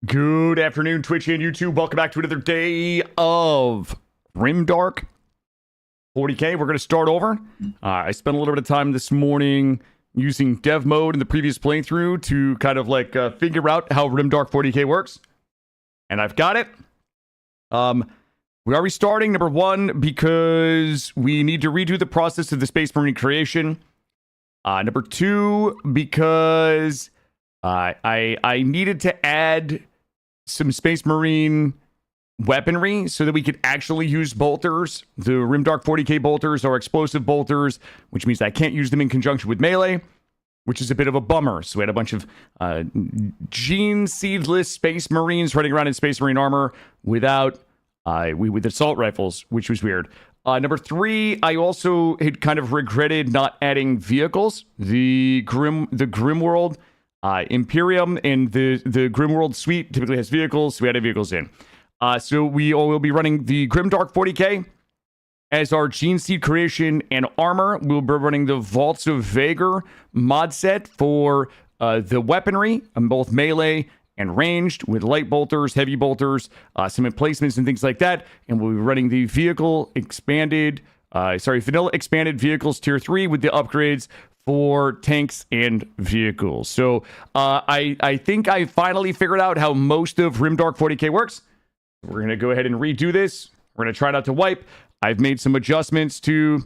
Good afternoon, Twitch and YouTube. Welcome back to another day of Rimdark 40k. We're going to start over. I spent a little bit of time this morning using dev mode in the previous playthrough to kind of like figure out how Rimdark 40k works. And I've got it. We are restarting, number one, because we need to redo the process of the Space Marine creation. Number two, because I needed to add some Space Marine weaponry so that we could actually use bolters. The Rimdark 40k bolters are explosive bolters, which means I can't use them in conjunction with melee, which is a bit of a bummer. So we had a bunch of gene seedless Space Marines running around in Space Marine armor without with assault rifles, which was weird. Number three, I also had kind of regretted not adding vehicles. The Grimworld Imperium and the Grimworld suite typically has vehicles, so we added vehicles in. So we will be running the Grimdark 40k as our Gene Seed creation and armor. We'll be running the Vaults of Vaegir mod set for the weaponry, both melee and ranged, with light bolters, heavy bolters, some emplacements and things like that. And we'll be running the vehicle expanded, vanilla expanded vehicles tier 3 with the upgrades for tanks and vehicles. So I think I finally figured out how most of Rimdark 40k works. We're going to go ahead and redo this. We're going to try not to wipe. I've made some adjustments to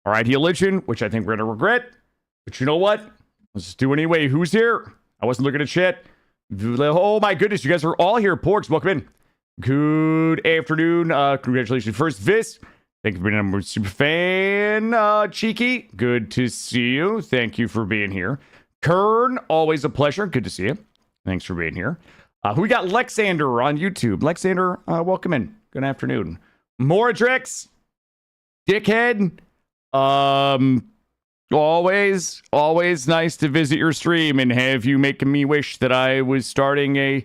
our Ideal Legion, which I think we're going to regret. But you know what? Let's just do it anyway. Who's here? I wasn't looking at chat. Oh my goodness, you guys are all here. Porks, welcome in. Good afternoon. Congratulations. First, Vis. Thank you for being a super fan. Cheeky, good to see you. Thank you for being here. Kern, always a pleasure. Good to see you. Thanks for being here. We got Lexander on YouTube. Lexander, welcome in. Good afternoon. Moradrix, Dickhead. Always nice to visit your stream and have you making me wish that I was starting a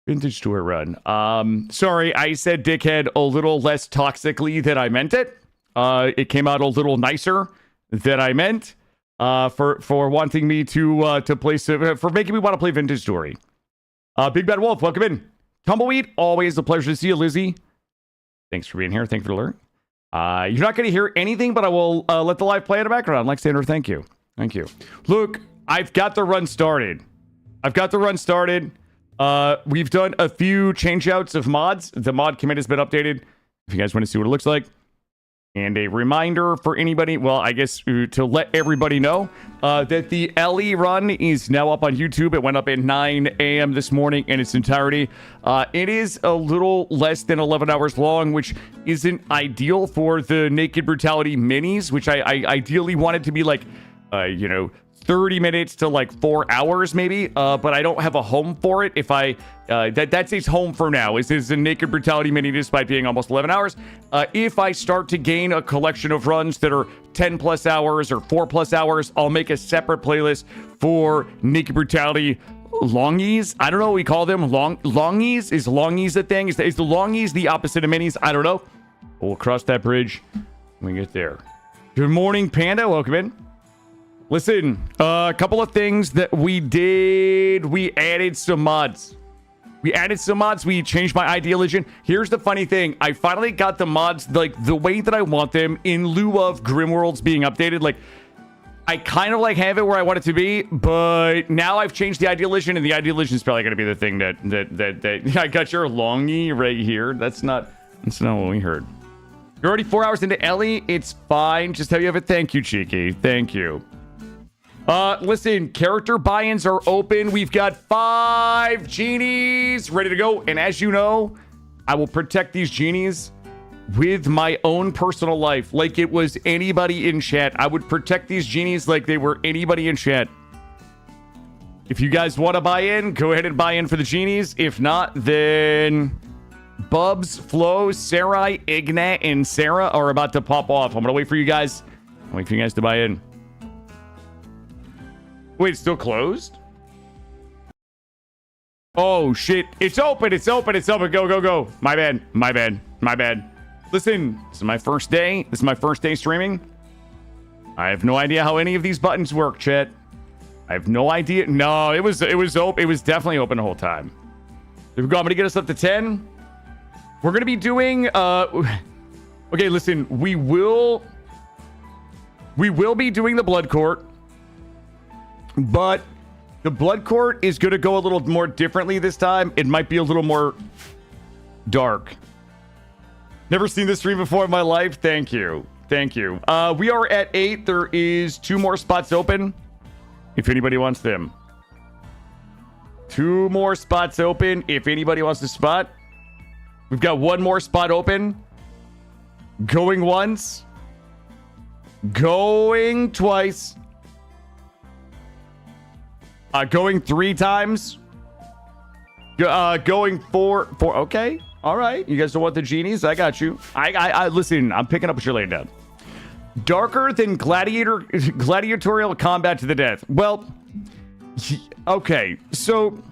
vintage tour run. Sorry, I said dickhead a little less toxically than I meant it. It came out a little nicer than I meant. For wanting me to play, for making me want to play vintage story. Big Bad Wolf, welcome in. Tumbleweed, always a pleasure to see you, Lizzie. Thanks for being here. Thank you for the alert. You're not going to hear anything, but I will let the live play in the background. Alexander, thank you. Thank you. Look, I've got the run started. We've done a few changeouts of mods. The mod commit has been updated, if you guys want to see what it looks like. And a reminder for anybody, well, I guess to let everybody know that the LE run is now up on YouTube. It went up at 9 a.m. this morning in its entirety. It is a little less than 11 hours long, which isn't ideal for the Naked Brutality minis, which I ideally wanted to be like, 30 minutes to like 4 hours maybe, but I don't have a home for it. If that's its home for now, is a Naked Brutality mini, despite being almost 11 hours. If I start to gain a collection of runs that are 10 plus hours or 4 plus hours, I'll make a separate playlist for Naked Brutality longies. I don't know what we call them. Longies? Is longies a thing? Is the longies the opposite of minis? I don't know. We'll cross that bridge when we get there. Good morning, Panda. Welcome in. Listen, a couple of things that we did. We added some mods. We changed my Ideal Legion. Here's the funny thing. I finally got the mods like the way that I want them, in lieu of Grimworlds being updated. Like, I kind of like have it where I want it to be, but now I've changed the Ideal Legion, and the Ideal Legion is probably going to be the thing that I got your longy right here. That's not what we heard. You're already 4 hours into Ellie. It's fine. Just how you have it. Thank you, Cheeky. Thank you. Listen, character buy-ins are open. We've got 5 genies ready to go. And as you know, I will protect these genies with my own personal life. Like it was anybody in chat. I would protect these genies like they were anybody in chat. If you guys want to buy in, go ahead and buy in for the genies. If not, then Bubs, Flo, Sarai, Ignat, and Sarah are about to pop off. I'm going to wait for you guys. To buy in. Wait, it's still closed? Oh, shit. It's open. Go. My bad. Listen, this is my first day streaming. I have no idea how any of these buttons work, chat. I have no idea. No, it was open. It was definitely open the whole time. There we go. I'm gonna get us up to 10. We're gonna be doing okay, listen, we will be doing the blood court, but the blood court is gonna go a little more differently this time. It might be a little more dark. Never seen this stream before in my life. Thank you. Thank you. We are at 8. There is 2 more spots open if anybody wants them. 2 more spots open if anybody wants to spot. We've got 1 more spot open. Going once. Going twice. Going 3 times. Going 4. Okay. All right. You guys don't want the genies? I got you. I listen, I'm picking up what you're laying down. Darker than gladiatorial combat to the death. Well, okay. So,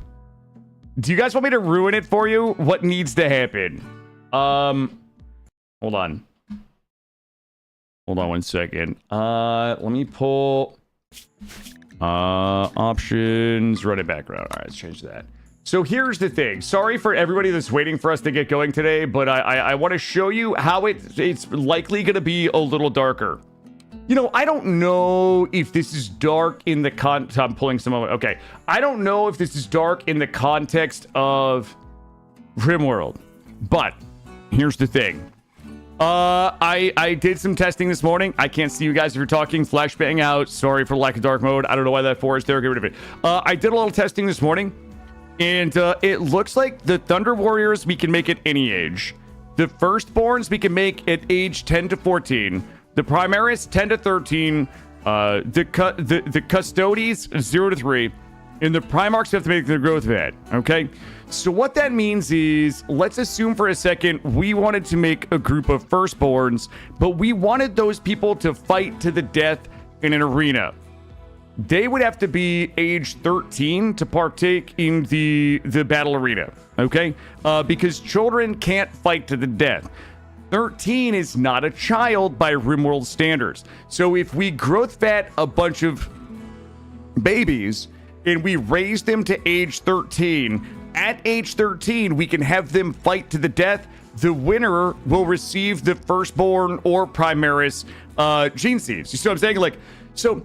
do you guys want me to ruin it for you? What needs to happen? Hold on. Hold on 1 second. Let me pull options, run it background. All right, let's change that. So here's the thing. Sorry for everybody that's waiting for us to get going today, but I want to show you how it's likely going to be a little darker. You know, I don't know if this is dark in the I'm pulling some of it. Okay. I don't know if this is dark in the context of RimWorld, but here's the thing. I did some testing this morning. I can't see you guys if you're talking. Flashbang out. Sorry for lack of dark mode. I don't know why that 4 is there. Get rid of it. I did a little testing this morning. And it looks like the Thunder Warriors we can make at any age. The Firstborns we can make at age 10 to 14. The Primaris 10 to 13. The Custodes 0 to 3. And the Primarchs have to make their growth vat. Okay? So what that means is, let's assume for a second we wanted to make a group of Firstborns, but we wanted those people to fight to the death in an arena. They would have to be age 13 to partake in the battle arena, okay? Because children can't fight to the death. 13 is not a child by RimWorld standards. So if we growth vat a bunch of babies and we raise them to age 13, at age 13, we can have them fight to the death. The winner will receive the Firstborn or Primaris gene seeds. You see what I'm saying? Like, so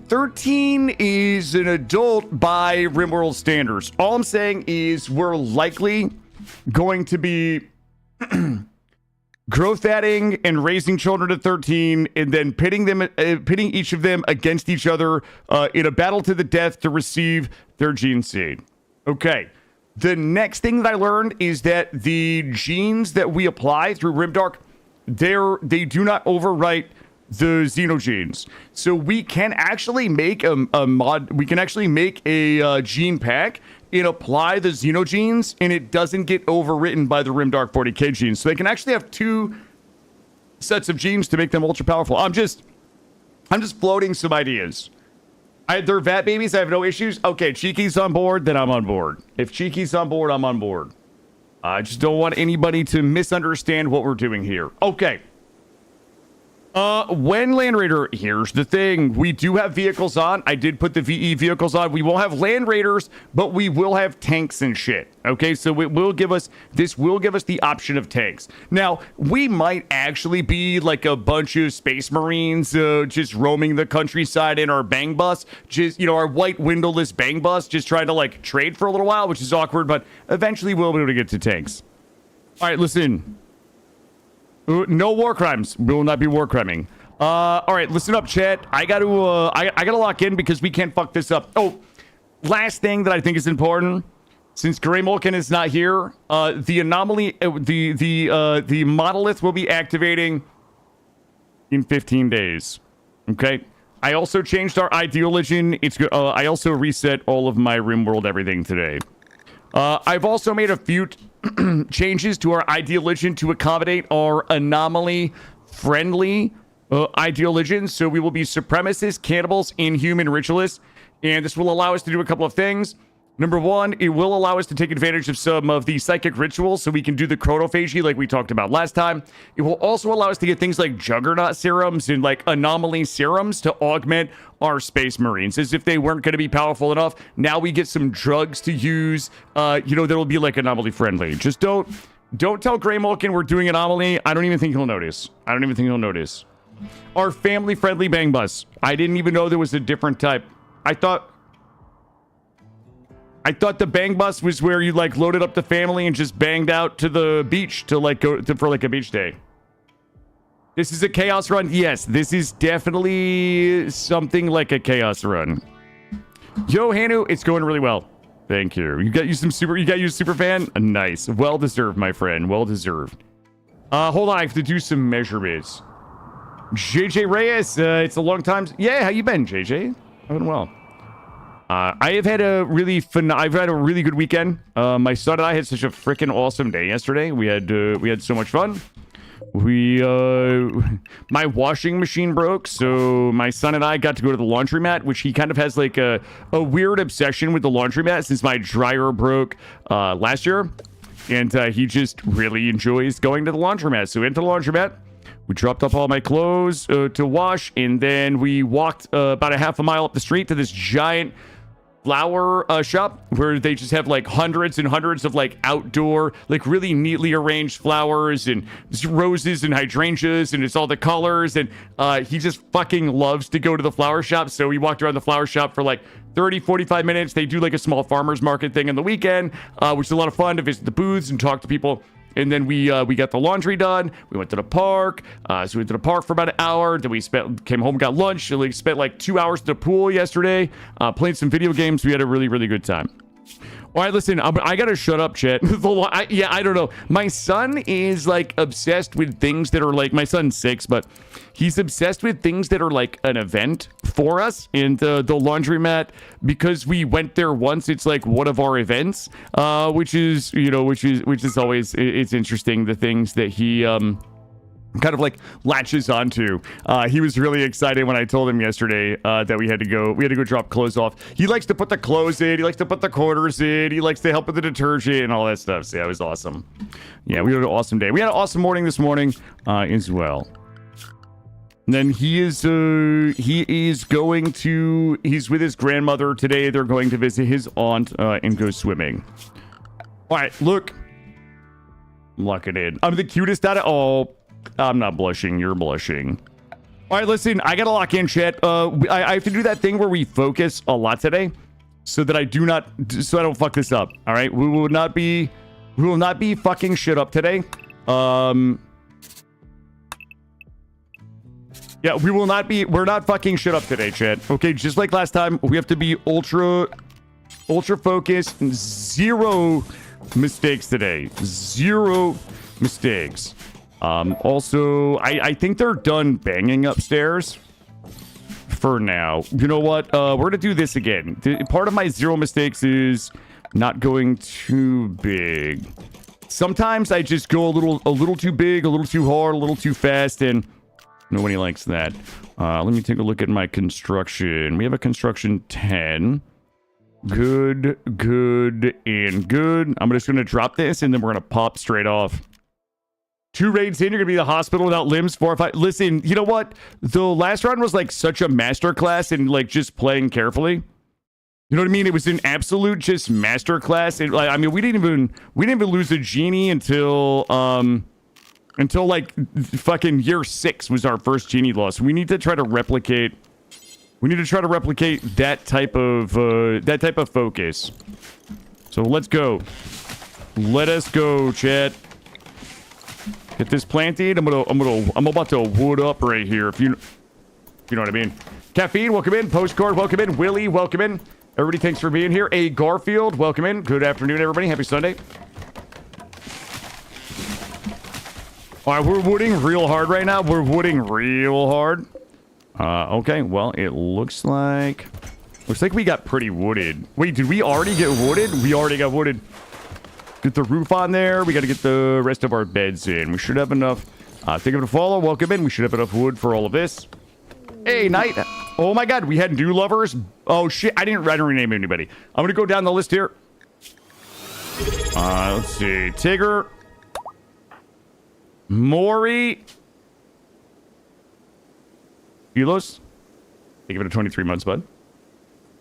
13 is an adult by RimWorld standards. All I'm saying is we're likely going to be growth adding and raising children to 13 and then pitting each of them against each other in a battle to the death to receive their gene seed. Okay. The next thing that I learned is that the genes that we apply through Rimdark, they do not overwrite the xenogenes. So we can actually make a mod. We can actually make a gene pack and apply the xenogenes, and it doesn't get overwritten by the Rimdark 40k genes. So they can actually have 2 sets of genes to make them ultra powerful. I'm just floating some ideas. They're vat babies. I have no issues. Okay, Cheeky's on board, then I'm on board. If Cheeky's on board, I'm on board. I just don't want anybody to misunderstand what we're doing here. Okay. When Land Raider, here's the thing. We do have vehicles on. I did put the VE vehicles on. We won't have Land Raiders, but we will have tanks and shit. Okay, so this will give us the option of tanks. Now, we might actually be like a bunch of Space Marines just roaming the countryside in our bang bus. Just, you know, our white windowless bang bus, just trying to like trade for a little while, which is awkward, but eventually we'll be able to get to tanks. All right, listen. No war crimes. We will not be war criming. All right, listen up, chat. I gotta lock in because we can't fuck this up. Oh, last thing that I think is important, since Gray Mulkin is not here, the anomaly, the monolith will be activating in 15 days. Okay. I also changed our ideology. I also reset all of my RimWorld everything today. I've also made a few changes to our ideology to accommodate our anomaly-friendly ideology. So we will be supremacists, cannibals, inhuman ritualists. And this will allow us to do a couple of things. Number one, it will allow us to take advantage of some of the psychic rituals so we can do the chronophagy like we talked about last time. It will also allow us to get things like juggernaut serums and like anomaly serums to augment our space marines, as if they weren't going to be powerful enough. Now we get some drugs to use, that'll be like anomaly friendly. Just don't tell Grey Mulkin we're doing anomaly. I don't even think he'll notice. Our family friendly bang bus. I didn't even know there was a different type. I thought the bang bus was where you like loaded up the family and just banged out to the beach to like go to, for like a beach day. This is a chaos run. Yes, this is definitely something like a chaos run. Yo, Hanu, it's going really well. Thank you. You got you super fan? Nice. Well deserved, my friend. Well deserved. Hold on, I have to do some measurements. JJ Reyes, it's a long time. Yeah, how you been, JJ? I've been well. I have had a really I've had a really good weekend. My son and I had such a freaking awesome day yesterday. We had so much fun. My washing machine broke, so my son and I got to go to the laundromat, which he kind of has like a weird obsession with the laundromat since my dryer broke last year, and he just really enjoys going to the laundromat. So into the laundromat, we dropped off all my clothes to wash, and then we walked about a half a mile up the street to this giant flower shop where they just have like hundreds and hundreds of like outdoor, like really neatly arranged flowers and roses and hydrangeas, and it's all the colors. And he just fucking loves to go to the flower shop. So we walked around the flower shop for like 30-45 minutes. They do like a small farmers market thing on the weekend, which is a lot of fun to visit the booths and talk to people. And then we got the laundry done. We went to the park. So we went to the park for about an hour. Then we came home, got lunch. We spent like 2 hours at the pool yesterday, playing some video games. We had a really, really good time. All right, listen, I gotta shut up, chat. I don't know. My son is like obsessed with things that are like, my son's 6, but he's obsessed with things that are like an event for us in the laundromat, because we went there once. It's like one of our events, which is always, it's interesting, the things that he kind of like latches onto. He was really excited when I told him yesterday that we had to go drop clothes off. He likes to put the clothes in, he likes to put the quarters in, he likes to help with the detergent and all that stuff. So yeah, it was awesome. Yeah, we had an awesome day. We had an awesome morning this morning as well. And then he's with his grandmother today. They're going to visit his aunt and go swimming. All right, look, lock it in. I'm the cutest out of all. I'm not blushing. You're blushing. All right, listen, I gotta lock in, chat. I have to do that thing where we focus a lot today, so that I don't fuck this up. All right, we will not be fucking shit up today. Yeah, we're not fucking shit up today, chat. Okay, just like last time, we have to be ultra focused. Zero mistakes today. Zero mistakes. Also, I think they're done banging upstairs for now. You know what? We're gonna do this again. Part of my zero mistakes is not going too big. Sometimes I just go a little too big, a little too hard, a little too fast, and nobody likes that. Let me take a look at my construction. We have a construction 10. Good, and good. I'm just gonna drop this, and then we're gonna pop straight off. 2 raids in, you're gonna be in the hospital without limbs. 4 or 5. Listen, you know what? The last round was like such a masterclass in like just playing carefully. You know what I mean? It was an absolute just masterclass. And like, I mean, we didn't even lose a genie until like fucking year 6 was our first genie loss. We need to try to replicate. We need to try to replicate that type of focus. So let's go. Let us go, chat. Get this planted. I'm about to wood up right here. If you know what I mean. Caffeine, welcome in. Postcard, welcome in. Willie, welcome in. Everybody, thanks for being here. A Garfield, welcome in. Good afternoon, everybody. Happy Sunday. All right, we're wooding real hard right now. We're wooding real hard. Okay, well, it looks like we got pretty wooded. Wait, did we already get wooded? We already got wooded. Get the roof on there. We got to get the rest of our beds in. We should have enough. Thank you for the follow. Welcome in. We should have enough wood for all of this. Hey, Knight. Oh my god, we had new lovers. Oh shit, I didn't rename anybody. I'm gonna go down the list here. Let's see. Tigger. Maury. Elos. Give it a 23 months, bud.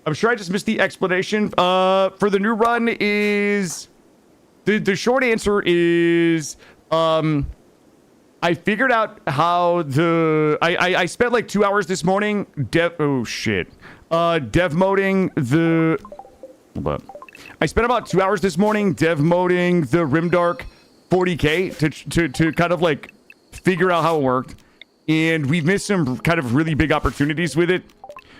I'm sure I just missed the explanation. For the new run is... The short answer is... I figured out how the... I spent like 2 hours this morning oh, shit. Dev moding the... Hold up. I spent about 2 hours this morning dev moding the Rimdark 40K to kind of like figure out how it worked. And we've missed some kind of really big opportunities with it.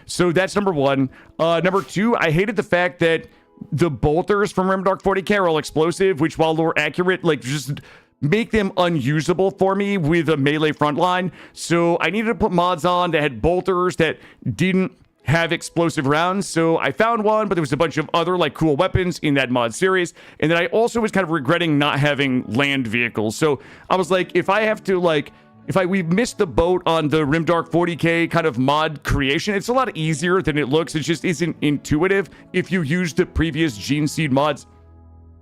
So that's number one. Number two, I hated the fact that the bolters from Rimdark 40K are all explosive, which while they're accurate, like just make them unusable for me with a melee frontline. So I needed to put mods on that had bolters that didn't have explosive rounds. So I found one, but there was a bunch of other like cool weapons in that mod series. And then I also was kind of regretting not having land vehicles. So I was like, if I have to like... we missed the boat on the Rimdark 40K kind of mod creation, it's a lot easier than it looks. It just isn't intuitive if you use the previous Gene Seed mods.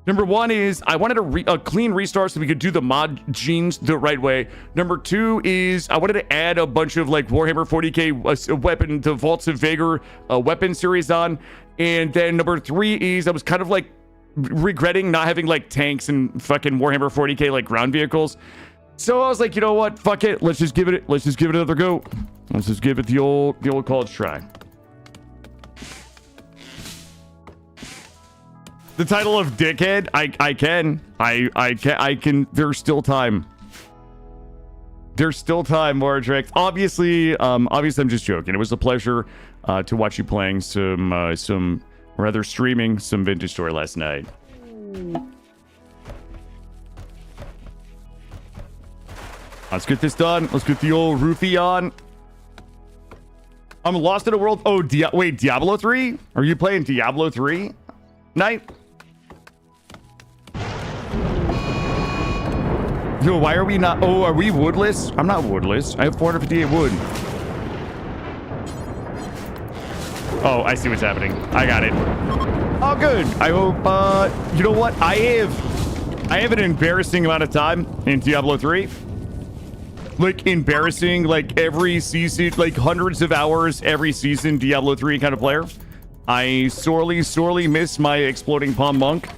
Number one is I wanted a clean restart so we could do the mod genes the right way. Number two is I wanted to add a bunch of like Warhammer 40K weapon, the Vaults of Vigor weapon series on. And then number three is I was kind of like regretting not having like tanks and fucking Warhammer 40K like ground vehicles. So I was like, you know what? Fuck it. Let's just give it another go. Let's just give it the old college try. The title of dickhead, I can. There's still time. There's still time, Mordrex. Obviously, I'm just joking. It was a pleasure to watch you playing streaming some Vintage Story last night. Let's get this done. Let's get the old roofie on. I'm lost in a world. Oh, wait, Diablo 3? Are you playing Diablo 3? Night? Yo, why are we not... Oh, are we woodless? I'm not woodless. I have 458 wood. Oh, I see what's happening. I got it. Oh, good. I hope... you know what? I have an embarrassing amount of time in Diablo 3. Like, embarrassing, like, every season, like, hundreds of hours every season Diablo 3 kind of player. I sorely miss my Exploding Palm Monk.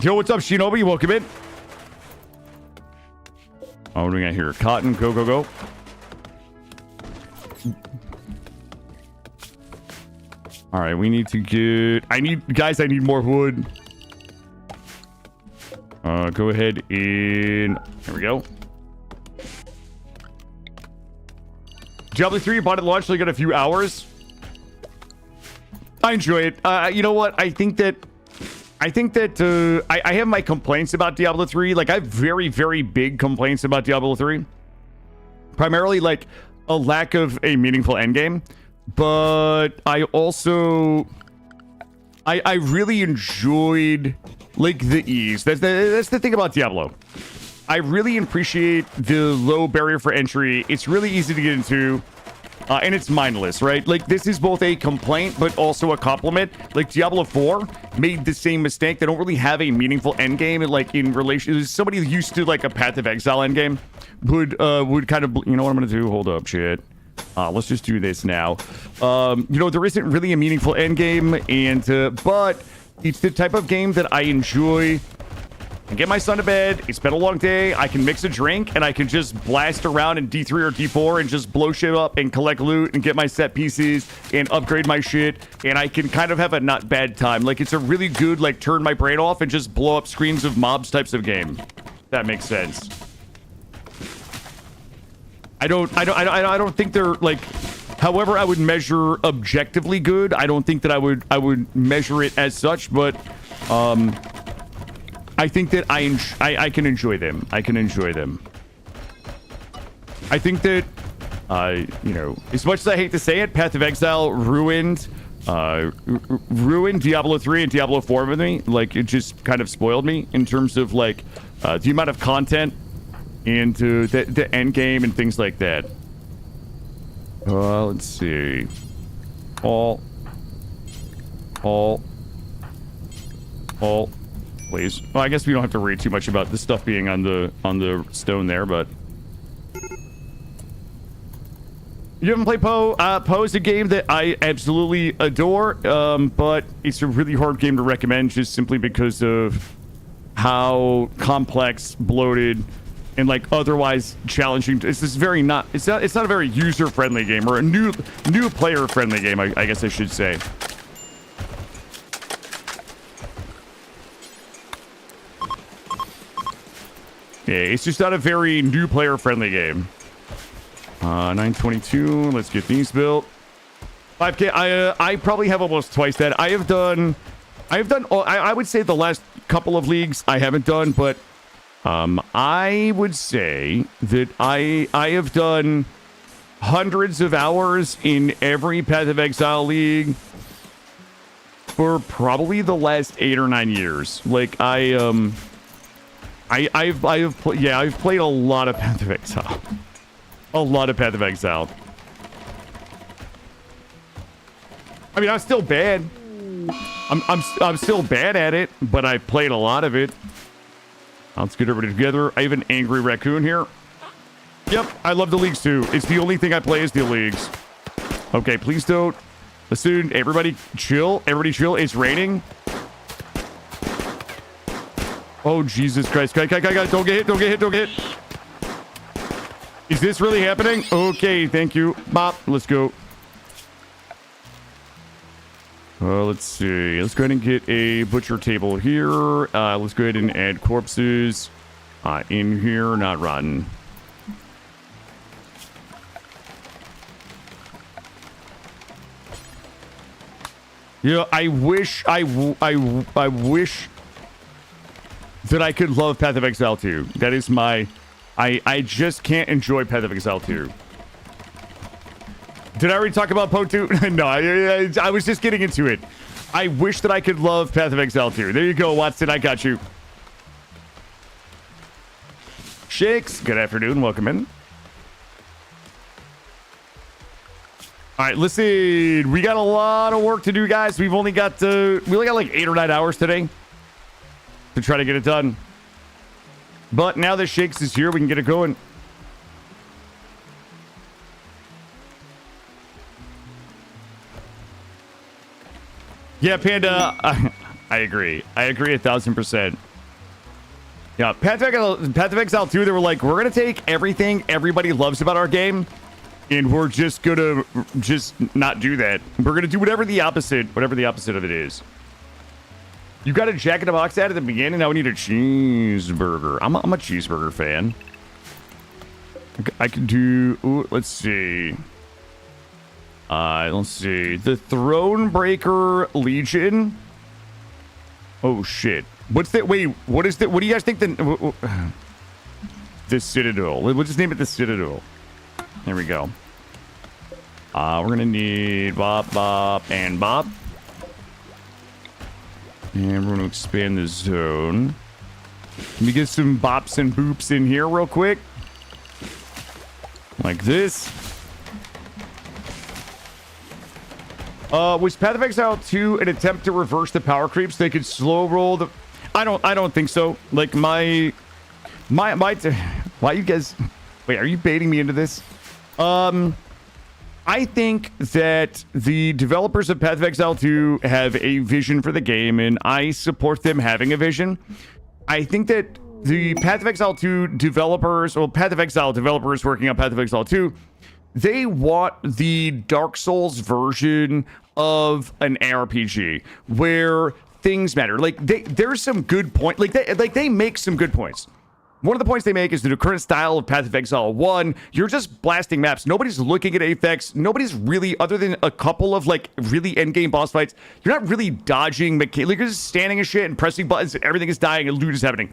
Yo, what's up, Shinobi? Welcome in. Oh, what do we got here? Cotton, go. All right, we need to get... I need more wood. Go ahead in... There we go. Diablo 3, bought it launch, so I got a few hours. I enjoy it. You know what? I think that I have my complaints about Diablo 3. Like, I have very, very big complaints about Diablo 3. Primarily, like, a lack of a meaningful endgame. But I also... I really enjoyed, like, the ease. That's the thing about Diablo. I really appreciate the low barrier for entry. It's really easy to get into. And it's mindless, right? Like, this is both a complaint, but also a compliment. Like, Diablo 4 made the same mistake. They don't really have a meaningful endgame, like, in relation... Somebody used to, like, a Path of Exile endgame would kind of... You know what I'm gonna do? Hold up, shit. Let's just do this now. You know, there isn't really a meaningful endgame, and, but it's the type of game that I enjoy. I get my son to bed, it's been a long day, I can mix a drink, and I can just blast around in D3 or D4 and just blow shit up and collect loot and get my set pieces and upgrade my shit, and I can kind of have a not bad time. Like, it's a really good, like, turn my brain off and just blow up screens of mobs types of game. That makes sense. I don't think they're, like... However I would measure objectively good, I don't think that I would measure it as such, but, I think that I can enjoy them. I can enjoy them. I think that, you know, as much as I hate to say it, Path of Exile ruined Diablo 3 and Diablo 4 with me. Like, it just kind of spoiled me in terms of, like, the amount of content into the end game and things like that. Let's see. All, please. Well, I guess we don't have to read too much about this stuff being on the stone there, but you haven't played Poe? Poe is a game that I absolutely adore, but it's a really hard game to recommend just simply because of how complex, bloated, and like otherwise challenging. It's just very not. It's not a very user-friendly game, or a new player-friendly game. I guess I should say. Yeah, it's just not a very new player-friendly game. 922. Let's get these built. 5K. I probably have almost twice that. I would say the last couple of leagues I haven't done, but I would say that I have done hundreds of hours in every Path of Exile league for probably the last 8 or 9 years. Like I've played a lot of Path of Exile. A lot of Path of Exile. I mean, I'm still bad. I'm still bad at it, but I played a lot of it. Let's get everybody together. I have an angry raccoon here. Yep, I love the leagues too. It's the only thing I play is the leagues. Okay, please don't. Listen, everybody chill. Everybody chill. It's raining. Oh, Jesus Christ. Guy, don't get hit. Don't get hit. Don't get hit. Is this really happening? Okay, thank you. Bop, let's go. Let's see. Let's go ahead and get a butcher table here. Let's go ahead and add corpses in here, not rotten. Yeah, I wish that I could love Path of Exile 2. That is my... I just can't enjoy Path of Exile 2. Did I already talk about Poe 2? No, I was just getting into it. I wish that I could love Path of Exile 2. There you go, Watson. I got you. Shakes, good afternoon. Welcome in. All right, listen. We got a lot of work to do, guys. We only got like 8 or 9 hours today to try to get it done. But now that Shakes is here, we can get it going. Yeah, Panda, I agree. I agree 1000%. Yeah, Path of Exile 2, they were like, we're going to take everything everybody loves about our game, and we're just going to just not do that. We're going to do whatever the opposite of it is. You got a Jack in the Box ad at the beginning, now we need a cheeseburger. I'm a cheeseburger fan. I can do, ooh, let's see. Let's see. The Thronebreaker Legion. Oh shit. What's that? Wait, what is that? What do you guys think the Citadel. We'll just name it the Citadel. There we go. We're gonna need Bop, Bop, and Bop. And we're gonna expand the zone. Let me get some bops and boops in here real quick. Like this. Was Path of Exile 2 an attempt to reverse the power creeps? They could slow roll the... I don't think so. Like why you guys... Wait, are you baiting me into this? I think that the developers of Path of Exile 2 have a vision for the game, and I support them having a vision. I think that the Path of Exile 2 developers, well, Path of Exile developers working on Path of Exile 2, they want the Dark Souls version of an ARPG where things matter. Like there's some good point. They make some good points. One of the points they make is the current style of Path of Exile 1. You're just blasting maps. Nobody's looking at Apex. Nobody's really, other than a couple of like really endgame boss fights, you're not really dodging. Like you're just standing and shit and pressing buttons and everything is dying and loot is happening.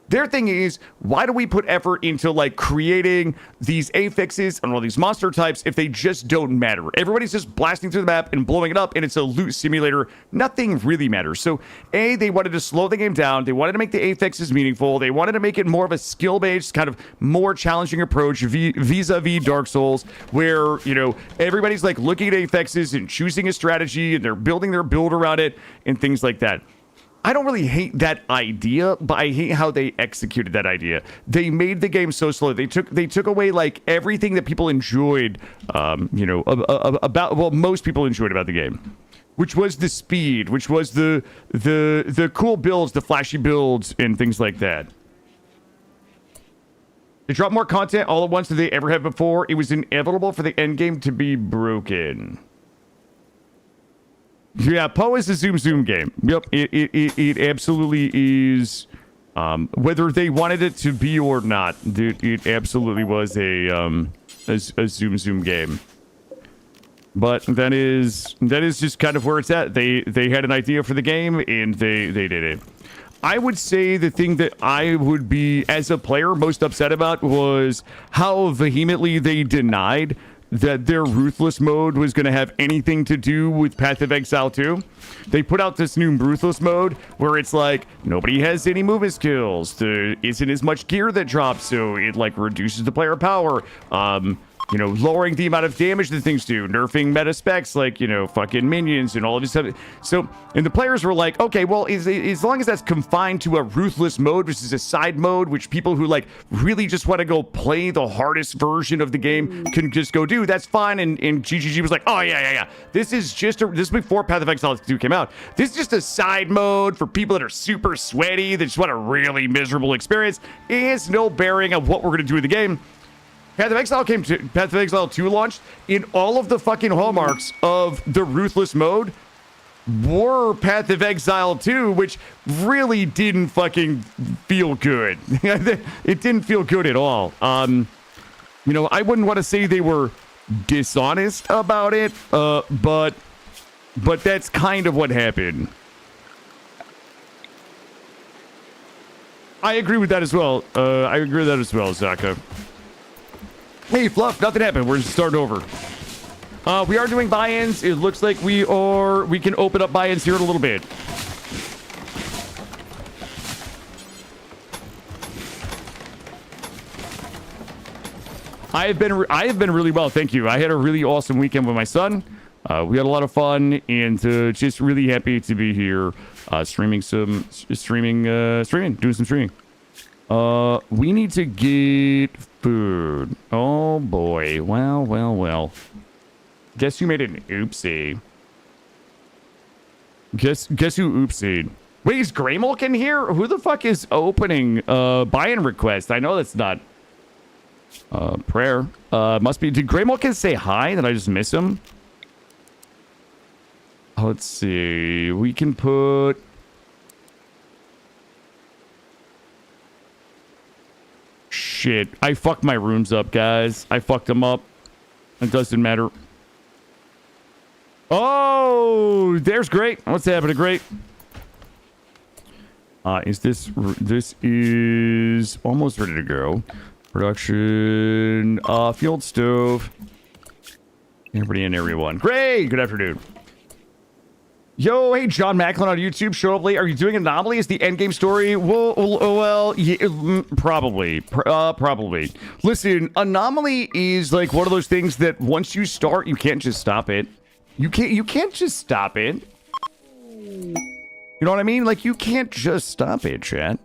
Their thing is, why do we put effort into like creating these affixes and all these monster types if they just don't matter? Everybody's just blasting through the map and blowing it up, and it's a loot simulator. Nothing really matters. So, they wanted to slow the game down. They wanted to make the affixes meaningful. They wanted to make it more of a skill-based, kind of more challenging approach vis-a-vis Dark Souls, where, you know, everybody's like looking at affixes and choosing a strategy, and they're building their build around it and things like that. I don't really hate that idea, but I hate how they executed that idea. They made the game so slow. They took away like everything that people enjoyed, you know, most people enjoyed about the game, which was the speed, which was the cool builds, the flashy builds, and things like that. They dropped more content all at once than they ever have before. It was inevitable for the endgame to be broken. Yeah, Poe is a zoom game. Yep, it absolutely is. Whether they wanted it to be or not, dude, it absolutely was a zoom game. But that is just kind of where it's at. They had an idea for the game and they did it. I would say the thing that I would be, as a player, most upset about was how vehemently they denied that their Ruthless mode was going to have anything to do with Path of Exile 2. They put out this new Ruthless mode where it's like, nobody has any movement skills. There isn't as much gear that drops, so it like reduces the player power. You know, lowering the amount of damage that things do, nerfing meta specs like, you know, fucking minions and all of this stuff. So, and the players were like, okay, well, as long as that's confined to a Ruthless mode, which is a side mode, which people who like really just want to go play the hardest version of the game can just go do, that's fine. And GGG was like, oh yeah. This is before Path of Exile 2 came out. This is just a side mode for people that are super sweaty, that just want a really miserable experience. It has no bearing on what we're going to do with the game. Path of Exile 2 launched, in all of the fucking hallmarks of the Ruthless mode were Path of Exile 2, which really didn't fucking feel good. It didn't feel good at all. You know, I wouldn't want to say they were dishonest about it, but that's kind of what happened. I agree with that as well. Zaka. Hey, Fluff, nothing happened. We're just starting over. We are doing buy-ins. It looks like we can open up buy-ins here in a little bit. I have been really well, thank you. I had a really awesome weekend with my son. We had a lot of fun, and just really happy to be here, doing some streaming. We need to get food. Oh boy. Well. Guess who made an oopsie? Guess who oopsied? Wait, is Greymulk in here? Who the fuck is opening buy-in request? I know that's not prayer. Must be. Did Greymulk say hi? Did I just miss him? Let's see. We can put. Shit, I fucked my rooms up, guys. I fucked them up. It doesn't matter. Oh, there's Great. What's happening, Great? This is almost ready to go. Production, field stove. Everybody and everyone. Great, good afternoon. Yo, hey, John Macklin on YouTube. Show up late. Are you doing Anomaly as the endgame story? Well, yeah, probably. Probably. Listen, Anomaly is like one of those things that once you start, you can't just stop it. You can't just stop it. You know what I mean? Like, you can't just stop it, chat.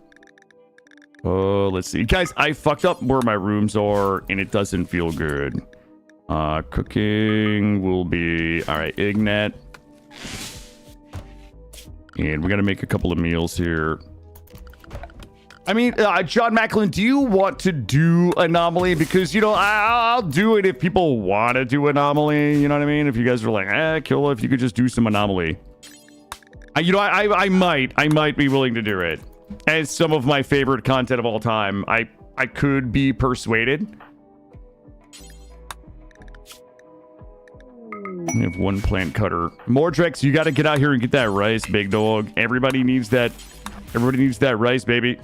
Oh, let's see. Guys, I fucked up where my rooms are, and it doesn't feel good. Cooking will be... All right, Ignat. And we got to make a couple of meals here. I mean, John Macklin, do you want to do Anomaly? Because, you know, I'll do it if people want to do Anomaly. You know what I mean? If you guys are like, Killa, if you could just do some Anomaly. You know, I might be willing to do it. As some of my favorite content of all time, I could be persuaded. We have one plant cutter. Mordrex, you got to get out here and get that rice, big dog. Everybody needs that. Everybody needs that rice, baby.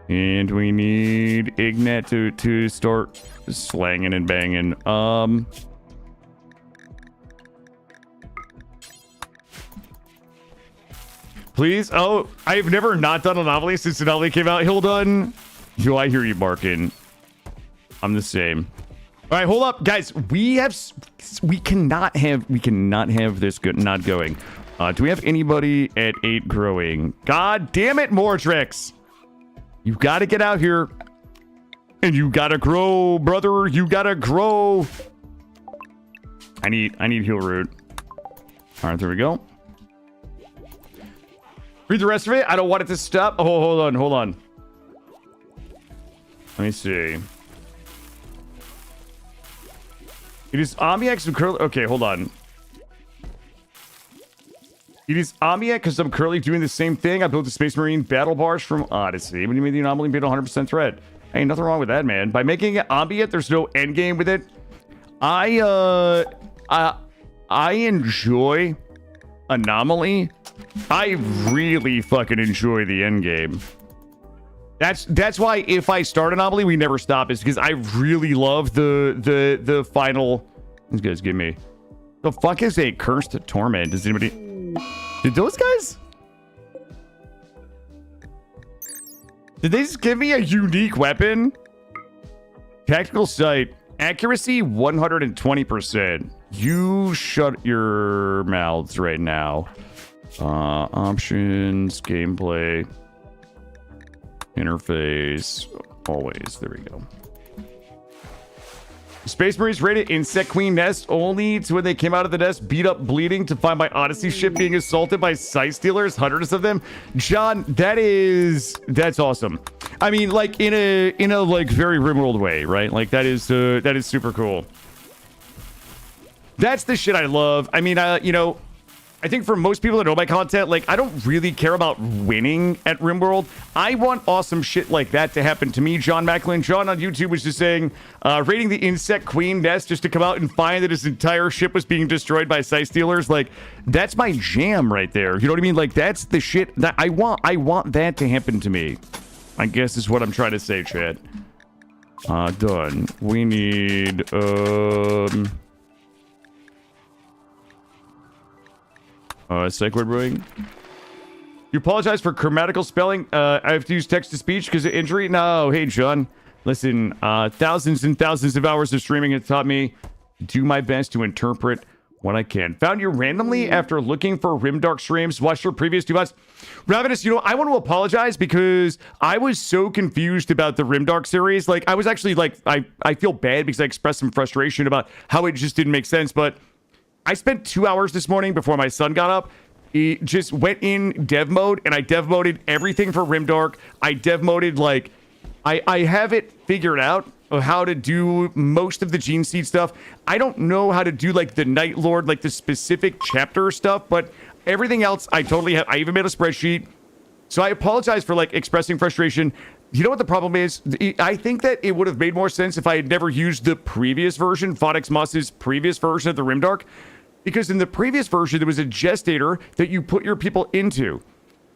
And we need Ignat to start slanging and banging. Please? Oh, I've never not done Anomaly since Anomaly came out. Hildun. Yo, I hear you barking. I'm the same. All right, hold up, guys. We cannot have this not going. Do we have anybody at 8 growing? God damn it, Mordrix. You got to get out here. And you got to grow, brother. You got to grow. I need heal root. All right, there we go. Read the rest of it. I don't want it to stop. Oh, hold on. Let me see. It is Omniac some curly. Okay, hold on. It is Omniac because I'm currently doing the same thing. I built a Space Marine battle barge from Odyssey. When you made the Anomaly beat 100% threat. Ain't nothing wrong with that, man. By making it Omniac, there's no end game with it. I enjoy Anomaly. I really fucking enjoy the end game. That's why if I start Anomaly, we never stop. Is because I really love the final. These guys give me. The fuck is a cursed torment? Does anybody? Did those guys? Did they just give me a unique weapon? Tactical sight. Accuracy 120%. You shut your mouths right now. Options, gameplay, interface, always. There we go. Space Marines rated Insect Queen nest only to when they came out of the nest, beat up bleeding to find my Odyssey ship being assaulted by sight stealers, hundreds of them. John, that's awesome. I mean, like in a like very RimWorld way, right? Like that is super cool. That's the shit I love. I mean, you know, I think for most people that know my content, like, I don't really care about winning at RimWorld. I want awesome shit like that to happen to me. John Macklin. John on YouTube was just saying, raiding the Insect Queen nest just to come out and find that his entire ship was being destroyed by sight stealers. Like, that's my jam right there. You know what I mean? Like, that's the shit that I want. I want that to happen to me. I guess is what I'm trying to say, chat. Done. We need, Sacred Brewing. You apologize for grammatical spelling. I have to use text-to-speech because of injury. No, hey, John. Listen, thousands and thousands of hours of streaming have taught me to do my best to interpret what I can. Found you randomly after looking for Rimdark streams. Watched your previous 2 months. Ravenous, you know, I want to apologize because I was so confused about the Rimdark series. Like, I was actually, like, I feel bad because I expressed some frustration about how it just didn't make sense, but I spent 2 hours this morning before my son got up. He just went in dev mode, and I dev moded everything for Rimdark. I dev moded, like, I have it figured out of how to do most of the Gene Seed stuff. I don't know how to do, like, the Night Lord, like, the specific chapter stuff, but everything else I totally have. I even made a spreadsheet. So I apologize for, like, expressing frustration. You know what the problem is? I think that it would have made more sense if I had never used the previous version, Phoenix Moss's previous version of the Rimdark. Because in the previous version, there was a gestator that you put your people into.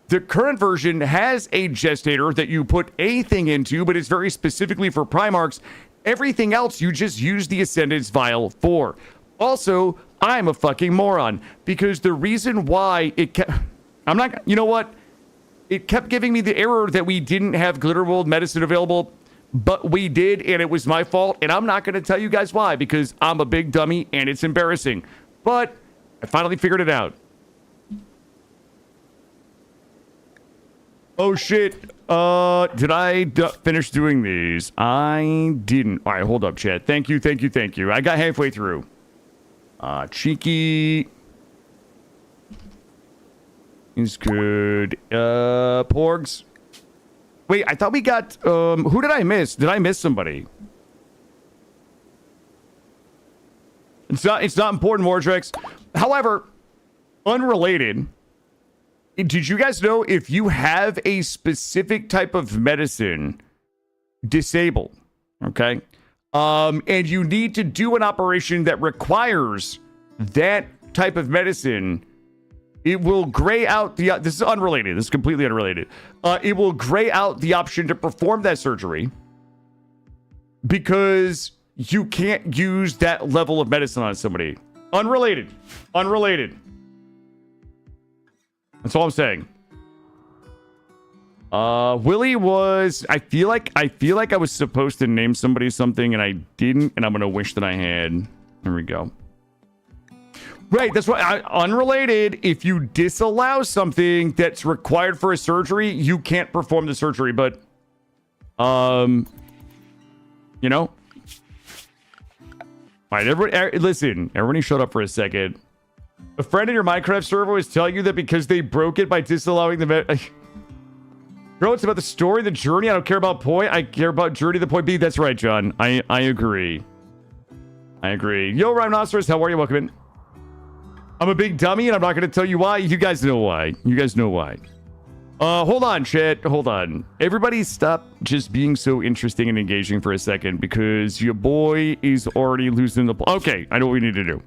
The current version has a gestator that you put a thing into, but it's very specifically for Primarchs. Everything else, you just use the Ascendance Vial for. Also, I'm a fucking moron. Because the reason why it kept... I'm not... You know what? It kept giving me the error that we didn't have Glitterworld medicine available, but we did, and it was my fault. And I'm not going to tell you guys why, because I'm a big dummy, and it's embarrassing. But I finally figured it out. Oh, shit. Did I finish doing these? I didn't. All right, hold up, chat. Thank you. I got halfway through. Cheeky is good. Porgs. Wait, I thought we got, who did I miss? Did I miss somebody? It's not important, Mordrex. However, unrelated, did you guys know if you have a specific type of medicine disabled, okay, and you need to do an operation that requires that type of medicine, it will gray out the... this is unrelated. This is completely unrelated. It will gray out the option to perform that surgery because you can't use that level of medicine on somebody. Unrelated. Unrelated. That's all I'm saying. Willie was... I feel like I was supposed to name somebody something and I didn't, and I'm gonna wish that I had. There we go. Right, that's why, unrelated, if you disallow something that's required for a surgery, you can't perform the surgery, but, you know? Alright, listen, everybody shut up for a second. A friend in your Minecraft server was telling you that because they broke it by disallowing the... Bro, it's about the story, the journey. I don't care about point. I care about journey to point B. That's right, John. I agree. I agree. Yo, Rhinoceros, how are you? Welcome in. I'm a big dummy, and I'm not going to tell you why. You guys know why. You guys know why. Hold on, chat. Hold on. Everybody stop just being so interesting and engaging for a second, because your boy is already losing the... Okay, I know what we need to do.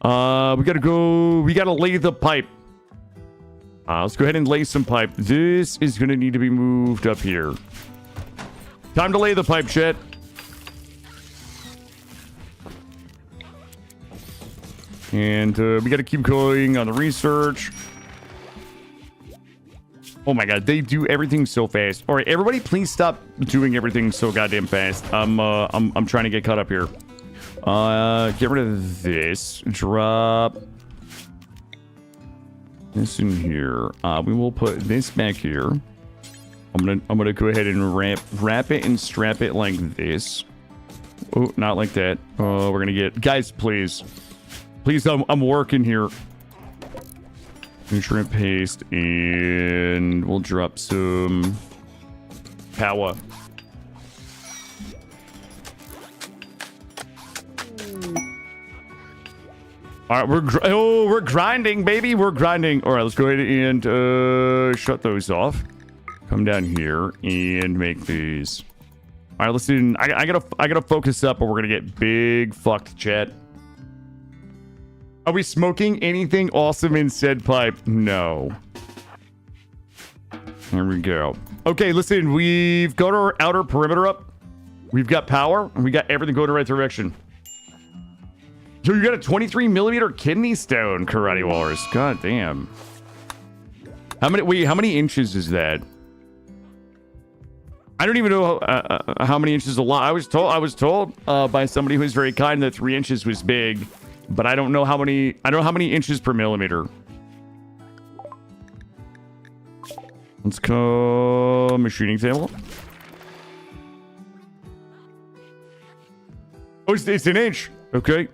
We gotta go... We gotta lay the pipe. Let's go ahead and lay some pipe. This is going to need to be moved up here. Time to lay the pipe, chat. And we got to keep going on the research. Oh my god, they do everything so fast. All right, everybody, please stop doing everything so goddamn fast. I'm trying to get caught up here. Get rid of this. Drop this in here. We will put this back here. I'm gonna go ahead and wrap it and strap it like this. Oh, not like that. Oh, we're gonna get... Guys, please. Please, I'm working here. Shrimp paste, and we'll drop some power. All right, we're grinding, baby. We're grinding. All right, let's go ahead and shut those off. Come down here and make these. All right, listen. I gotta focus up, or we're gonna get big fucked, chat. Are we smoking anything awesome in said pipe? No. There we go. Okay, listen, we've got our outer perimeter up. We've got power, and we got everything going the right direction. Yo, you got a 23mm kidney stone, Karate Wallers. God damn. How many inches is that? I don't even know how many inches a lot. I was told by somebody who's very kind that 3 inches was big. But I don't know how many... I don't know how many inches per millimeter. Let's go... Machining table. Oh, it's an inch. Okay.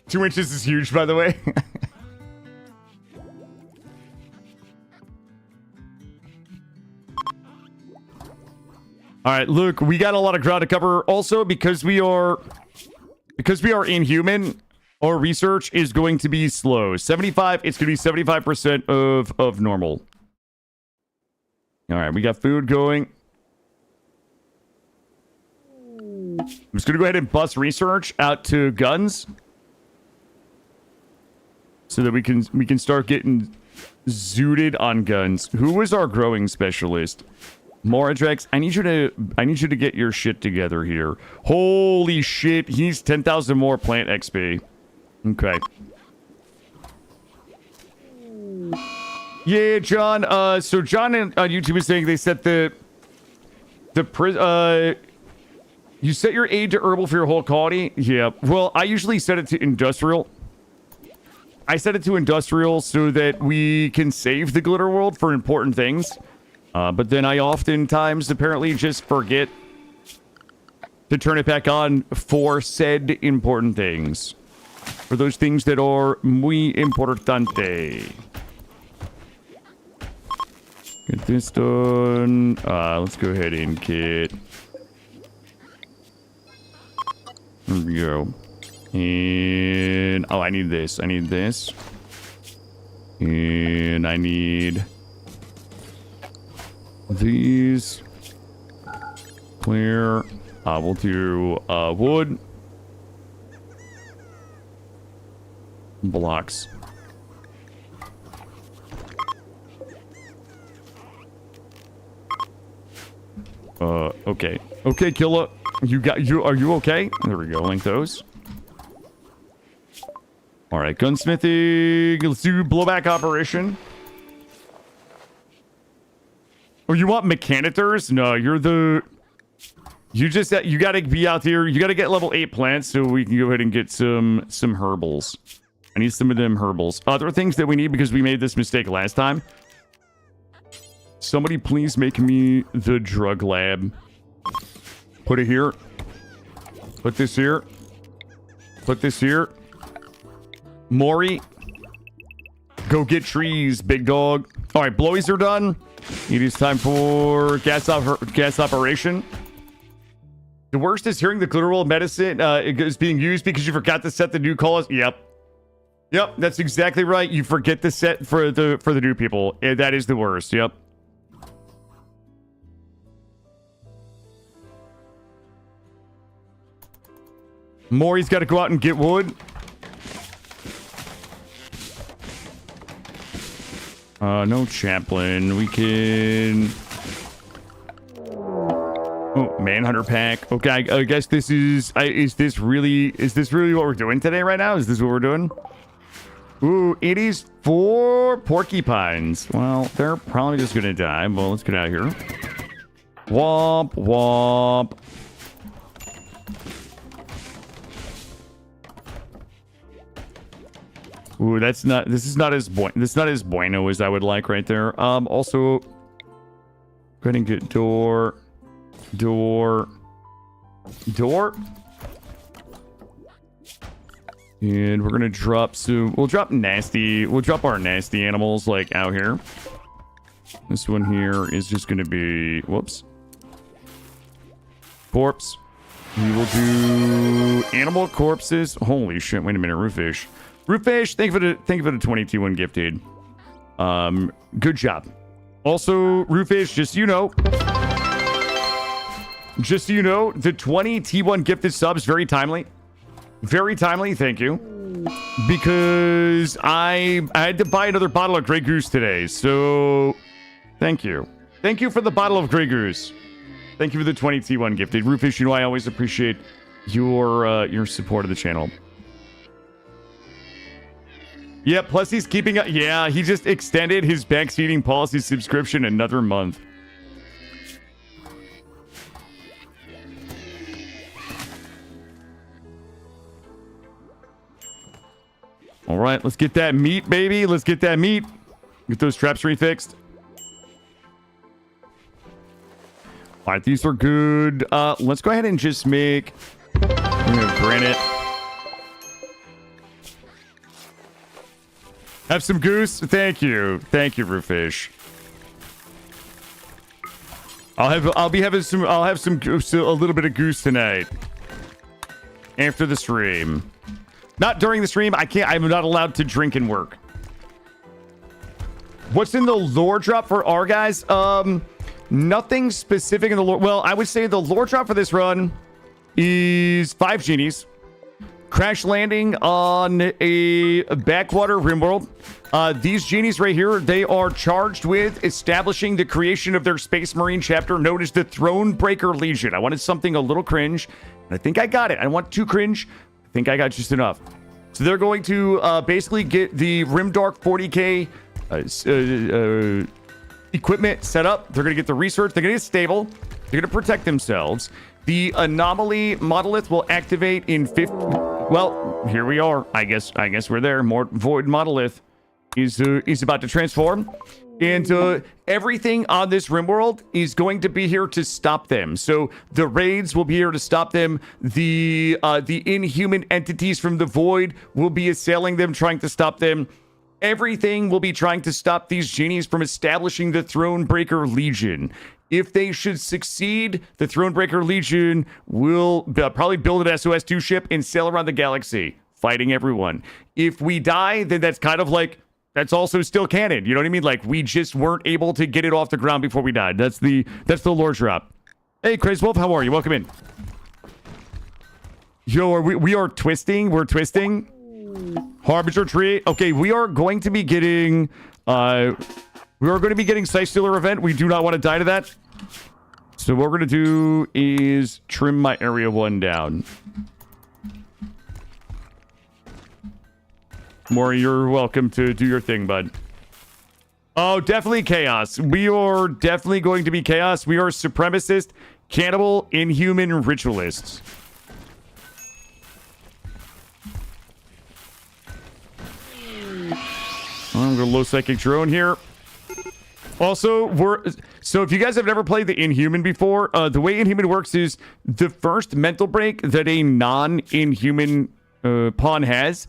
2 inches is huge, by the way. All right, look, we got a lot of ground to cover. Also, because we are inhuman, our research is going to be slow. 75, it's going to be 75% of normal. All right, we got food going. I'm just going to go ahead and bust research out to guns, so that we can start getting zooted on guns. Who was our growing specialist? Moradrex, I need you to get your shit together here. Holy shit, he's 10,000 more plant XP. Okay. Yeah, John. So John on YouTube is saying they set you set your aid to herbal for your whole colony. Yeah. Well, I usually set it to industrial. I set it to industrial so that we can save the glitter world for important things. But then I oftentimes apparently just forget to turn it back on for said important things. For those things that are muy importante. Get this done. Let's go ahead and get... There we go. And... Oh, I need this. I need this. And I need... these. Clear. We'll do wood. blocks. Okay. Okay, Killa. Are you okay? There we go. Link those. Alright, gunsmithing. Let's do blowback operation. Oh, you want mechanitors? No, you're the... You gotta be out there. You gotta get level 8 plants so we can go ahead and get some herbals. I need some of them herbals. Other things that we need because we made this mistake last time. Somebody please make me the drug lab. Put it here. Put this here. Put this here. Maury. Go get trees, big dog. All right, blowies are done. It is time for gas operation. The worst is hearing the literal medicine is being used because you forgot to set the new cause. Yep. Yep, that's exactly right. You forget to set for the new people. That is the worst. Yep. Maury's got to go out and get wood. No chaplain. We can... Oh, manhunter pack. Okay, I guess this is... Is this really what we're doing today right now? Is this what we're doing? Ooh, it is 4 porcupines. Well, they're probably just gonna die. Well, let's get out of here. Womp, womp. Ooh, this is not as bueno as I would like right there. Also, go ahead and get door. And we're gonna drop we'll drop our nasty animals like out here. This one here is just gonna be, whoops. Corpse. We will do animal corpses. Holy shit, wait a minute, Rootfish. Rootfish, thank you for the 22-1 gifted. Good job. Also, Rootfish, just so you know, the 20 T1 gifted subs, very timely. Very timely, thank you. Because I had to buy another bottle of Grey Goose today, so thank you. Thank you for the bottle of Grey Goose. Thank you for the 20 T1 gifted. Rootfish, you know I always appreciate your support of the channel. Yeah, plus he's keeping up. Yeah, he just extended his backseating policy subscription another month. All right, let's get that meat, baby. Let's get that meat. Get those traps refixed. All right, these are good. Let's go ahead and just make granite. Have some goose. Thank you, Rootfish. I'll have some goose, a little bit of goose tonight. After the stream. Not during the stream. I'm not allowed to drink and work. What's in the lore drop for our guys? Nothing specific in the lore. Well, I would say the lore drop for this run is 5 genies. Crash landing on a backwater rimworld. These genies right here, they are charged with establishing the creation of their Space Marine chapter known as the Thronebreaker Legion. I wanted something a little cringe, and I think I got it. I don't want too cringe. I think I got just enough. So they're going to basically get the Rimdark 40k equipment set up. They're going to get the research. They're going to get stable. They're going to protect themselves. The Anomaly monolith will activate in 50... Well, here we are. I guess we're there. More Void monolith is about to transform. And everything on this rimworld is going to be here to stop them. So the raids will be here to stop them. The inhuman entities from the void will be assailing them, trying to stop them. Everything will be trying to stop these genies from establishing the Thronebreaker Legion. If they should succeed, the Thronebreaker Legion will probably build an SOS-2 ship and sail around the galaxy, fighting everyone. If we die, then that's kind of like, that's also still canon. You know what I mean? Like, we just weren't able to get it off the ground before we died. That's the lore drop. Hey, Crazy Wolf, how are you? Welcome in. Yo, we are twisting. We're twisting. Harbinger tree. Okay, we are going to be getting Sight Stealer event. We do not want to die to that. So what we're going to do is trim my area 1 down. Maury, you're welcome to do your thing, bud. Oh, definitely chaos. We are definitely going to be chaos. We are supremacist, cannibal, inhuman ritualists. I'm going to low psychic drone here. Also, so if you guys have never played the Inhuman before, the way Inhuman works is the first mental break that a non-Inhuman pawn has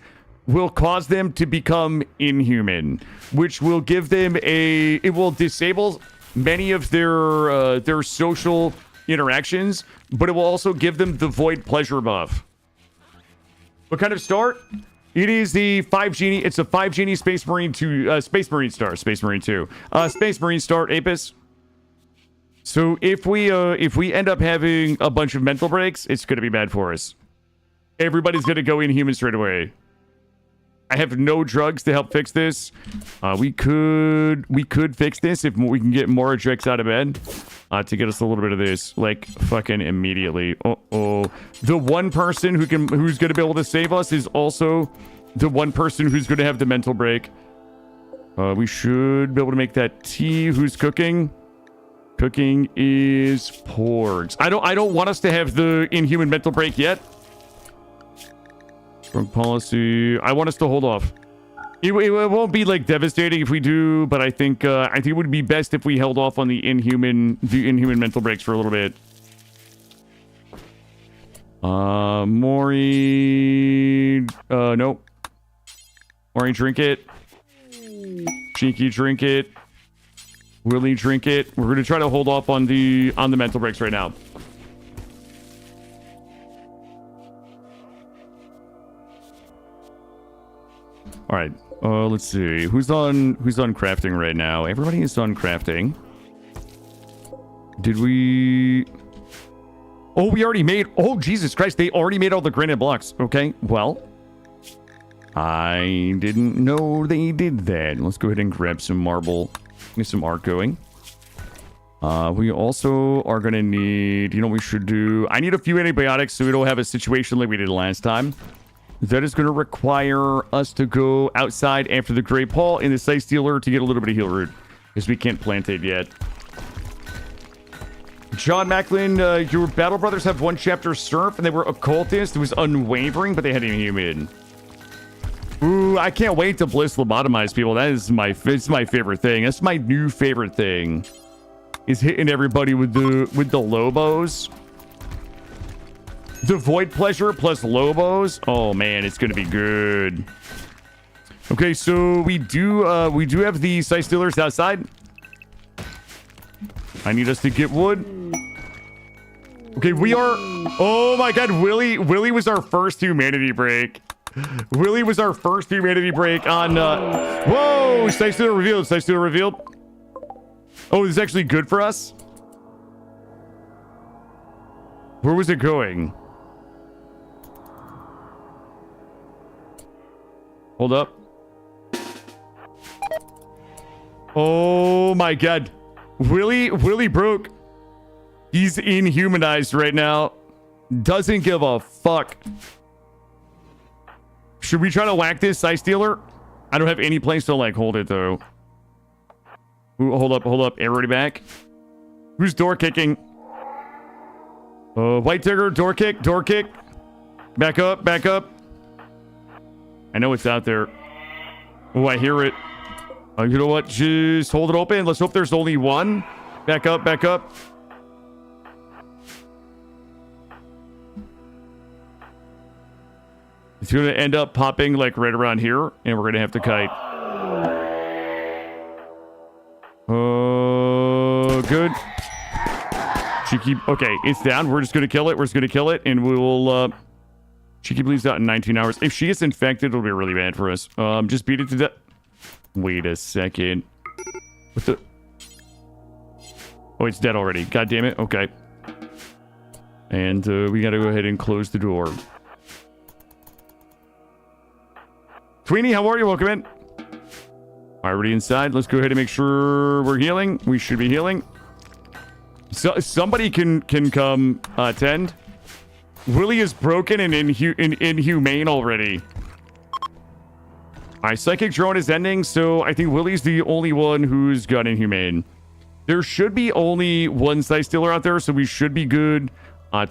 will cause them to become Inhuman, which will give them it will disable many of their social interactions, but it will also give them the Void Pleasure buff. What kind of start? It is the 5 Genie. It's a 5 Genie Space Marine 2, Space Marine Star, Space Marine 2, Space Marine Star Apis. So if we end up having a bunch of mental breaks, it's going to be bad for us. Everybody's going to go Inhuman straight away. I have no drugs to help fix this. We could fix this if we can get more Drix out of bed to get us a little bit of this, like fucking immediately. The one person who's gonna be able to save us is also the one person who's gonna have the mental break. We should be able to make that tea. Who's cooking? Cooking is Porgs. I don't want us to have the Inhuman mental break yet. Drug policy. I want us to hold off. It won't be like devastating if we do, but I think it would be best if we held off on the inhuman mental breaks for a little bit. Maury. Nope. Maury, drink it. Cheeky, drink it. Willie, drink it. We're gonna try to hold off on the mental breaks right now. All right. Let's see. Who's on crafting right now? Everybody is on crafting. Did we? Oh, we already made. Oh, Jesus Christ! They already made all the granite blocks. Okay. Well, I didn't know they did that. Let's go ahead and grab some marble. Get some art going. We also are gonna need. You know what we should do? I need a few antibiotics so we don't have a situation like we did last time. That is going to require us to go outside after the Great Paul in the Sight Stealer to get a little bit of heal root, because we can't plant it yet. John Macklin, your Battle Brothers have 1 chapter Surf, and they were occultist. It was unwavering, but they had Inhuman. Ooh, I can't wait to bliss lobotomize people. That is my favorite thing. That's my new favorite thing. Is hitting everybody with the Lobos. The Void Pleasure plus Lobos. Oh man, it's gonna be good. Okay, so we do have the Sight Stealers outside. I need us to get wood. Okay, we are. Oh my God, Willie was our first humanity break. Willie was our first humanity break on. Whoa, Sight Stealer revealed. Sight Stealer revealed. Oh, this is actually good for us. Where was it going? Hold up. Oh my God. Willie broke. He's inhumanized right now. Doesn't give a fuck. Should we try to whack this Sight Stealer? I don't have any place to like hold it though. Ooh, hold up. Everybody back. Who's door kicking? White Tigger, door kick. Back up. I know it's out there. Oh, I hear it. You know what? Just hold it open. Let's hope there's only one. Back up. It's going to end up popping like right around here, and we're going to have to kite. Good. Cheeky. Okay, it's down. We're just going to kill it. And we will... Cheeky bleeds out in 19 hours. If she gets infected, it'll be really bad for us. Just beat it to death. Wait a second. What the... Oh, it's dead already. God damn it. Okay. And we gotta go ahead and close the door. Tweenie, how are you? Welcome in. Already inside. Let's go ahead and make sure we're healing. We should be healing. So somebody can come attend. Willie is broken and inhumane already. Alright, Psychic Drone is ending, so I think Willie's the only one who's got inhumane. There should be only one Scythe Stealer out there, so we should be good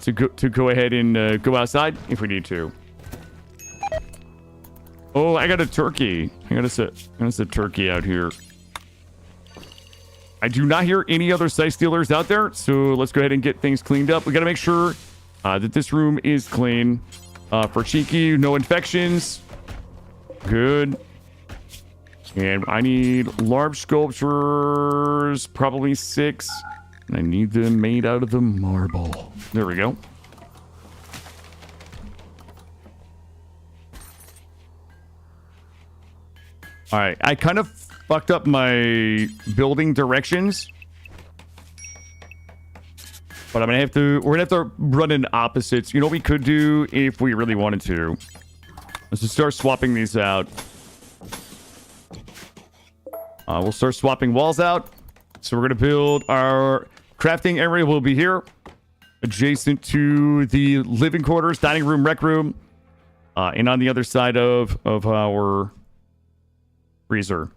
to go ahead and go outside if we need to. Oh, I got a turkey. I gotta set turkey out here. I do not hear any other Scythe Stealers out there, so let's go ahead and get things cleaned up. We gotta make sure that this room is clean. For Cheeky, no infections. Good. And I need large sculptures, probably 6. And I need them made out of the marble. There we go. All right, I kind of fucked up my building directions. But I'm gonna have to, we're gonna have to run in opposites. You know what we could do if we really wanted to? Let's just start swapping these out. We'll start swapping walls out. So we're gonna build our crafting area will be here. Adjacent to the living quarters, dining room, rec room. And on the other side of our freezer.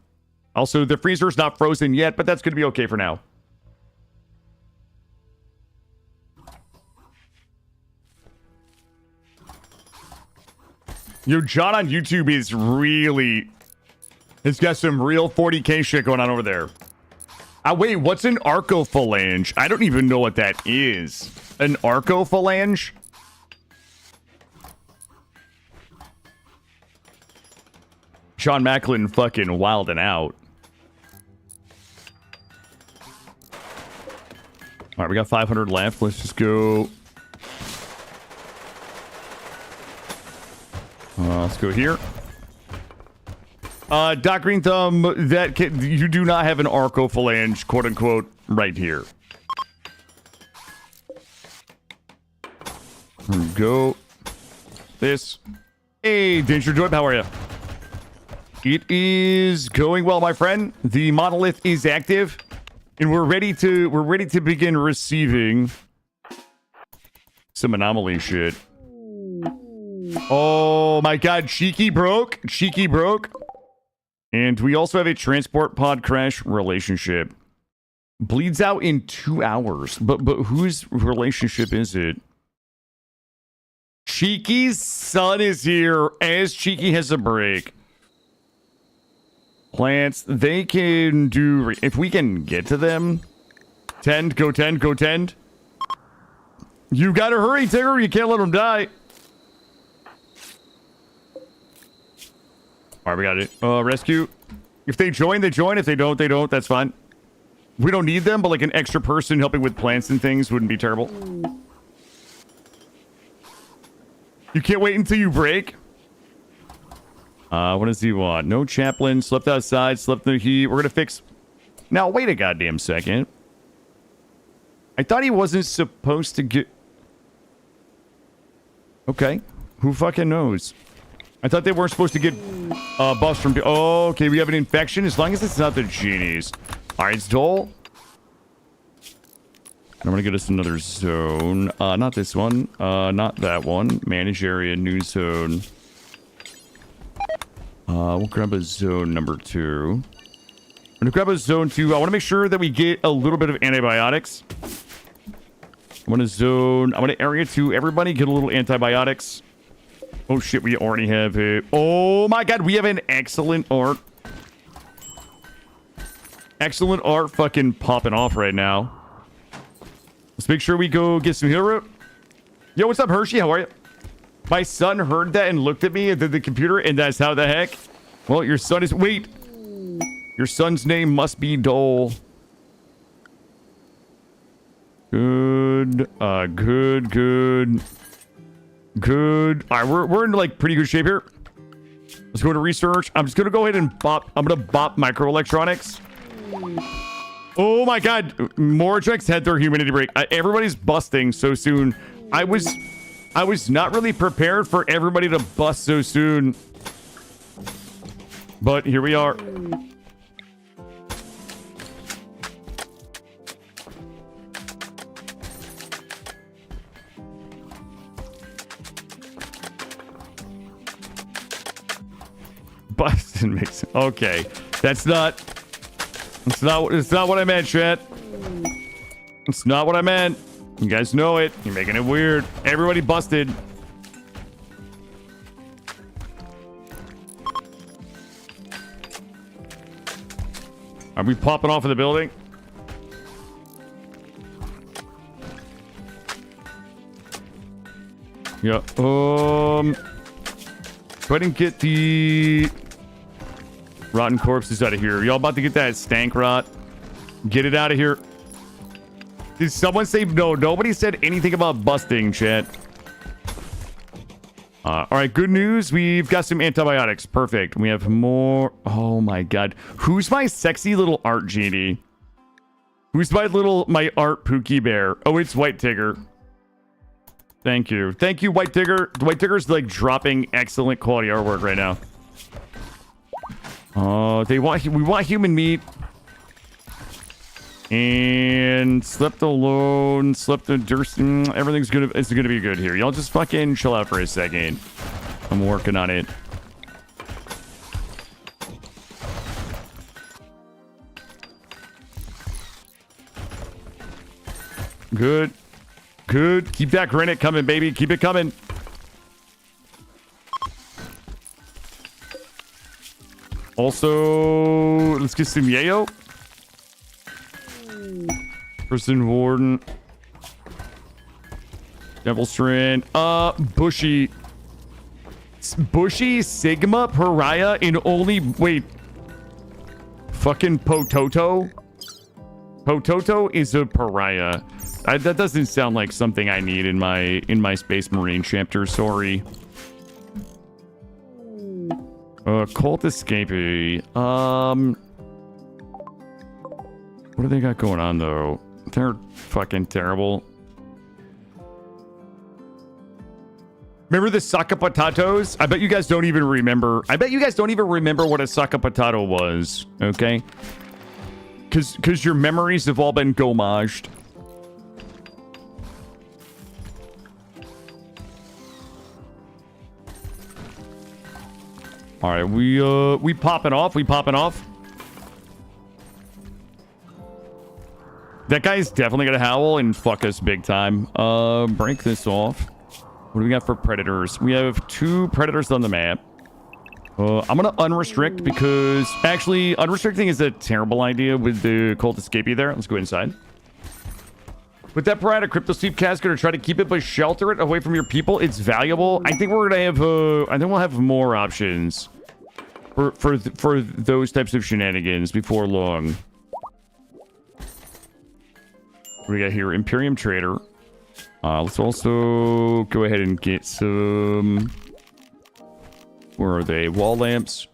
Also, the freezer's not frozen yet, but that's gonna be okay for now. Yo, John on YouTube is really... It's got some real 40k shit going on over there. Wait, what's an arcophalange? I don't even know what that is. An arcophalange? Sean Macklin fucking wilding out. Alright, we got 500 left. Let's just go... let's go here. Doc Green Thumb, you do not have an arcophalange, quote unquote, right here. Here we go. This. Hey, Danger Joy, how are you? It is going well, my friend. The monolith is active, and we're ready to begin receiving some anomaly shit. Oh my god, Cheeky broke. Cheeky broke. And we also have a transport pod crash relationship. Bleeds out in 2 hours. But whose relationship is it? Cheeky's son is here as Cheeky has a break. Plants, they can do... If we can get to them... Tend, go tend, go tend. You gotta hurry, Tigger. You can't let them die. All right, we got it. Rescue. If they join, they join. If they don't, they don't. That's fine. We don't need them, but like an extra person helping with plants and things wouldn't be terrible. You can't wait until you break. What does he want? No chaplain. Slept outside. Slept in the heat. We're gonna fix... Now, wait a goddamn second. I thought he wasn't supposed to get... Okay. Who fucking knows? I thought they weren't supposed to get buffs from... Oh, okay, we have an infection. As long as it's not the genies. Alright, it's Dole. I'm gonna get us another zone. Not this one. Not that one. Manage area, new zone. We'll grab a zone number 2. I'm gonna grab a zone 2. I want to make sure that we get a little bit of antibiotics. I'm gonna area 2. Everybody get a little antibiotics. Oh shit, we already have it. Oh my god, we have an excellent art. Excellent art fucking popping off right now. Let's make sure we go get some heal root. Yo, what's up, Hershey? How are you? My son heard that and looked at me at the computer, and that's how the heck. Well, your son is... Wait. Your son's name must be Dole. Good. Good. All right, we're in like pretty good shape here. Let's go to research. I'm just gonna go ahead and bop. I'm gonna bop microelectronics. Oh my god, Mordrax had their humidity break. Everybody's busting so soon. I was not really prepared for everybody to bust so soon. But here we are. Busted makes okay. That's not what I meant, chat. It's not what I meant. You guys know it. You're making it weird. Everybody busted. Are we popping off of the building? Yeah. Go ahead and get the rotten corpses out of here. Y'all about to get that stank rot? Get it out of here. Did someone say no? Nobody said anything about busting, chat. All right, good news. We've got some antibiotics. Perfect. We have more. Oh my god. Who's my sexy little art genie? Who's my art Pookie Bear? Oh, it's White Tigger. Thank you. Thank you, White Tigger. White Tigger's like dropping excellent quality artwork right now. We want human meat. And slept alone, slept the dirt. Everything's gonna be good here. Y'all just fucking chill out for a second. I'm working on it. Good. Good. Keep that granite coming, baby. Keep it coming. Also, let's get some yayo. Person Warden. Devil Strand. Bushy. Bushy, Sigma, Pariah, and only... Wait. Fucking Pototo? Pototo is a Pariah. That doesn't sound like something I need in my Space Marine chapter. Sorry. Cult Escapee. What do they got going on, though? They're fucking terrible. Remember the Saka Potatoes? I bet you guys don't even remember. I bet you guys don't even remember what a Saka Potato was, okay? Because your memories have all been gomaged. All right, we popping off. We popping off. That guy's definitely gonna howl and fuck us big time. Break this off. What do we got for predators? We have 2 predators on the map. I'm gonna unrestrict because actually unrestricting is a terrible idea with the cult escapee there. Let's go inside. With that Pirata Crypto Sleep Cast, gonna try to keep it but shelter it away from your people. It's valuable. I think we're gonna have I think we'll have more options for those types of shenanigans before long. What do we got here? Imperium Trader. Let's also go ahead and get some... Where are they? Wall lamps.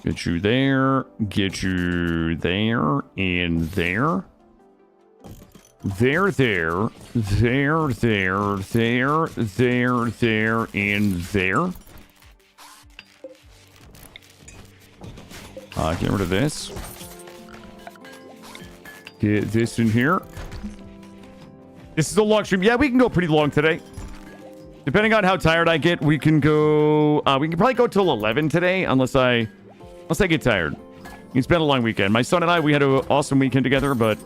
Get you there. Get you there. And there. There, there. There, there. There, there, there. And there. Get rid of this. Get this in here. This is a long stream. Yeah, we can go pretty long today. Depending on how tired I get, we can go... we can probably go till 11 today, unless I get tired. It's been a long weekend. My son and I, we had an awesome weekend together, but...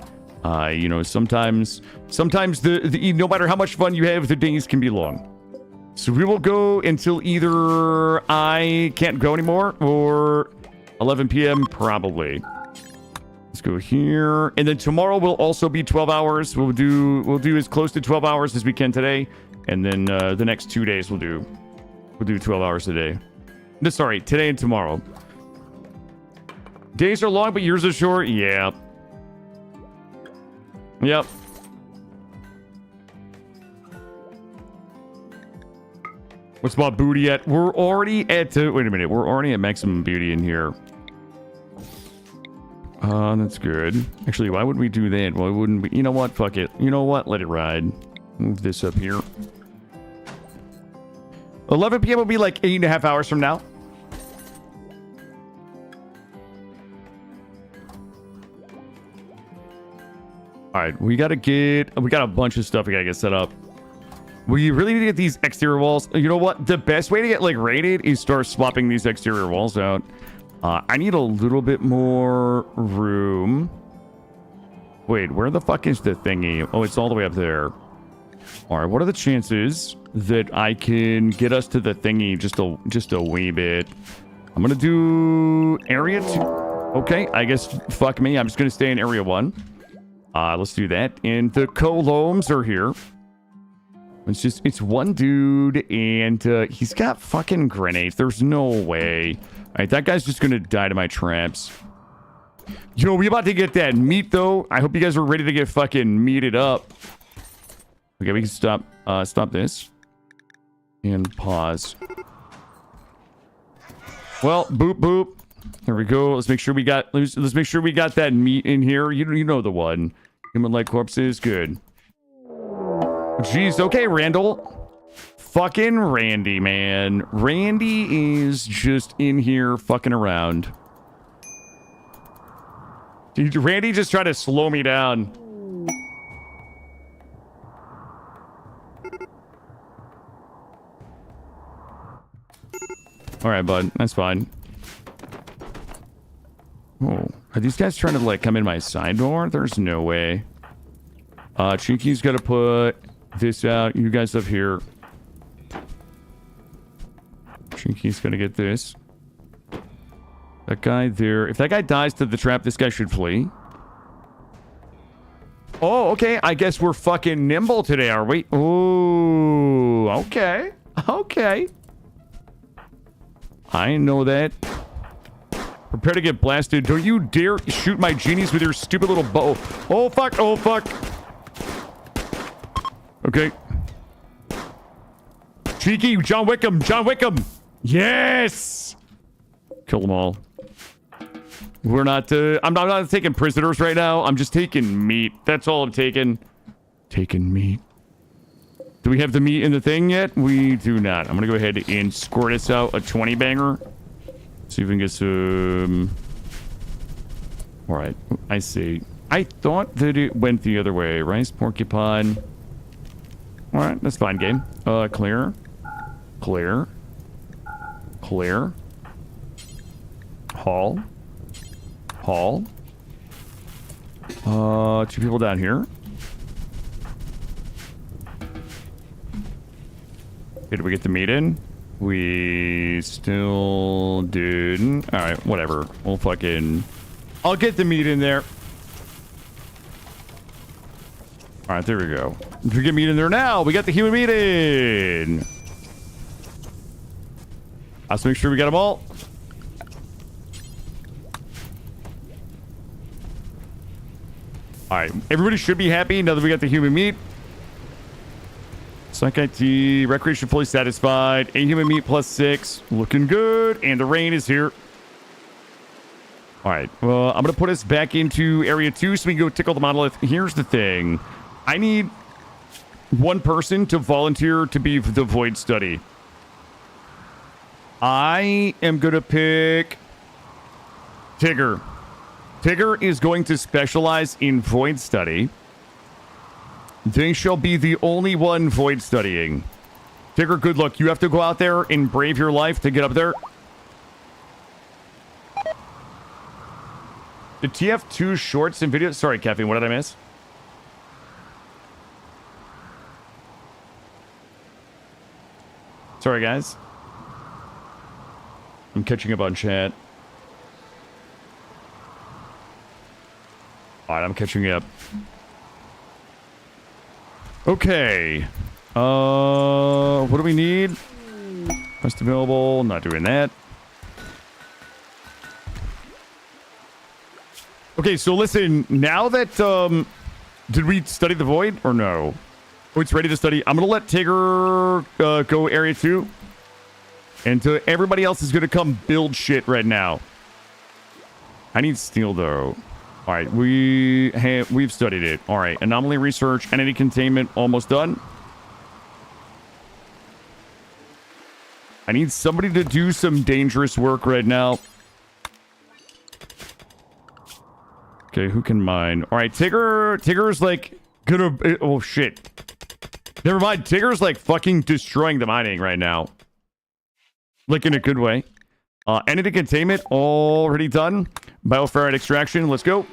you know, sometimes no matter how much fun you have, the days can be long. So we will go until either I can't go anymore, or 11 p.m. probably. Let's go here. And then tomorrow will also be 12 hours. We'll do as close to 12 hours as we can today. And then the next 2 days we'll do 12 hours a day. No, sorry, today and tomorrow. Days are long, but years are short. Yeah. Yep. What's my booty at? We're already at... wait a minute. We're already at maximum beauty in here. That's good. Actually, why would we do that? Why wouldn't we? You know what? Fuck it. You know what? Let it ride. Move this up here. 11 p.m. will be like 8.5 hours from now. All right, we got a bunch of stuff we gotta get set up. We really need to get these exterior walls. You know what? The best way to get like rated is start swapping these exterior walls out. I need a little bit more room. Wait, where the fuck is the thingy? Oh, it's all the way up there. All right, what are the chances that I can get us to the thingy just a wee bit? I'm gonna do area 2. Okay, I guess fuck me. I'm just gonna stay in area 1. Let's do that. And the colomes are here. It's one dude, and he's got fucking grenades. There's no way. All right, that guy's just gonna die to my traps. Yo, we about to get that meat, though. I hope you guys are ready to get fucking meated up. Okay, we can stop this. And pause. Well, boop, boop. There we go. Let's make sure we got that meat in here. You know the one. Human-like corpses. Good. Jeez, okay, Randall. Fucking Randy, man. Randy is just in here fucking around. Dude, Randy just tried to slow me down. Alright, bud. That's fine. Oh, are these guys trying to, like, come in my side door? There's no way. Cheeky's gotta put this out. You guys up here. Cheeky's gonna get this. That guy there. If that guy dies to the trap, this guy should flee. Oh, okay. I guess we're fucking nimble today, are we? Ooh, okay. Okay. I know that. Prepare to get blasted. Don't you dare shoot my genies with your stupid little bow. Oh, fuck. Oh, fuck. Okay. Cheeky, John Wickham. John Wickham. Yes. Kill them all. We're not, I'm not taking prisoners right now. I'm just taking meat. That's all I'm taking. Taking meat. Do we have the meat in the thing yet? We do not. I'm gonna go ahead and squirt us out a 20 banger. See if we can get some. All right, I see. I thought that it went the other way. Rice, porcupine. All right, that's fine, game. Clear. Clear. Clear. Hall. Hall. 2 people down here. Did we get the meat in? We still didn't. Alright, whatever. We'll fucking... I'll get the meat in there. Alright, there we go. If we get meat in there now, we got the human meat in. Let's make sure we got them all. Alright, everybody should be happy now that we got the human meat. Psych IT, recreation fully satisfied, 8 human meat plus 6. Looking good, and the rain is here. Alright, well, I'm going to put us back into area 2 so we can go tickle the monolith. Here's the thing. I need one person to volunteer to be the Void Study. I am going to pick Tigger. Tigger is going to specialize in Void Study. They shall be the only one void studying. Tigger, good luck. You have to go out there and brave your life to get up there. The TF2 shorts and videos. Sorry, Caffeine, what did I miss? Sorry, guys. I'm catching up on chat. Alright, I'm catching up. Okay. What do we need? Quest available. Not doing that. Okay, so listen. Now that, did we study the void or no? Oh, it's ready to study. I'm going to let Tigger go area 2. And everybody else is going to come build shit right now. I need steel, though. All right, we've studied it. All right, anomaly research, entity containment, almost done. I need somebody to do some dangerous work right now. Okay, who can mine? All right, Tigger's like gonna... Oh, shit. Never mind. Tigger's like fucking destroying the mining right now. Like in a good way. Entity containment already done. Bioferrite extraction. Let's go.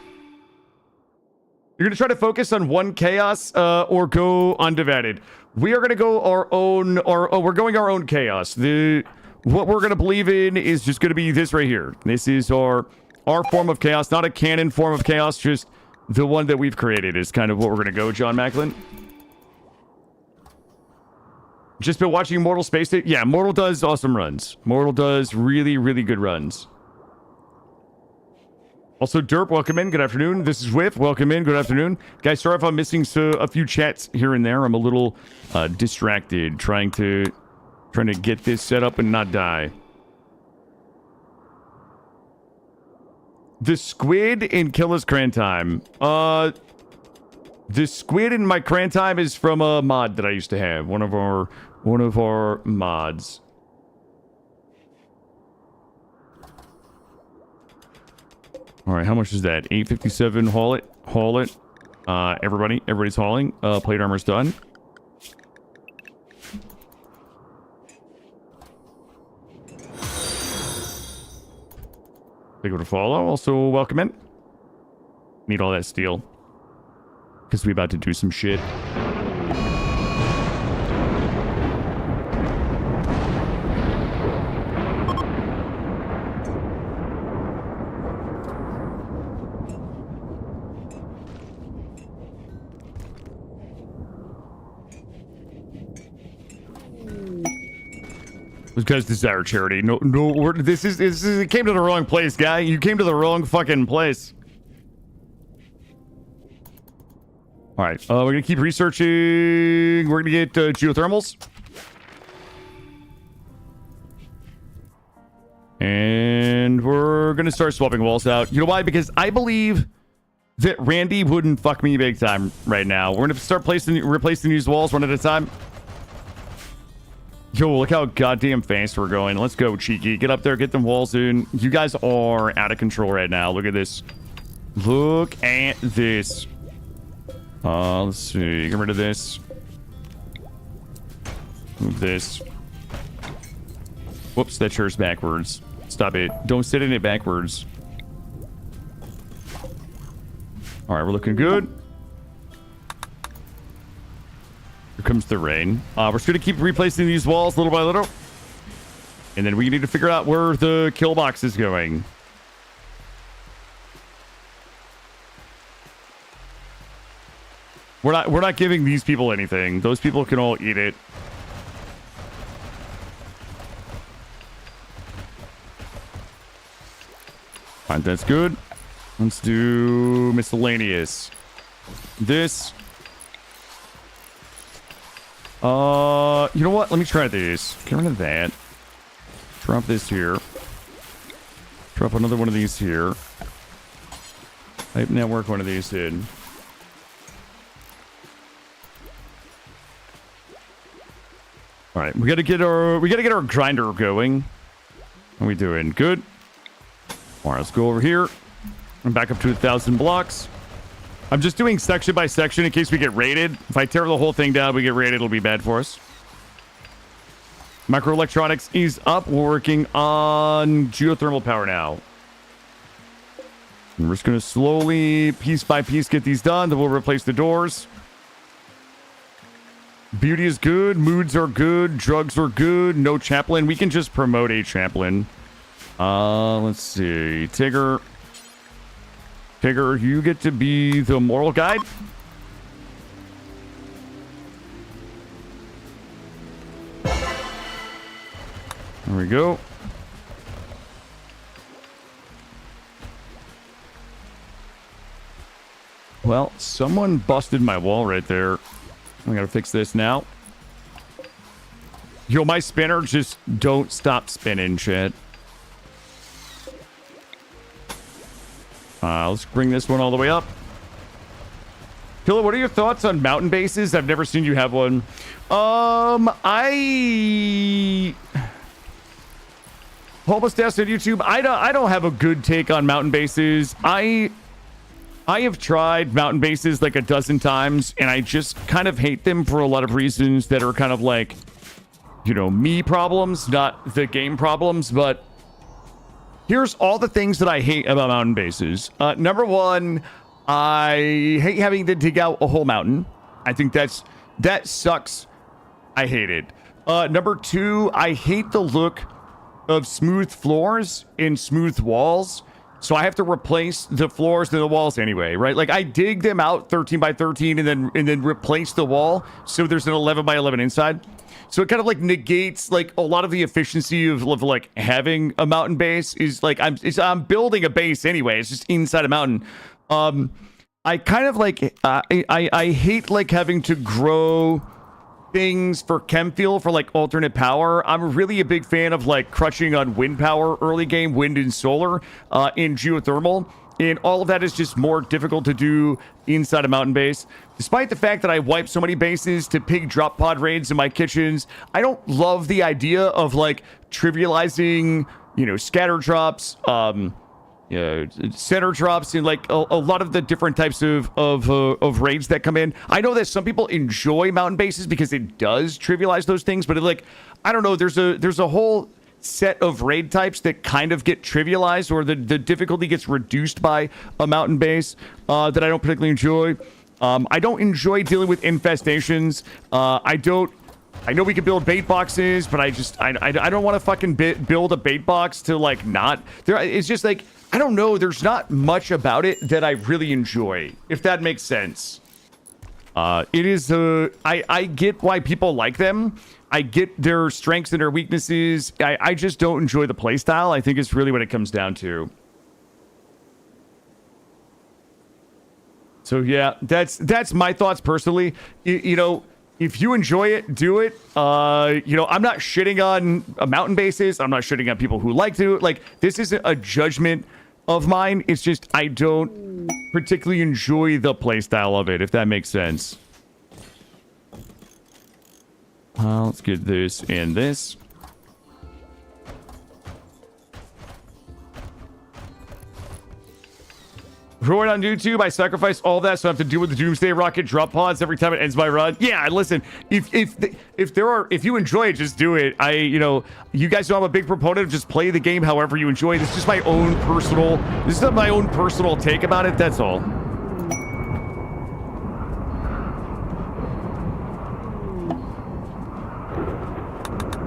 You're going to try to focus on one chaos or go undivided. We are going to go our own... we're going our own chaos. What we're going to believe in is just going to be this right here. This is our form of chaos. Not a canon form of chaos. Just the one that we've created is kind of what we're going to go, John Macklin. Just been watching Mortal Space Day. Yeah, Mortal does awesome runs. Mortal does really, really good runs. Also, Derp, welcome in. Good afternoon. This is Whiff. Welcome in. Good afternoon. Guys, sorry if I'm missing a few chats here and there. I'm a little distracted trying to get this set up and not die. The squid in Killa's Cran Time. The squid in my Cran Time is from a mod that I used to have. One of our mods. All right, how much is that? 857. Haul it. Everybody's hauling. Plate armor's done. Thank you to follow. Also, welcome in. Need all that steel. Because we about to do some shit. Because this is our charity. No, this is it came to the wrong place, guy. You came to the wrong fucking place. All right, we're gonna keep researching. We're gonna get geothermals, and we're gonna start swapping walls out. You know why? Because I believe that Randy wouldn't fuck me big time right now. We're gonna start replacing these walls one at a time. Yo, look how goddamn fast we're going. Let's go, Cheeky. Get up there, get them walls in. You guys are out of control right now. Look at this. Look at this. Let's see. Get rid of this. Move this. Whoops, that chair's backwards. Stop it. Don't sit in it backwards. All right, we're looking good. Here comes the rain. We're just going to keep replacing these walls little by little. And then we need to figure out where the kill box is going. We're not giving these people anything. Those people can all eat it. Alright, that's good. Let's do miscellaneous. This. You know what? Let me try this. Get rid of that. Drop this here. Drop another one of these here. Pipe network one of these in. All right, we gotta get our grinder going. How are we doing? Good. All right, let's go over here and back up to 1,000 blocks. I'm just doing section by section in case we get raided. If I tear the whole thing down, we get raided, it'll be bad for us. Microelectronics is up. We're working on geothermal power now. And we're just going to slowly, piece by piece, get these done. Then we'll replace the doors. Beauty is good. Moods are good. Drugs are good. No chaplain. We can just promote a chaplain. Let's see. Tigger, you get to be the moral guide. There we go. Well, someone busted my wall right there. I gotta fix this now. Yo, my spinner just don't stop spinning, shit. Let's bring this one all the way up. Killa, what are your thoughts on mountain bases? I've never seen you have one. Almost asked on YouTube. I don't have a good take on mountain bases. I have tried mountain bases like a dozen times, and I just kind of hate them for a lot of reasons that are kind of like, you know, me problems, not the game problems. But here's all the things that I hate about mountain bases. Number one, I hate having to dig out a whole mountain. I think that sucks. I hate it. Number two, I hate the look of smooth floors and smooth walls. So I have to replace the floors and the walls anyway, right? Like I dig them out 13 by 13 and then replace the wall so there's an 11 by 11 inside. So it kind of like negates like a lot of the efficiency of like having a mountain base. Is like I'm building a base anyway. It's just inside a mountain. I kind of like I hate like having to grow things for chem fuel for like alternate power. I'm really a big fan of like crushing on wind power early game, wind and solar in geothermal. And all of that is just more difficult to do inside a mountain base. Despite the fact that I wipe so many bases to pig drop pod raids in my kitchens, I don't love the idea of like trivializing, you know, scatter drops, center drops, and like a lot of the different types of raids that come in. I know that some people enjoy mountain bases because it does trivialize those things, but it, like, I don't know, there's a whole set of raid types that kind of get trivialized, or the difficulty gets reduced by a mountain base that I don't particularly enjoy. I don't enjoy dealing with infestations. I know we can build bait boxes, but I don't want to fucking build a bait box to like not there. It's just like, I don't know. There's not much about it that I really enjoy, if that makes sense. It is I get why people like them. I get their strengths and their weaknesses. I just don't enjoy the playstyle. I think it's really what it comes down to. So yeah, that's my thoughts personally. You know, if you enjoy it, do it. You know, I'm not shitting on mountain bases. I'm not shitting on people who like to. Like, this isn't a judgment of mine. It's just I don't particularly enjoy the playstyle of it, if that makes sense. Let's get this and this. Roy on YouTube, I sacrifice all that so I have to deal with the Doomsday Rocket drop pods every time it ends my run. Yeah, listen, if you enjoy it, just do it. You know, you guys know I'm a big proponent of just play the game however you enjoy. This is just my own personal take about it. That's all.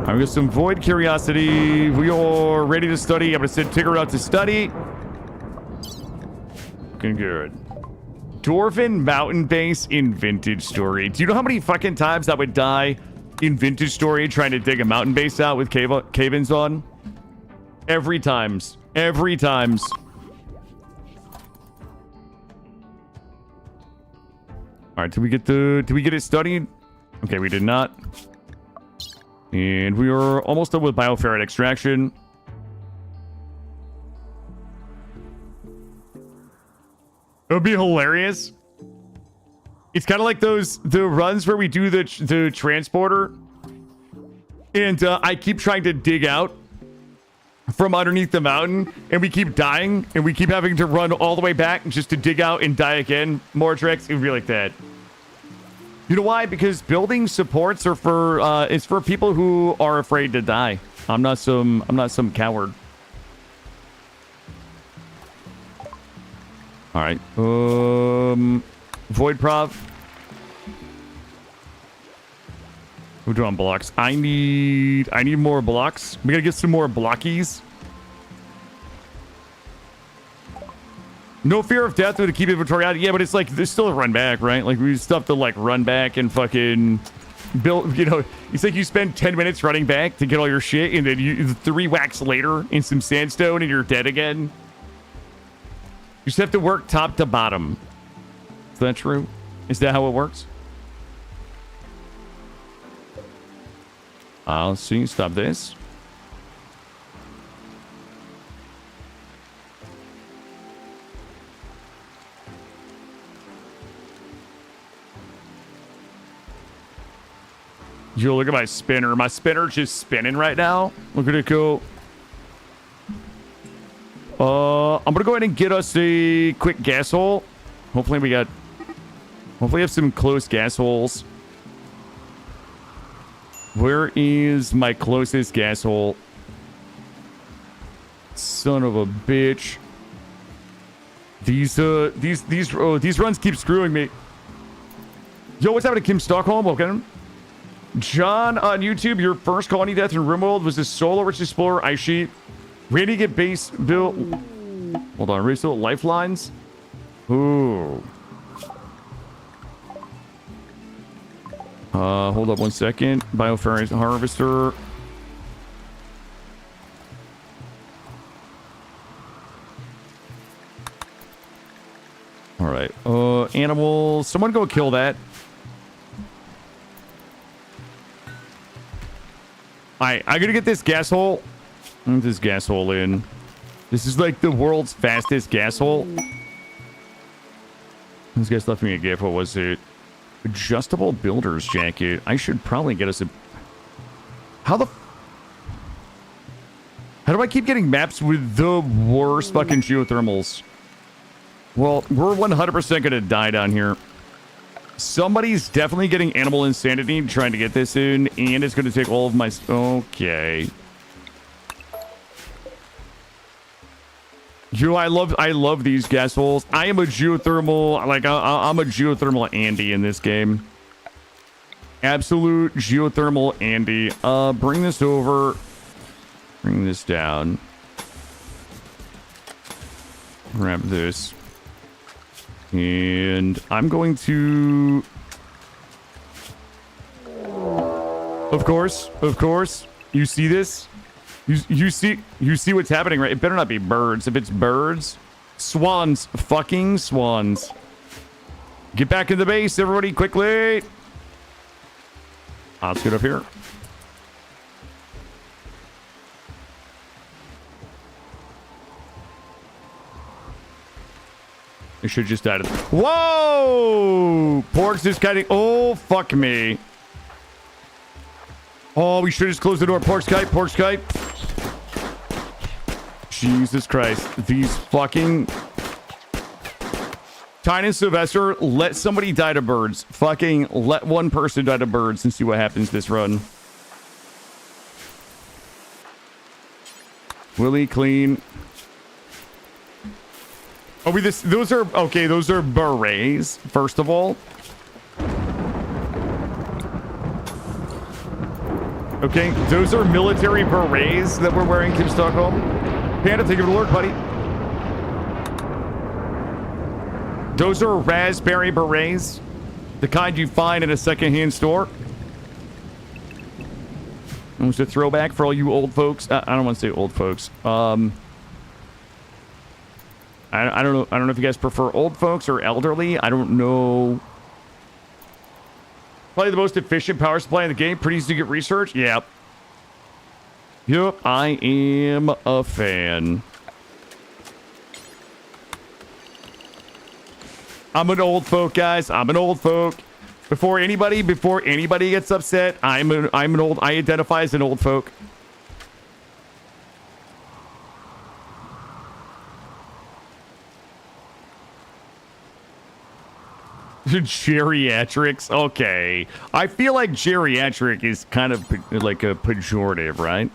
I've got some Void Curiosity. We are ready to study. I'm gonna send Tigger out to study. Looking good. Dwarven Mountain Base in Vintage Story. Do you know how many fucking times I would die in Vintage Story trying to dig a mountain base out with cave-ins on? Every times. Every times. Alright, did we get it studied? Okay, we did not. And we are almost done with bioferrite extraction. It would be hilarious. It's kind of like the runs where we do the transporter, and I keep trying to dig out from underneath the mountain, and we keep dying, and we keep having to run all the way back just to dig out and die again. More tricks. It would be like that. You know why? Because building supports are for it's for people who are afraid to die. I'm not some coward. All right. Void Prov. We're doing blocks. I need more blocks. We gotta get some more blockies. No fear of death to keep inventory out. Yeah, but it's like there's still a run back, right? Like we still have to like run back and fucking build. You know, it's like you spend 10 minutes running back to get all your shit, and then you 3 whacks later in some sandstone, and you're dead again. You just have to work top to bottom. Is that true? Is that how it works? Let's see. Stop this. Yo, look at my spinner. My spinner just spinning right now. Look at it go. I'm gonna go ahead and get us a quick gas hole. Hopefully we have some close gas holes. Where is my closest gas hole? Son of a bitch. These runs keep screwing me. Yo, what's happening, Kim Stockholm? Welcome. John on YouTube, your first colony death in RimWorld was a solo rich explorer ice sheet. Ready to get base built. Hold on, race built lifelines. Ooh. Hold up 1 second. Bioferrous harvester. All right. Animals. Someone go kill that. Alright, I gotta get this gas hole. Get this gas hole in. This is like the world's fastest gas hole. This guy's left me a gift. What was it? Adjustable builder's jacket. I should probably get us a... How do I keep getting maps with the worst fucking geothermals? Well, we're 100% gonna die down here. Somebody's definitely getting animal insanity trying to get this in, and it's going to take all of my... Okay. Yo, I love these gas holes. I am a geothermal... Like, I'm a geothermal Andy in this game. Absolute geothermal Andy. Bring this over. Bring this down. Grab this. And I'm going to... Of course. You see this? You see what's happening, right? It better not be birds. If it's birds, swans. Fucking swans. Get back in the base, everybody, quickly. Let's get up here. I should just add it. Whoa! Pork's just kiting. Oh, fuck me. Oh, we should just close the door. Pork's kite. Jesus Christ. These fucking... Tyne and Sylvester, let somebody die to birds. Fucking let one person die to birds and see what happens this run. Willie, clean. Oh, those are, okay, those are berets, first of all. Okay, those are military berets that we're wearing, Kim Stockholm. Panda, take it to work, buddy. Those are raspberry berets, the kind you find in a secondhand store. It was a throwback for all you old folks. I don't want to say old folks. I don't know if you guys prefer old folks or elderly. I don't know. Probably the most efficient power supply in the game. Pretty easy to get research. Yep. I am a fan. I'm an old folk, guys. I'm an old folk. Before anybody gets upset, I'm an old. I identify as an old folk. Geriatrics. Okay. I feel like geriatric is kind of like a pejorative, right?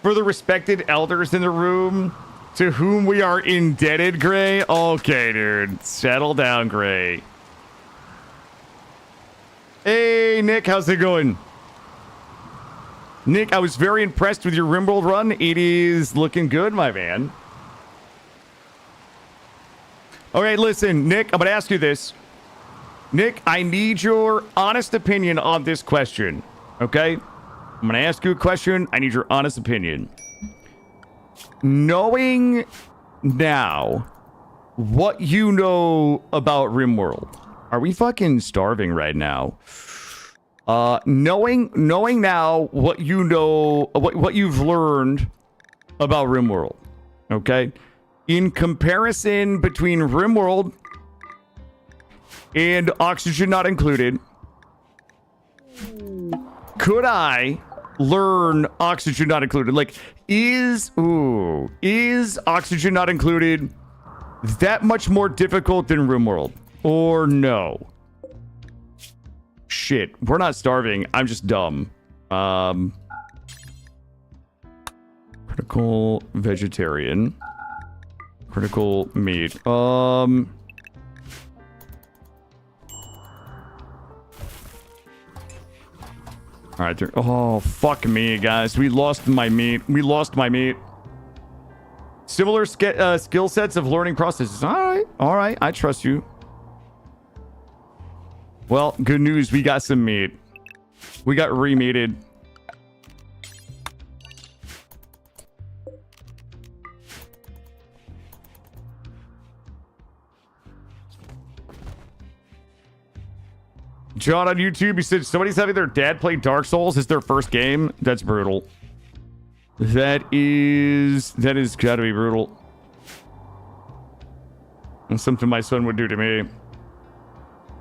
For the respected elders in the room to whom we are indebted, Gray. Okay, dude. Settle down, Gray. Hey, Nick. How's it going? Nick, I was very impressed with your RimWorld run. It is looking good, my man. All right, listen, Nick, I'm going to ask you this. Nick, I need your honest opinion on this question, okay? I'm going to ask you a question. I need your honest opinion. Knowing now what you know about RimWorld, are we fucking starving right now? Knowing now what you know, what you've learned about RimWorld, okay? In comparison between RimWorld and Oxygen Not Included, could I learn oxygen not included? Like, is oxygen not included that much more difficult than RimWorld? Or no? Shit, we're not starving. I'm just dumb. Critical vegetarian. Critical meat. All right. Oh, fuck me, guys. We lost my meat. Similar skill sets of learning processes. All right. I trust you. Well, good news. We got some meat. We got remeated. John on YouTube, he said somebody's having their dad play Dark Souls as their first game. That's brutal. That is gotta be brutal. And something my son would do to me.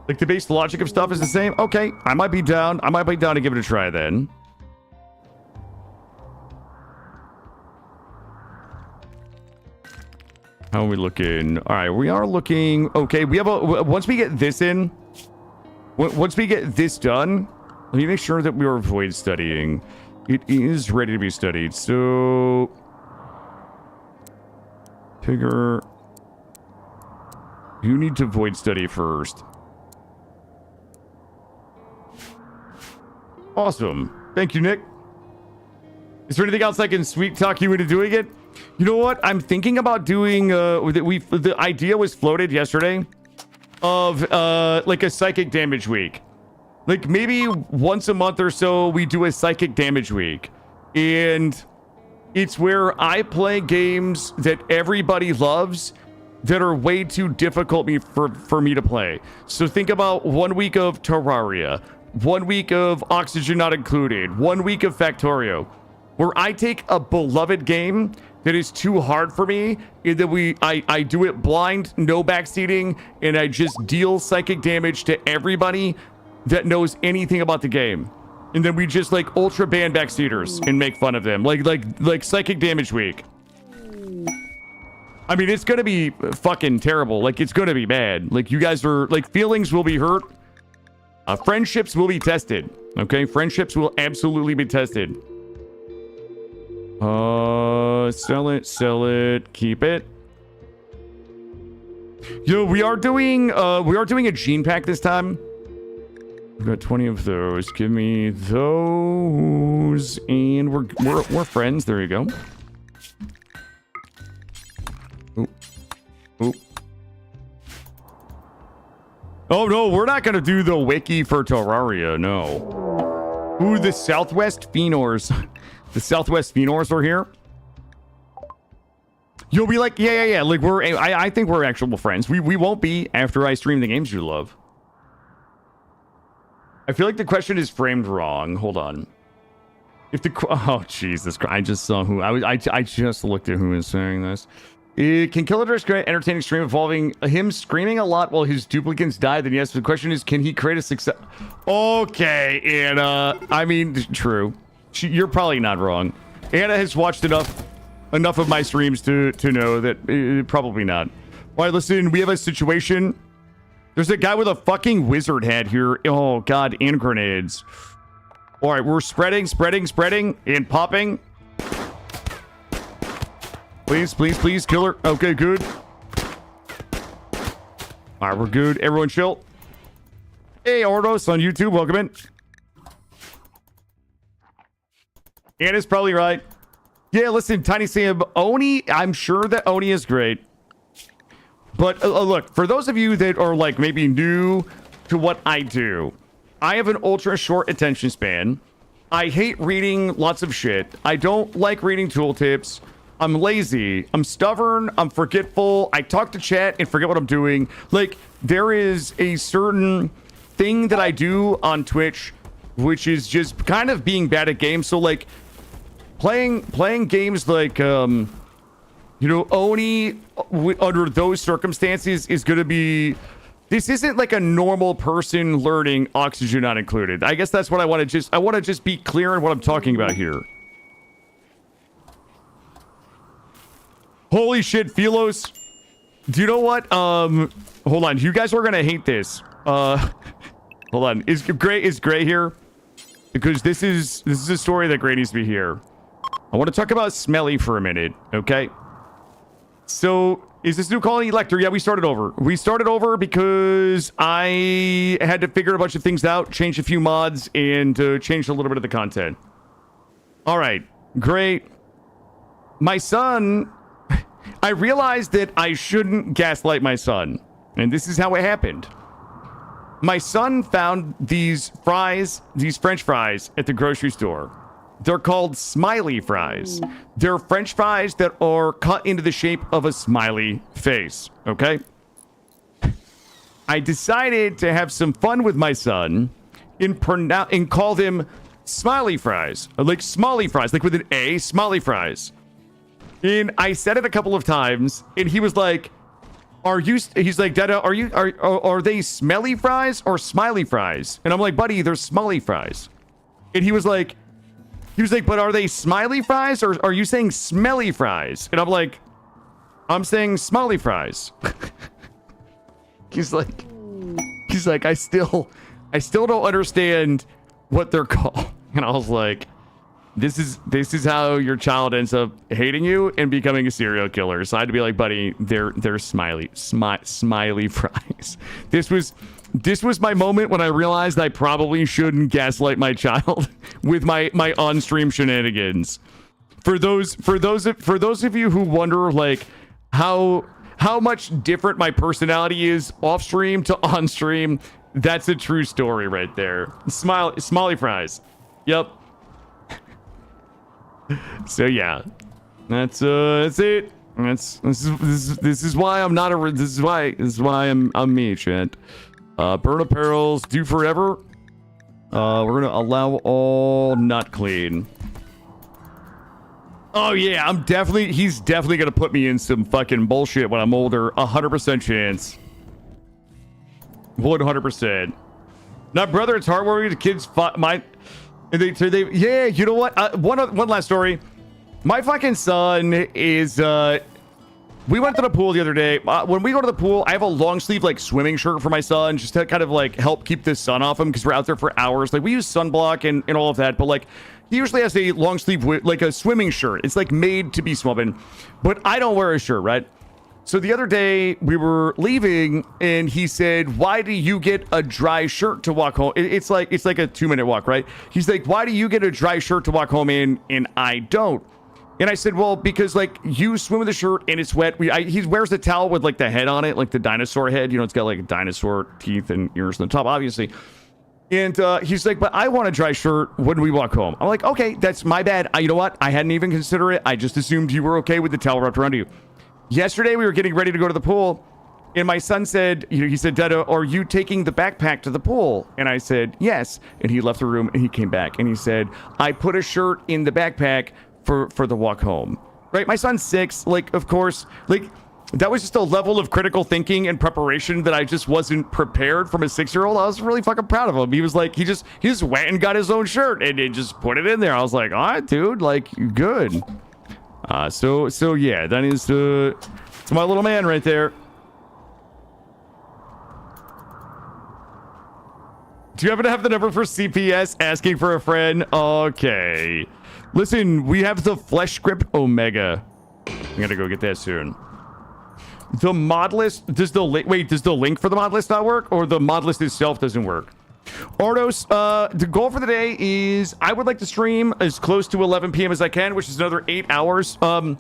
Like, the base logic of stuff is the same. Okay, I might be down to give it a try then. How are we looking? All right, we are looking okay. We have once we get this in. Once we get this done, let me make sure that we are void studying. It is ready to be studied. So, Tigger, you need to void study first. Awesome. Thank you, Nick. Is there anything else I can sweet talk you into doing it? You know what? I'm thinking about doing. The idea was floated yesterday. Of like a psychic damage week. Like, maybe once a month or so we do a psychic damage week, and it's where I play games that everybody loves that are way too difficult for me to play. So think about 1 week of Terraria, 1 week of Oxygen Not Included, 1 week of Factorio, where I take a beloved game that is too hard for me, and that I do it blind, no backseating, and I just deal psychic damage to everybody that knows anything about the game. And then we just like ultra ban backseaters and make fun of them. Like psychic damage week. I mean, it's gonna be fucking terrible. Like, it's gonna be bad. Like, you guys are like, feelings will be hurt. Friendships will be tested. Okay, friendships will absolutely be tested. Sell it, keep it. Yo, we are doing a gene pack this time. We've got 20 of those. Give me those, and we're friends. There you go. Oop. Oh no, we're not gonna do the wiki for Terraria. No. Ooh, the Southwest Phenors. The Southwest Phenors are here. You'll be like, yeah. Like, I think we're actual friends. We won't be after I stream the games you love. I feel like the question is framed wrong. Hold on. Oh Jesus Christ! I just saw who I just looked at who is saying this. Can Killadrix create an entertaining stream involving him screaming a lot while his duplicates die? Then yes. The question is, can he create a success? Okay, Anna. I mean, true. You're probably not wrong. Anna has watched enough of my streams to know that probably not. All right, listen, we have a situation. There's a guy with a fucking wizard hat here. Oh god, and grenades. All right, we're spreading and popping. Please, killer. Okay, good. All right, we're good. Everyone chill. Hey, Ordos on YouTube, welcome in. Anna's probably right. Yeah, listen, Tiny Sam, Oni, I'm sure that Oni is great. But look, for those of you that are like maybe new to what I do, I have an ultra short attention span. I hate reading lots of shit. I don't like reading tooltips. I'm lazy. I'm stubborn. I'm forgetful. I talk to chat and forget what I'm doing. Like, there is a certain thing that I do on Twitch, which is just kind of being bad at games. So like, playing games like you know, Oni under those circumstances is gonna be This isn't like a normal person learning oxygen not included. I guess that's what I want to just be clear on what I'm talking about here. Holy shit, Philos. Do you know what? Hold on. You guys are going to hate this. Hold on. Is Gray here? Because this is a story that Gray needs to be here. I want to talk about Smelly for a minute, okay? So, is this new colony Elector? Yeah, we started over. We started over because I had to figure a bunch of things out, change a few mods, and change a little bit of the content. All right, great. My son, I realized that I shouldn't gaslight my son, and this is how it happened. My son found these fries, these French fries at the grocery store. They're called smiley fries. They're French fries that are cut into the shape of a smiley face, okay? I decided to have some fun with my son and call them smiley fries, like smiley fries, like with an A, smiley fries. And I said it a couple of times, and he was like, he's like, Dada, are they smelly fries or smiley fries? And I'm like, buddy, they're smiley fries. And he was like, but are they smiley fries or are you saying smelly fries? And I'm like, I'm saying smiley fries. He's like, I still don't understand what they're called. And I was like, this is how your child ends up hating you and becoming a serial killer. So I had to be like, buddy, they're smiley fries. This was my moment when I realized I probably shouldn't gaslight my child with my on-stream shenanigans. For those of you who wonder like how much different my personality is off-stream to on-stream, that's a true story right there. Smiley fries. Yep. So yeah, that's it. This is why I'm not a. This is why I'm me, chat. Burn apparels do forever. We're gonna allow all not clean. Oh yeah, he's definitely gonna put me in some fucking bullshit when I'm older. 100% chance. 100%. Now, brother, it's heartwarming. The kids yeah, you know what? One last story. My fucking son is we went to the pool the other day. When we go to the pool, I have a long sleeve like swimming shirt for my son, just to kind of like help keep the sun off him because we're out there for hours. Like we use sunblock and all of that, but like he usually has a long sleeve like a swimming shirt. It's like made to be swimming, but I don't wear a shirt, right? So the other day we were leaving and he said, why do you get a dry shirt to walk home? It's like a 2-minute walk, right? He's like, why do you get a dry shirt to walk home in and I don't? And I said, well, because like you swim with a shirt and it's wet. He wears the towel with like the head on it, like the dinosaur head. You know, it's got like dinosaur teeth and ears on the top, obviously. And he's like, but I want a dry shirt when we walk home. I'm like, okay, that's my bad. You know what? I hadn't even considered it. I just assumed you were okay with the towel wrapped around you. Yesterday, we were getting ready to go to the pool. And my son said, he said, Dada, are you taking the backpack to the pool? And I said, yes. And he left the room and he came back and he said, I put a shirt in the backpack for the walk home. Right? My son's 6. Like, of course, like that was just a level of critical thinking and preparation that I just wasn't prepared from a 6-year-old. I was really fucking proud of him. He was like, he just went and got his own shirt and he just put it in there. I was like, all right, dude, like good. So yeah, that is it's my little man right there. Do you happen to have the number for CPS asking for a friend? Okay. Listen, we have the Flesh Script Omega. I'm gonna go get that soon. The mod list, does the link for the mod list not work, or the mod list itself doesn't work? Ordos, the goal for the day is I would like to stream as close to 11 p.m. as I can, which is another 8 hours. I'm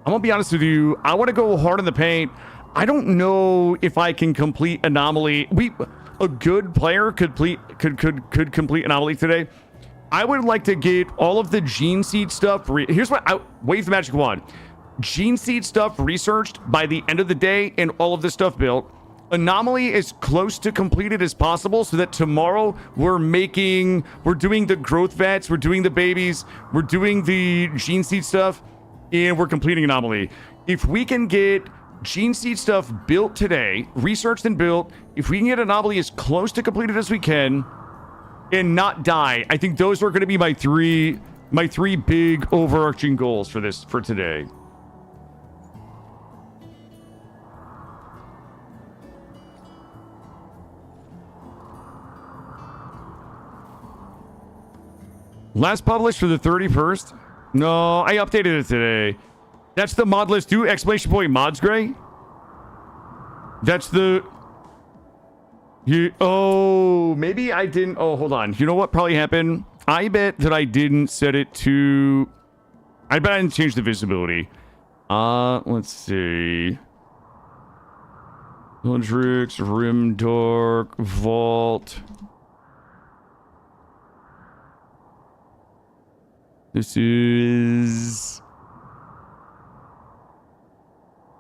gonna be honest with you. I want to go hard in the paint. I don't know if I can complete Anomaly. A good player could complete Anomaly today. I would like to get all of the gene seed stuff. Here's what wave the magic wand. Gene seed stuff researched by the end of the day and all of this stuff built. Anomaly as close to completed as possible so that tomorrow we're doing the growth vats, we're doing the babies, we're doing the gene seed stuff, and we're completing Anomaly. If we can get Gene seed stuff built today, researched and built. If we can get Anomaly as close to completed as we can and not die, I think those are going to be my three big overarching goals for today. Last published for the 31st? No, I updated it today. That's the mod list 2, exclamation point mods gray. That's the... Oh, maybe I didn't... Oh, hold on. You know what probably happened? I bet that I didn't set it to... I bet I didn't change the visibility. Let's see. Killadrix, Rimdark, Vault. This is...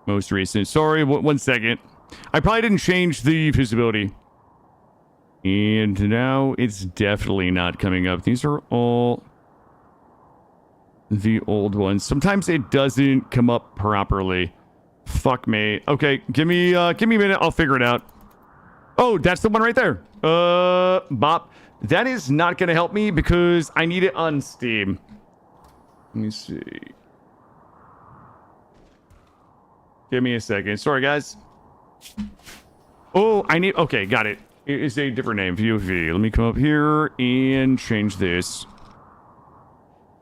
most recent. Sorry, one second. I probably didn't change the visibility. And now it's definitely not coming up. These are all the old ones. Sometimes it doesn't come up properly. Fuck me. Okay, give me a minute. I'll figure it out. Oh, that's the one right there. Bop. That is not going to help me because I need it on Steam. Let me see. Give me a second. Sorry, guys. Oh, I need... Okay, got it. It is a different name. VOV. Let me come up here and change this.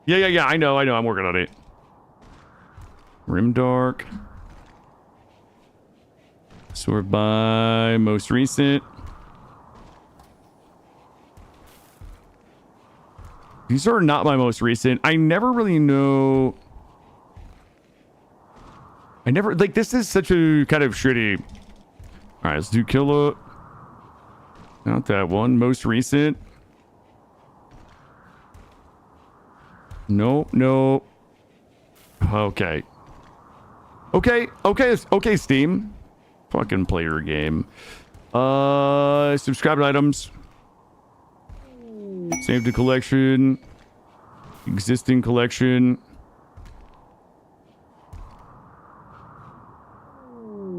Yeah. I know. I'm working on it. Rimdark. Sort by most recent. These are not my most recent. I never really know... like, this is such a kind of shitty... Alright, let's do Killa. Not that one. Most recent. Nope. Okay. Okay, Steam. Fucking play your game. Subscribed items. Save to collection. Existing collection.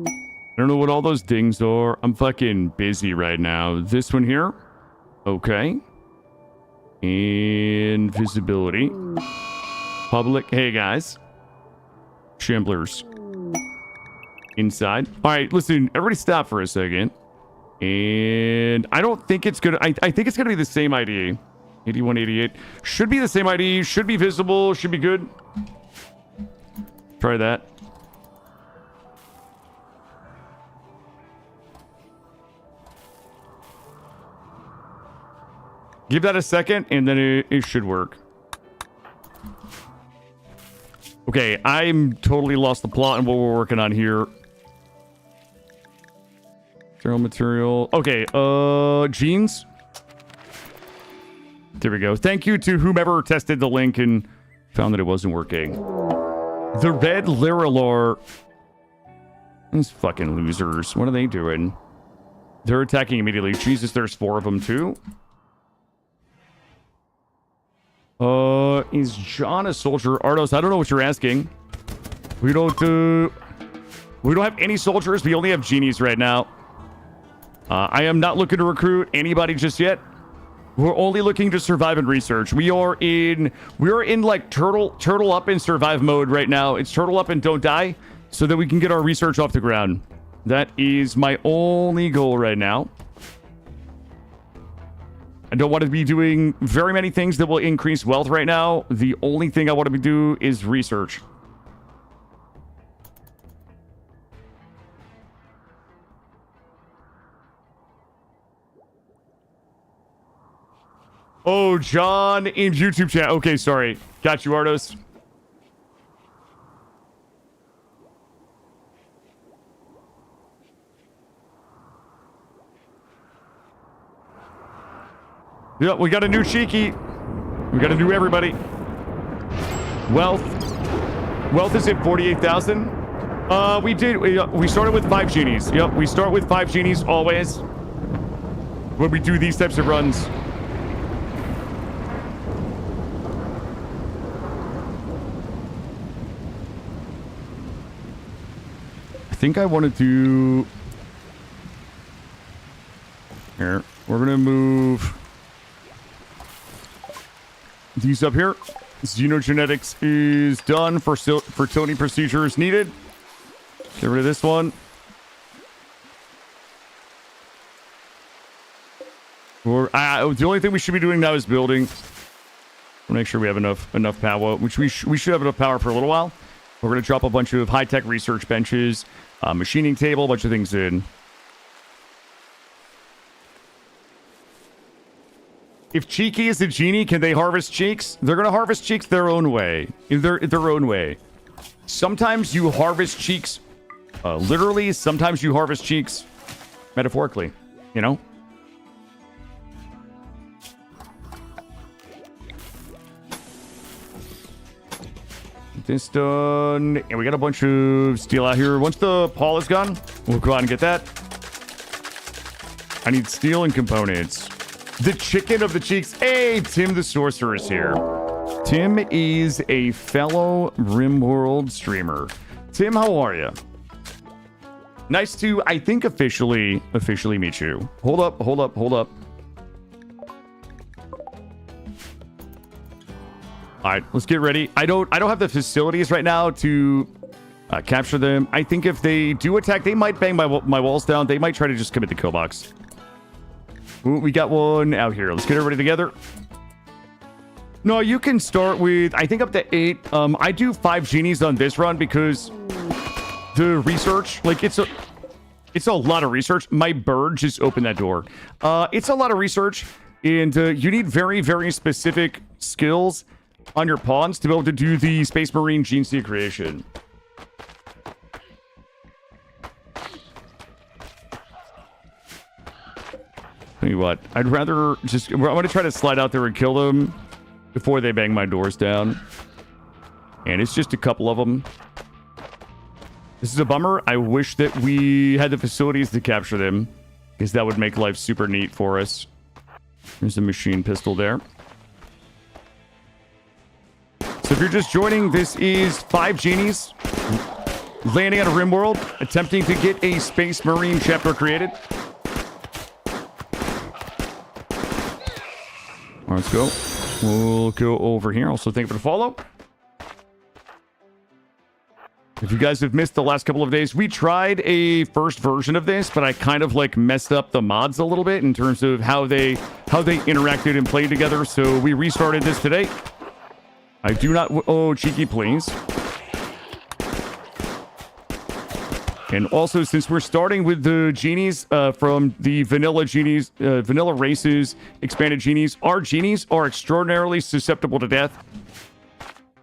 I don't know what all those dings are. I'm fucking busy right now. This one here. Okay. Invisibility. Public. Hey, guys. Shamblers. Inside. All right, listen. Everybody stop for a second. And I don't think it's gonna... I think it's gonna be the same ID. 8188. Should be the same ID. Should be visible. Should be good. Try that. Give that a second, and then it should work. Okay, I'm totally lost the plot and what we're working on here. Material. Okay, jeans. There we go. Thank you to whomever tested the link and found that it wasn't working. The red Lirilar. These fucking losers. What are they doing? They're attacking immediately. Jesus, there's 4 of them too. Is John a soldier? Ardos, I don't know what you're asking. We don't have any soldiers. We only have genies right now. I am not looking to recruit anybody just yet. We're only looking to survive and research. We are in like turtle up and survive mode right now. It's turtle up and don't die so that we can get our research off the ground. That is my only goal right now. I don't want to be doing very many things that will increase wealth right now. The only thing I want to do is research. Oh, John in YouTube chat. Okay, sorry. Got you, Ardos. Yeah, we got a new Cheeky. We got a new everybody. Wealth is at 48,000. We started with 5 genies. Yep, we start with 5 genies always when we do these types of runs. think I want to do... Here, we're going to move these up here. Xenogenetics is done. Fertility procedures needed. Get rid of this one. The only thing we should be doing now is building. We'll make sure we have enough power, which we should have enough power for a little while. We're going to drop a bunch of high-tech research benches, machining table, a bunch of things in. If Cheeky is a genie, can they harvest cheeks? They're going to harvest cheeks their own way. In their own way. Sometimes you harvest cheeks literally. Sometimes you harvest cheeks metaphorically. You know? This done. And we got a bunch of steel out here. Once the Paul is gone, we'll go out and get that. I need steel and components. The chicken of the cheeks. Hey, Tim the Sorcerer is here. Tim is a fellow RimWorld streamer. Tim, how are you? Nice to, I think, officially meet you. Hold up. All right, let's get ready. I don't have the facilities right now to capture them. I think if they do attack, they might bang my walls down. They might try to just commit the kill box. Ooh, we got one out here. Let's get everybody together. No, you can start with, I think, up to 8. I do 5 genies on this run because the research, like, it's a lot of research. My bird just opened that door. It's a lot of research, and you need very, very specific skills on your pawns to be able to do the Space Marine gene seed creation. Tell you what, I'd rather just... I'm going to try to slide out there and kill them before they bang my doors down. And it's just a couple of them. This is a bummer. I wish that we had the facilities to capture them, because that would make life super neat for us. There's a machine pistol there. So if you're just joining, this is 5 genies landing on a RimWorld, attempting to get a Space Marine chapter created. All right, let's go. We'll go over here. Also, thank you for the follow. If you guys have missed the last couple of days, we tried a first version of this, but I kind of like messed up the mods a little bit in terms of how they interacted and played together. So we restarted this today. I do not... Oh, Cheeky, please. And also, since we're starting with the genies from the vanilla genies, vanilla races, expanded genies, our genies are extraordinarily susceptible to death.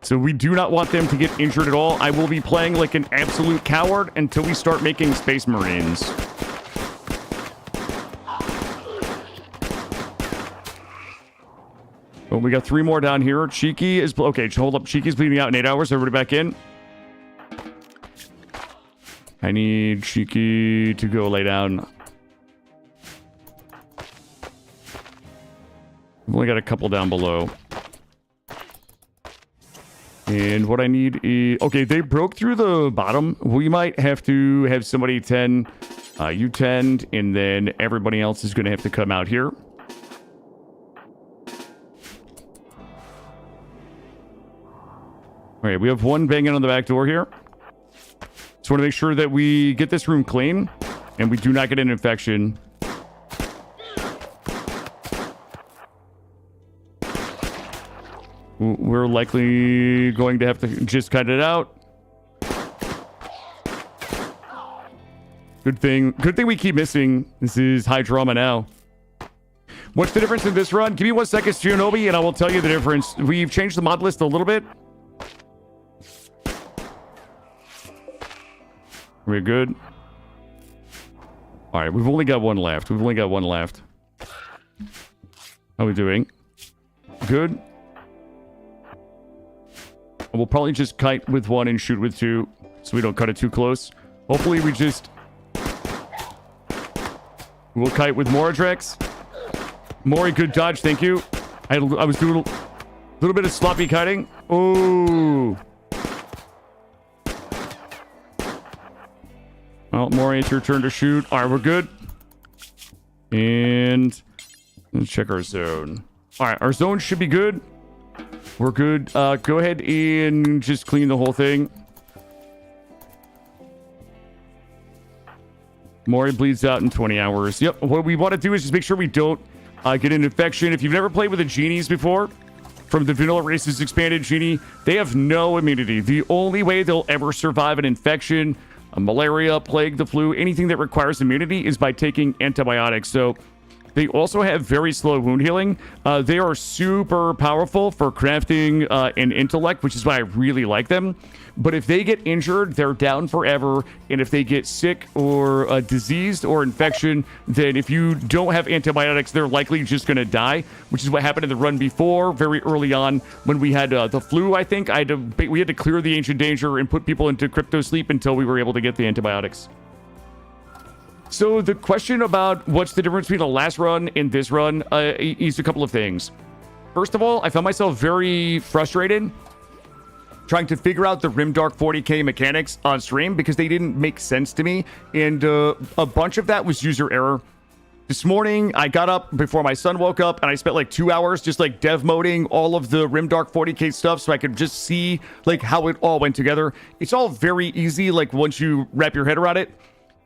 So we do not want them to get injured at all. I will be playing like an absolute coward until we start making Space Marines. Oh, we got 3 more down here. Cheeky is... Okay, hold up. Cheeky's bleeding out in 8 hours. Everybody back in. I need Cheeky to go lay down. I've only got a couple down below. And what I need is... Okay, they broke through the bottom. We might have to have somebody tend. You tend, and then everybody else is going to have to come out here. All right, we have one banging on the back door here. Just want to make sure that we get this room clean and we do not get an infection. We're likely going to have to just cut it out. Good thing we keep missing. This is high drama now. What's the difference in this run? Give me 1 second, Shinobi, and I will tell you the difference. We've changed the mod list a little bit. We're good. All right, we've only got one left. How are we doing? Good. We'll probably just kite with 1 and shoot with 2, so we don't cut it too close. Hopefully we just... We'll kite with Moradrex. Mori, good dodge, thank you. I was doing a little bit of sloppy kiting. Oh. Well, Maury, it's your turn to shoot. All right, we're good. And let's check our zone. All right, our zone should be good. We're good. Go ahead and just clean the whole thing. Maury bleeds out in 20 hours. Yep. What we want to do is just make sure we don't get an infection. If you've never played with the genies before, from the Vanilla Races expanded genie, they have no immunity. The only way they'll ever survive an infection, a malaria, plague, the flu, anything that requires immunity is by taking antibiotics. So they also have very slow wound healing. They are super powerful for crafting and intellect, which is why I really like them. But if they get injured, they're down forever. And if they get sick or diseased or infection, then if you don't have antibiotics, they're likely just going to die, which is what happened in the run before, very early on when we had the flu, I think. We had to clear the Ancient Danger and put people into crypto sleep until we were able to get the antibiotics. So the question about what's the difference between the last run and this run is a couple of things. First of all, I found myself very frustrated trying to figure out the Rimdark 40k mechanics on stream because they didn't make sense to me. And a bunch of that was user error. This morning, I got up before my son woke up and I spent like 2 hours just like dev moding all of the Rimdark 40k stuff so I could just see like how it all went together. It's all very easy like once you wrap your head around it.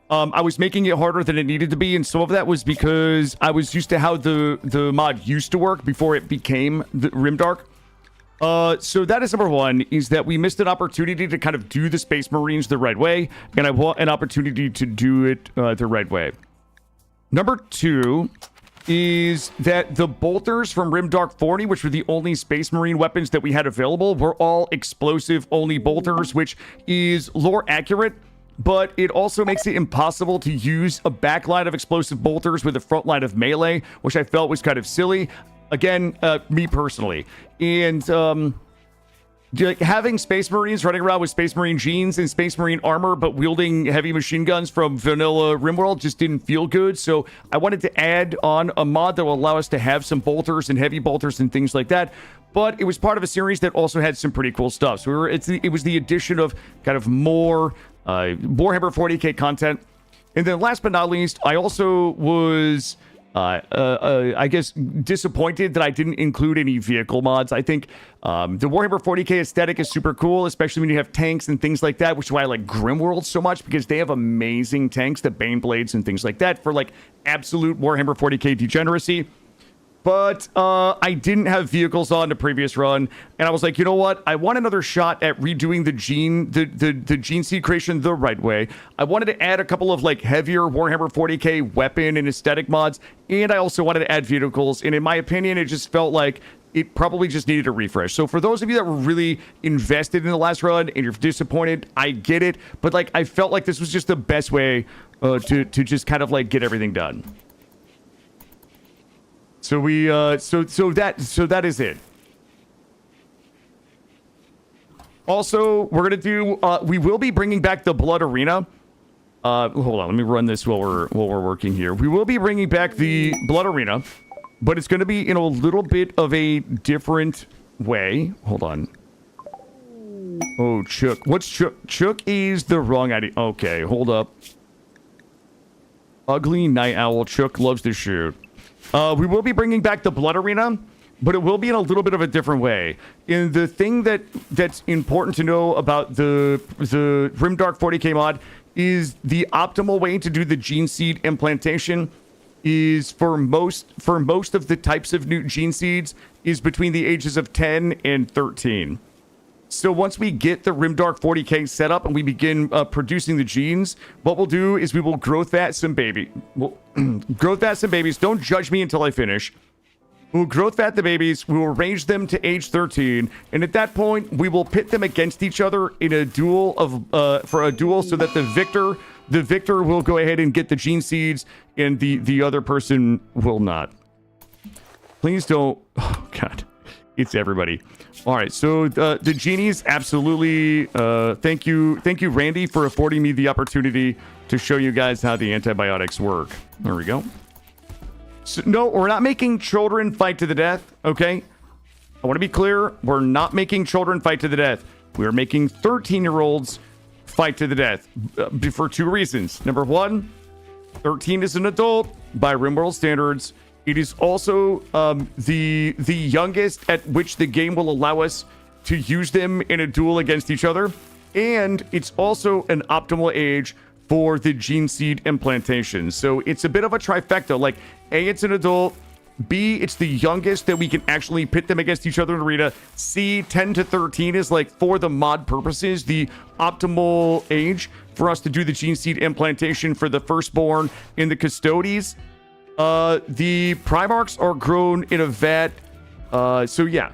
I was making it harder than it needed to be, and some of that was because I was used to how the mod used to work before it became the Rimdark. So that is number one, is that we missed an opportunity to kind of do the Space Marines the right way, and I want an opportunity to do it the right way. Number two is that the bolters from Rimdark 40, which were the only Space Marine weapons that we had available, were all explosive-only bolters, which is lore accurate. But it also makes it impossible to use a backline of explosive bolters with a front line of melee, which I felt was kind of silly. Again, me personally. And like having Space Marines running around with Space Marine jeans and Space Marine armor, but wielding heavy machine guns from vanilla RimWorld just didn't feel good. So I wanted to add on a mod that will allow us to have some bolters and heavy bolters and things like that. But it was part of a series that also had some pretty cool stuff. So it was the addition of kind of more Warhammer 40k content. And then last but not least, I also was I guess disappointed that I didn't include any vehicle mods. I think the Warhammer 40k aesthetic is super cool, especially when you have tanks and things like that, which is why I like Grimworld so much, because they have amazing tanks, the Bane Blades and things like that, for like absolute Warhammer 40k degeneracy. But I didn't have vehicles on the previous run, and I was like, you know what? I want another shot at redoing the gene seed creation the right way. I wanted to add a couple of like heavier Warhammer 40k weapon and aesthetic mods, and I also wanted to add vehicles. And in my opinion, it just felt like it probably just needed a refresh. So for those of you that were really invested in the last run and you're disappointed, I get it. But like, I felt like this was just the best way to just kind of like get everything done. So we so that is it. Also, we're gonna do we will be bringing back the Blood Arena. Hold on, let me run this while we're working here. We will be bringing back the Blood Arena, but it's gonna be in a little bit of a different way. Hold on. Oh, Chook. What's Chook? Chook is the wrong idea. Okay, hold up. Ugly Night Owl. Chook loves to shoot. We will be bringing back the Blood Arena, but it will be in a little bit of a different way. And the thing that's important to know about the Rimdark 40k mod is the optimal way to do the gene seed implantation is for most of the types of new gene seeds is between the ages of 10 and 13. So once we get the Rimdark 40k set up and we begin producing the genes, what we'll do is we will growth vat some baby. We'll growth vat some babies. Don't judge me until I finish. We'll growth vat the babies. We will range them to age 13, and at that point, we will pit them against each other in a duel for a duel, so that the victor will go ahead and get the gene seeds, and the other person will not. Please don't. Oh God, it's everybody. All right, so the genies, absolutely. Thank you, Randy, for affording me the opportunity to show you guys how the antibiotics work. There we go. So, no, we're not making children fight to the death, okay? I want to be clear. We're not making children fight to the death. We're making 13-year-olds fight to the death for two reasons. Number one, 13 is an adult by RimWorld standards. It is also the youngest at which the game will allow us to use them in a duel against each other. And it's also an optimal age for the gene seed implantation. So it's a bit of a trifecta. Like, A, it's an adult. B, it's the youngest that we can actually pit them against each other in arena. C, 10 to 13 is, like, for the mod purposes, the optimal age for us to do the gene seed implantation for the firstborn in the custodies. The Primarchs are grown in a vat. So yeah.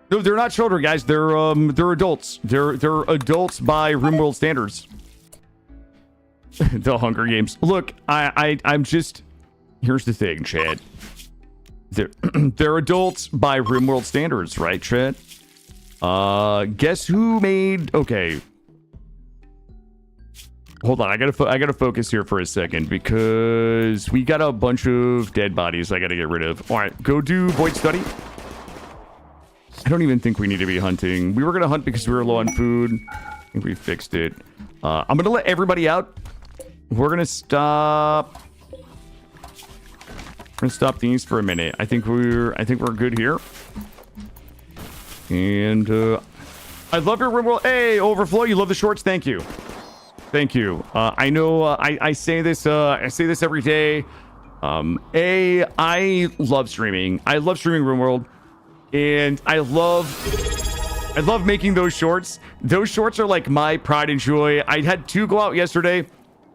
No, they're not children, guys. They're adults. They're adults by RimWorld standards. The Hunger Games. Look, I'm just... Here's the thing, Chad. They're adults by RimWorld standards, right, Chad? Guess who made... Okay. Hold on, I gotta focus here for a second because we got a bunch of dead bodies I gotta get rid of. All right, go do Void Study. I don't even think we need to be hunting. We were gonna hunt because we were low on food. I think we fixed it. I'm gonna let everybody out. We're gonna stop. We're gonna stop these for a minute. I think we're good here. And I love your RimWorld. Hey, Overflow, you love the shorts. Thank you. Thank you. I know I say this every day. I love streaming. I love streaming RimWorld, and I love making those shorts. Those shorts are like my pride and joy. I had two go out yesterday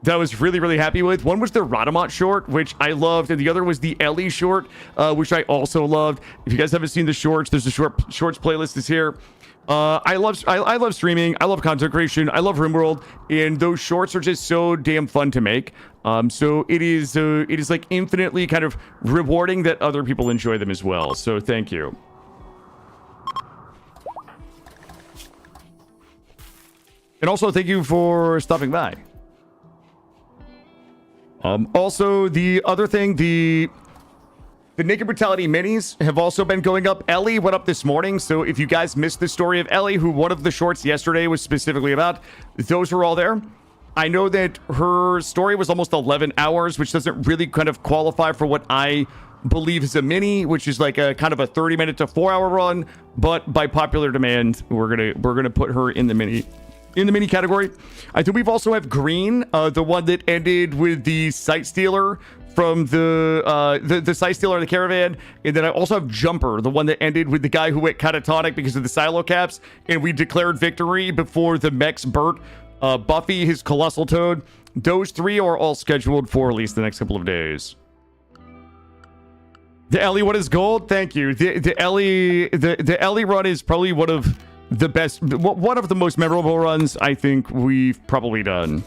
that I was really, really happy with. One was the Radamant short, which I loved, and the other was the Ellie short, which I also loved. If you guys haven't seen the shorts, there's a shorts playlist is here. I love streaming. I love content creation. I love RimWorld, and those shorts are just so damn fun to make. So it is like infinitely kind of rewarding that other people enjoy them as well. So thank you. And also thank you for stopping by. Also, the other thing, the Naked Brutality minis have also been going up. Ellie went up this morning, so if you guys missed the story of Ellie, who one of the shorts yesterday was specifically about, those are all there. I know that her story was almost 11 hours, which doesn't really kind of qualify for what I believe is a mini, which is like a kind of a 30-minute to 4-hour run, but by popular demand, we're gonna put her in the mini. In the mini category. I think we've also have Green, the one that ended with the Sight Stealer from the Sight Stealer in the Caravan. And then I also have Jumper, the one that ended with the guy who went catatonic because of the silo caps. And we declared victory before the mechs burnt Buffy, his Colossal Toad. Those three are all scheduled for at least the next couple of days. The Ellie, what is gold? Thank you. The Ellie run is probably one of the best, one of the most memorable runs I think we've probably done.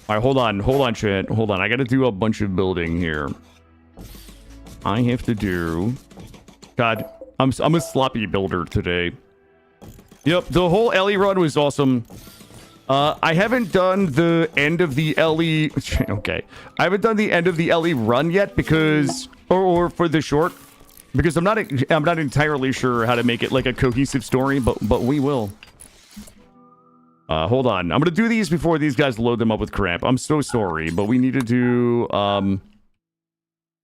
All right, hold on, chat. Hold on. I got to do a bunch of building here. I have to do... God, I'm a sloppy builder today. Yep, the whole Ellie run was awesome. I haven't done the end of the Ellie... Okay. I haven't done the end of the Ellie run yet because... Or for the short. Because I'm not entirely sure how to make it like a cohesive story, but we will. Hold on. I'm gonna do these before these guys load them up with crap. I'm so sorry, but we need to do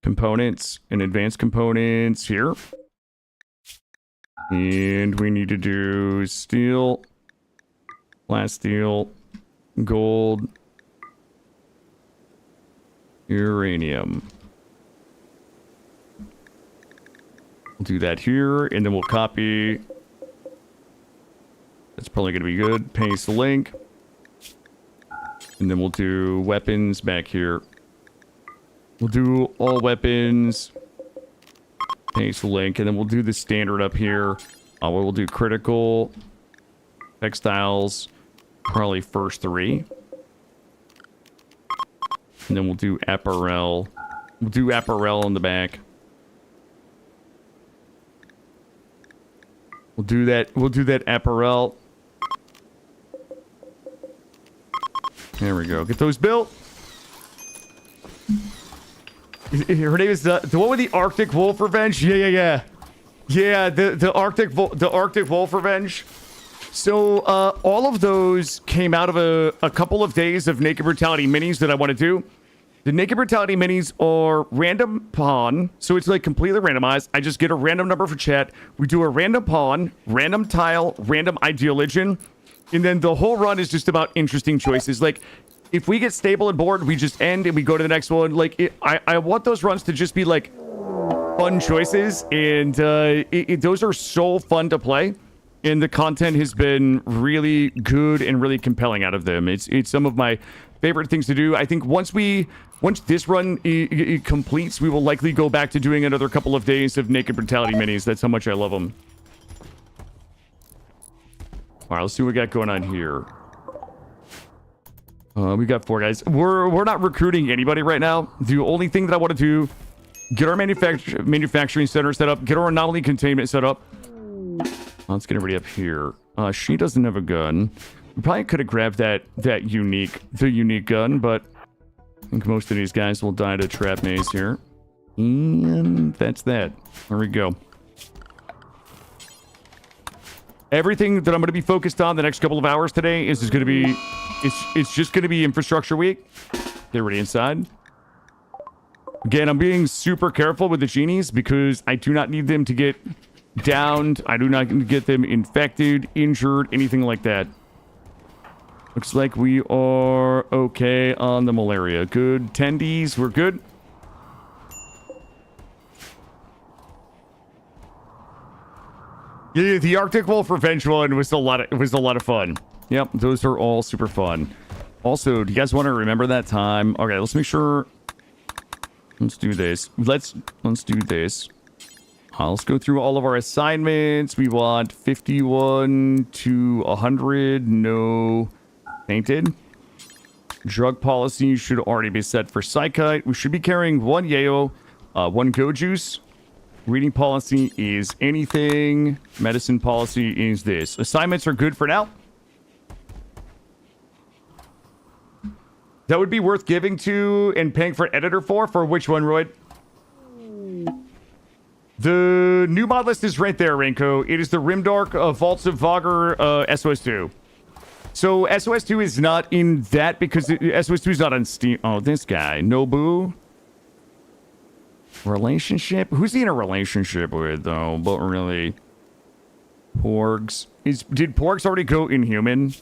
components and advanced components here. And we need to do steel, flat steel, gold, uranium. We'll do that here, and then we'll copy. That's probably going to be good. Paste the link. And then we'll do weapons back here. We'll do all weapons. Paste the link, and then we'll do the standard up here. We'll do critical, textiles, probably first three. And then we'll do apparel. We'll do apparel on the back. We'll do that apparel. There we go. Get those built. Her name is the one with the Arctic Wolf Revenge. Yeah. Yeah, the Arctic Wolf Revenge. So all of those came out of a couple of days of Naked Brutality minis that I want to do. The Naked Brutality minis are random pawn, so it's like completely randomized. I just get a random number for chat. We do a random pawn, random tile, random ideologian, and then the whole run is just about interesting choices. Like, if we get stable and bored, we just end and we go to the next one. Like, I want those runs to just be like fun choices, and those are so fun to play. And the content has been really good and really compelling out of them. It's some of my favorite things to do. I think once this run completes, we will likely go back to doing another couple of days of Naked Brutality minis. That's how much I love them. All right, let's see what we got going on here. We got 4 guys. We're not recruiting anybody right now. The only thing that I want to do, get our manufacturing center set up, get our anomaly containment set up. Let's get everybody up here. She doesn't have a gun. We probably could have grabbed the unique gun, but I think most of these guys will die to trap maze here. And that's that. There we go. Everything that I'm going to be focused on the next couple of hours today is going to be, it's just going to be infrastructure week. Get ready inside. Again, I'm being super careful with the genies because I do not need them to get downed. I do not get them infected, injured, anything like that. Looks like we are okay on the malaria. Good. Tendies, we're good. Yeah, the Arctic Wolf Revenge one was a lot of fun. Yep, those are all super fun. Also, do you guys want to remember that time? Okay, let's make sure. Let's do this. Let's do this. Let's go through all of our assignments. We want 51 to 100. No painted. Drug policy should already be set for Psychite. We should be carrying 1 Yayo, 1 Go Juice. Reading policy is anything. Medicine policy is this. Assignments are good for now. That would be worth giving to and paying for editor for which one, Royd? The new mod list is right there, Renko. It is the Rimdark Vaults of Vogger SOS2. So SOS2 is not in that because SOS2 is not on Steam. Oh, this guy. Nobu. Relationship? Who's he in a relationship with, though? But really. Porgs. Did Porgs already go Inhuman?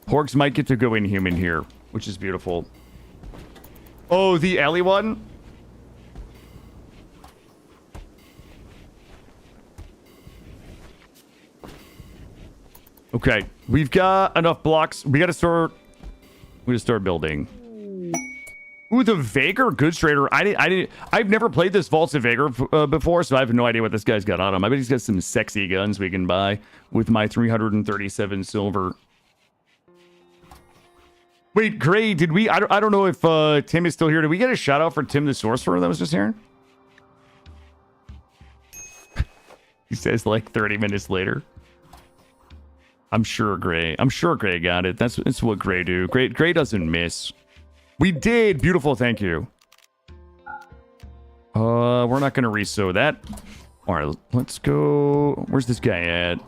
Porgs might get to go Inhuman here, which is beautiful. Oh, the Ellie one? Okay, we've got enough blocks. We gotta start building. Ooh, the Vager Goods Trader. I've never played this Vaults of Vager before, so I have no idea what this guy's got on him. I bet he's got some sexy guns we can buy with my 337 silver. Wait, Gray, did we? I don't know if Tim is still here. Did we get a shout out for Tim the Sorcerer that was just here? He says like 30 minutes later. I'm sure Gray got it. That's what Gray do. Gray doesn't miss. We did. Beautiful. Thank you. We're not going to resew that. All right, let's go. Where's this guy at?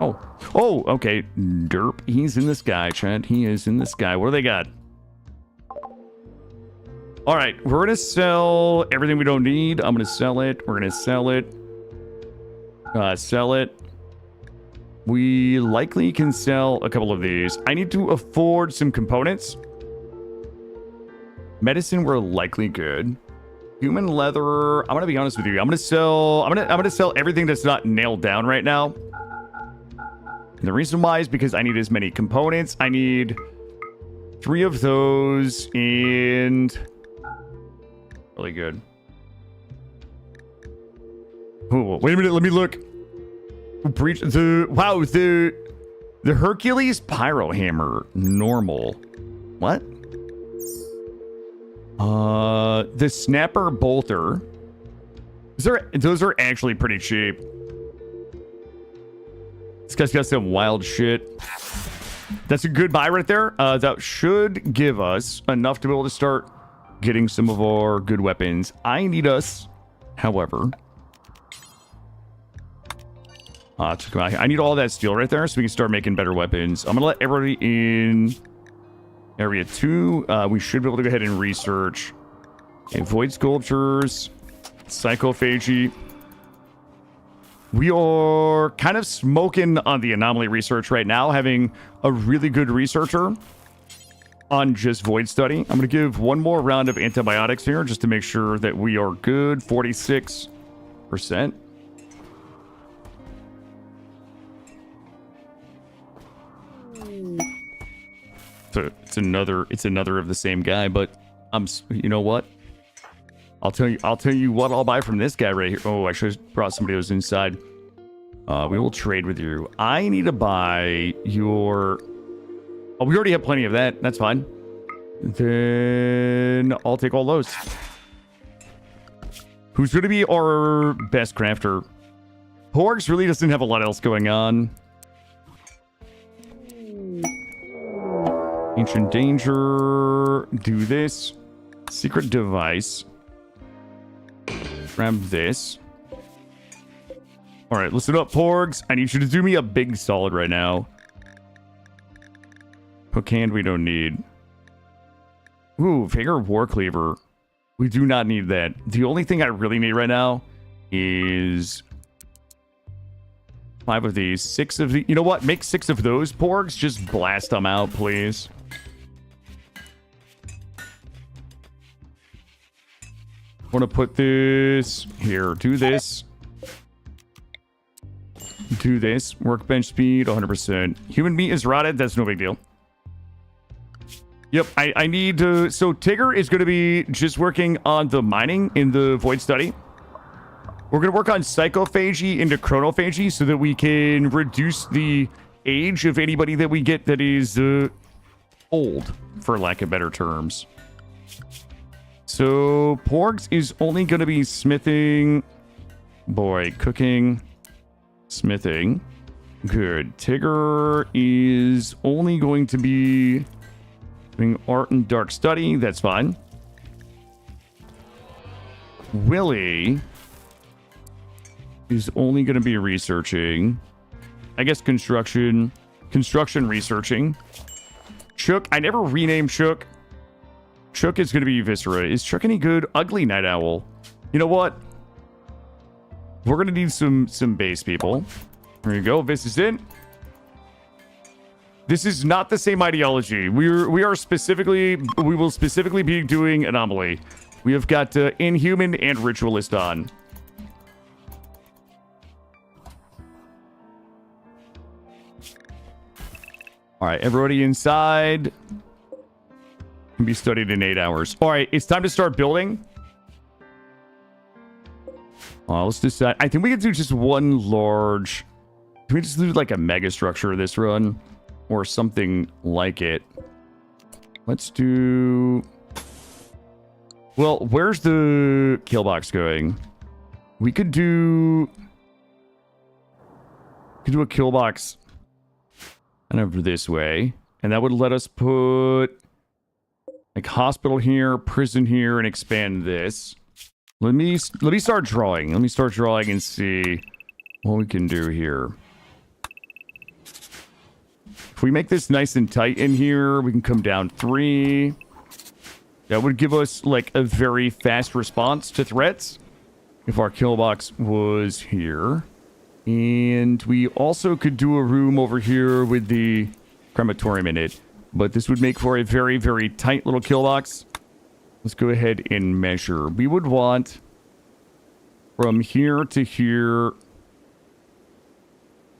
Oh, okay. Derp. He's in the sky, Chad. He is in the sky. What do they got? All right, we're going to sell everything we don't need. I'm going to sell it. We're going to sell it. Sell it. We likely can sell a couple of these. I need to afford some components. Medicine, we're likely good. Human leather. I'm gonna be honest with you. I'm gonna sell everything that's not nailed down right now. And the reason why is because I need as many components. I need 3 of those and really good. Oh, wait a minute. Let me look. Breach the Hercules Pyro Hammer normal. What? The Snapper Bolter. Those are actually pretty cheap. This guy's got some wild shit. That's a good buy right there. That should give us enough to be able to start getting some of our good weapons. I need us However, I need all that steel right there so we can start making better weapons. I'm gonna let everybody in area 2. We should be able to go ahead and research void sculptures, psychophagy. We are kind of smoking on the anomaly research right now, having a really good researcher on just void study. I'm going to give one more round of antibiotics here just to make sure that we are good. 46%. So it's another of the same guy, but you know what? I'll tell you what I'll buy from this guy right here. Oh, I should have brought somebody else inside. We will trade with you. I need to buy your... Oh, we already have plenty of that. That's fine. Then I'll take all those. Who's going to be our best crafter? Porgs really doesn't have a lot else going on. Ancient Danger. Do this. Secret Device. Grab this. Alright, listen up, Porgs. I need you to do me a big solid right now. Hook hand we don't need. Ooh, Vigor War Cleaver. We do not need that. The only thing I really need right now is 5 of these. 6 of the... You know what? Make 6 of those, Porgs. Just blast them out, please. I want to put this here. Do this. Do this. Workbench speed, 100%. Human meat is rotted. That's no big deal. Yep, I need to... So Tigger is going to be just working on the mining in the void study. We're going to work on psychophagy into chronophagy so that we can reduce the age of anybody that we get that is old, for lack of better terms. So Porgs is only going to be smithing... Boy, cooking... Smithing. Good. Tigger is only going to be doing art and dark study. That's fine. Willie is only going to be researching. I guess construction researching. Chook. I never renamed Chook. Chook is going to be Viscera. Is Chook any good? Ugly Night Owl. You know what? We're going to need some base people. There you go. This is it. This is not the same ideology. We will specifically be doing Anomaly. We have got Inhuman and Ritualist on. All right, everybody inside can be studied in 8 hours. All right, it's time to start building. Let's decide. I think we can do just one large... Can we just do like a mega structure this run? Or something like it. Let's do... Well, where's the kill box going? We could do... a kill box kind of this way. And that would let us put... like hospital here, prison here, and expand this. Let me start drawing. Let me start drawing and see what we can do here. If we make this nice and tight in here, we can come down 3. That would give us like a very fast response to threats if our kill box was here. And we also could do a room over here with the crematorium in it. But this would make for a very, very tight little kill box. Let's go ahead and measure. We would want from here to here,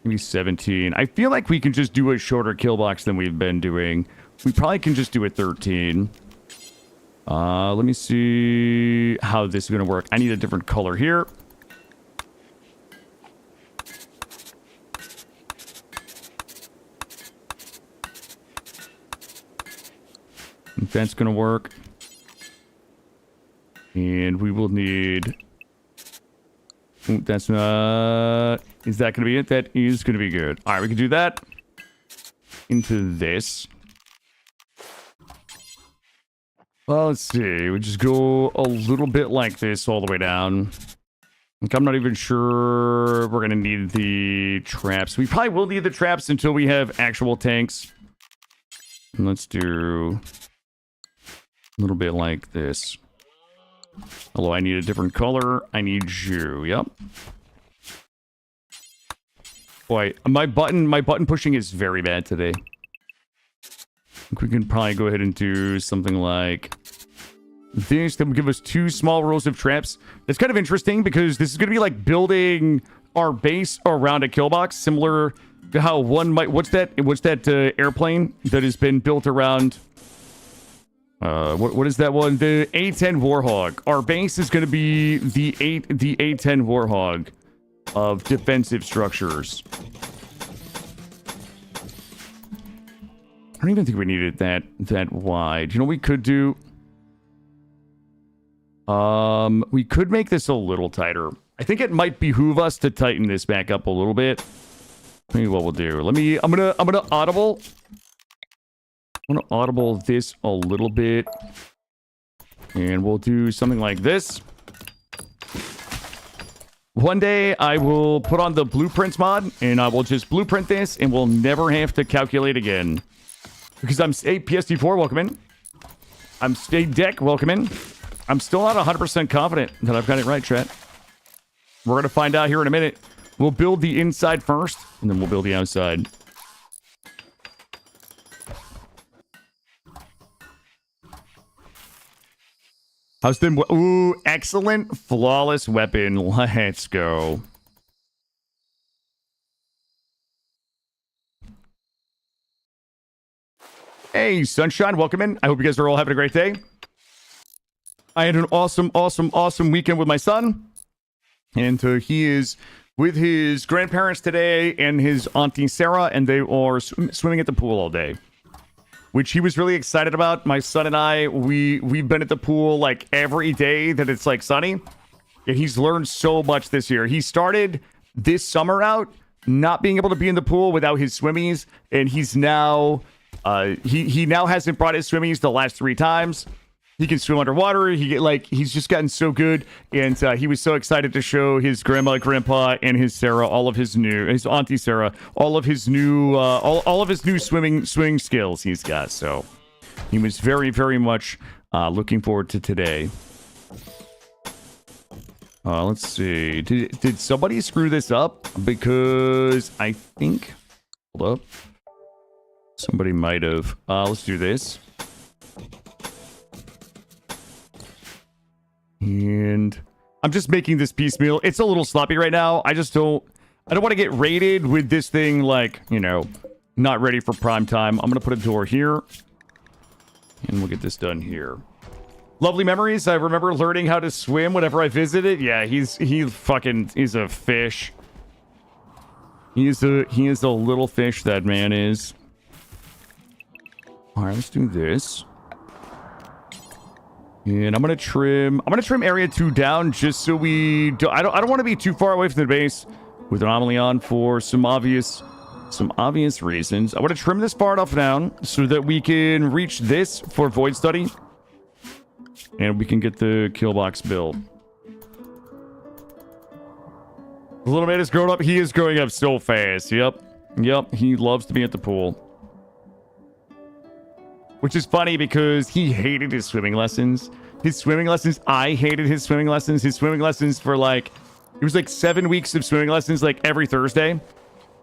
maybe 17. I feel like we can just do a shorter kill box than we've been doing. We probably can just do a 13. Let me see how this is going to work. I need a different color here. If that's going to work. And we will need... Ooh, that's not... Is that going to be it? That is going to be good. All right, we can do that. Into this. Well, let's see. We just go a little bit like this all the way down. Like, I'm not even sure we're gonna need the traps. We probably will need the traps until we have actual tanks. And let's do a little bit like this. Although I need a different color. I need you. Yep. Boy, my button pushing is very bad today. I think we can probably go ahead and do something like this. That will give us 2 small rows of traps. It's kind of interesting because this is going to be like building our base around a kill box, similar to how one might. What's that airplane that has been built around? What is that one? The A-10 Warhog. Our base is going to be the A-10 Warhog of defensive structures. I don't even think we needed that wide. You know what we could do? We could make this a little tighter. I think it might behoove us to tighten this back up a little bit. Maybe what we'll do. I'm gonna audible. I'm gonna audible this a little bit. And we'll do something like this. One day I will put on the blueprints mod and I will just blueprint this and we'll never have to calculate again. Because I'm PSD4, welcome in. I'm Stay Deck, welcome in. I'm still not 100% confident that I've got it right, chat. We're going to find out here in a minute. We'll build the inside first, and then we'll build the outside. How's them? Ooh, excellent. Flawless weapon. Let's go. Hey, Sunshine, welcome in. I hope you guys are all having a great day. I had an awesome weekend with my son. And he is with his grandparents today and his auntie Sarah, and they are swimming at the pool all day, which he was really excited about. My son and I, we've been at the pool like every day that it's like sunny. And he's learned so much this year. He started this summer out not being able to be in the pool without his swimmies, and he's now he now hasn't brought his swimmies the last 3 times. He can swim underwater. He's just gotten so good, and he was so excited to show his grandma, grandpa, and his Sarah his auntie Sarah, all of his new swimming skills he's got. So he was very, very much looking forward to today. Let's see. Did somebody screw this up? Because I think, hold up, somebody might have. Let's do this. And I'm just making this piecemeal. It's a little sloppy right now. I don't want to get raided with this thing, like, you know, not ready for prime time. I'm going to put a door here. And we'll get this done here. Lovely memories. I remember learning how to swim whenever I visited. Yeah, he's a fish. He is a little fish, that man is. All right, let's do this. And I'm gonna trim area 2 down just so we do. I don't want to be too far away from the base with Anomaly on for some obvious reasons. I want to trim this far enough down so that we can reach this for Void Study, and we can get the kill box built. The little man is growing up. He is growing up so fast. Yep. He loves to be at the pool. Which is funny because he hated his swimming lessons. I hated his swimming lessons. His swimming lessons for it was like 7 weeks of swimming lessons, like every Thursday.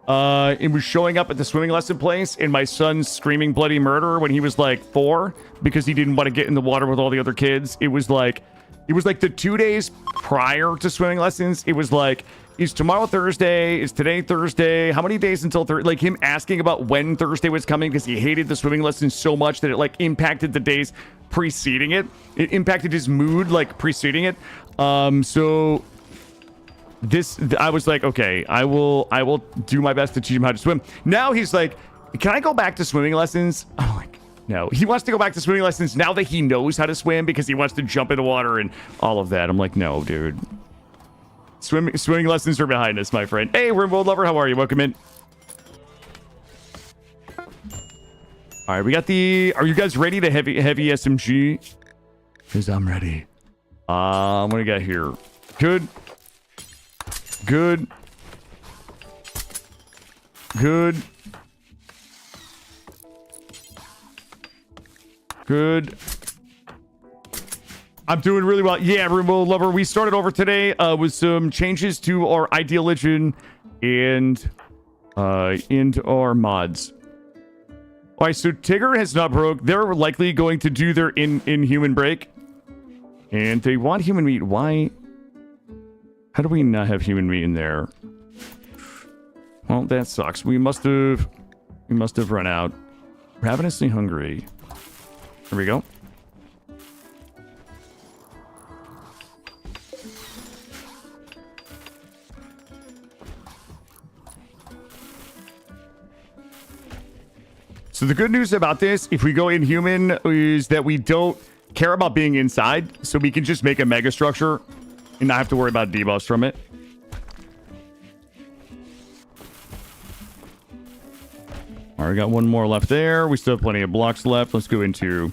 It was showing up at the swimming lesson place, and my son screaming bloody murder when he was like 4 because he didn't want to get in the water with all the other kids. It was like the 2 days prior to swimming lessons. It was like, is tomorrow Thursday? Is today Thursday? How many days until Thursday? Like him asking about when Thursday was coming because he hated the swimming lessons so much that it impacted the days preceding it. It impacted his mood preceding it. So I was like, okay, I will do my best to teach him how to swim. Now he's like, can I go back to swimming lessons? I'm like, no. He wants to go back to swimming lessons now that he knows how to swim because he wants to jump in the water and all of that. I'm like, no, dude. Swimming lessons are behind us, my friend. Hey, Rimworld Lover, how are you? Welcome in. All right, we got are you guys ready to heavy SMG? Because I'm ready. What do we got here? Good. Good. Good. Good. I'm doing really well. Yeah, Rainbow Lover, we started over today with some changes to our Ideal Legend and into our mods. All right, so Tigger has not broke. They're likely going to do their inhuman break. And they want human meat. Why? How do we not have human meat in there? Well, that sucks. We must have run out. Ravenously hungry. There we go. So the good news about this, if we go inhuman, is that we don't care about being inside, so we can just make a mega structure and not have to worry about debuffs from it. All right, got one more left there. We still have plenty of blocks left. Let's go into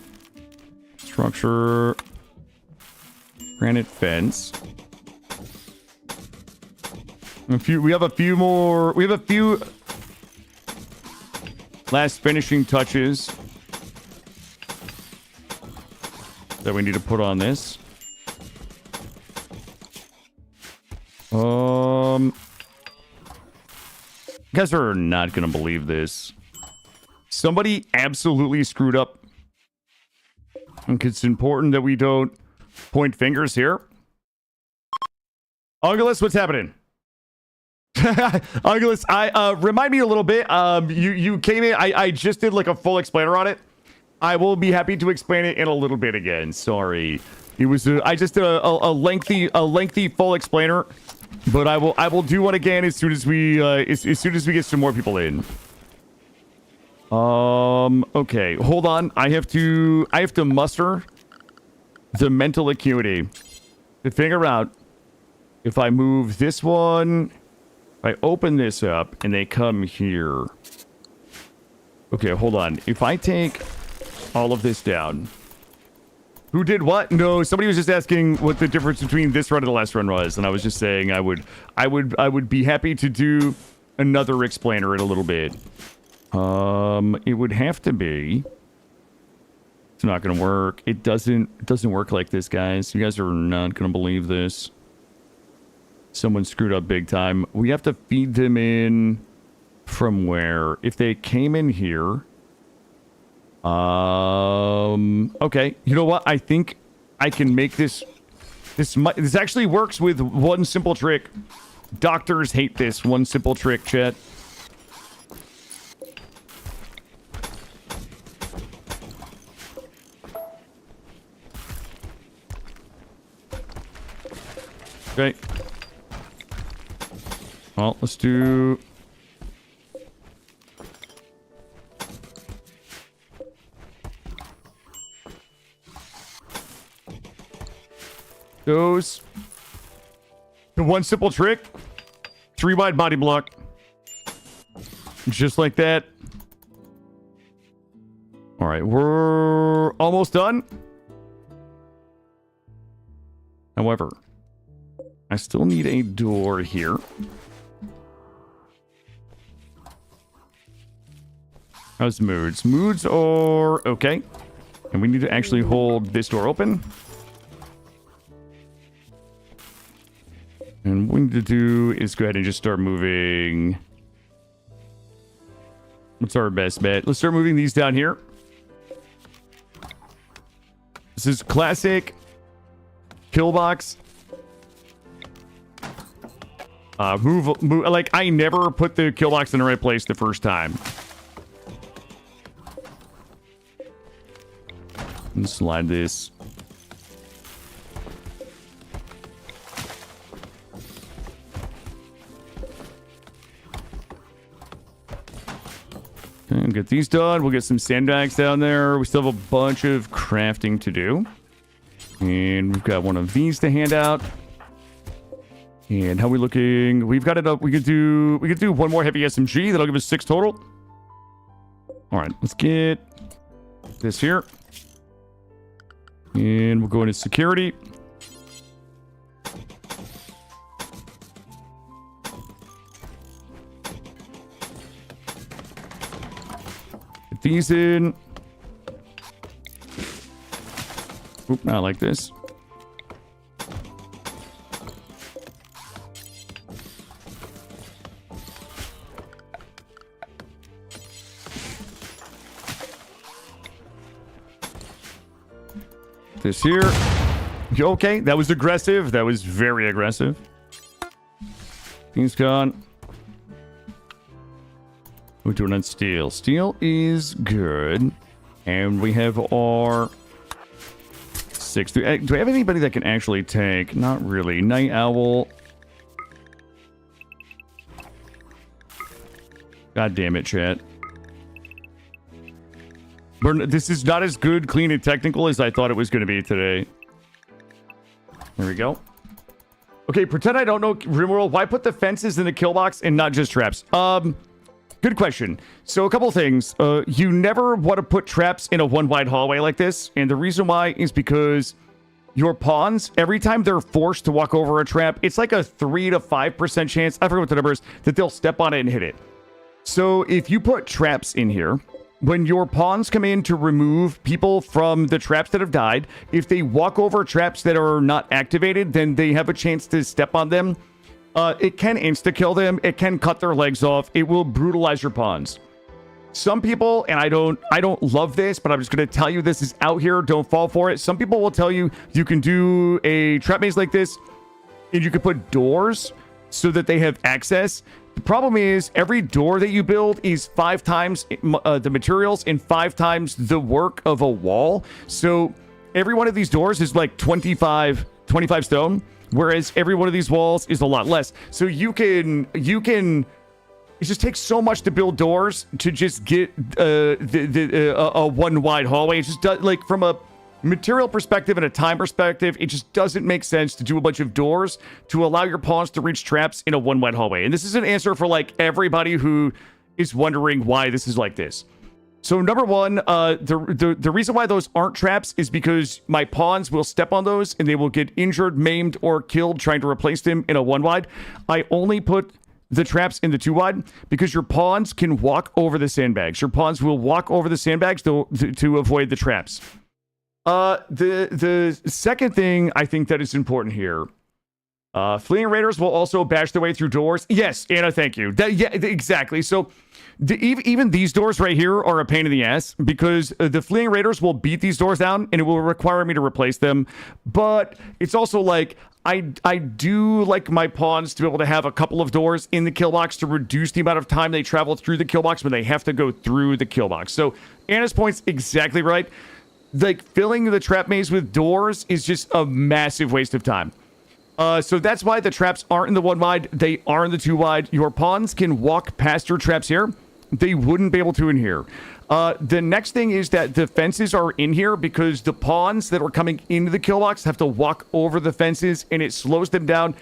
structure, granite fence. We have a few more. We have a few last finishing touches that we need to put on this. You guys are not gonna believe this. Somebody absolutely screwed up. And it's important that we don't point fingers here. Angelus, what's happening? Angelus, remind me a little bit. You came in. I just did like a full explainer on it. I will be happy to explain it in a little bit again. Sorry, it was I just did a lengthy full explainer, but I will do one again as soon as we as soon as we get some more people in. Okay, hold on. I have to muster the mental acuity to figure out if I move this one. I open this up and they come here. Okay, hold on. If I take all of this down. Who did what? No, somebody was just asking what the difference between this run and the last run was, and I was just saying I would be happy to do another explainer in a little bit. It would have to be. It's not gonna work. It doesn't work like this, guys. You guys are not gonna believe this. Someone screwed up big time. We have to feed them in from where? If they came in here. Okay. You know what? I think I can make this. This actually works with one simple trick. Doctors hate this one simple trick, chat. Okay. Well, let's do... those. The one simple trick. 3 wide body block. Just like that. Alright, we're almost done. However, I still need a door here. How's moods? Moods are okay. And we need to actually hold this door open. And what we need to do is go ahead and just start moving. What's our best bet? Let's start moving these down here. This is classic pillbox. Move, like, I never put the kill box in the right place the first time. And slide this. Okay, and get these done. We'll get some sandbags down there. We still have a bunch of crafting to do. And we've got one of these to hand out. And how are we looking? We've got it up. We could do one more heavy SMG. That'll give us 6 total. All right, let's get this here. And we'll go into security. these in. Oop, not like this. This here. Okay, that was aggressive. That was very aggressive. He's gone. We're doing on steel. Steel is good. And we have our 6. Do I have anybody that can actually take? Not really. Night Owl. God damn it, chat. This is not as good, clean, and technical as I thought it was going to be today. There we go. Okay, pretend I don't know RimWorld. Why put the fences in the kill box and not just traps? Good question. So a couple things. You never want to put traps in a one-wide hallway like this. And the reason why is because your pawns, every time they're forced to walk over a trap, it's like a 3 to 5% chance, I forget what the number is, that they'll step on it and hit it. So if you put traps in here, when your pawns come in to remove people from the traps that have died, if they walk over traps that are not activated, then they have a chance to step on them. It can insta-kill them. It can cut their legs off. It will brutalize your pawns. Some people, and I don't love this, but I'm just going to tell you this is out here. Don't fall for it. Some people will tell you you can do a trap maze like this, and you can put doors so that they have access. The problem is every door that you build is 5 times the materials and 5 times the work of a wall. So every one of these doors is like 25 stone, whereas every one of these walls is a lot less. So you can it just takes so much to build doors to just get a one wide hallway. It just does, like, from a material perspective and a time perspective, it just doesn't make sense to do a bunch of doors to allow your pawns to reach traps in a one wide hallway. And this is an answer for like everybody who is wondering why this is like this. So number one, the reason why those aren't traps is because my pawns will step on those and they will get injured, maimed, or killed trying to replace them in a one wide. I only put the traps in the 2 wide because your pawns can walk over the sandbags. Your pawns will walk over the sandbags to avoid the traps. The second thing I think that is important here, fleeing raiders will also bash their way through doors. Yes, Anna, thank you. Yeah, exactly. So even these doors right here are a pain in the ass because the fleeing raiders will beat these doors down and it will require me to replace them. But it's also like I do like my pawns to be able to have a couple of doors in the kill box to reduce the amount of time they travel through the kill box when they have to go through the kill box. So Anna's point's exactly right. Like, filling the trap maze with doors is just a massive waste of time. So that's why the traps aren't in the 1 wide. They are in the 2 wide. Your pawns can walk past your traps here. They wouldn't be able to in here. The next thing is that the fences are in here because the pawns that are coming into the kill box have to walk over the fences, and it slows them down,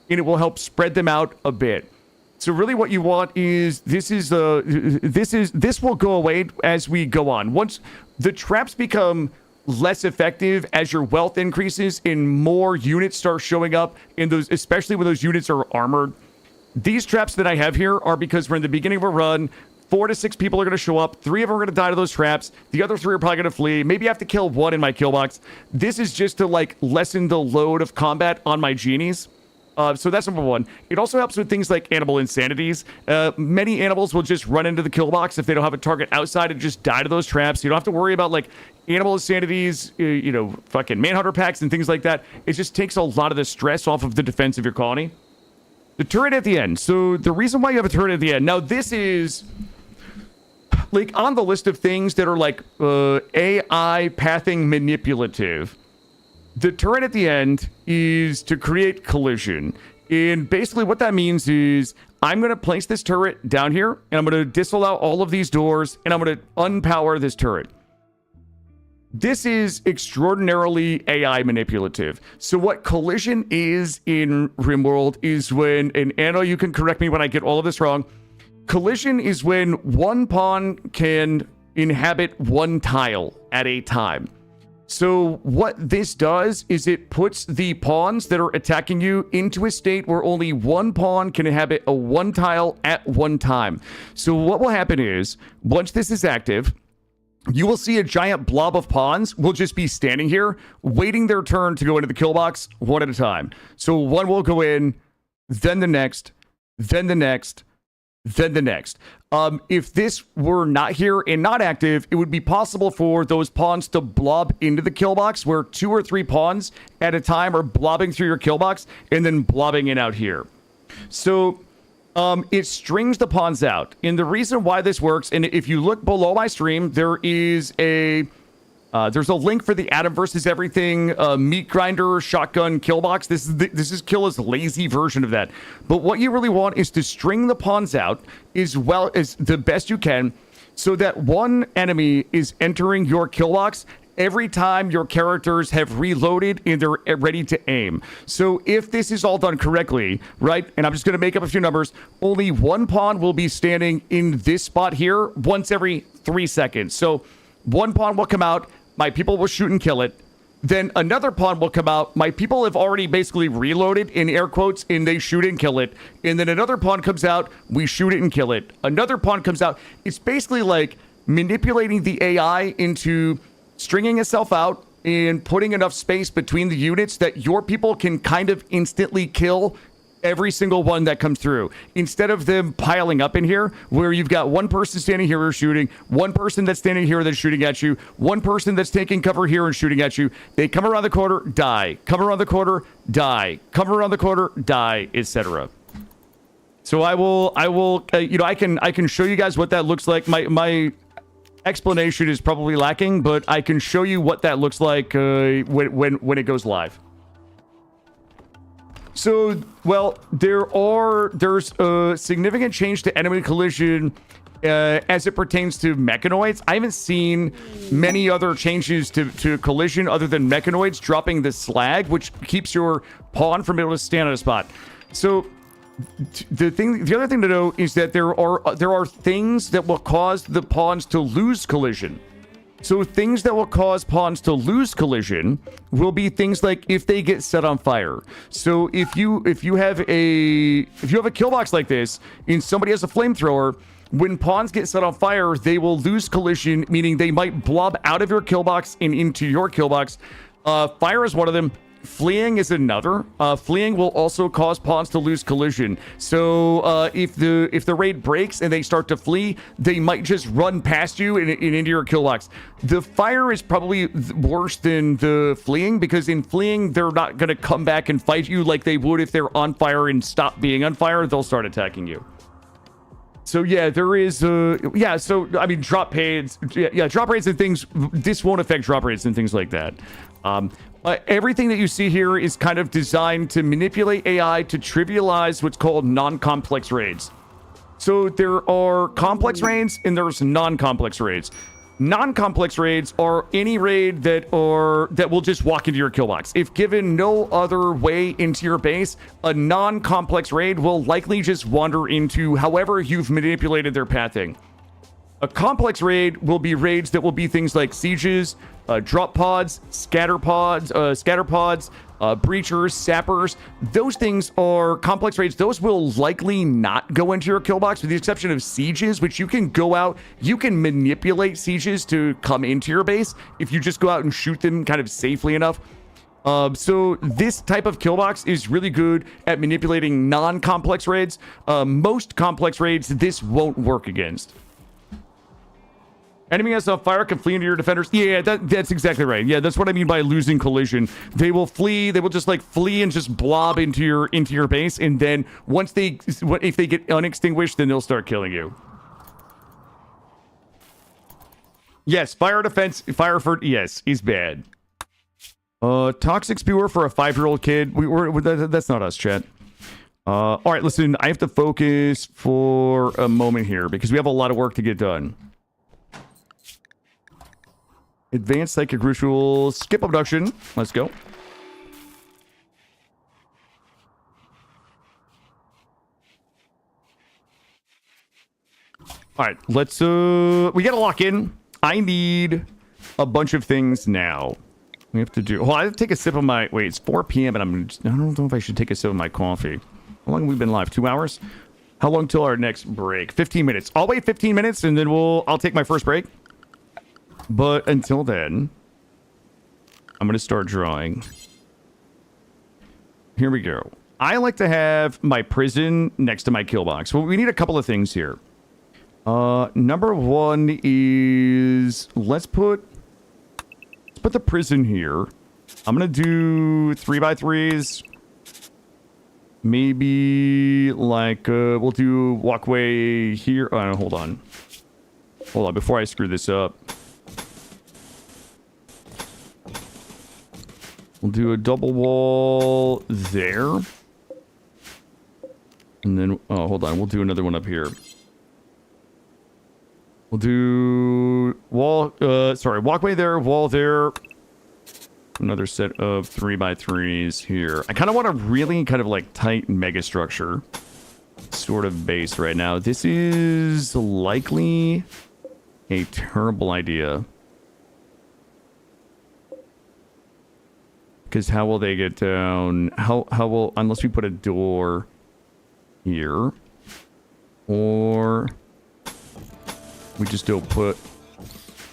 and it will help spread them out a bit. So really what you want is this will go away as we go on. Once the traps become less effective as your wealth increases and more units start showing up in those, especially when those units are armored. These traps that I have here are because we're in the beginning of a run. 4 to 6 people are going to show up. 3 of them are going to die to those traps. The other 3 are probably going to flee. Maybe I have to kill 1 in my kill box. This is just to like lessen the load of combat on my genies. So that's number 1. It also helps with things like animal insanities. Many animals will just run into the kill box if they don't have a target outside and just die to those traps. You don't have to worry about like animal insanities, fucking manhunter packs and things like that. It just takes a lot of the stress off of the defense of your colony. The turret at the end. So the reason why you have a turret at the end. Now this is like on the list of things that are like AI pathing manipulative. The turret at the end is to create collision. And basically what that means is I'm going to place this turret down here, and I'm going to disallow all of these doors, and I'm going to unpower this turret. This is extraordinarily AI manipulative. So what collision is in RimWorld is when, and Anna, you can correct me when I get all of this wrong. Collision is when one pawn can inhabit one tile at a time. So what this does is it puts the pawns that are attacking you into a state where only one pawn can inhabit a one tile at one time. So what will happen is, once this is active, you will see a giant blob of pawns will just be standing here, waiting their turn to go into the kill box one at a time. So one will go in, then the next, then the next, then the next. If this were not here and not active, it would be possible for those pawns to blob into the kill box, where 2 or 3 pawns at a time are blobbing through your kill box and then blobbing in out here. So it strings the pawns out. And the reason why this works, and if you look below my stream, there is there's a link for the Adam versus Everything meat grinder shotgun kill box. This is Killa's lazy version of that. But what you really want is to string the pawns out as well as the best you can, so that one enemy is entering your kill box every time your characters have reloaded and they're ready to aim. So if this is all done correctly, right, and I'm just going to make up a few numbers, only one pawn will be standing in this spot here once every 3 seconds. So one pawn will come out, my people will shoot and kill it. Then another pawn will come out, my people have already basically reloaded, in air quotes, and they shoot and kill it. And then another pawn comes out, we shoot it and kill it. Another pawn comes out. It's basically like manipulating the AI into stringing itself out and putting enough space between the units that your people can kind of instantly kill every single one that comes through, instead of them piling up in here where you've got one person standing here who's shooting, one person that's standing here that's shooting at you, one person that's taking cover here and shooting at you. They come around the corner, die, come around the corner, die, come around the corner, die, etc. So I will I can show you guys what that looks like. My explanation is probably lacking, but I can show you what that looks like when it goes live. So, well, there's a significant change to enemy collision as it pertains to mechanoids. I haven't seen many other changes to collision other than mechanoids dropping the slag, which keeps your pawn from able to stand on a spot. So the other thing to know is that there are things that will cause the pawns to lose collision. So things that will cause pawns to lose collision will be things like if they get set on fire. So if you have a kill box like this and somebody has a flamethrower, when pawns get set on fire, they will lose collision, meaning they might blob out of your kill box and into your kill box. Fire is one of them. Fleeing is another. Fleeing will also cause pawns to lose collision. So if the raid breaks and they start to flee, they might just run past you and into your kill box. The fire is probably worse than the fleeing, because in fleeing, they're not going to come back and fight you like they would if they're on fire and stop being on fire. They'll start attacking you. So yeah, there is so I mean, drop raids, drop raids and things. This won't affect drop raids and things like that. Everything that you see here is kind of designed to manipulate AI to trivialize what's called non-complex raids. So there are complex raids and there's non-complex raids. Non-complex raids are any raid that will just walk into your kill box. If given no other way into your base, a non-complex raid will likely just wander into however you've manipulated their pathing. A complex raid will be raids that will be things like sieges, drop pods, scatter pods, breachers, sappers. Those things are complex raids. Those will likely not go into your kill box, with the exception of sieges, which you can go out. You can manipulate sieges to come into your base if you just go out and shoot them kind of safely enough. So this type of kill box is really good at manipulating non-complex raids. Most complex raids, this won't work against. Enemy has a fire, can flee into your defenders. Yeah, that's exactly right. Yeah, that's what I mean by losing collision. They will flee. They will just like flee and just blob into your base, and then if they get unextinguished, then they'll start killing you. Yes, fire defense, yes, is bad. Toxic spewer for a 5-year-old kid. That's not us, chat. All right, listen, I have to focus for a moment here because we have a lot of work to get done. Advanced psychic rituals. Skip abduction. Let's go. All right, let's we gotta lock in. I need a bunch of things now. We have to do. Well, I have to take a sip of my. Wait, it's 4 p.m. and I don't know if I should take a sip of my coffee. How long have we been live? 2 hours? How long till our next break? 15 minutes. I'll wait 15 minutes and then I'll take my first break. But until then, I'm going to start drawing. Here we go. I like to have my prison next to my kill box. Well, we need a couple of things here. Number one is let's put the prison here. I'm going to do 3x3s. Maybe like we'll do walkway here. Oh, hold on. Hold on before I screw this up. We'll do a double wall there. And then, oh, hold on. We'll do another one up here. We'll do wall, walkway there, wall there. Another set of 3x3s here. I kind of want a really kind of like tight mega structure sort of base right now. This is likely a terrible idea. Because how will they get down? How will, unless we put a door here, or we just don't put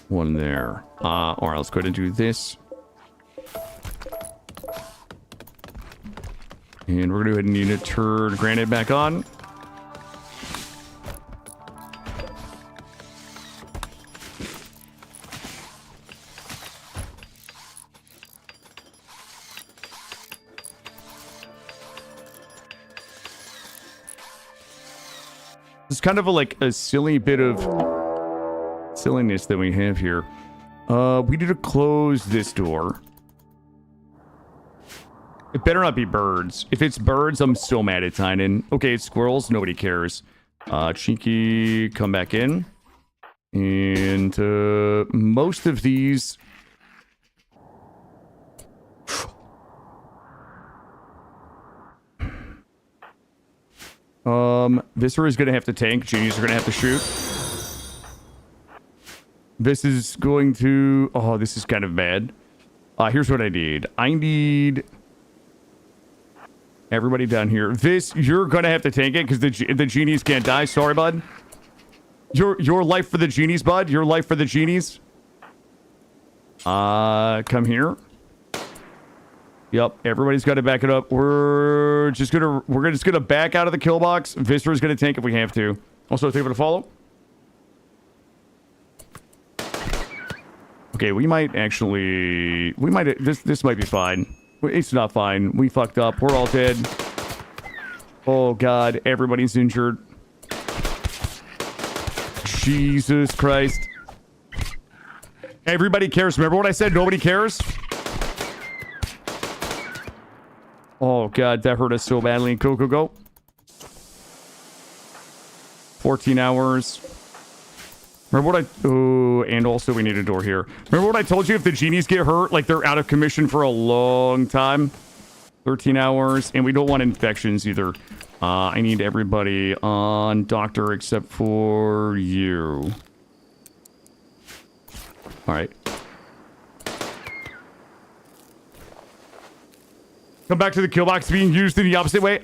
one there. All right, let's go ahead and do this. And we're gonna go ahead and need to turn granite back on. It's kind of a silly bit of silliness that we have here. We need to close this door. It better not be birds. If it's birds, I'm still mad at Tynan. Okay, it's squirrels. Nobody cares. Cheeky, come back in. And most of these... Viscera is going to have to tank. Genies are going to have to shoot. This is going to... Oh, this is kind of bad. Here's what I need. I need... Everybody down here. This, you're going to have to tank it because the genies can't die. Sorry, bud. Your life for the genies, bud. Your life for the genies. Come here. Yep, everybody's got to back it up. We're just gonna back out of the kill box. Viscera's gonna tank if we have to. Also, thank you for the follow. Okay, we might actually... This might be fine. It's not fine. We fucked up. We're all dead. Oh, God. Everybody's injured. Jesus Christ. Everybody cares. Remember what I said? Nobody cares? Oh, God. That hurt us so badly. Go, go, go. 14 hours. Remember what I... Oh, and also we need a door here. Remember what I told you? If the genies get hurt, like they're out of commission for a long time. 13 hours. And we don't want infections either. I need everybody on doctor except for you. Alright. Come back to the kill box being used in the opposite way.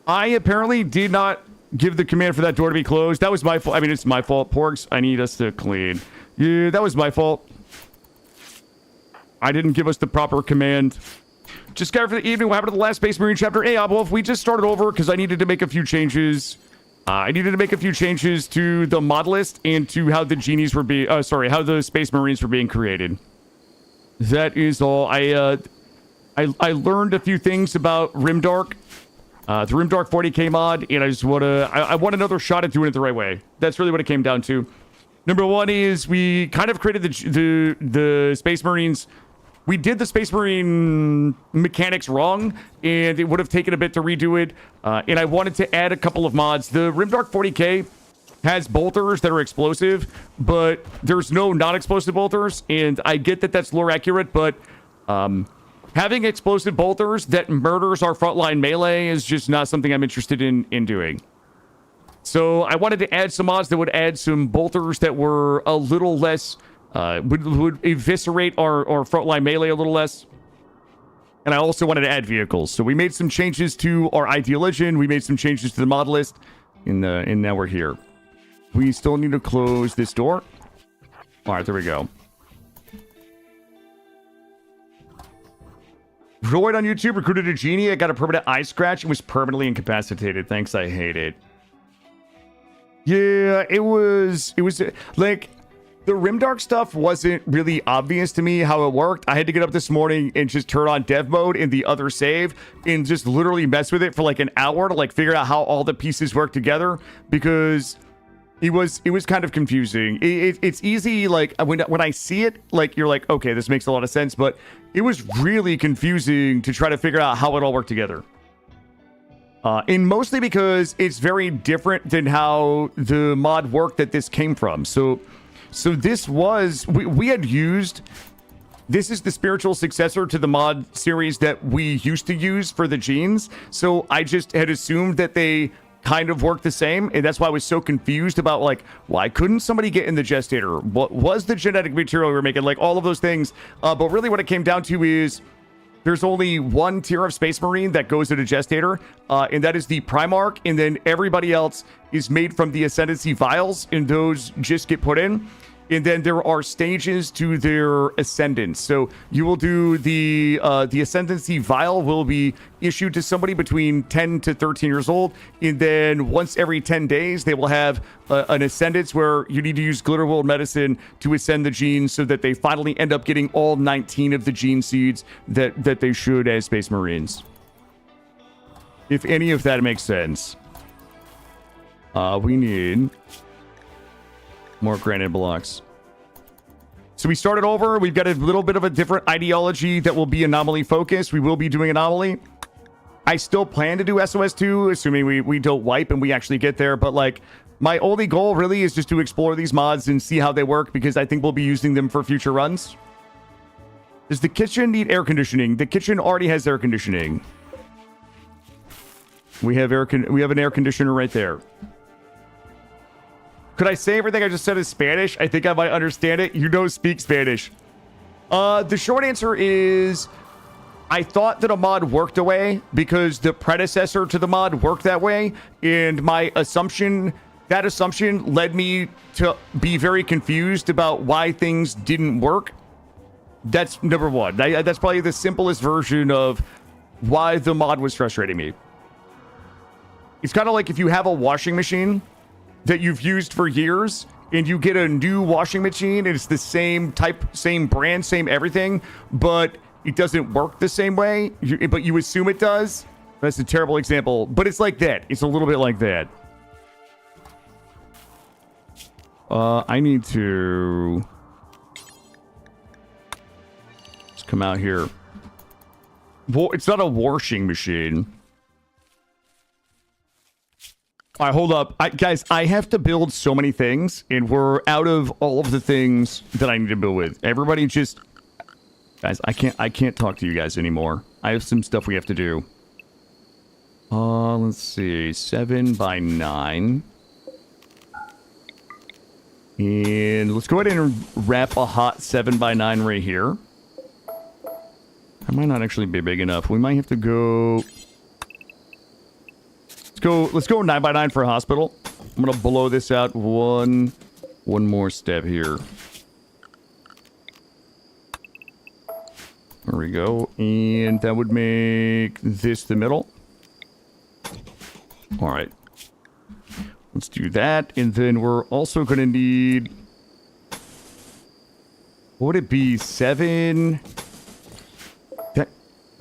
I apparently did not give the command for that door to be closed. That was my fault. I mean, it's my fault. Porgs, I need us to clean. Yeah, that was my fault. I didn't give us the proper command. Just got for the evening. What happened to the last Space Marine chapter? Hey, Wolf, we just started over because I needed to make a few changes. I needed to make a few changes to the mod list and to how the genies were being... how the Space Marines were being created. That is all. I learned a few things about Rimdark. The Rimdark 40k mod, and I just want to... I want another shot at doing it the right way. That's really what it came down to. Number one is we kind of created the Space Marines... We did the Space Marine mechanics wrong, and it would have taken a bit to redo it. And I wanted to add a couple of mods. The Rimdark 40k has bolters that are explosive, but there's no non-explosive bolters. And I get that that's lore accurate, but having explosive bolters that murders our frontline melee is just not something I'm interested in doing. So I wanted to add some mods that would add some bolters that were a little less... would eviscerate our frontline melee a little less. And I also wanted to add vehicles. So we made some changes to our Ideal Legend. We made some changes to the mod list. And now we're here. We still need to close this door. All right, there we go. Droid on YouTube recruited a genie. I got a permanent eye scratch and was permanently incapacitated. Thanks, I hate it. Yeah, it was like the Rimdark stuff wasn't really obvious to me how it worked. I had to get up this morning and just turn on dev mode in the other save and just literally mess with it for like an hour to like figure out how all the pieces work together, because it was kind of confusing. It's easy, like when I see it, like you're like, okay, this makes a lot of sense, but it was really confusing to try to figure out how it all worked together. And mostly because it's very different than how the mod worked that this came from. So this was, we had used, this is the spiritual successor to the mod series that we used to use for the genes. So I just had assumed that they kind of work the same, and that's why I was so confused about, like, why couldn't somebody get in the gestator? What was the genetic material we were making? Like, all of those things. But really what it came down to is there's only one tier of Space Marine that goes in a gestator, and that is the Primarch, and then everybody else is made from the Ascendancy vials, and those just get put in. And then there are stages to their ascendance. So you will do the ascendancy vial will be issued to somebody between 10 to 13 years old. And then once every 10 days, they will have an ascendance where you need to use Glitter World Medicine to ascend the genes so that they finally end up getting all 19 of the gene seeds that they should as Space Marines. If any of that makes sense. We need more granite blocks. So we started over. We've got a little bit of a different ideology that will be Anomaly focused. We will be doing Anomaly. I still plan to do SOS 2, assuming we don't wipe and we actually get there. But like, my only goal really is just to explore these mods and see how they work, because I think we'll be using them for future runs. Does the kitchen need air conditioning? The kitchen already has air conditioning. We have an air conditioner right there. Could I say everything I just said in Spanish? I think I might understand it. You don't speak Spanish. The short answer is I thought that a mod worked a way because the predecessor to the mod worked that way. And my assumption, that assumption led me to be very confused about why things didn't work. That's number one. That's probably the simplest version of why the mod was frustrating me. It's kind of like if you have a washing machine that you've used for years and you get a new washing machine and it's the same type, same brand, same everything, but it doesn't work the same way, but you assume it does. That's a terrible example, but it's like that. It's a little bit like that. I need to just come out here. Well, it's not a washing machine. All right, hold up. Guys, I have to build so many things, and we're out of all of the things that I need to build with. Everybody just... Guys, I can't talk to you guys anymore. I have some stuff we have to do. Let's see. 7 by 9. And let's go ahead and wrap a hot 7 by 9 right here. That might not actually be big enough. We might have to go... Let's go 9 by 9 for a hospital. I'm gonna blow this out one more step here. There we go. And that would make this the middle. All right. Let's do that. And then we're also gonna need... What would it be? 7...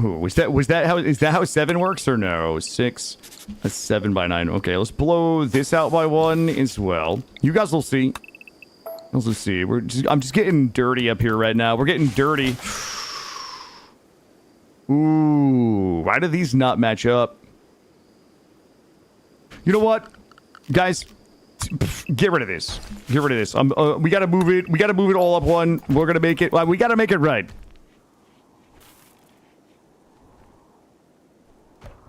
Is that how 7 works or no? 6... That's 7 by 9. Okay, let's blow this out by 1 as well. You guys will see. Let's see. I'm just getting dirty up here right now. We're getting dirty. Ooh, why do these not match up? You know what, guys? Get rid of this. Get rid of this. We gotta move it. We gotta move it all up one. We're gonna make it. We gotta make it right.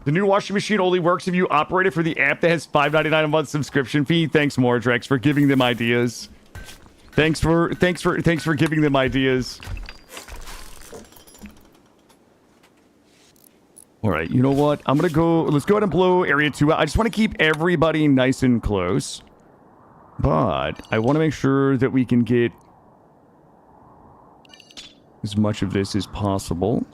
The new washing machine only works if you operate it for the app that has $5.99 a month subscription fee. Thanks, Mordrex, for giving them ideas. Thanks for giving them ideas. All right, you know what? Let's go ahead and blow area 2 out. I just want to keep everybody nice and close. But I want to make sure that we can get as much of this as possible.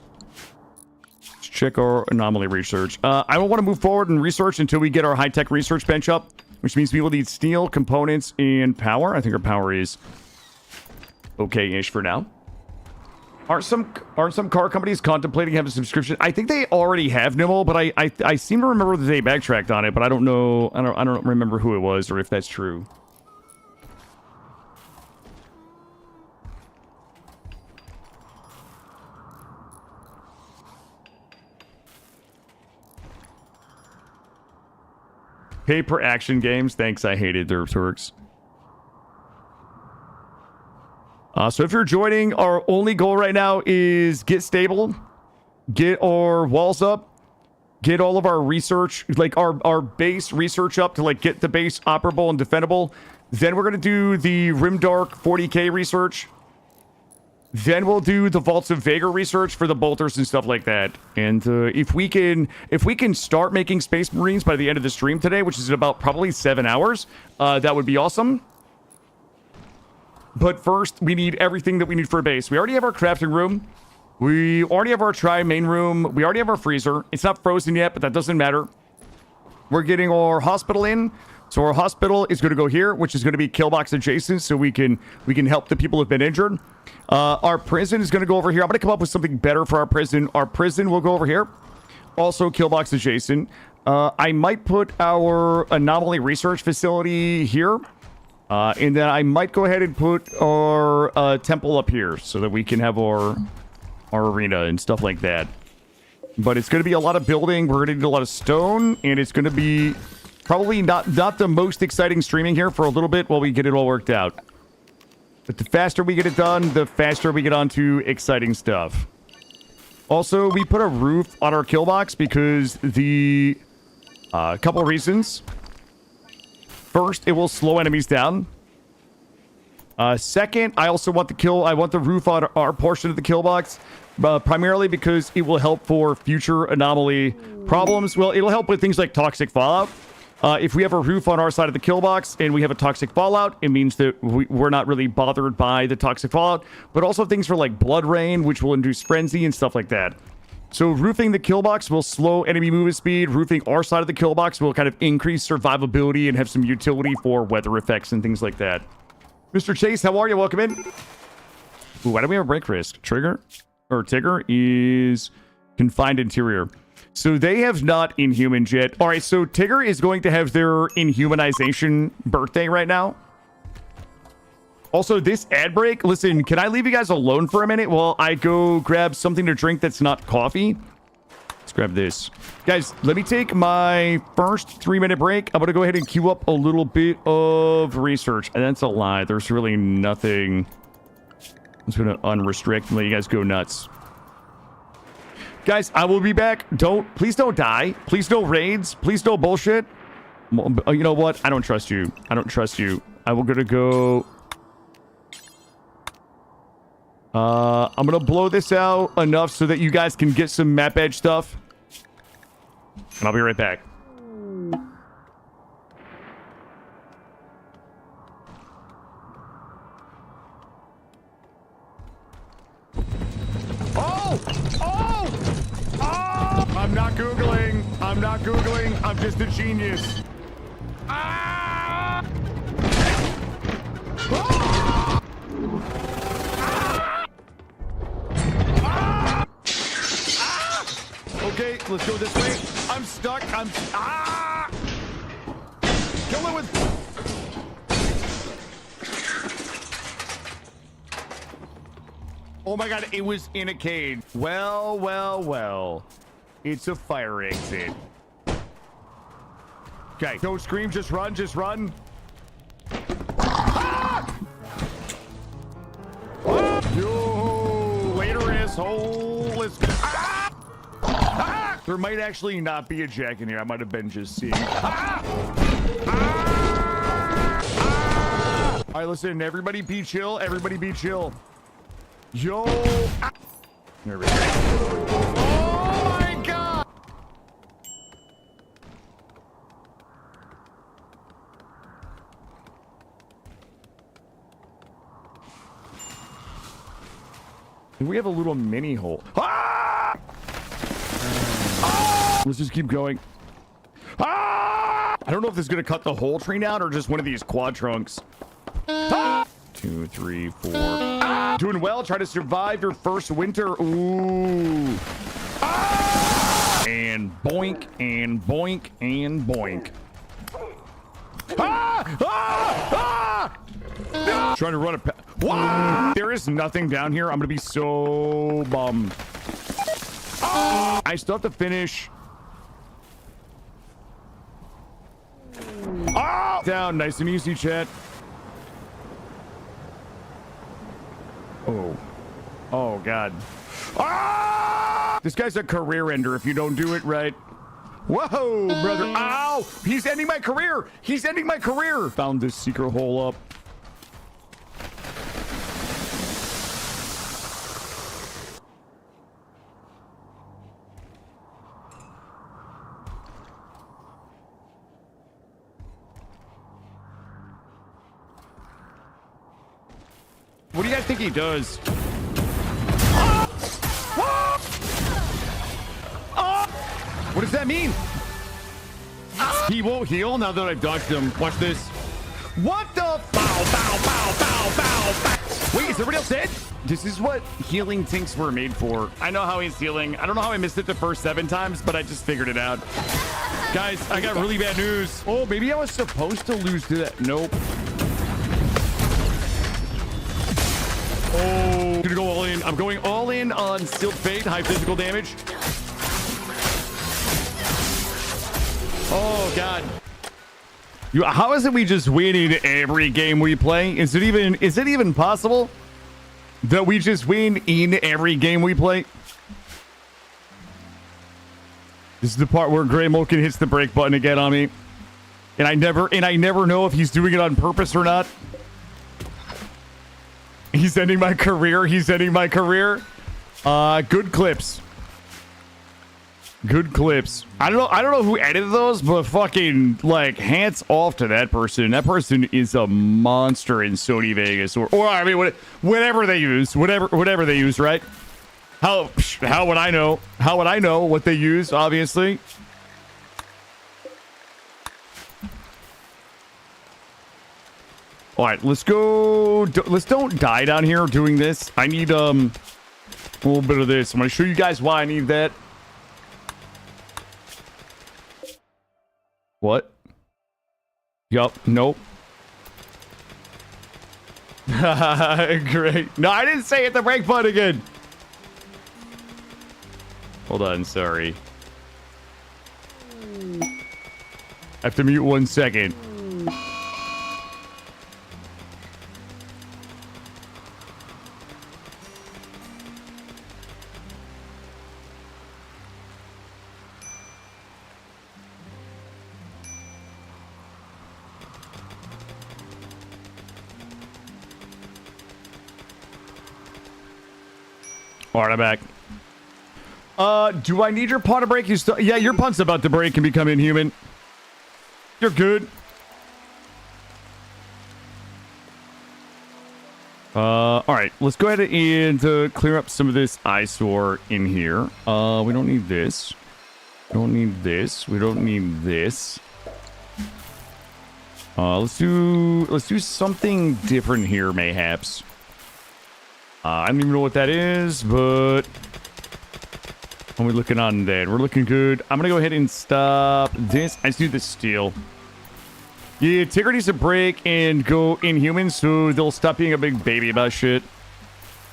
Let's check our anomaly research. I don't want to move forward in research until we get our high-tech research bench up, which means we will need steel, components, and power. I think our power is okay-ish for now. Aren't some car companies contemplating having a subscription? I think they already have Nimble, but I seem to remember that they backtracked on it, but I don't know. I don't remember who it was or if that's true. Pay per action games. Thanks, I hated their Turks. So if you're joining, our only goal right now is get stable, get our walls up, get all of our research, like our base research up to like get the base operable and defendable. Then we're going to do the Rimdark 40k research. Then we'll do the Vaults of Vega research for the bolters and stuff like that. And if we can start making Space Marines by the end of the stream today, which is in about probably 7 hours, that would be awesome. But first, we need everything that we need for a base. We already have our crafting room. We already have our main room. We already have our freezer. It's not frozen yet, but that doesn't matter. We're getting our hospital in. So our hospital is going to go here, which is going to be Killbox adjacent, so we can help the people who have been injured. Our prison is going to go over here. I'm going to come up with something better for our prison. Our prison will go over here. Also Killbox adjacent. I might put our anomaly research facility here. And then I might go ahead and put our temple up here so that we can have our arena and stuff like that. But it's going to be a lot of building. We're going to need a lot of stone, and it's going to be probably not the most exciting streaming here for a little bit while we get it all worked out. But the faster we get it done, the faster we get on to exciting stuff. Also, we put a roof on our kill box because the couple reasons. First, it will slow enemies down. Second, I also want the roof on our portion of the kill box, primarily because it will help for future anomaly problems. Well, it'll help with things like toxic fallout. If we have a roof on our side of the kill box and we have a toxic fallout, it means that we're not really bothered by the toxic fallout, but also things for like blood rain, which will induce frenzy and stuff like that. So roofing the kill box will slow enemy movement speed. Roofing our side of the kill box will kind of increase survivability and have some utility for weather effects and things like that. Mr. Chase, how are you? Welcome in. Ooh, why do we have a break risk? Tigger is confined interior. So they have not inhumaned yet. All right, so Tigger is going to have their inhumanization birthday right now. Also, this ad break, listen, can I leave you guys alone for a minute while I go grab something to drink that's not coffee? Let's grab this. Guys, let me take my first 3-minute break. I'm going to go ahead and queue up a little bit of research. And that's a lie. There's really nothing. I'm just going to unrestrict and let you guys go nuts. Guys, I will be back. Please don't die. Please no raids. Please no bullshit. You know what? I don't trust you. I don't trust you. I'm going to go... I'm gonna blow this out enough so that you guys can get some map edge stuff. And I'll be right back. Oh! Oh! Oh! I'm not Googling. I'm not Googling. I'm just a genius. Ah! Ah! Okay, let's go this way. I'm stuck. Ah! Kill it with... Oh my god, it was in a cage. Well, well, well. It's a fire exit. Okay, don't scream, just run, just run. Ah! Oh! Yo, later, asshole. Let's go. Ah! Ah! There might actually not be a jack in here. I might have been just seeing. Ah! Ah! Ah! All right, listen, everybody be chill. Everybody be chill. Yo. Ah! There we go. Oh my god. We have a little mini hole. Ah! Ah! Let's just keep going. Ah! I don't know if this is going to cut the whole tree down or just one of these quad trunks. Ah! 2, 3, 4. Ah! Doing well. Try to survive your first winter. Ooh. Ah! And boink, and boink, and boink. Ah! Ah! Ah! No! Trying to run a... What? There is nothing down here. I'm going to be so bummed. Ah! I still have to finish. Ah! Down. Nice and easy, chat. Oh. Oh, God. Ah! This guy's a career ender if you don't do it right. Whoa, brother. Ow! He's ending my career. He's ending my career. Found this secret hole up. What do you guys think he does? What does that mean? He won't heal now that I've dodged him. Watch this. What the? Bow, bow, bow, bow, bow, bow. Wait, is everybody else dead? This is what healing tinks were made for. I know how he's healing. I don't know how I missed it the first 7 times, but I just figured it out. Guys, I got really bad news. Oh, maybe I was supposed to lose to that. Nope. Oh, I'm gonna go all in. I'm going all in on Sealed Fate, high physical damage. Oh, God. How is it we just win in every game we play? Is it even possible that we just win in every game we play? This is the part where Gray Mulkin hits the brake button again on me. And I never know if he's doing it on purpose or not. He's ending my career. He's ending my career. Good clips. Good clips. I don't know who edited those, but fucking like hats off to that person. That person is a monster in Sony Vegas or I mean whatever they use, whatever they use, right? How would I know? How would I know what they use, obviously? All right, let's go. Let's don't die down here doing this. I need a little bit of this. I'm going to show you guys why I need that. What? Yup. Nope. Great. No, I didn't say hit the brake button again. Hold on. Sorry. I have to mute 1 second. All right, I'm back. Do I need your pawn to break? You still? Yeah, your pawn's about to break and become inhuman. You're good. All right, let's go ahead and clear up some of this eyesore in here. We don't need this. We don't need this. We don't need this. Let's do something different here, mayhaps. I don't even know what that is, but what are we looking on that? We're looking good. I'm gonna go ahead and stop this. I just do the steel. Yeah, Tigger needs to break and go inhuman, so they'll stop being a big baby about shit.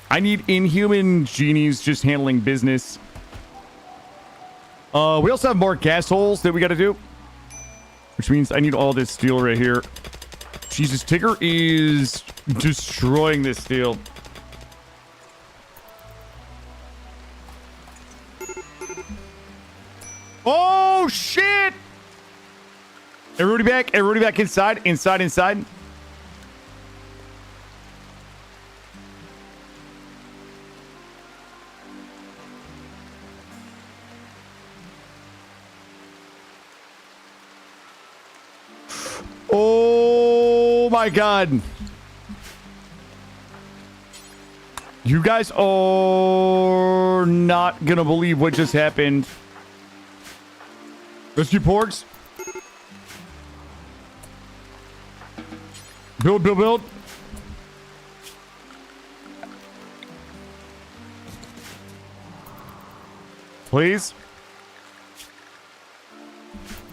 I need inhuman genies just handling business. We also have more gas holes that we got to do, which means I need all this steel right here. Jesus, Tigger is destroying this steel. Oh, shit! Everybody back. Everybody back inside. Inside. Oh, my God. You guys are not gonna believe what just happened. Rescue porgs. Build, build, build. Please.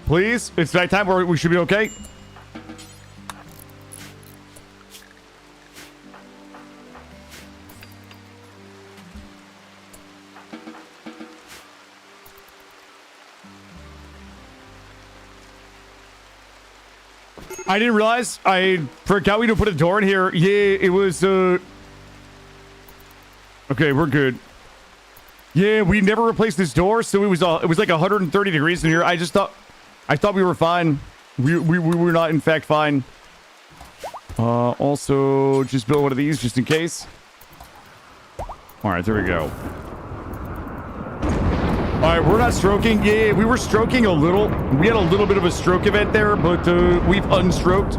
Please. It's nighttime. We should be okay. I didn't realize. I forgot we didn't put a door in here. Yeah, it was, okay, we're good. Yeah, we never replaced this door, so it was like 130 degrees in here. I thought we were fine. We were not, in fact, fine. Also, just build one of these just in case. All right, there we go. All right, we're not stroking. Yeah, we were stroking a little. We had a little bit of a stroke event there, but we've unstroked.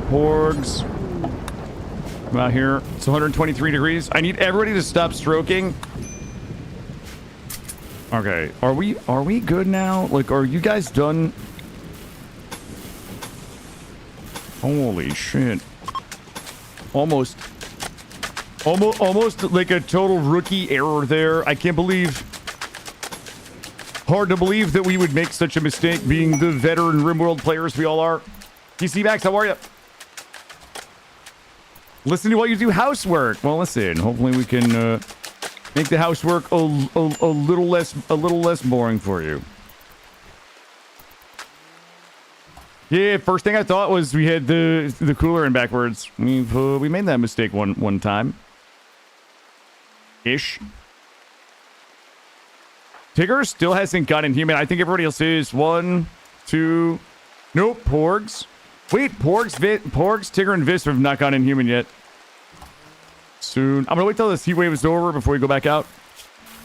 Porgs. Come out here. It's 123 degrees. I need everybody to stop stroking. Okay, are we good now? Like, are you guys done? Holy shit. Almost like a total rookie error there. I can't believe. Hard to believe that we would make such a mistake being the veteran RimWorld players we all are. PC Max, how are you? Listen to while you do housework. Well, listen, hopefully we can make the housework a little less boring for you. Yeah, first thing I thought was we had the cooler in backwards. We made that mistake one time. Ish. Tigger still hasn't gotten human. I think everybody else is. 1, 2. Nope. Porgs. Wait, Porgs, Tigger, and Vis have not gotten human yet. Soon. I'm gonna wait till this heat wave is over before we go back out.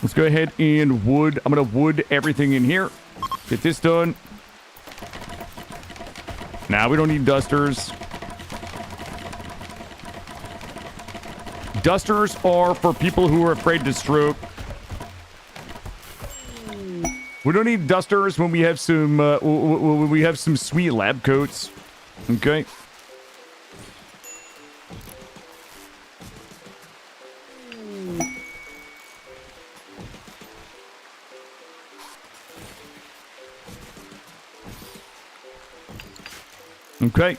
Let's go ahead and wood. I'm gonna wood everything in here. Get this done. Now we don't need dusters. Dusters are for people who are afraid to stroke. We don't need dusters when we have some sweet lab coats. Okay. Okay.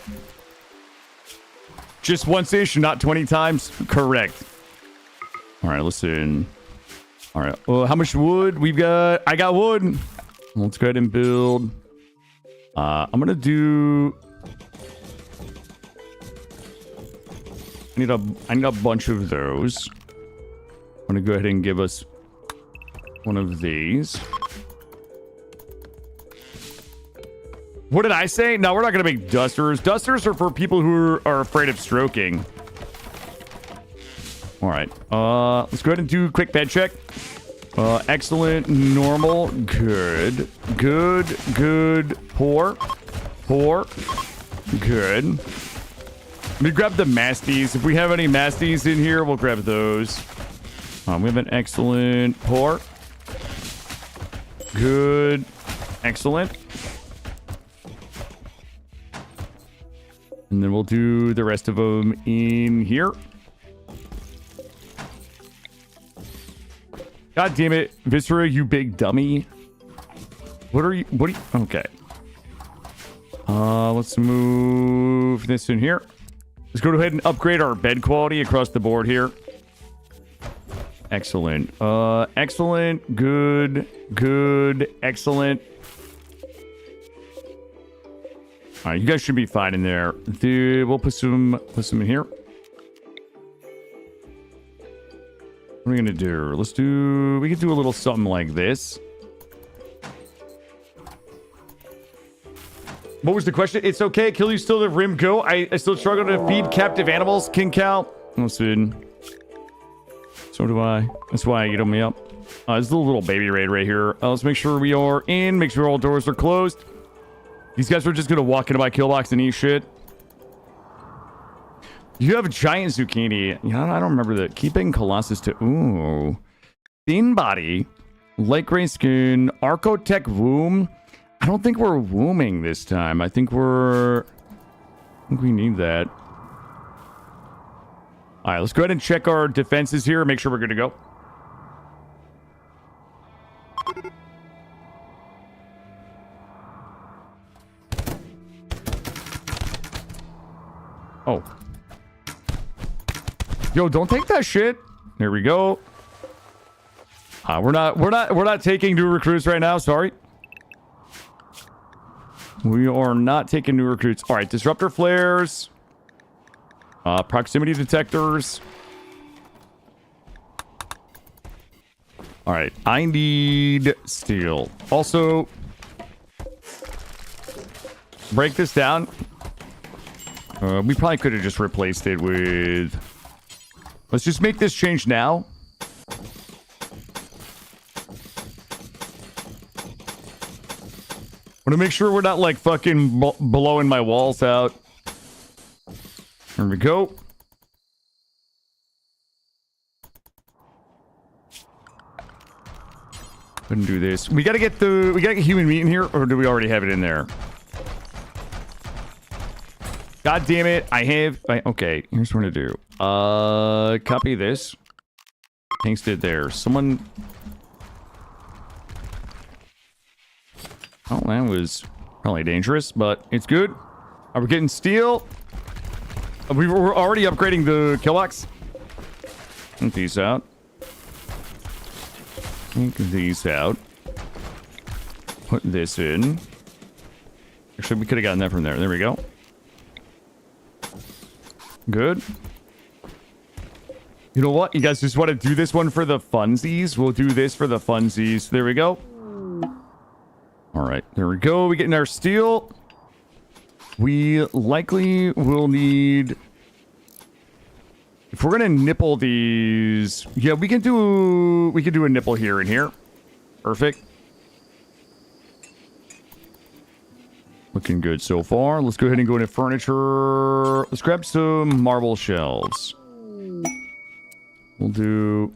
Just once-ish, not 20 times. Correct. All right, listen. All right. Well, how much wood we've got? I got wood. Let's go ahead and build. I'm gonna do. I need a bunch of those. I'm gonna go ahead and give us one of these. What did I say? No, we're not going to make dusters. Dusters are for people who are afraid of stroking. All right. Let's go ahead and do a quick bed check. Excellent. Normal. Good. Good. Good. Poor. Poor. Good. Let me grab the masties. If we have any masties in here, we'll grab those. We have an excellent. Poor. Good. Excellent. And then we'll do the rest of them in here. God damn it, Viscera, you big dummy. What are you? Okay. Let's move this in here. Let's go ahead and upgrade our bed quality across the board here. Excellent. Excellent. Good. Good. Excellent. All right, you guys should be fine in there. Dude, we'll put some in here. What are we gonna do? We could do a little something like this. What was the question? It's okay. Kill you still the Rim go. I still struggle to feed captive animals. King Cal. Listen. So do I. That's why you me up. There's a little baby raid right here. Let's make sure we are in. Make sure all doors are closed. These guys are just gonna walk into my kill box and eat shit. You have giant zucchini. Yeah, I don't remember that. Keeping Colossus to... Ooh. Thin body. Light gray skin. Archotech womb. I don't think we're wombing this time. I think we're... I think we need that. Alright, let's go ahead and check our defenses here and make sure we're good to go. Oh. Yo, don't take that shit. There we go. We're not taking new recruits right now. Sorry. We are not taking new recruits. All right, disruptor flares. Proximity detectors. All right, I need steel. Also, break this down. We probably could have just replaced it with... Let's just make this change now. Want to make sure we're not, like, fucking blowing my walls out. There we go. Couldn't do this. We gotta get human meat in here, or do we already have it in there? God damn it. Okay, here's what to do. Copy this. Paste it there. Someone... Oh, that was probably dangerous, but it's good. Are we getting steel? We're already upgrading the kill box. Take these out. Take these out. Put this in. Actually, we could have gotten that from there. There we go. Good. You know what? You guys just want to do this one for the funsies? We'll do this for the funsies. There we go. All right. There we go. We getting our steel. We likely will need... If we're going to nipple these... Yeah, we can do a nipple here and here. Perfect. Looking good so far. Let's go ahead and go into furniture. Let's grab some marble shelves. We'll do...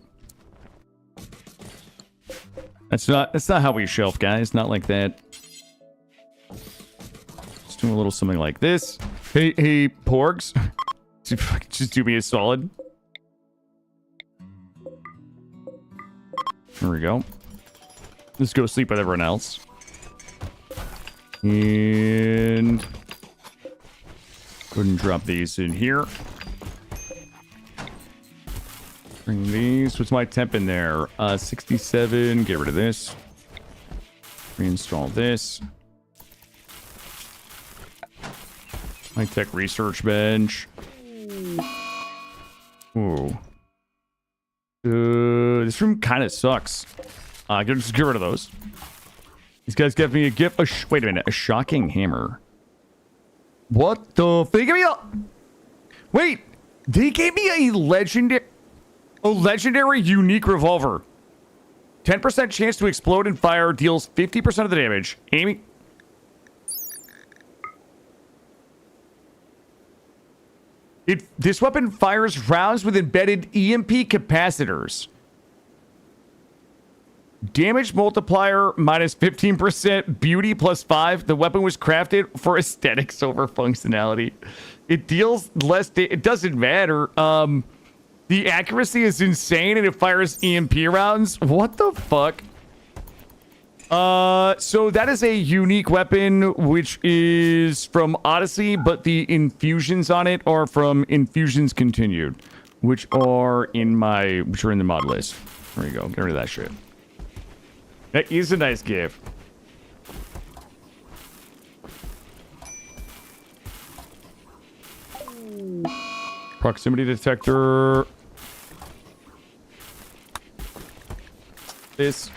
That's not how we shelf, guys. Not like that. Let's do a little something like this. Hey, porgs. Just do me a solid. There we go. Let's go sleep with everyone else. And go ahead and drop these in here. Bring these. What's my temp in there? 67. Get rid of this. Reinstall this. My tech research bench. Ooh. This room kind of sucks. Just get rid of those. These guys gave me a gift. Wait a minute. A shocking hammer. What the? They gave me a... Wait. They gave me a legendary unique revolver. 10% chance to explode and fire. Deals 50% of the damage. Amy. This weapon fires rounds with embedded EMP capacitors. Damage multiplier minus 15%. Beauty plus 5. The weapon was crafted for aesthetics over functionality. It deals less. It doesn't matter. The accuracy is insane and it fires EMP rounds. What the fuck? So that is a unique weapon, which is from Odyssey, but the infusions on it are from Infusions Continued, which are in the mod list. There you go. Get rid of that shit. That is a nice gift. Proximity detector. This.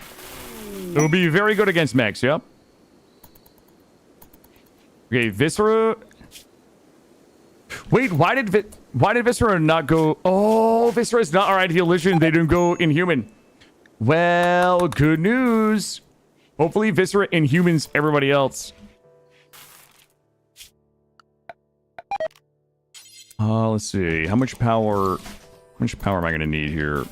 It'll be very good against mechs, yep. Okay, Viscera. Wait, why did Viscera not go? Oh, Viscera is not our ideal legion. They didn't go Inhuman. Well, good news. Hopefully Viscera Inhumans everybody else. Let's see. How much power am I going to need here?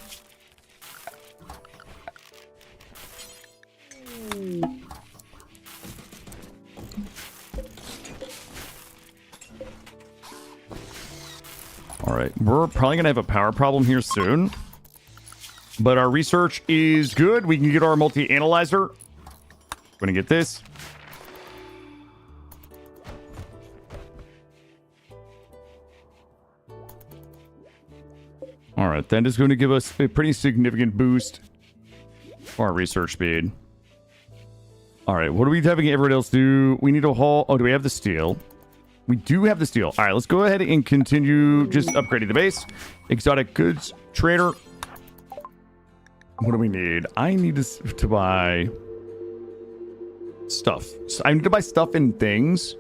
All right. We're probably going to have a power problem here soon. But our research is good. We can get our multi-analyzer. Going to get this. All right, that is going to give us a pretty significant boost for our research speed. All right, what are we having everyone else do? We need a haul. Oh, do we have the steel? We do have the steel. All right, let's go ahead and continue just upgrading the base. Exotic goods trader. What do we need? I need to buy stuff. So I need to buy stuff and things.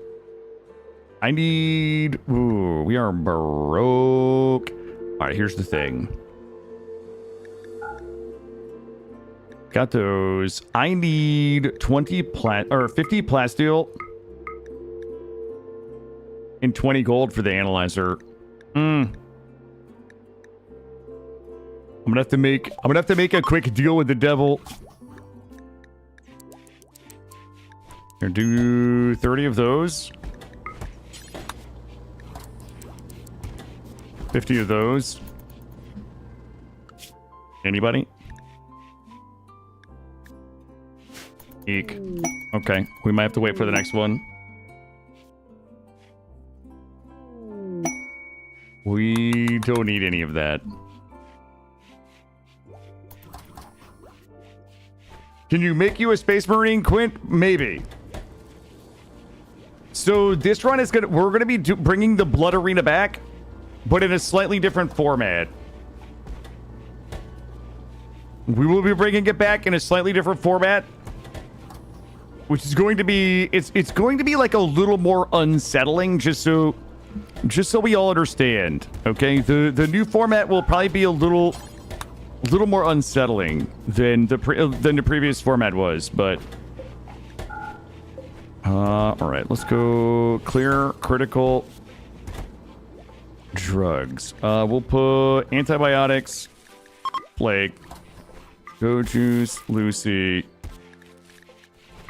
I need... Ooh, we are broke. All right, here's the thing. Got those. I need 50 plasteel and 20 gold for the analyzer. I'm gonna have to make a quick deal with the devil. Here, do 30 of those. 50 of those. Anybody? Eek. Okay, we might have to wait for the next one. We don't need any of that. Can you make you a Space Marine, Quint? Maybe. So this run is we're gonna be bringing the Blood Arena back, but in a slightly different format. We will be bringing it back in a slightly different format, which is going to be it's going to be like a little more unsettling, just so we all understand. Okay, the new format will probably be a little more unsettling than the previous format was, but all right, let's go clear critical drugs. We'll put antibiotics, plague, go juice, Lucy,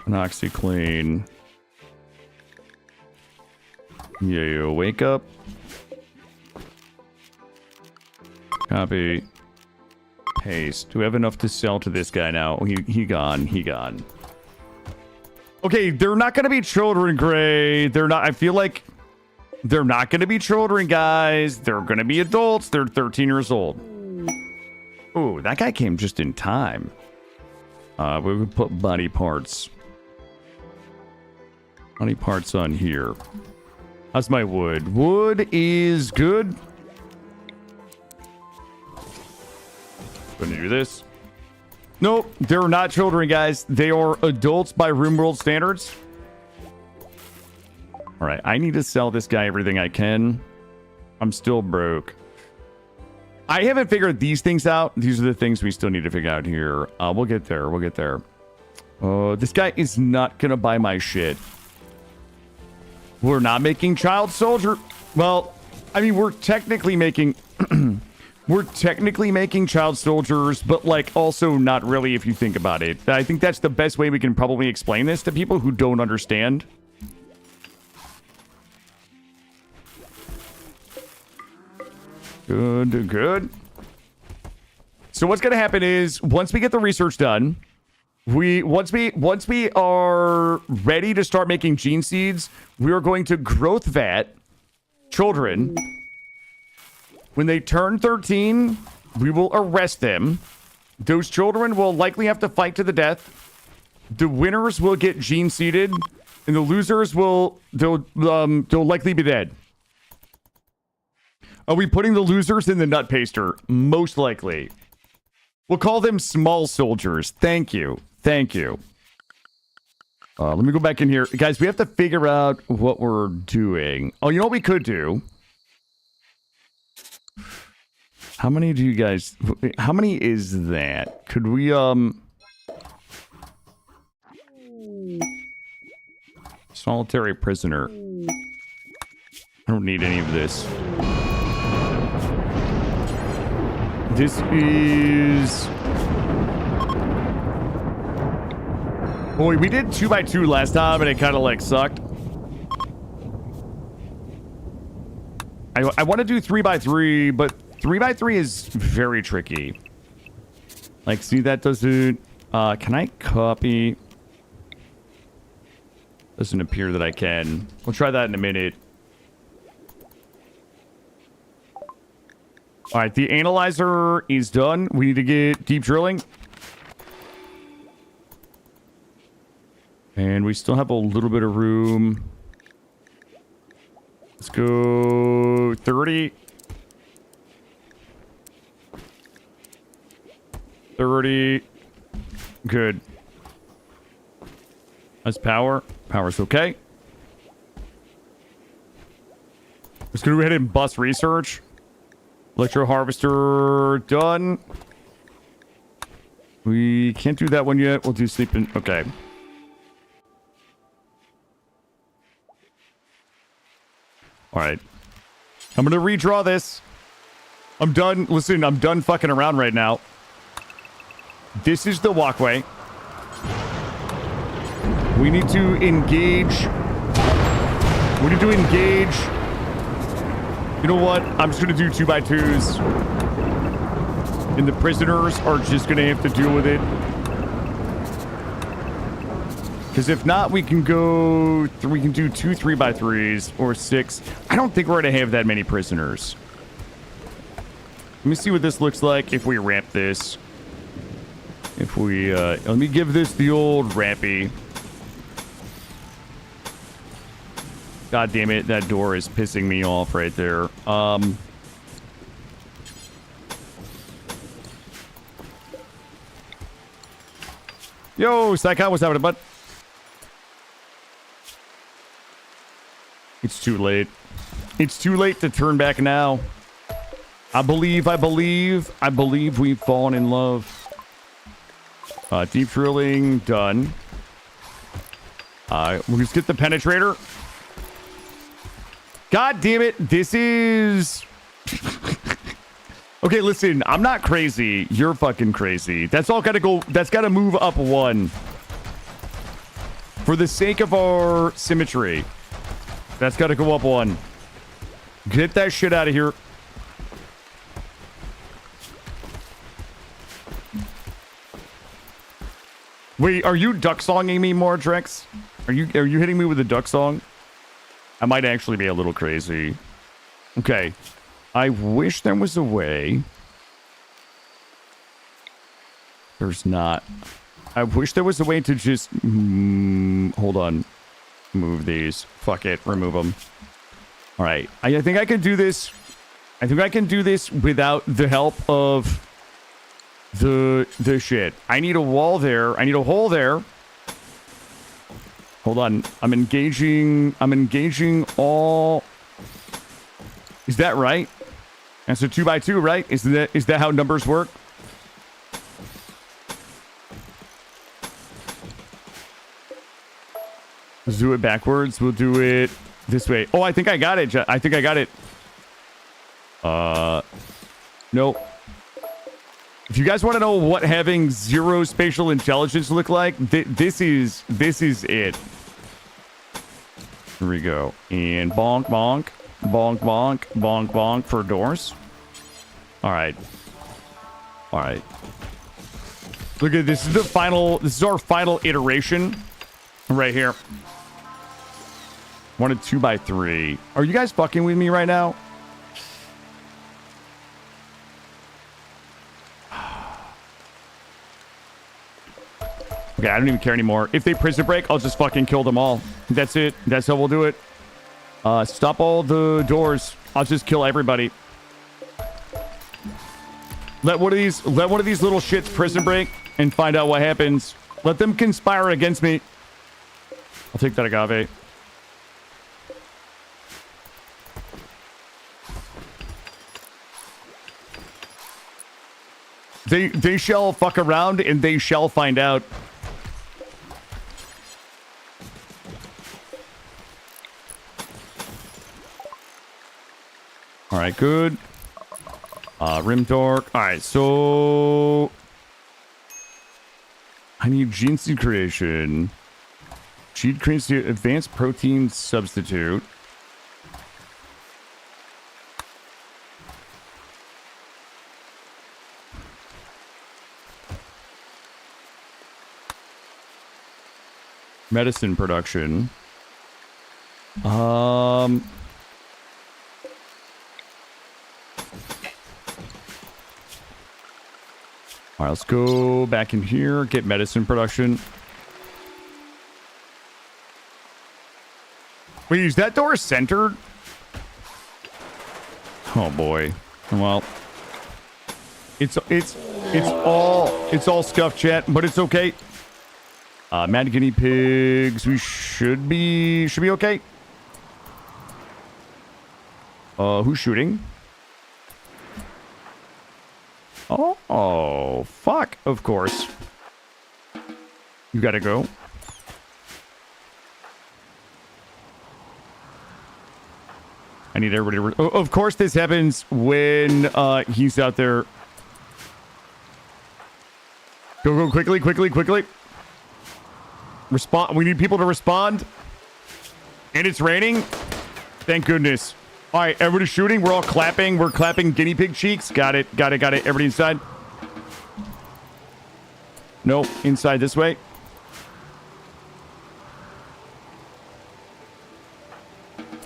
and OxyClean. Yeah, wake up. Copy. Paste. Do we have enough to sell to this guy now? He gone. He gone. Okay, they're not going to be children, Gray. They're not. I feel like they're not going to be children, guys. They're going to be adults. They're 13 years old. Ooh, that guy came just in time. We would put body parts. Body parts on here. How's my wood? Wood is good. Gonna do this. Nope, they're not children, guys. They are adults by RimWorld standards. All right, I need to sell this guy everything I can. I'm still broke. I haven't figured these things out. These are the things we still need to figure out here. We'll get there. We'll get there. This guy is not gonna buy my shit. We're not making child soldier. Well, I mean, we're technically making child soldiers, but like also not really if you think about it. I think that's the best way we can probably explain this to people who don't understand. Good, good. So what's going to happen is once we get the research done, once we are ready to start making gene seeds, we are going to growth vat children. When they turn 13, we will arrest them. Those children will likely have to fight to the death. The winners will get gene seeded, and the losers they'll likely be dead. Are we putting the losers in the nut paster? Most likely. We'll call them small soldiers. Thank you. Thank you. Let me go back in here. Guys, we have to figure out what we're doing. Oh, you know what we could do? How many do you guys... How many is that? Could we, solitary prisoner. I don't need any of this. This is... Boy, we did 2x2 last time and it kind of like sucked. I want to do 3x3, but 3x3 is very tricky. Like, see, that doesn't... can I copy? Doesn't appear that I can. We'll try that in a minute. All right, the analyzer is done. We need to get deep drilling. And we still have a little bit of room. Let's go 30. 30. Good. That's power. Power's okay. Let's go ahead and bust research. Electro harvester done. We can't do that one yet. We'll do sleeping. Okay. All right. I'm going to redraw this. I'm done. Listen, I'm done fucking around right now. This is the walkway. We need to engage. We need to engage. You know what? I'm just going to do 2x2s. And the prisoners are just going to have to deal with it. Because if not, we can go... We can do 2 3x3s or 6. I don't think we're going to have that many prisoners. Let me see what this looks like if we ramp this. If we... let me give this the old rampy. God damn it, that door is pissing me off right there. Yo, Psycho, what's happening, bud? It's too late. It's too late to turn back now. I believe we've fallen in love. Deep drilling, done. We'll just get the penetrator. God damn it, this is... Okay, listen, I'm not crazy. You're fucking crazy. That's all gotta go... That's gotta move up 1. For the sake of our symmetry. That's gotta go up 1. Get that shit out of here. Wait, are you duck songing me more, Drex? Are you hitting me with a duck song? I might actually be a little crazy. Okay. I wish there was a way. There's not. I wish there was a way to just... hold on. Move these. Fuck it. Remove them. All right. I think I can do this. I think I can do this without the help of the shit. I need a wall there. I need a hole there. Hold on. I'm engaging all... Is that right? That's a 2x2, right? Is that how numbers work? Let's do it backwards. We'll do it this way. Oh, I think I got it. I think I got it. Nope. If you guys want to know what having 0 spatial intelligence look like, this is it. Here we go. And bonk, bonk. Bonk, bonk. Bonk, bonk for doors. All right. All right. Look at this. This is our final iteration right here. Wanted 2x3. Are you guys fucking with me right now? Okay, I don't even care anymore. If they prison break, I'll just fucking kill them all. That's it. That's how we'll do it. Stop all the doors. I'll just kill everybody. Let one of these little shits prison break and find out what happens. Let them conspire against me. I'll take that agave. They shall fuck around and they shall find out. All right, good. Rimdark. All right, so I need gene seed creation. Gene creation, advanced protein substitute. Medicine production. All right, let's go back in here, get medicine production. Wait, is that door centered? Oh boy. Well, it's all scuffed, chat, but it's okay. Mad guinea pigs, we should be okay. Who's shooting? Oh, fuck. Of course. You gotta go. I need everybody to... of course this happens when he's out there. Go quickly. Respond. We need people to respond. And it's raining. Thank goodness. All right, everybody's shooting. We're all clapping. We're clapping guinea pig cheeks. Got it. Everybody inside. No, inside this way.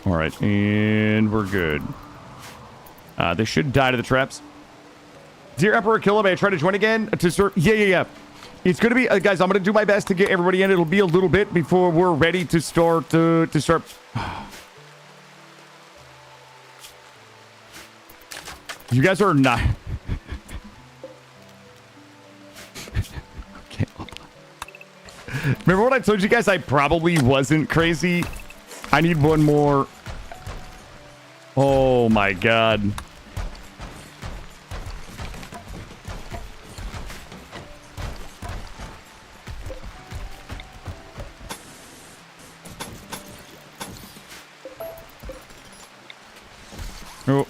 All right, and we're good. They should die to the traps. Dear Emperor Killer, may I try to join again? To start? Yeah. It's gonna be, guys. I'm gonna do my best to get everybody in. It'll be a little bit before we're ready to start. You guys are not. Okay. Remember what I told you guys? I probably wasn't crazy. I need one more. Oh my god. Oh.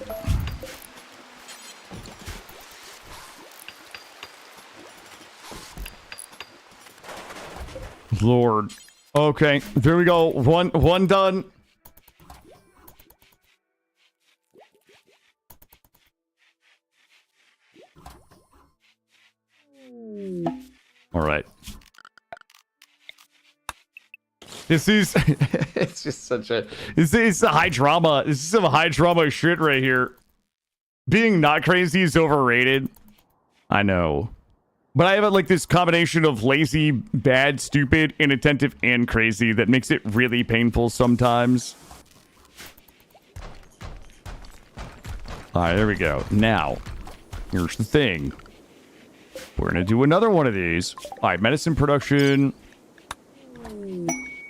Lord. Okay, there we go. One done. All right. This is it's just such a it's a high drama. This is some high drama shit right here. Being not crazy is overrated. I know. But I have like this combination of lazy, bad, stupid, inattentive, and crazy that makes it really painful sometimes. All right, there we go. Now, here's the thing. We're going to do another one of these. All right, medicine production.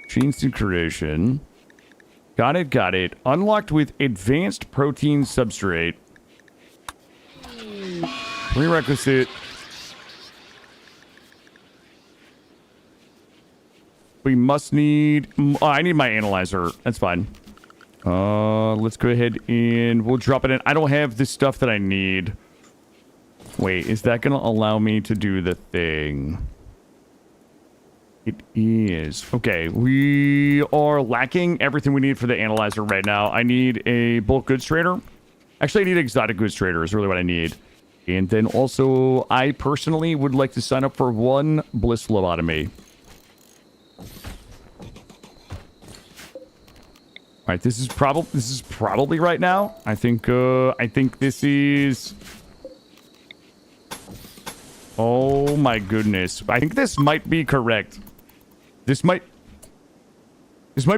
Gene seed creation. Got it. Unlocked with advanced protein substrate. Prerequisite. We must need... Oh, I need my analyzer. That's fine. Let's go ahead and we'll drop it in. I don't have the stuff that I need. Wait, is that going to allow me to do the thing? It is. Okay, we are lacking everything we need for the analyzer right now. I need a bulk goods trader. Actually, I need exotic goods trader is really what I need. And then also, I personally would like to sign up for one bliss lobotomy. All right, this is probably right now. I think this is... Oh my goodness. I think this might be correct. This might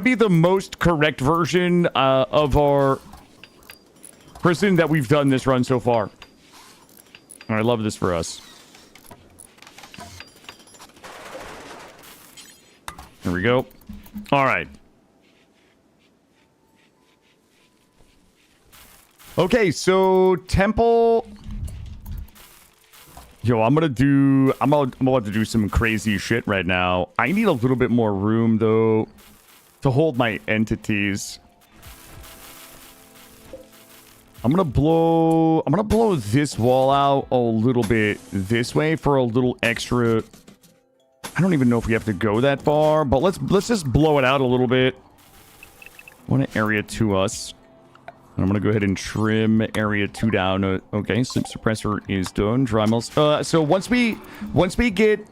be the most correct version of our prison that we've done this run so far. And I love this for us. There we go. All right. Okay, so temple. Yo, I'm about to do some crazy shit right now. I need a little bit more room though to hold my entities. I'm gonna blow this wall out a little bit this way for a little extra. I don't even know if we have to go that far, but let's just blow it out a little bit. One area to us. I'm gonna go ahead and trim area 2 down. Okay, so suppressor is done. Dry mills. So once we get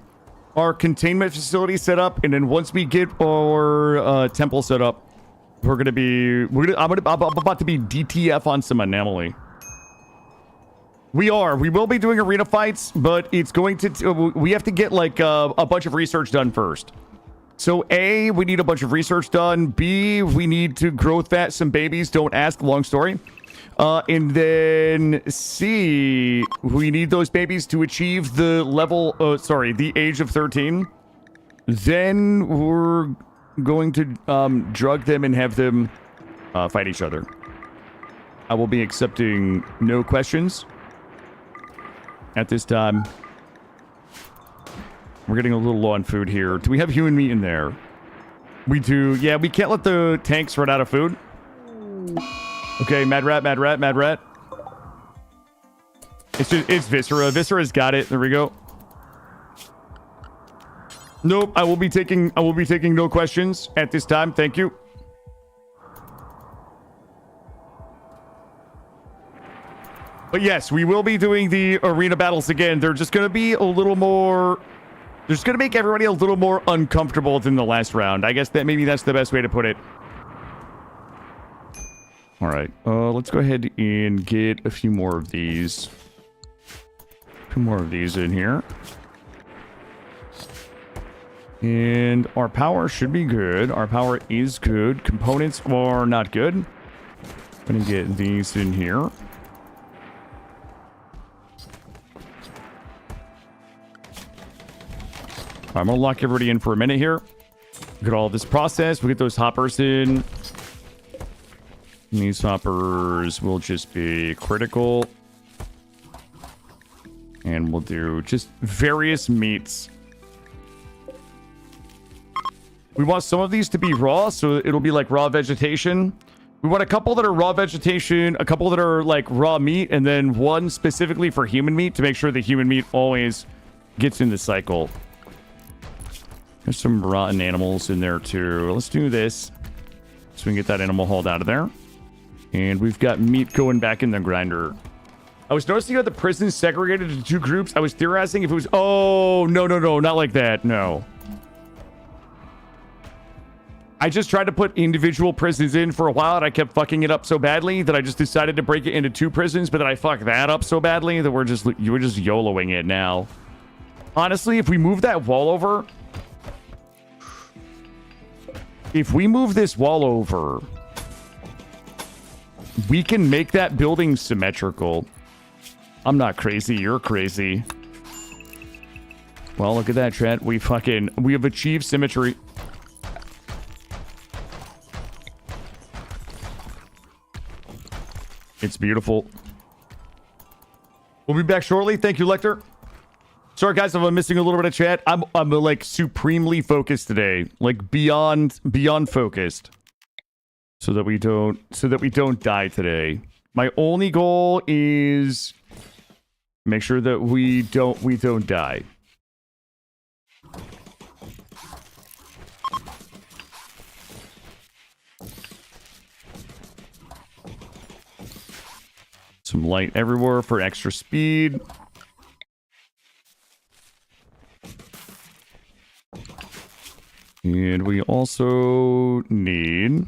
our containment facility set up, and then once we get our temple set up, I'm about to be DTF on some Anomaly. We will be doing arena fights, but it's going to we have to get like a bunch of research done first. So A, we need a bunch of research done. B, we need to growth fat some babies. Don't ask, long story. And then C, we need those babies to achieve the level, the age of 13. Then we're going to drug them and have them fight each other. I will be accepting no questions at this time. We're getting a little low on food here. Do we have human meat in there? We do. Yeah, we can't let the tanks run out of food. Okay, mad rat. It's Viscera. Viscera's got it. There we go. Nope, I will be taking no questions at this time. Thank you. But yes, we will be doing the arena battles again. They're just going to be a little more... They're just going to make everybody a little more uncomfortable than the last round. I guess that maybe that's the best way to put it. All right, let's go ahead and get a few more of these. Two more of these in here. And our power should be good. Our power is good. Components are not good. Gonna get these in here. I'm gonna lock everybody in for a minute here. Get all this processed. We'll get those hoppers in. And these hoppers will just be critical. And we'll do just various meats. We want some of these to be raw, so it'll be like raw vegetation. We want a couple that are raw vegetation, a couple that are like raw meat, and then one specifically for human meat to make sure the human meat always gets in the cycle. There's some rotten animals in there too. Let's do this so we can get that animal hauled out of there. And we've got meat going back in the grinder. I was noticing how the prison's segregated into 2 groups. I was theorizing if it was... Oh, no, not like that. No. I just tried to put individual prisons in for a while, and I kept fucking it up so badly that I just decided to break it into 2 prisons, but then I fucked that up so badly that we're just YOLOing it now. Honestly, if we move that wall over... If we move this wall over, we can make that building symmetrical. I'm not crazy, you're crazy. Well, look at that, Trent. We have achieved symmetry. It's beautiful. We'll be back shortly. Thank you, Lecter. Sorry, guys, if I'm missing a little bit of chat. I'm like supremely focused today, like beyond focused, so that we don't die today. My only goal is make sure that we don't die. Some light everywhere for extra speed. And we also need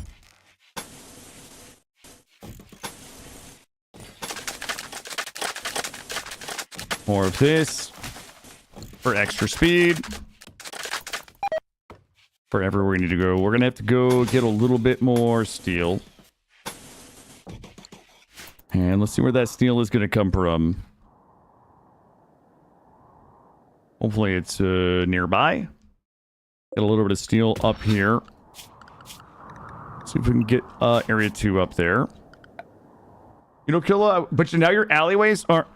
more of this for extra speed. For everywhere we need to go. We're going to have to go get a little bit more steel. And let's see where that steel is going to come from. Hopefully it's nearby. Get a little bit of steel up here. See if we can get area 2 up there. You know, Killa, but now your alleyways are...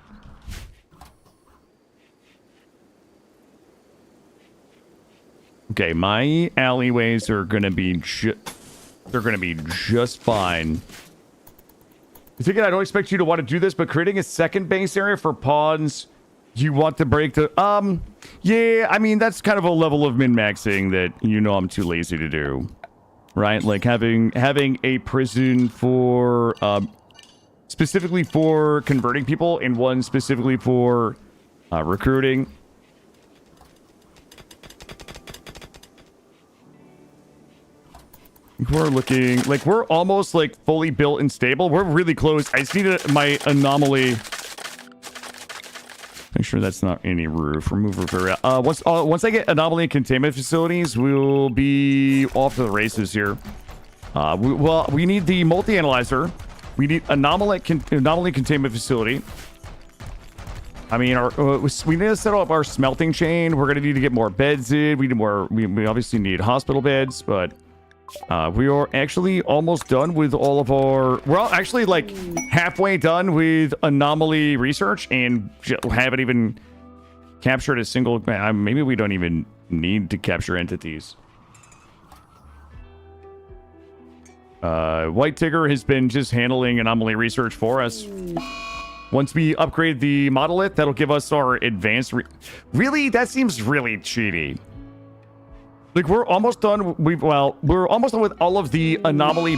Okay, my alleyways are going to be they're going to be just fine. Again, I don't expect you to want to do this, but creating a second base area for pawns you want to break the... Yeah, I mean, that's kind of a level of min-maxing that I'm too lazy to do. Right? Like having a prison for... specifically for converting people and one specifically for recruiting. We're looking like we're almost like fully built and stable. We're really close. I just need my anomaly. Make sure that's not any roof. Remove roof area. Once I get anomaly and containment facilities, we'll be off to the races here. We need the multi-analyzer. We need anomaly containment facility. I mean, we need to set up our smelting chain. We're gonna need to get more beds in. We need more. We obviously need hospital beds, but we are actually almost done with all of our. We're actually like halfway done with anomaly research, and haven't even captured a single. Maybe we don't even need to capture entities. White Tigger has been just handling anomaly research for us. Once we upgrade the monolith, that'll give us our advanced... Really? That seems really cheaty. Like, we're almost done... we're almost done with all of the anomaly...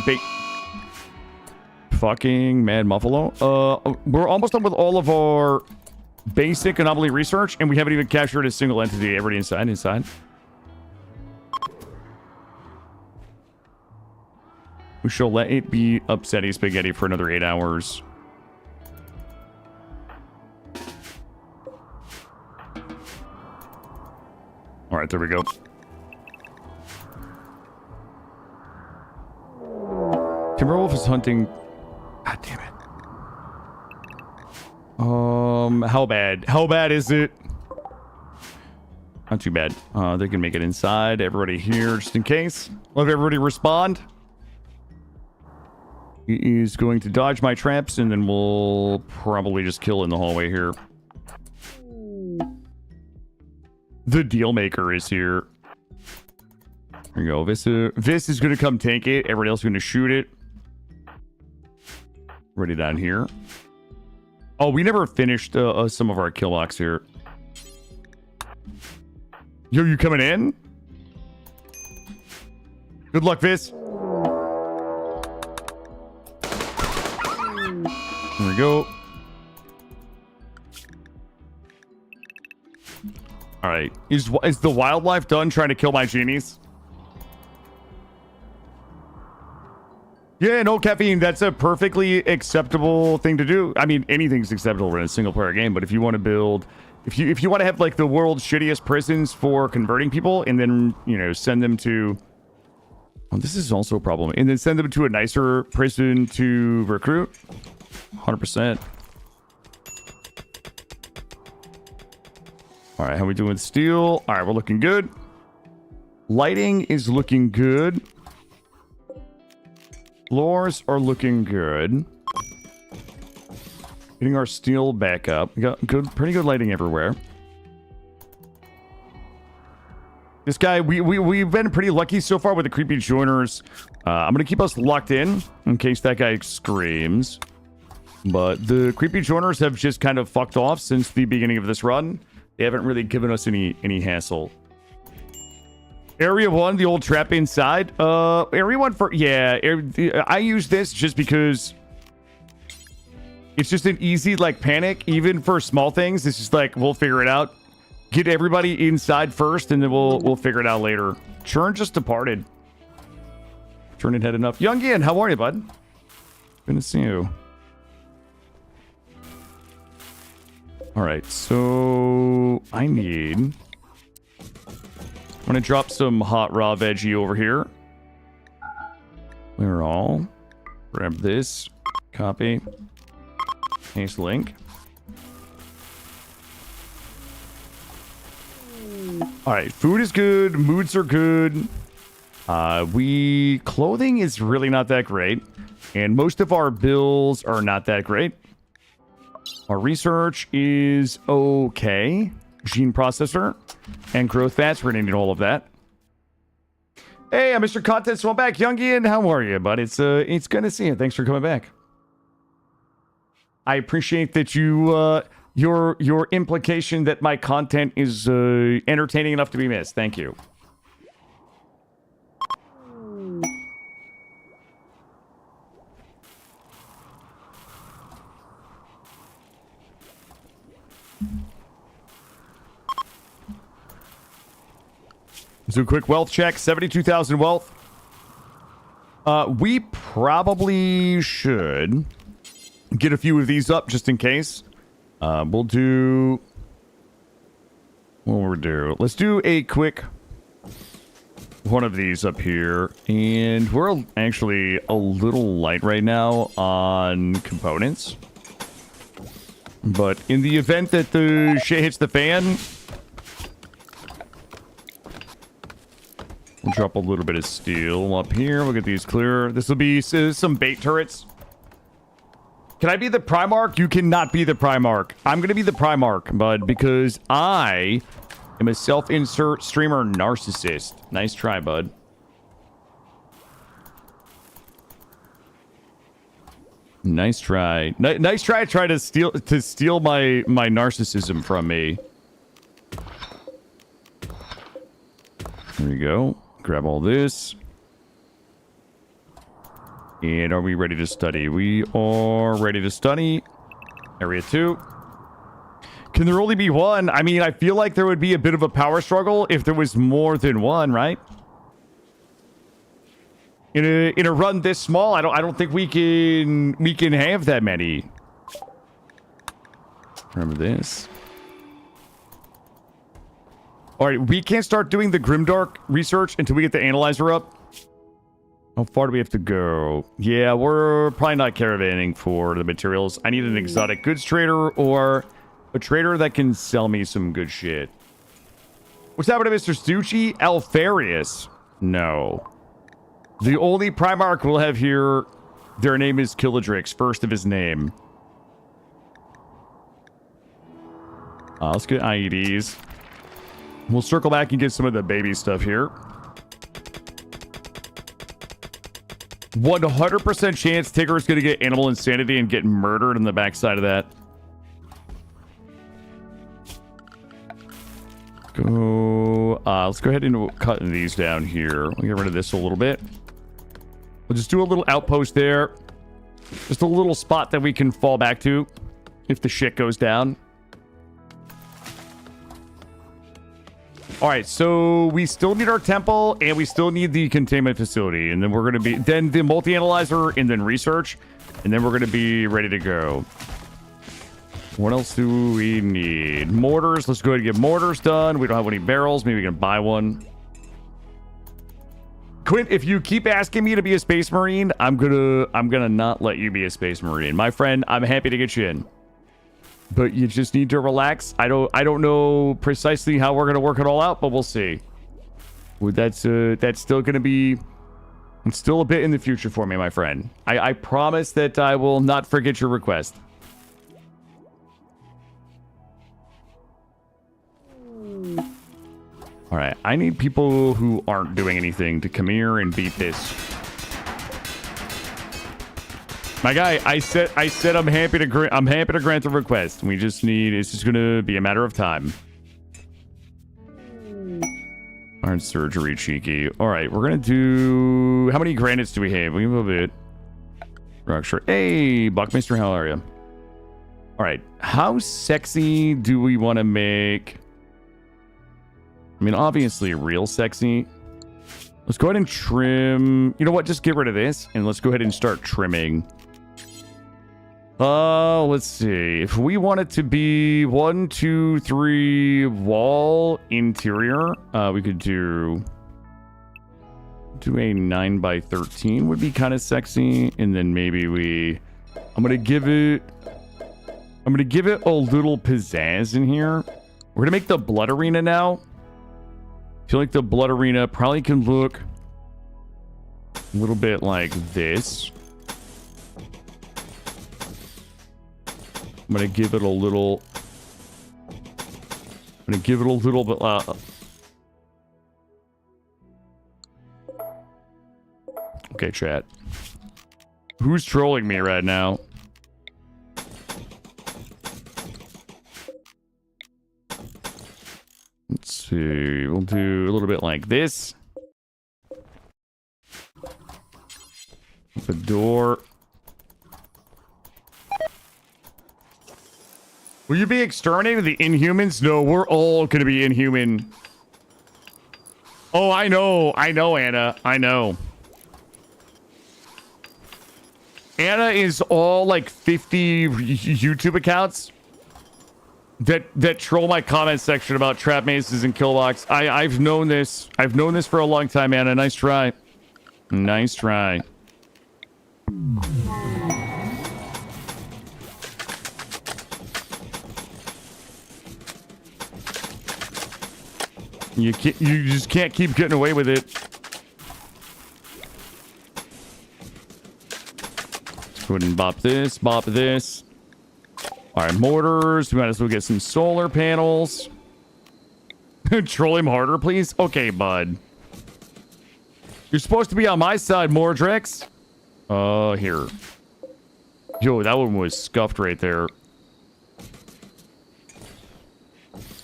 Fucking Mad Muffalo. We're almost done with all of our basic anomaly research, and we haven't even captured a single entity. Everybody inside. We shall let it be upsetting spaghetti for another 8 hours. All right, there we go. Timberwolf is hunting. God damn it. How bad? How bad is it? Not too bad. They can make it inside. Everybody here, just in case. Let everybody respond. He is going to dodge my traps, and then we'll probably just kill in the hallway here. The deal maker is here. There you go. Vis is going to come tank it. Everybody else is going to shoot it. Ready down here. Oh, we never finished some of our kill locks here. Yo, you coming in? Good luck, Vis. There we go. All right. Is the wildlife done trying to kill my genies? Yeah, no caffeine. That's a perfectly acceptable thing to do. I mean, anything's acceptable in a single player game, but if you want to build, if you want to have like the world's shittiest prisons for converting people and then, send them to... Oh, this is also a problem. And then send them to a nicer prison to recruit. 100%. All right, how we doing with steel? All right, we're looking good. Lighting is looking good. Floors are looking good. Getting our steel back up. We got pretty good lighting everywhere. This guy, we've been pretty lucky so far with the creepy joiners. I'm gonna keep us locked in case that guy screams. But the creepy joiners have just kind of fucked off since the beginning of this run. They haven't really given us any hassle. Area 1, the old trap inside. Area 1 for... Yeah, I use this just because... It's just an easy, like, panic. Even for small things, it's just like, we'll figure it out. Get everybody inside first, and then we'll figure it out later. Churn just departed. Churn had enough. Youngian, how are you, bud? Good to see you. Alright, so... I'm gonna drop some hot raw veggie over here. We're all. Grab this. Copy. Paste link. Alright, food is good. Moods are good. Clothing is really not that great. And most of our bills are not that great. Our research is okay. Gene processor and growth fats. We're gonna need all of that. Hey, I'm Mr. Content Swell back. Youngian, how are you, bud? It's good to see you. Thanks for coming back. I appreciate that your implication that my content is entertaining enough to be missed. Thank you. Let's do a quick wealth check. 72,000 wealth. We probably should get a few of these up just in case. We'll do... What we'll do... Let's do a quick one of these up here. And we're actually a little light right now on components. But in the event that the shit hits the fan... We'll drop a little bit of steel up here. We'll get these clear. This will be some bait turrets. Can I be the Primarch? You cannot be the Primarch. I'm going to be the Primarch, bud, because I am a self-insert streamer narcissist. Nice try, bud. Nice try. Nice try to steal my narcissism from me. There you go. Grab all this. And are we ready to study? We are ready to study. Area 2. Can there only be one? I mean, I feel like there would be a bit of a power struggle if there was more than one, right? In a run this small, I don't think we can have that many. Remember this. All right, we can't start doing the Grimdark research until we get the analyzer up. How far do we have to go? Yeah, we're probably not caravanning for the materials. I need an exotic goods trader or a trader that can sell me some good shit. What's happening to Mr. Stucci? Alfarius. No. The only Primarch we'll have here, their name is Killadrix, first of his name. Let's get IEDs. We'll circle back and get some of the baby stuff here. 100% chance Tigger's going to get animal insanity and get murdered on the backside of that. Let's go ahead and cut these down here. We'll get rid of this a little bit. We'll just do a little outpost there. Just a little spot that we can fall back to if the shit goes down. All right, so we still need our temple and we still need the containment facility. And then we're going to be, then the multi-analyzer and then research. And then we're going to be ready to go. What else do we need? Mortars. Let's go ahead and get mortars done. We don't have any barrels. Maybe we can buy one. Quint, if you keep asking me to be a space marine, I'm gonna not let you be a space marine. My friend, I'm happy to get you in. But you just need to relax. I don't know precisely how we're gonna work it all out, but we'll see. That's still gonna be, it's still a bit in the future for me, my friend. I promise that I will not forget your request. All right, I need people who aren't doing anything to come here and beat this. My guy, I said I'm happy to grant the request. We just need, it's just gonna be a matter of time. Iron surgery, cheeky. All right, we're gonna do, how many granites do we have? We have a bit. Rock sure. Hey, Buckminster, how are you? All right, how sexy do we want to make? I mean, obviously real sexy. Let's go ahead and trim. You know what? Just get rid of this and let's go ahead and start trimming. Let's see. If we want it to be 1, 2, 3 wall interior, we could do a 9x13 would be kind of sexy. And then maybe I'm gonna give it a little pizzazz in here. We're gonna make the blood arena now. I feel like the blood arena probably can look a little bit like this. I'm gonna give it a little bit. Okay, chat. Who's trolling me right now? see. We'll do a little bit like this. The door. Will you be exterminating the Inhumans? No, we're all gonna be inhuman. Oh, I know, Anna. I know. Anna is all like 50 YouTube accounts that troll my comment section about trap mazes and killbox. I've known this. I've known this for a long time, Anna. Nice try. Nice try. You just can't keep getting away with it. Let's go ahead and bop this, bop this. All right, mortars. We might as well get some solar panels. Troll him harder, please. Okay, bud. You're supposed to be on my side, Mordrix. Here. Yo, that one was scuffed right there.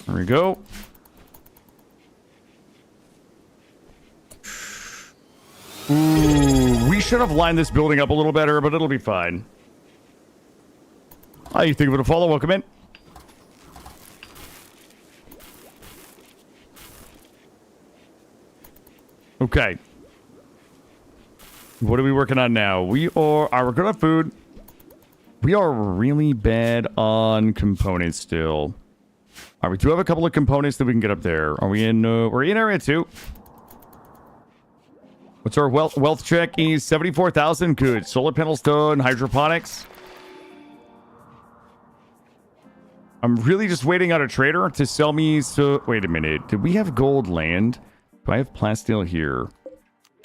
There we go. Ooh, we should have lined this building up a little better, but it'll be fine. How you think of it, a follow? Welcome in. Okay. What are we working on now? We're good on food. We are really bad on components still. All right, we do have a couple of components that we can get up there. Are we in, we're in area 2. What's our wealth check? Is 74,000. Good. Solar panels done. Hydroponics. I'm really just waiting on a trader to sell me. So wait a minute. Did we have gold land? Do I have plasteel here?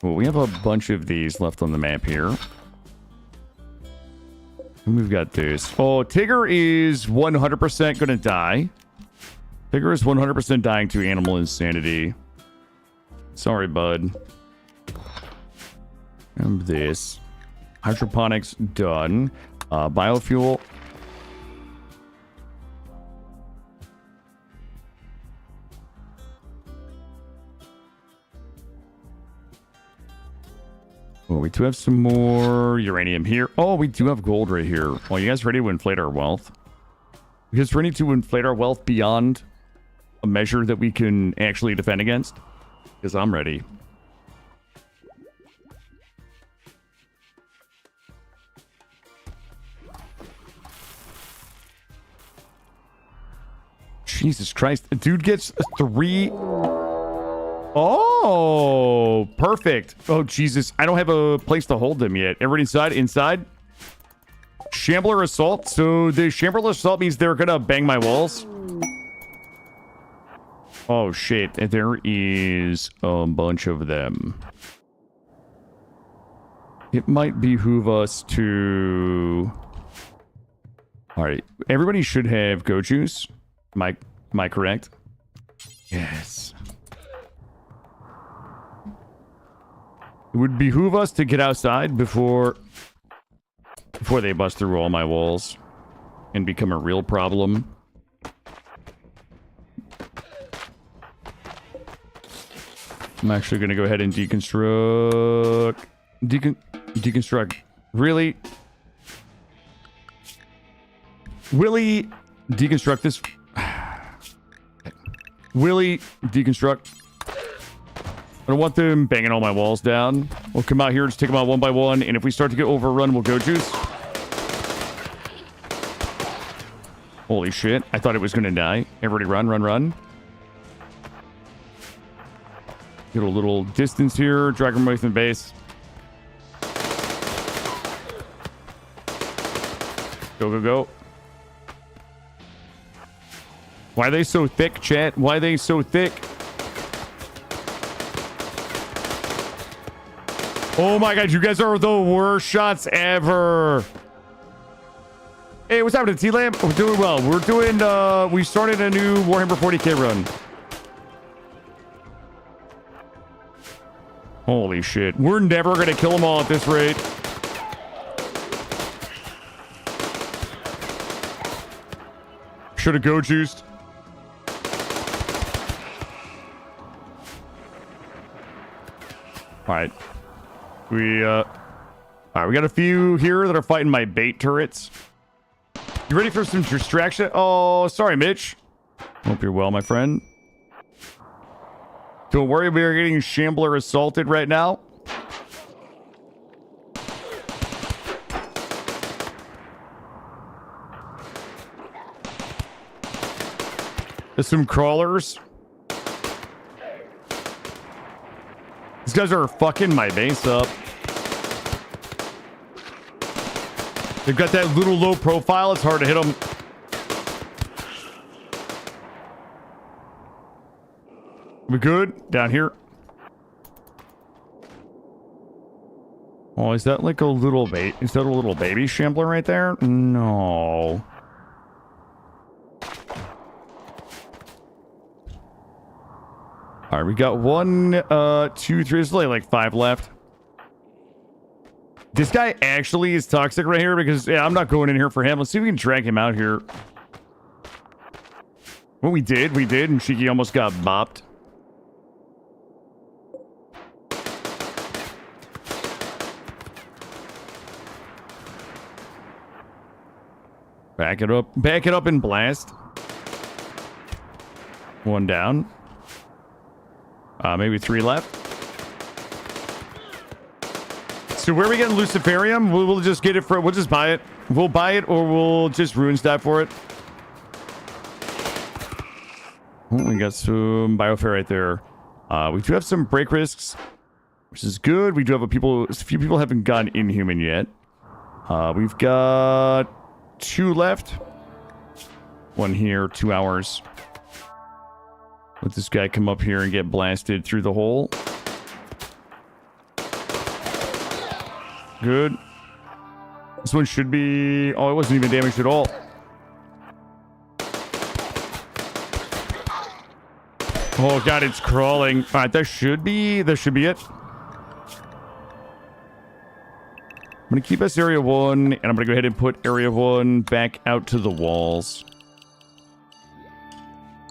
Well, we have a bunch of these left on the map here. And we've got this. Oh, Tigger is 100% going to die. Tigger is 100% dying to animal insanity. Sorry, bud. And this. Hydroponics done. Biofuel. Oh, we do have some more uranium here. Oh, we do have gold right here. Well, you guys ready to inflate our wealth? You guys ready to inflate our wealth beyond a measure that we can actually defend against? Because I'm ready. Jesus Christ. A dude gets 3... Oh, perfect. Oh, Jesus. I don't have a place to hold them yet. Everybody inside? Inside? Shambler Assault. So the Shambler Assault means they're gonna bang my walls. Oh, shit. There is a bunch of them. It might behoove us to... Alright. Everybody should have Go Juice. Am I correct? Yes. It would behoove us to get outside before they bust through all my walls and become a real problem. I'm actually going to go ahead and deconstruct. Deconstruct. Really? Willie, deconstruct this. Willie, deconstruct. I don't want them banging all my walls down. We'll come out here, just take them out one by one, and if we start to get overrun, we'll go juice. Holy shit, I thought it was gonna die. Everybody run, run, run. Get a little distance here, drag them away from the base. Go, go, go. Why are they so thick, chat? Why are they so thick? Oh my god, you guys are the worst shots ever. Hey, what's happening, T-Lamb? We're doing well. We're doing, we started a new Warhammer 40k run. Holy shit. We're never gonna kill them all at this rate. Should have go juiced. All right. All right, we got a few here that are fighting my bait turrets. You ready for some distraction? Oh, sorry, Mitch. Hope you're well, my friend. Don't worry, we are getting Shambler assaulted right now. There's some crawlers. These guys are fucking my base up. They've got that little low profile. It's hard to hit them. We good? Down here. Oh, is that like a little bait? Is that a little baby shambler right there? No. All right, we got 1, 2, 3. There's only like 5 left. This guy actually is toxic right here because, yeah, I'm not going in here for him. Let's see if we can drag him out here. Well, we did, and Shiki almost got bopped. Back it up and blast. 1 down. Maybe 3 left. So where are we getting Luciferium? We'll just get it for, we'll just buy it. We'll buy it or we'll just ruins die for it. Oh, we got some biofair right there. We do have some break risks, which is good. We do have a few people haven't gotten Inhuman yet. We've got 2 left. 1 here, 2 hours. Let this guy come up here and get blasted through the hole. Good. This one should be... Oh, it wasn't even damaged at all. Oh, God, it's crawling. All right, that should be it. I'm going to keep us area 1, and I'm going to go ahead and put area 1 back out to the walls.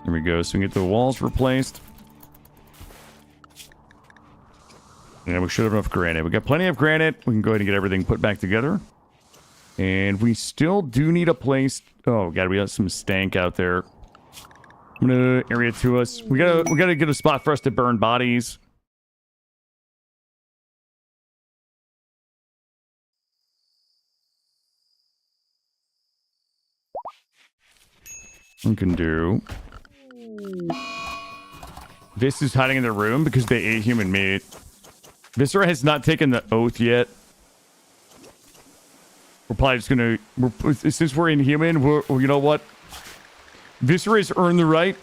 There we go. So we can get the walls replaced. And we should have enough granite. We got plenty of granite. We can go ahead and get everything put back together. And we still do need a place. Oh, God, we got some stank out there. I'm gonna area to us. We gotta get a spot for us to burn bodies. We can do. This is hiding in the room because they ate human meat. Viscera has not taken the oath yet. We're probably just gonna... since we're inhuman, you know what? Viscera has earned the right.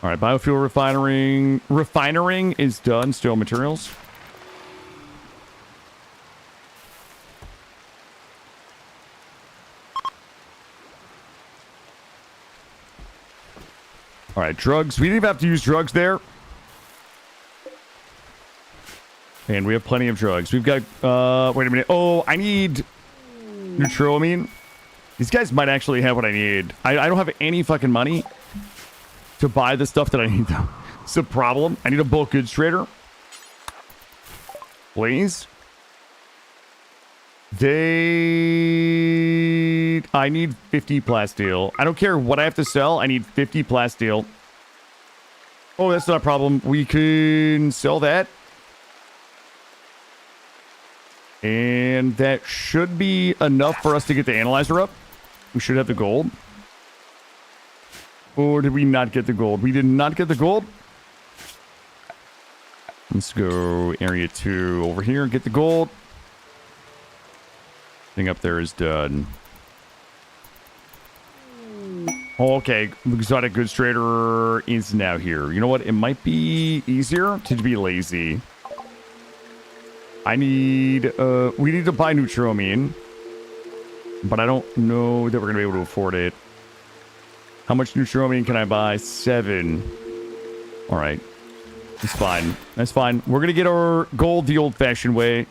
Alright, biofuel refining. Refining is done. Still materials. All right, drugs. We didn't even have to use drugs there. And we have plenty of drugs. We've got, wait a minute. Oh, I need neutroamine. These guys might actually have what I need. I don't have any fucking money to buy the stuff that I need, though. It's a problem. I need a bulk goods trader. Please. I need 50 plasteel. I don't care what I have to sell. I need 50 plasteel. Oh, that's not a problem. We can sell that. And that should be enough for us to get the analyzer up. We should have the gold. Or did we not get the gold? We did not get the gold. Let's go area 2 over here and get the gold. Thing up there is done. Okay, exotic goods trader is now here. You know what? It might be easier to be lazy. We need to buy neutroamine, but I don't know that we're gonna be able to afford it. How much neutroamine can I buy? 7. All right, it's fine. That's fine. We're gonna get our gold the old-fashioned way.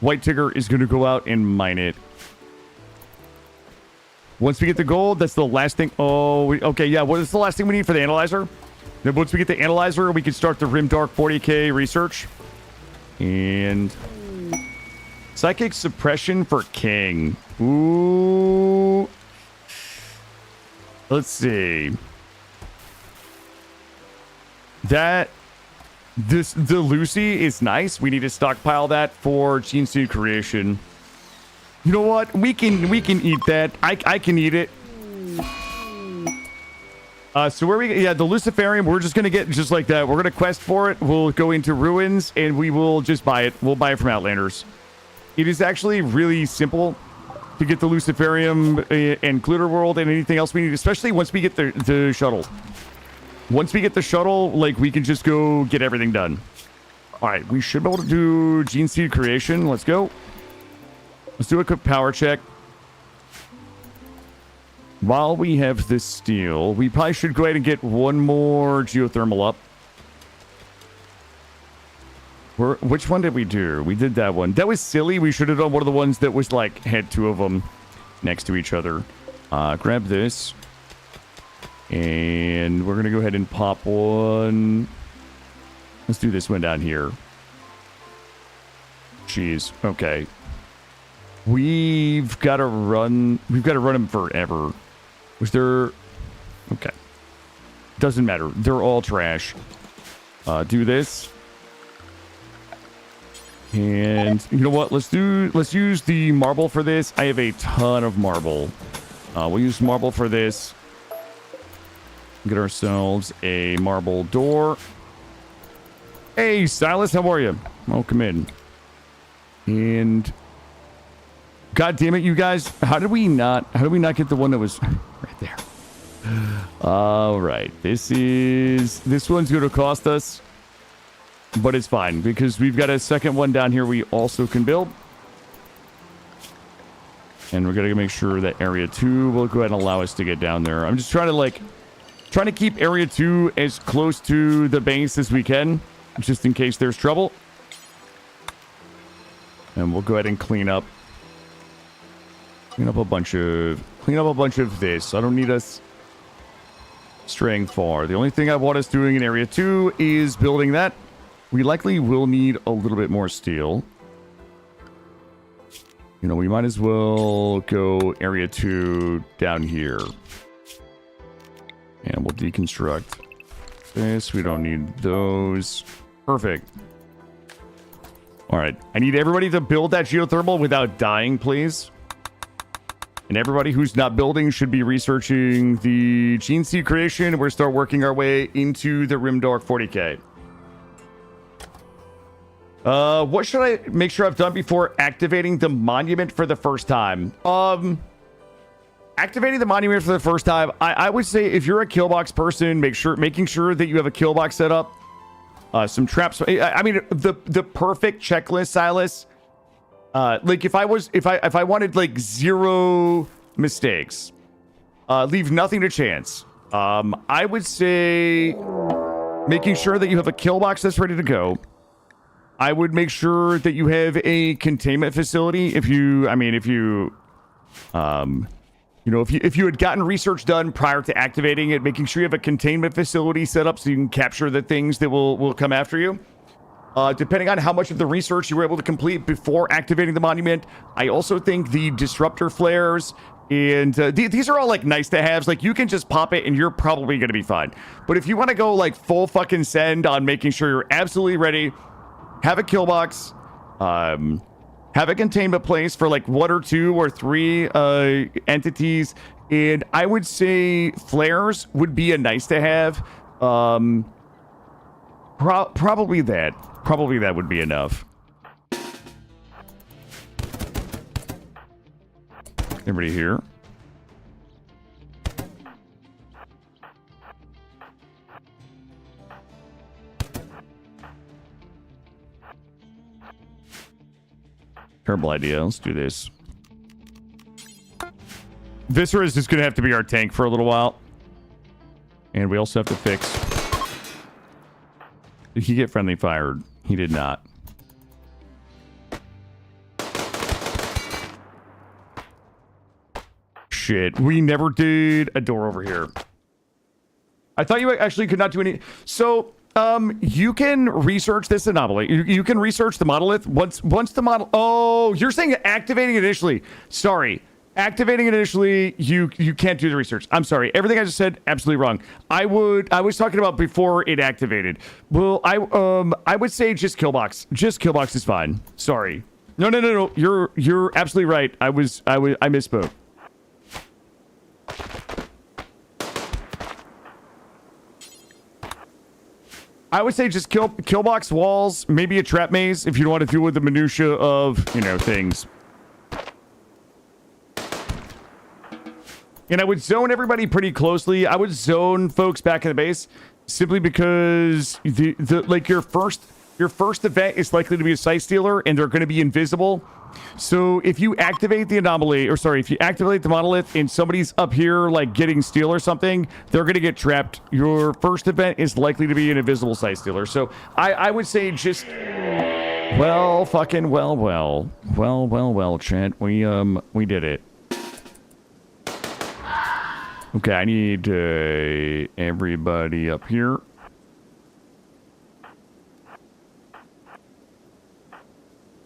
White Tigger is gonna go out and mine it. Once we get the gold, that's the last thing. Oh, okay, yeah. What is the last thing we need for the analyzer? Then once we get the analyzer, we can start the Rimdark 40k research. And psychic suppression for king. Ooh. Let's see. The Lucy is nice. We need to stockpile that for gene seed creation. You know what? We can eat that. I can eat it. So where we, yeah, the Luciferium, we're just gonna get just like that. We're gonna quest for it. We'll go into ruins and we will just buy it. We'll buy it from Outlanders. It is actually really simple to get the Luciferium and Glitter World and anything else we need, especially once we get the shuttle. Once we get the shuttle, like, we can just go get everything done. All right, we should be able to do gene seed creation. Let's go. Let's do a quick power check. While we have this steel, we probably should go ahead and get one more geothermal up. Which one did we do? We did that one. That was silly. We should have done one of the ones that was like had two of them next to each other. Grab this. And we're going to go ahead and pop one. Let's do this one down here. Jeez. Okay. We've got to run them forever. Was there... Okay. Doesn't matter. They're all trash. Do this. And you know what? Let's use the marble for this. I have a ton of marble. We'll use marble for this. Get ourselves a marble door. Hey, Silas, how are you? Oh, come in. And God damn it, you guys! How did we not get the one that was right there? All right, this one's going to cost us, but it's fine because we've got a second one down here we also can build. And we're going to make sure that area 2 will go ahead and allow us to get down there. I'm just trying to keep area 2 as close to the base as we can, just in case there's trouble. And we'll go ahead and clean up a bunch of this. I don't need us straying far. The only thing I want us doing in area 2 is building that. We likely will need a little bit more steel. You know, we might as well go area 2 down here. And we'll deconstruct this. We don't need those. Perfect. All right. I need everybody to build that geothermal without dying, please. And everybody who's not building should be researching the gene seed creation. We're going to start working our way into the Rimdark 40k. What should I make sure I've done before activating the monument for the first time? Activating the monument for the first time, I would say if you're a killbox person, making sure that you have a killbox set up. Some traps. I mean, the perfect checklist, Silas. Like if I wanted like 0 mistakes, leave nothing to chance. I would say making sure that you have a killbox that's ready to go. I would make sure that you have a containment facility. If you had gotten research done prior to activating it, making sure you have a containment facility set up so you can capture the things that will come after you. Depending on how much of the research you were able to complete before activating the monument, I also think the disruptor flares and these are all like nice to haves. Like you can just pop it and you're probably going to be fine. But if you want to go like full fucking send on making sure you're absolutely ready, have a killbox, have a containment place for like 1 or 2 or 3 entities, and I would say flares would be a nice to have. Probably that would be enough. Everybody here. Terrible idea. Let's do this. Viscera is just going to have to be our tank for a little while. And we also have to fix... Did he get friendly fired? He did not. shit. We never did a door over here. I thought you actually could not do any. So, you can research this anomaly. You can research the monolith once the model. Oh, you're saying activating it initially. Sorry. Activating it initially, you can't do the research. I'm sorry. Everything I just said, absolutely wrong. I was talking about before it activated. Well, I would say just Killbox. Just Killbox is fine. Sorry. No. You're absolutely right. I misspoke. I would say just Killbox walls, maybe a trap maze if you don't want to deal with the minutia of, things. And I would zone everybody pretty closely. I would zone folks back in the base simply because your first event is likely to be a sight stealer and they're going to be invisible. So if you activate the anomaly, if you activate the monolith and somebody's up here like getting steel or something, they're going to get trapped. Your first event is likely to be an invisible sight stealer. So I would say just well, chat. We did it. Okay, I need everybody up here.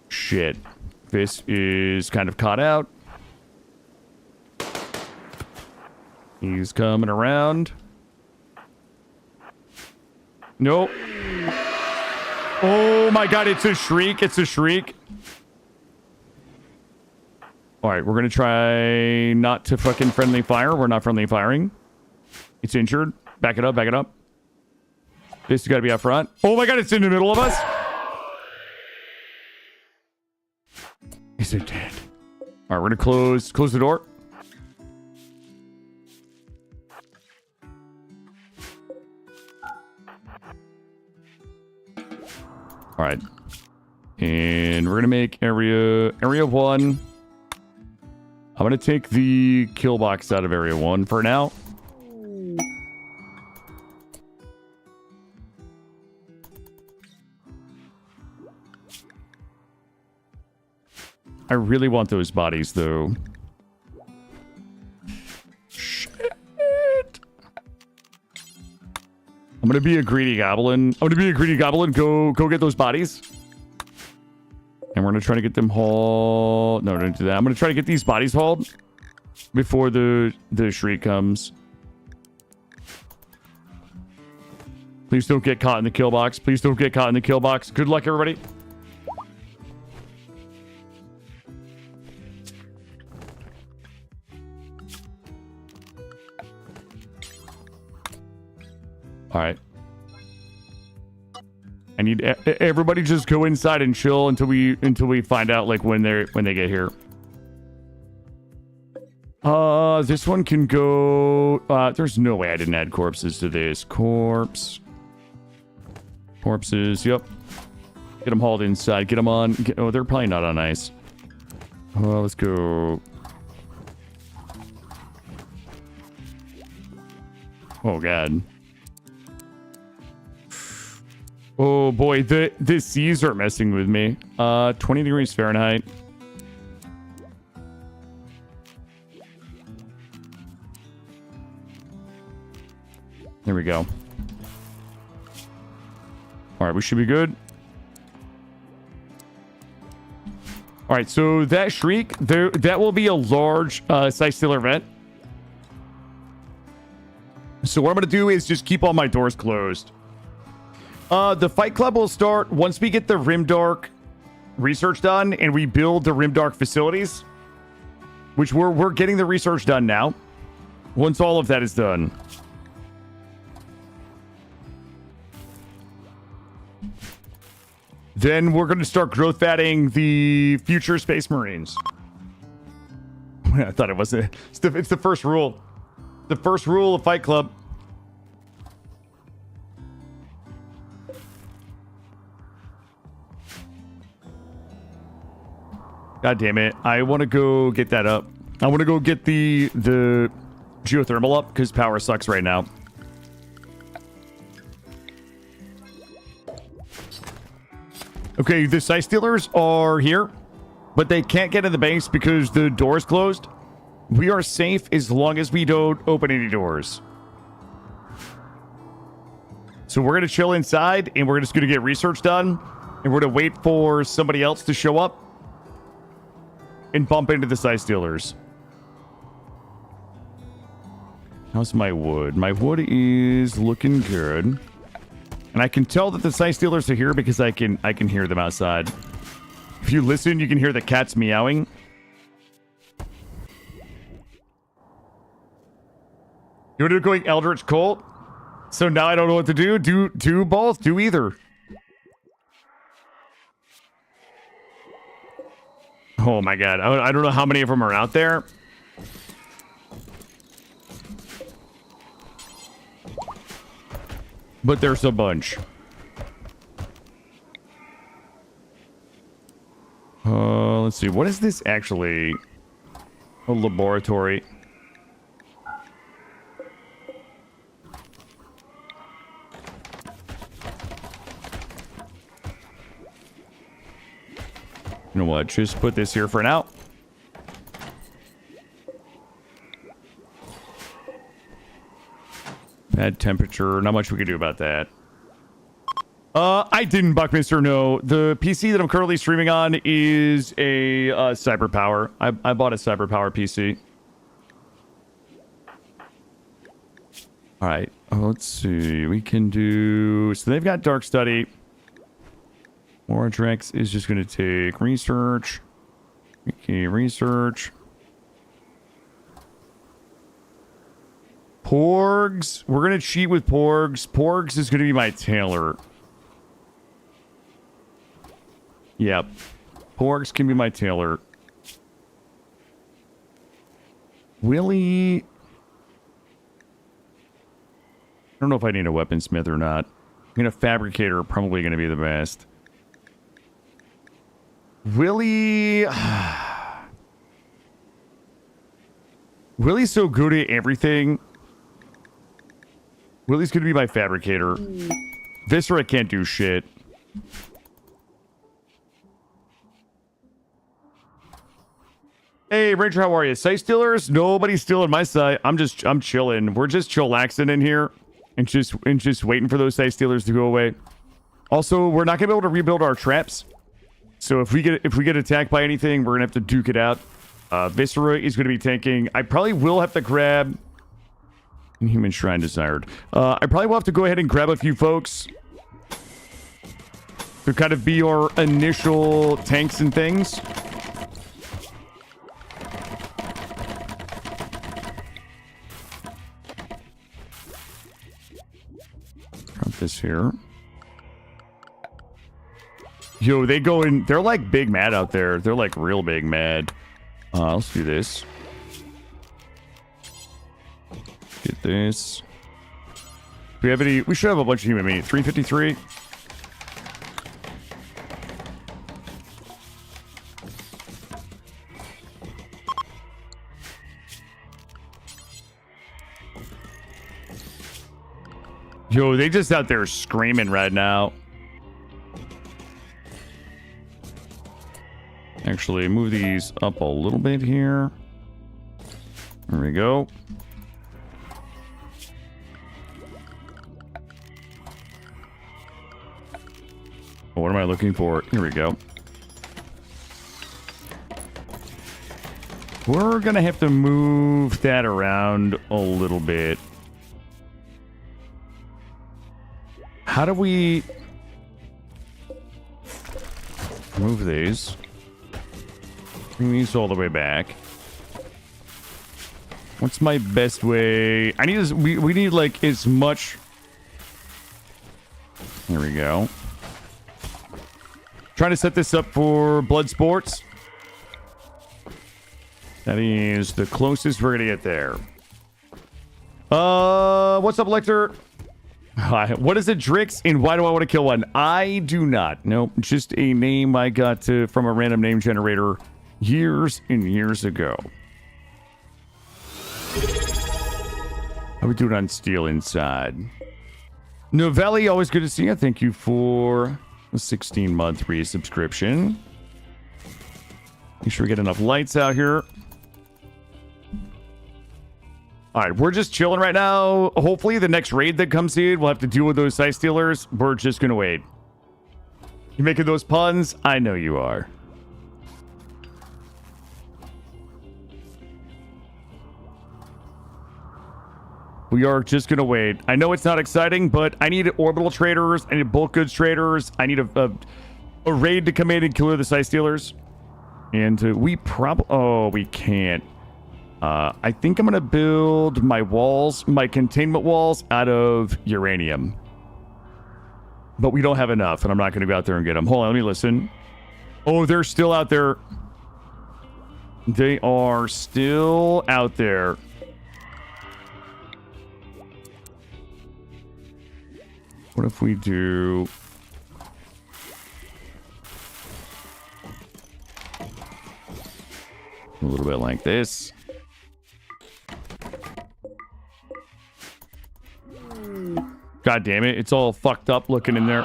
Shit. This is kind of caught out. He's coming around. Nope. Oh my god, it's a shriek. It's a shriek. Alright, we're gonna try not to fucking friendly fire. We're not friendly firing. It's injured. Back it up, back it up. This has got to be out front. Oh my god, it's in the middle of us. Is it dead? Alright, we're gonna close the door. Alright. And we're gonna make area 1. I'm going to take the kill box out of area 1 for now. I really want those bodies, though. Shit. I'm going to be a greedy goblin. Go get those bodies. And we're going to try to get them hauled. No, don't do that. I'm going to try to get these bodies hauled before the shriek comes. Please don't get caught in the kill box. Please don't get caught in the kill box. Good luck, everybody. All right. I need everybody just go inside and chill until we find out like when they get here. This one can go. There's no way I didn't add corpses to this. Corpses. Yep. Get them hauled inside. Get them on. Oh, they're probably not on ice. Oh, let's go. Oh god. Oh boy, the seas are messing with me. 20 degrees Fahrenheit. There we go. All right, we should be good. All right, so that shriek, that will be a large sight stealer event. So what I'm going to do is just keep all my doors closed. The Fight Club will start once we get the Rimdark research done and we build the Rimdark facilities, which we're getting the research done now. Once all of that is done. Then we're going to start growth fatting the future Space Marines. I thought it wasn't. It's the first rule. The first rule of Fight Club. God damn it. I want to go get that up. I want to go get the geothermal up because power sucks right now. Okay, the Sight Stealers are here, but they can't get in the base because the door is closed. We are safe as long as we don't open any doors. So we're going to chill inside, and we're just going to get research done, and we're going to wait for somebody else to show up and bump into the side stealers. How's my wood? My wood is looking good. And I can tell that the side stealers are here because I can hear them outside. If you listen, you can hear the cats meowing. You want to go Eldritch Cult? So now I don't know what to do. Do both. Do either. Oh my god. I don't know how many of them are out there. But there's a bunch. Let's see. What is this actually? A laboratory. You know what? Just put this here for now. Bad temperature. Not much we can do about that. I didn't, Buckminster. No. The PC that I'm currently streaming on is a CyberPower. I bought a CyberPower PC. All right. Let's see. We can do... So they've got Dark Study. Oradrex is just going to take research. Okay, research. Porgs. We're going to cheat with Porgs. Porgs is going to be my tailor. Yep. Porgs can be my tailor. Willie... I don't know if I need a weaponsmith or not. I mean, a fabricator probably going to be the best. Willie... Willie's so good at everything. Willie's going to be my fabricator. Viscera can't do shit. Hey, Ranger, how are you? Site stealers? Nobody's stealing my site. I'm chilling. We're just chillaxing in here and just waiting for those site stealers to go away. Also, we're not gonna be able to rebuild our traps. So if we get attacked by anything, we're gonna have to duke it out. Viscera is gonna be tanking. I probably will have to grab Inhuman Shrine Desired. I probably will have to go ahead and grab a few folks to kind of be our initial tanks and things. Drop this here. Yo, they're like big mad out there. They're like real big mad. Let's do this. Get this. Do we have any? We should have a bunch of human meat. 353. Yo, they just out there screaming right now. Actually, move these up a little bit here. There we go. What am I looking for? Here we go. We're gonna have to move that around a little bit. How do we move these? Bring these all the way back. What's my best way? I need we need like as much. Here we go. Trying to set this up for blood sports. That is the closest we're gonna get there. What's up, Lecter? Hi. What is a Drix and why do I want to kill one? I do not. Nope. Just a name I got from a random name generator years and years ago. How we doing on steel inside? Novelli, always good to see you. Thank you for a 16-month resubscription. Make sure we get enough lights out here. All right, we're just chilling right now. Hopefully the next raid that comes in, we'll have to deal with those side stealers. We're just gonna wait. You making those puns? I know you are. We are just gonna wait. I know it's not exciting, but I need orbital traders. I need bulk goods traders. I need a raid to come in and clear the side stealers. And we probably... Oh, we can't. I think I'm gonna build my walls, my containment walls, out of uranium. But we don't have enough, and I'm not gonna go out there and get them. Hold on, let me listen. Oh, they're still out there. They are still out there. What if we do... a little bit like this. God damn it. It's all fucked up looking in there.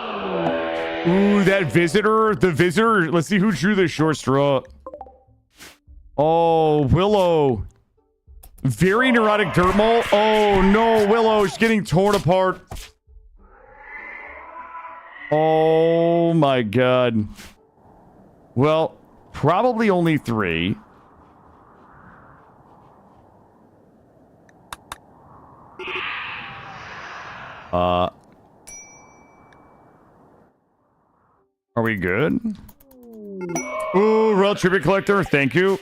Ooh, that visitor. The visitor. Let's see who drew the short straw. Oh, Willow. Very neurotic dirt mole. Oh, no. Willow. She's getting torn apart. Oh, my God. Well, probably only 3. Are we good? Ooh, Royal Tribute Collector, thank you.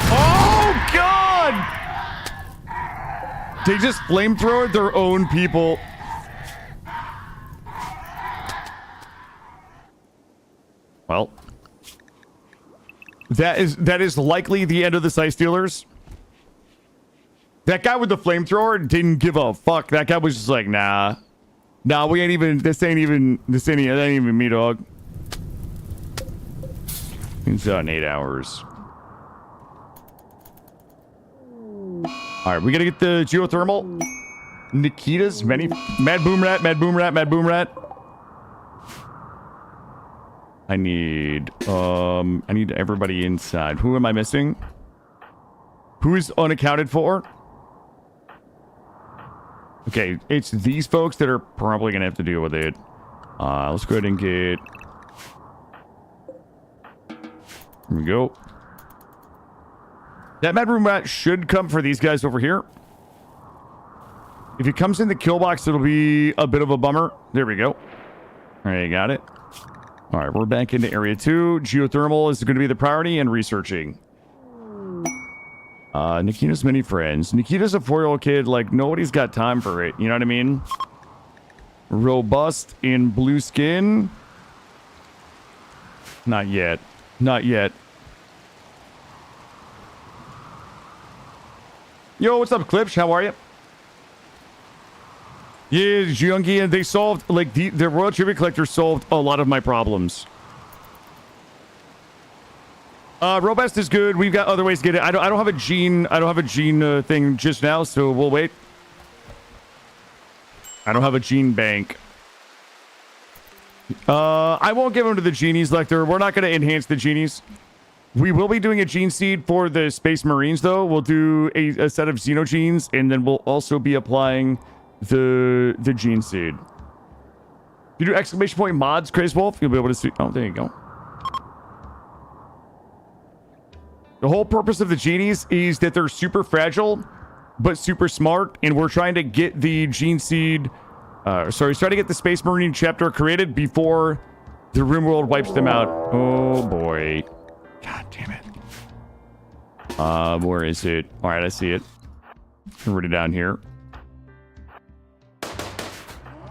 Oh, God! They just flamethrowered their own people. Well, that is likely the end of the Scythe Stealers. That guy with the flamethrower didn't give a fuck. That guy was just like, nah. Nah, we ain't even, that ain't even me, dog. It's in 8 hours. Alright, we gotta get the geothermal. Nikita's many, Mad Boom Rat, Mad Boom Rat, Mad Boom Rat. I need everybody inside. Who am I missing? Who is unaccounted for? Okay, it's these folks that are probably gonna have to deal with it. Let's go ahead and get... Here we go. That Mad Room Rat should come for these guys over here. If it comes in the kill box, it'll be a bit of a bummer. There we go. All right, got it. All right, we're back into Area 2. Geothermal is going to be the priority and researching. Nikita's many friends. Nikita's a 4-year-old kid. Like, nobody's got time for it. You know what I mean? Robust in blue skin. Not yet. Not yet. Yo, what's up, Clips? How are you? Yeah, Jungi, and they solved, like, the Royal Tribute Collector solved a lot of my problems. Robust is good. We've got other ways to get it. I don't have a gene. I don't have a gene thing just now, so we'll wait. I don't have a gene bank. I won't give them to the genies, Lecter. We're not going to enhance the genies. We will be doing a gene seed for the Space Marines, though. We'll do a set of Xenogenes, and then we'll also be applying the gene seed. If you do exclamation point mods, Crazy Wolf, you'll be able to see. Oh, there you go. The whole purpose of the genies is that they're super fragile, but super smart, and we're trying to get the gene seed, trying to get the Space Marine chapter created before the RimWorld wipes them out. Oh boy. God damn it. Where is it? Alright, I see it. Already down here.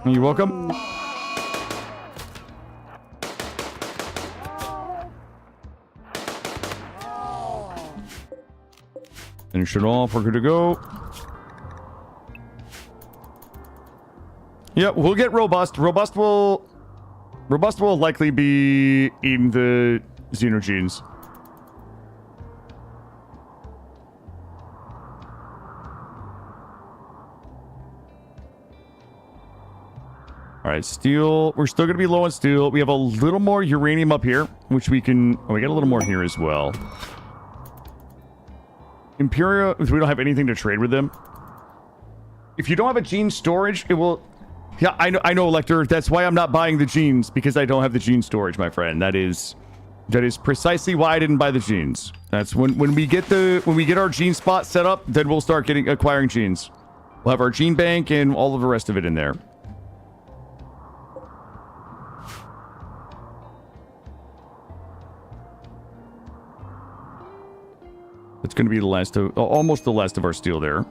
You're welcome. Finish it off. We're good to go. Yeah, we'll get Robust. Robust will likely be in the Xenogenes. Alright, steel. We're still going to be low on steel. We have a little more uranium up here, which we can... Oh, we got a little more here as well. Imperial, we don't have anything to trade with them. If you don't have a gene storage, it will... Yeah, I know, Lecter. That's why I'm not buying the genes, because I don't have the gene storage, my friend. That is precisely why I didn't buy the genes. That's when we get our gene spot set up, then we'll start acquiring genes. We'll have our gene bank and all of the rest of it in there. It's going to be the last of, almost the last of our steel there.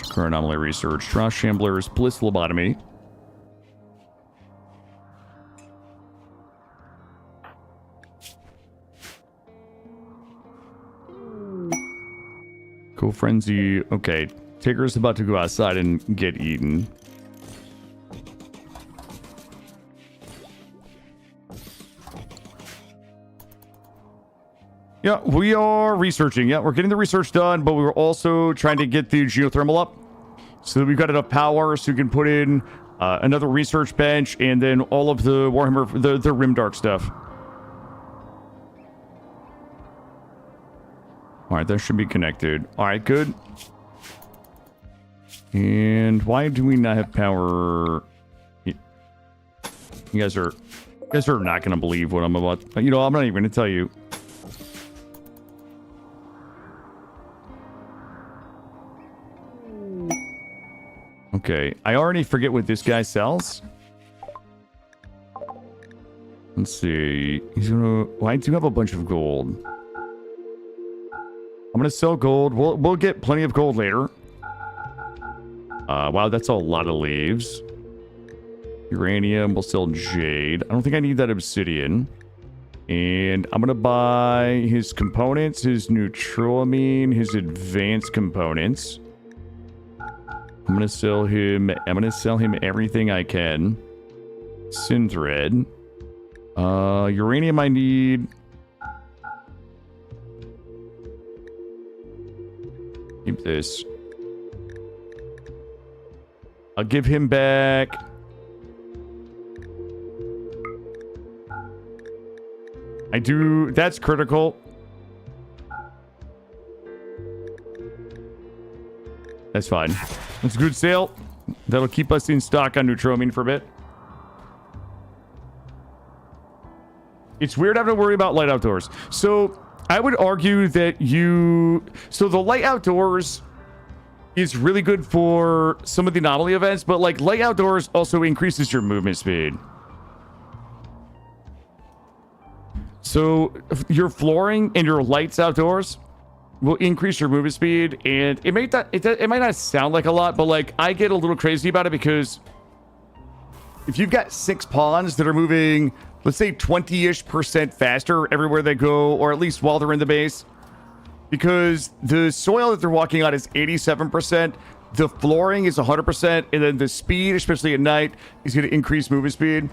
Current anomaly research, Dross Shamblers, Bliss Lobotomy. Go Frenzy. Okay, Tigger's about to go outside and get eaten. Yeah, we are researching. Yeah, we're getting the research done, but we were also trying to get the geothermal up so that we've got enough power so we can put in another research bench and then all of the Warhammer, the Rimdark stuff. All right, that should be connected. All right, good. And why do we not have power? You guys are not going to believe what I'm about. You know, I'm not even going to tell you. Okay, I already forget what this guy sells. Let's see. He's gonna... Well, I do have a bunch of gold. I'm gonna sell gold. We'll get plenty of gold later. Wow, that's a lot of leaves. Uranium. We'll sell jade. I don't think I need that obsidian. And I'm gonna buy his components, his neutroamine, his advanced components. I'm gonna sell him everything I can. Synthread. Uranium I need. Keep this. I'll give him back. I do. That's critical. That's fine. That's a good sale. That'll keep us in stock on neutroamine for a bit. It's weird having to worry about light outdoors. So I would argue that so the light outdoors is really good for some of the anomaly events, but like light outdoors also increases your movement speed. So your flooring and your lights outdoors will increase your movement speed, and it might not sound like a lot, but like I get a little crazy about it because if you've got 6 pawns that are moving, let's say 20-ish% faster everywhere they go, or at least while they're in the base, because the soil that they're walking on is 87%, the flooring is 100%, and then the speed, especially at night, is going to increase movement speed.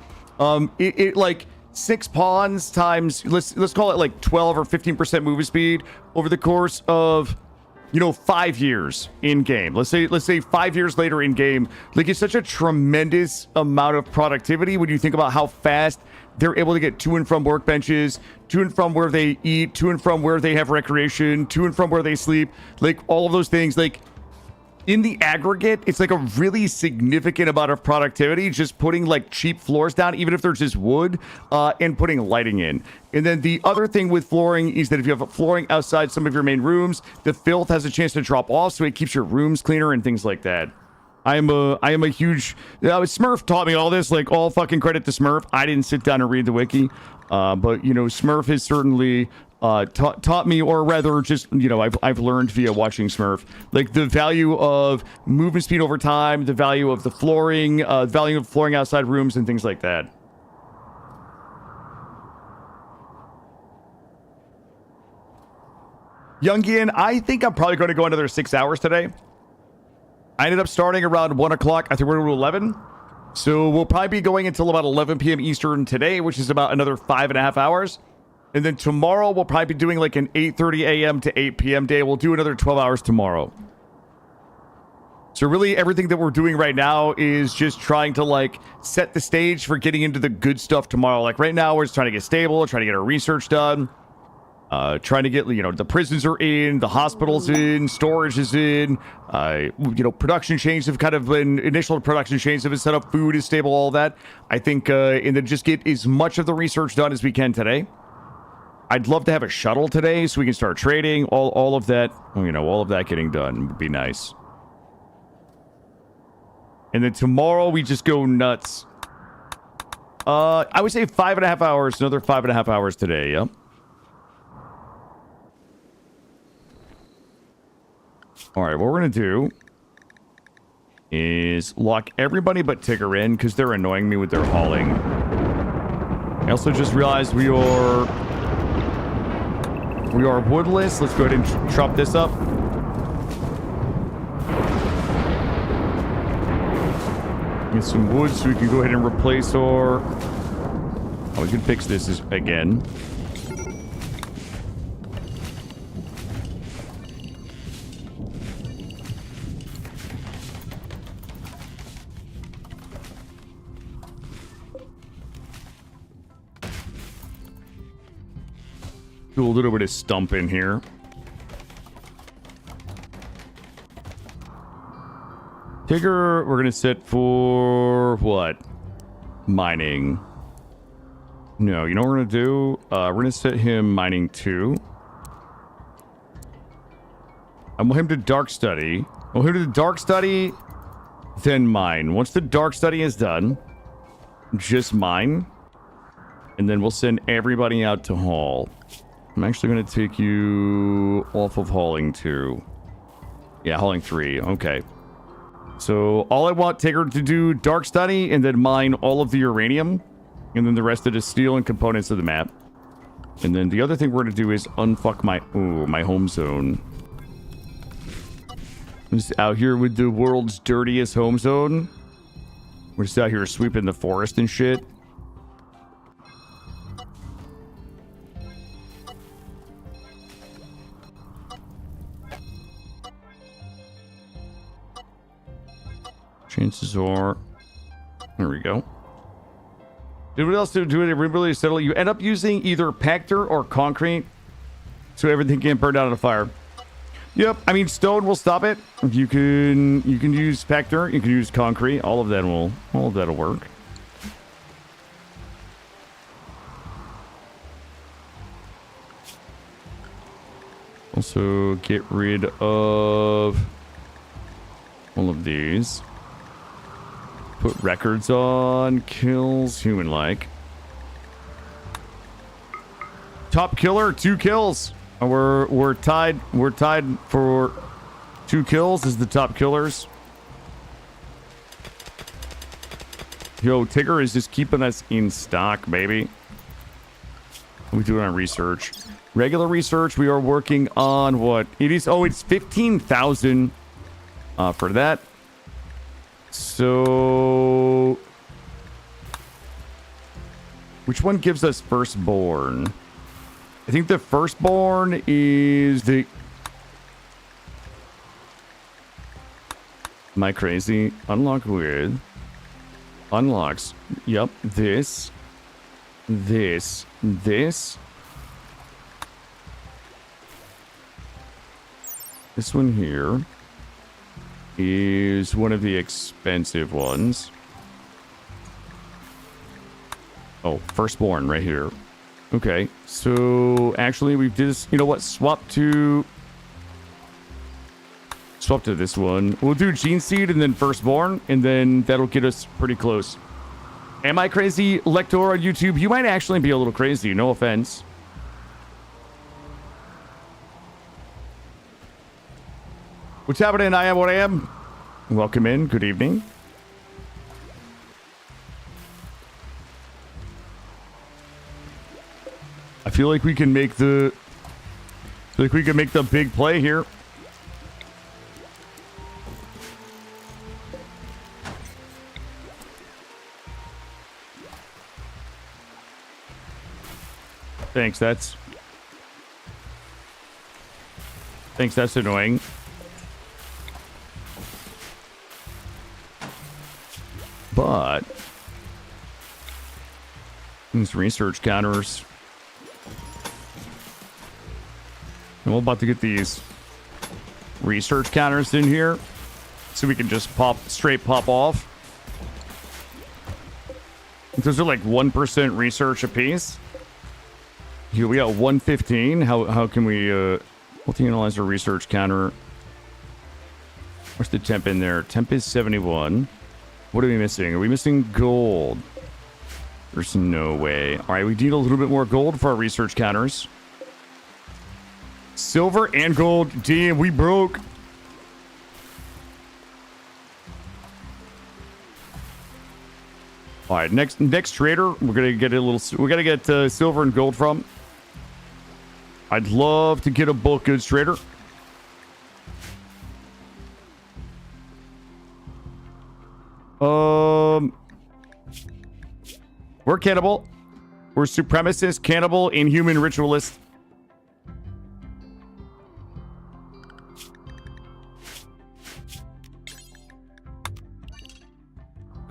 It like 6 pawns times, let's call it like 12 or 15% movement speed over the course of, 5 years in game. Let's say 5 years later in game. Like, it's such a tremendous amount of productivity when you think about how fast they're able to get to and from workbenches, to and from where they eat, to and from where they have recreation, to and from where they sleep. Like, all of those things, like, in the aggregate, it's like a really significant amount of productivity just putting like cheap floors down, even if they're just wood, and putting lighting in. And then the other thing with flooring is that if you have flooring outside some of your main rooms, the filth has a chance to drop off, so it keeps your rooms cleaner and things like that. I am a huge... Smurf taught me all this, like all fucking credit to Smurf. I didn't sit down and read the wiki, but Smurf has certainly... taught me, or rather just, I've learned via watching Smurf, like the value of movement speed over time, the value of the flooring, value of flooring outside rooms and things like that. Youngian, I think I'm probably going to go another 6 hours today. I ended up starting around 1 o'clock. I think we're going to 11. So we'll probably be going until about 11 p.m. Eastern today, which is about another 5.5 hours. And then tomorrow, we'll probably be doing like an 8:30 a.m. to 8 p.m. day. We'll do another 12 hours tomorrow. So really everything that we're doing right now is just trying to like set the stage for getting into the good stuff tomorrow. Like right now we're just trying to get stable, trying to get our research done, trying to get, you know, the prisons are in, the hospitals in, storage is in, you know, production chains have kind of been, initial production chains have been set up, food is stable, all that. I think, and then just get as much of the research done as we can today. I'd love to have a shuttle today so we can start trading, all of that, you know, all of that getting done would be nice. And then tomorrow we just go nuts. I would say 5.5 hours, another 5.5 hours today, yep. Alright, what we're gonna do is lock everybody but Tigger in, because they're annoying me with their hauling. I also just realized we are woodless. Let's go ahead and chop this up. Get some wood so we can go ahead and replace our... Oh, we can fix this again. Do a little bit of stump in here. Tigger, we're gonna set for what? Mining. No, you know what we're gonna do? We're gonna set him mining 2. I want him to dark study. I want him to dark study, then mine. Once the dark study is done, just mine. And then we'll send everybody out to haul. I'm actually gonna take you off of hauling 2. Yeah, hauling 3. Okay. So all I want Tigger to do, dark study, and then mine all of the uranium, and then the rest of the steel and components of the map. And then the other thing we're going to do is unfuck my home zone. I'm just out here with the world's dirtiest home zone. We're just out here sweeping the forest and shit. Chances are... There we go. Did what else do it really settle? You end up using either Pactor or concrete so everything can't burn down in a fire. Yep, I mean stone will stop it. You can use Pactor, you can use concrete, all of that'll work. Also get rid of all of these. Put records on, kills, human-like. Top killer, 2 kills. We're tied for 2 kills as the top killers. Yo, Tigger is just keeping us in stock, baby. We do it on research. Regular research, we are working on what? It is, oh, it's 15,000 for that. So, which one gives us firstborn? I think the firstborn is the... Am I crazy? Unlock with... Unlocks. Yep. This. This. This. This one here is one of the expensive ones. Oh, firstborn right here. Okay, so actually we've just, you know what, swap to this one. We'll do gene seed and then firstborn, and then that'll get us pretty close. Am I crazy, Lector on YouTube? You might actually be a little crazy, no offense. What's happening? I am what I am. Welcome in. Good evening. I feel like we can make the... big play here. Thanks, that's annoying. but these research counters. And we're about to get these research counters in here so we can just straight pop off. Those are like 1% research apiece. Here we got 115. How can we multi-analyze our research counter? What's the temp in there? Temp is 71. What are we missing? Are we missing gold? There's no way. All right, we need a little bit more gold for our research counters. Silver and gold. Damn, we broke. All right, next trader, we're gonna get a little. We're gonna get silver and gold from. I'd love to get a bulk goods trader. We're cannibal. We're supremacist, cannibal, inhuman ritualist.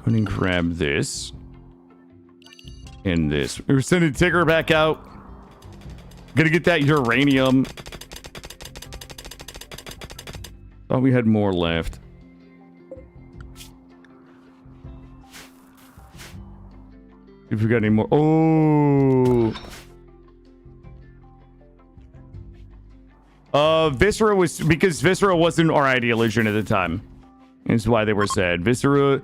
Go and grab this. And this. We're sending Tigger back out. Gonna get that uranium. Thought we had more left. If we got any more. Oh. Viscera was because Viscera wasn't our ideologian at the time. That's why they were sad. Viscera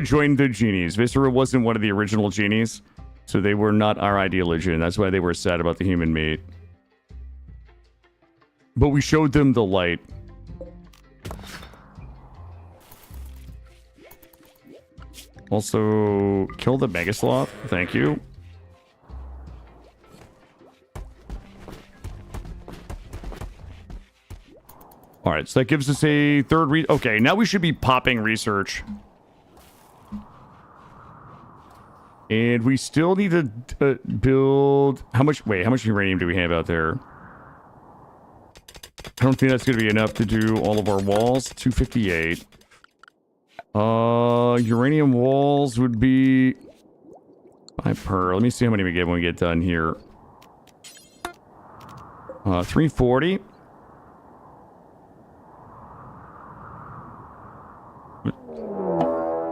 joined the genies. Viscera wasn't one of the original genies, so they were not our ideologian. That's why they were sad about the human meat. But we showed them the light. Also, kill the Mega Sloth. Thank you. All right, so that gives us a third okay, now we should be popping research. And we still need to build... How much uranium do we have out there? I don't think that's going to be enough to do all of our walls. 258. Uranium walls would be 5 per. Let me see how many we get when we get done here. 340.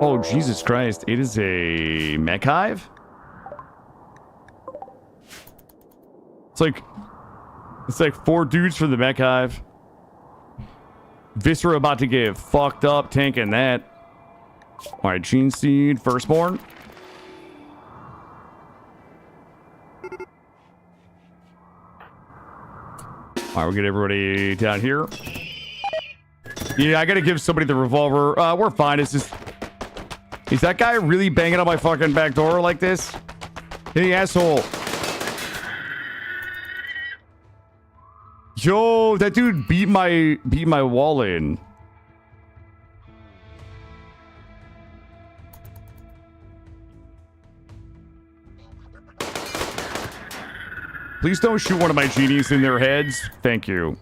Oh, Jesus Christ. It is a mech hive? It's like 4 dudes for the mech hive. Viscera about to get fucked up tanking that. All right, Gene Seed, Firstborn. All right, we'll get everybody down here. Yeah, I gotta give somebody the revolver. We're fine. It's just... Is that guy really banging on my fucking back door like this? Hey, asshole. Yo, that dude beat my wall in. Please don't shoot one of my genies in their heads. Thank you.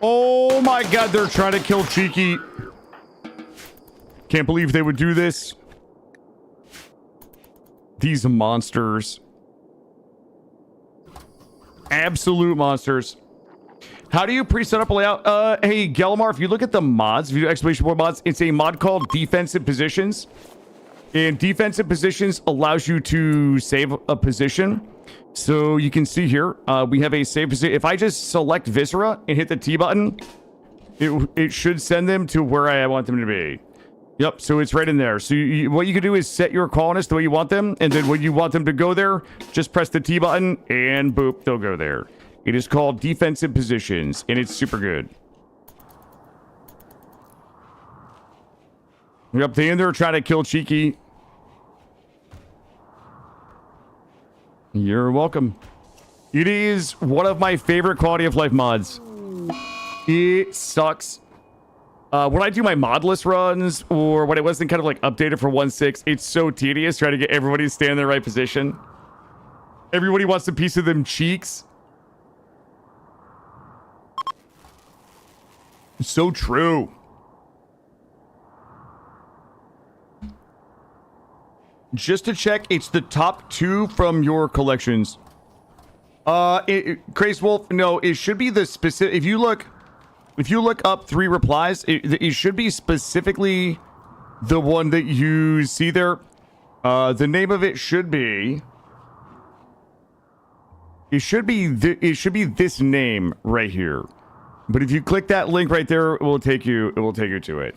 Oh my god, they're trying to kill Cheeky. Can't believe they would do this. These monsters. Absolute monsters. How do you pre-set up a layout? Hey, Gallimar, if you look at the mods, if you do exclamation point mods, it's a mod called Defensive Positions. And Defensive Positions allows you to save a position. So you can see here, we have a save position. If I just select Viscera and hit the T button, it should send them to where I want them to be. Yep, so it's right in there. So what you can do is set your colonists the way you want them. And then when you want them to go there, just press the T button and boop, they'll go there. It is called Defensive Positions, and it's super good. Yep, they in there trying to kill Cheeky. You're welcome. It is one of my favorite quality of life mods. It sucks. when I do my modless runs, or when it wasn't kind of like updated for 1.6, it's so tedious trying to get everybody to stay in the right position. Everybody wants a piece of them cheeks. So true. Just to check, it's the top 2 from your collections. Crazy Wolf, no, it should be the specific. If you look up 3 replies, it should be specifically the one that you see there. The name of it should be. It should be this name right here. But if you click that link right there, it will take you to it.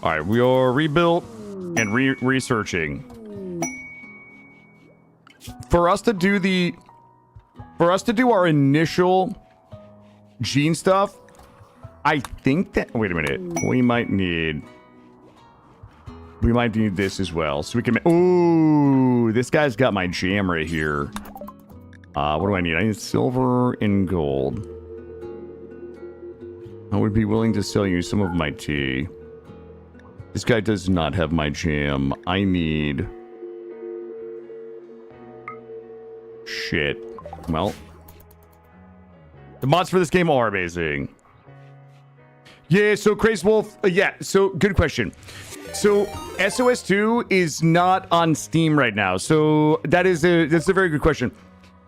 All right, we are rebuilt and researching. For us to do our initial gene stuff, I think that, wait a minute, we might need this as well. So we can, ooh, this guy's got my jam right here. What do I need? I need silver and gold. I would be willing to sell you some of my tea. This guy does not have my jam. I need... shit. Well, the mods for this game are amazing. Yeah, so Crazy Wolf, yeah, so good question. So SOS2 is not on Steam right now. So that's a very good question.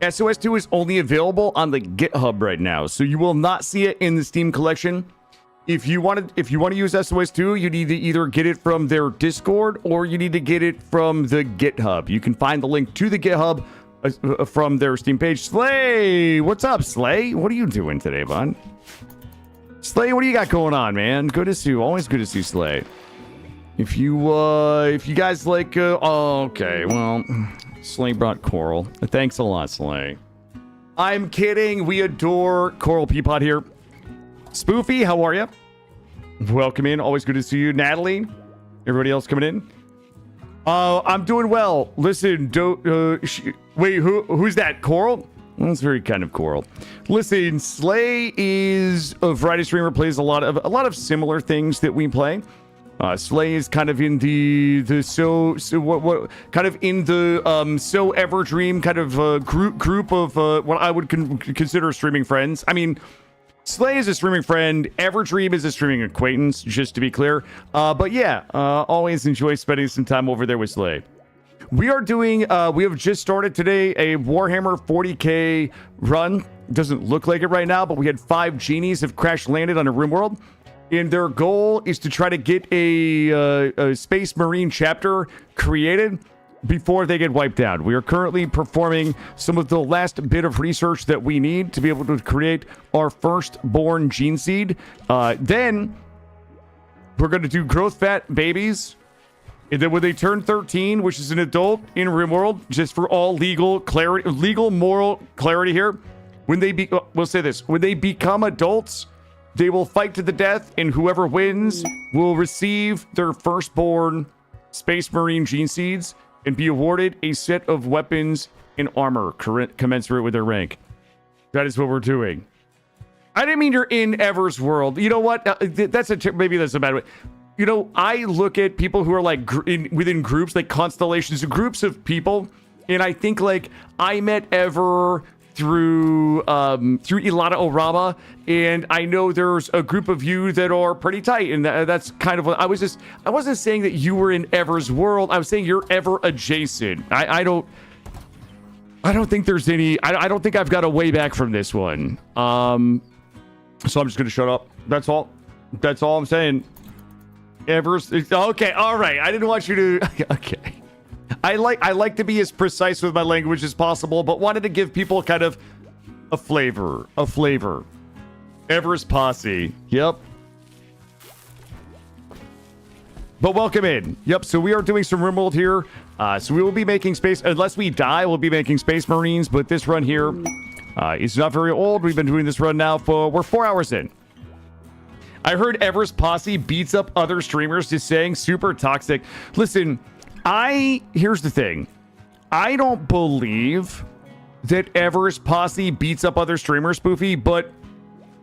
SOS2 is only available on the GitHub right now. So you will not see it in the Steam collection. If you want to use SOS2, you need to either get it from their Discord or you need to get it from the GitHub. You can find the link to the GitHub from their Steam page. Slay, what's up, Slay? What are you doing today, bud? Slay, what do you got going on, man? Good to see you. Always good to see Slay. If you guys like, oh, okay, well, Slay brought Coral. Thanks a lot, Slay. I'm kidding. We adore Coral Peapod here. Spoofy, how are you? Welcome in. Always good to see you. Natalie, everybody else coming in? I'm doing well. Listen, wait, who's that? Coral? Well, that's very kind of Coral. Listen, Slay is a variety streamer, plays a lot of similar things that we play. Slay is kind of in the so Everdream kind of group of what I would consider streaming friends. I mean, Slay is a streaming friend. Everdream is a streaming acquaintance, just to be clear. But yeah, always enjoy spending some time over there with Slay. We are doing, we have just started today a Warhammer 40k run. Doesn't look like it right now, but we had 5 genies have crash landed on a RimWorld. And their goal is to try to get a Space Marine chapter created before they get wiped out. We are currently performing some of the last bit of research that we need to be able to create our firstborn gene seed. Then we're going to do growth fat babies. And then when they turn 13, which is an adult in RimWorld, just for all legal clarity, moral clarity here, when they we'll say this, when they become adults, they will fight to the death, and whoever wins will receive their firstborn Space Marine gene seeds and be awarded a set of weapons and armor commensurate with their rank. That is what we're doing. I didn't mean you're in Ever's world. You know what? Maybe that's a bad way. You know, I look at people who are like within groups, like constellations, groups of people, and I think like I met Ever through Ilana Orama, and I know there's a group of you that are pretty tight, and that's kind of what I wasn't saying that you were in Ever's world. I was saying you're Ever adjacent. I don't think there's any. I don't think I've got a way back from this one. So I'm just gonna shut up. That's all I'm saying. Ever's okay. All right. I didn't want you to. Okay. I like to be as precise with my language as possible, but wanted to give people kind of a flavor. Ever's posse. Yep. But welcome in. Yep. So we are doing some RimWorld here. So we will be making space. Unless we die, we'll be making Space Marines. But this run here is not very old. We've been doing this run now we're 4 hours in. I heard Ever's posse beats up other streamers just saying super toxic. Listen, Here's the thing. I don't believe that Ever's posse beats up other streamers, Spoofy, but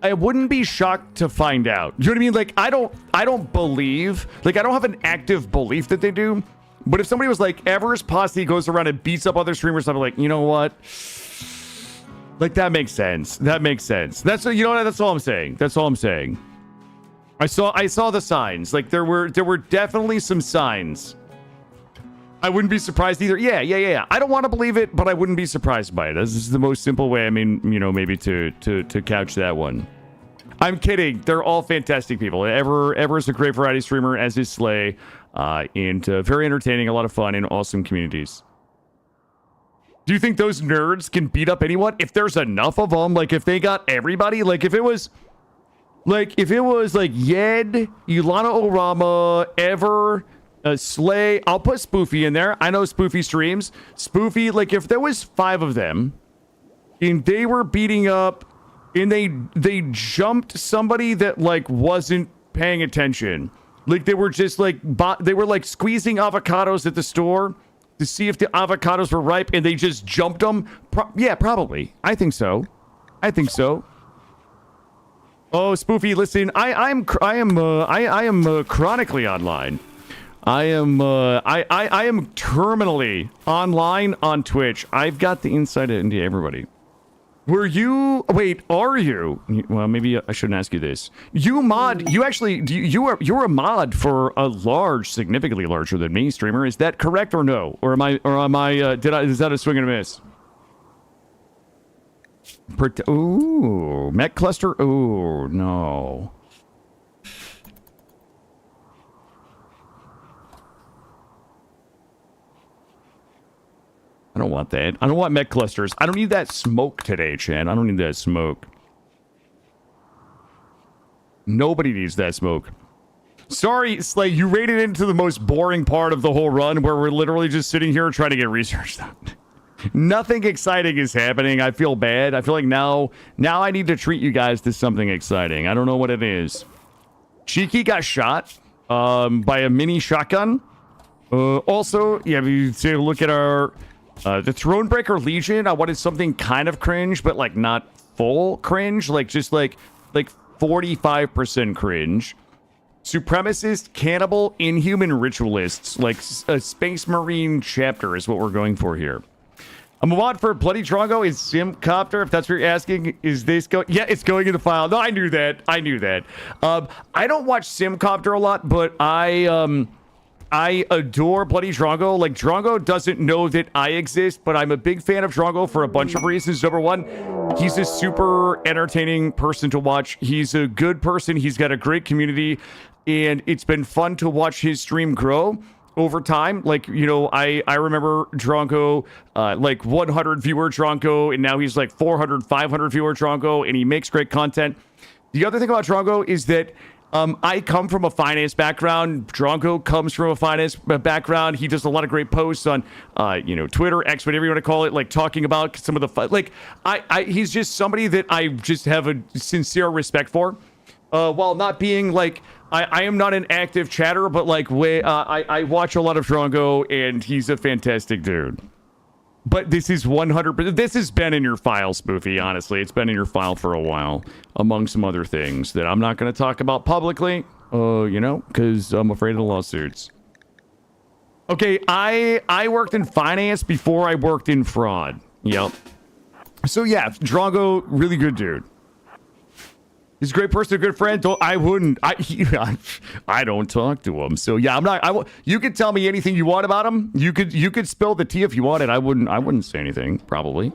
I wouldn't be shocked to find out. You know what I mean? Like, I don't believe, like, I don't have an active belief that they do. But if somebody was like, Ever's posse goes around and beats up other streamers, I'm like, you know what? Like, that makes sense. That makes sense. That's, you know what? That's all I'm saying. That's all I'm saying. I saw the signs. Like, there were definitely some signs. I wouldn't be surprised either. Yeah. I don't want to believe it, but I wouldn't be surprised by it. This is the most simple way, I mean, you know, maybe to couch that one. I'm kidding. They're all fantastic people. Ever's a great variety streamer, as is Slay, and very entertaining, a lot of fun, and awesome communities. Do you think those nerds can beat up anyone? If there's enough of them, like if they got everybody, like if it was like Yed, Ilana Orama, Ever, Slay, I'll put Spoofy in there. I know Spoofy streams. Spoofy, like if there was 5 of them and they were beating up and they jumped somebody that like wasn't paying attention. Like they were just like they were like squeezing avocados at the store to see if the avocados were ripe and they just jumped them. Yeah, probably. I think so. Oh, Spoofy, listen, I am chronically online. I am terminally online on Twitch. I've got the inside into everybody. Are you? Well, maybe I shouldn't ask you this. You mod? You actually? You're a mod for a large, significantly larger than me streamer. Is that correct or no? Or am I? Is that a swing and a miss? Ooh, Mech Cluster. Ooh, no. I don't want that. I don't want mech clusters. I don't need that smoke today, Chan. I don't need that smoke. Nobody needs that smoke. Sorry, Slay, you raided into the most boring part of the whole run where we're literally just sitting here trying to get research done. Nothing exciting is happening. I feel bad. I feel like now I need to treat you guys to something exciting. I don't know what it is. Cheeky got shot by a mini shotgun. Also, yeah, if you take a look at our... the Thronebreaker Legion, I wanted something kind of cringe, but like not full cringe, like just like 45% cringe. Supremacist, cannibal, inhuman ritualists, like a Space Marine chapter is what we're going for here. A mod for Bloody Drongo is Simcopter, if that's what you're asking. Is this going? Yeah, it's going in the file. No, I knew that. I don't watch Simcopter a lot, but I adore Bloody Drongo. Like, Drongo doesn't know that I exist, but I'm a big fan of Drongo for a bunch of reasons. Number one, he's a super entertaining person to watch. He's a good person. He's got a great community, and it's been fun to watch his stream grow over time. Like, you know, I remember Drongo, like 100 viewer Drongo, and now he's like 400, 500 viewer Drongo, and he makes great content. The other thing about Drongo is that I come from a finance background. Drongo comes from a finance background. He does a lot of great posts on, you know, Twitter, X, whatever you want to call it, like talking about some of the, like, he's just somebody that I just have a sincere respect for. While not being like, I am not an active chatter, but like, I watch a lot of Drongo, and he's a fantastic dude. But this is 100%. This has been in your file, Spoofy, honestly. It's been in your file for a while, among some other things that I'm not going to talk about publicly, you know, because I'm afraid of the lawsuits. Okay, I worked in finance before I worked in fraud. Yep. So, yeah, Drongo, really good dude. He's a great person, a good friend. I don't talk to him. So yeah, I'm not. You could tell me anything you want about him. You could spill the tea if you wanted. I wouldn't say anything probably.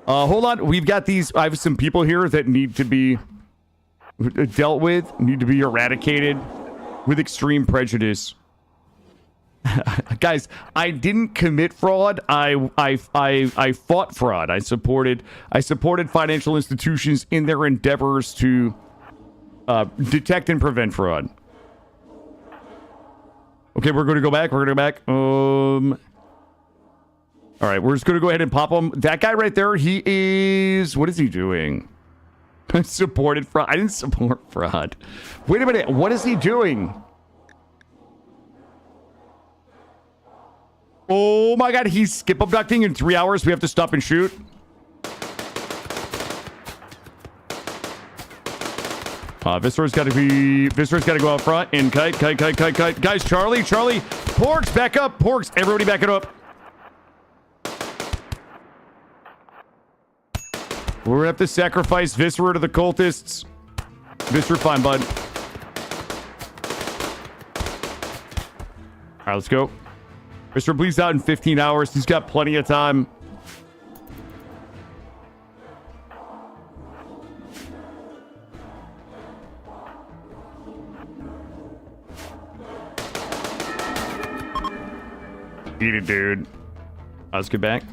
Hold on. We've got these. I have some people here that need to be dealt with. Need to be eradicated with extreme prejudice. Guys, I didn't commit fraud. I fought fraud. I supported financial institutions in their endeavors to detect and prevent fraud. Okay, we're going to go back. All right, we're just going to go ahead and pop him. That guy right there, he is... What is he doing? Supported fraud. I didn't support fraud. Wait a minute. What is he doing? Oh my god, he's skip abducting in 3 hours. We have to stop and shoot. Viscer's got to go out front and kite. Guys, Charlie, Porks, back up. Porks, everybody back it up. We're gonna have to sacrifice Viscera to the cultists. Viscera, fine, bud. All right, let's go. Viscera bleeds out in 15 hours. He's got plenty of time. Eat it, dude. Let's get back.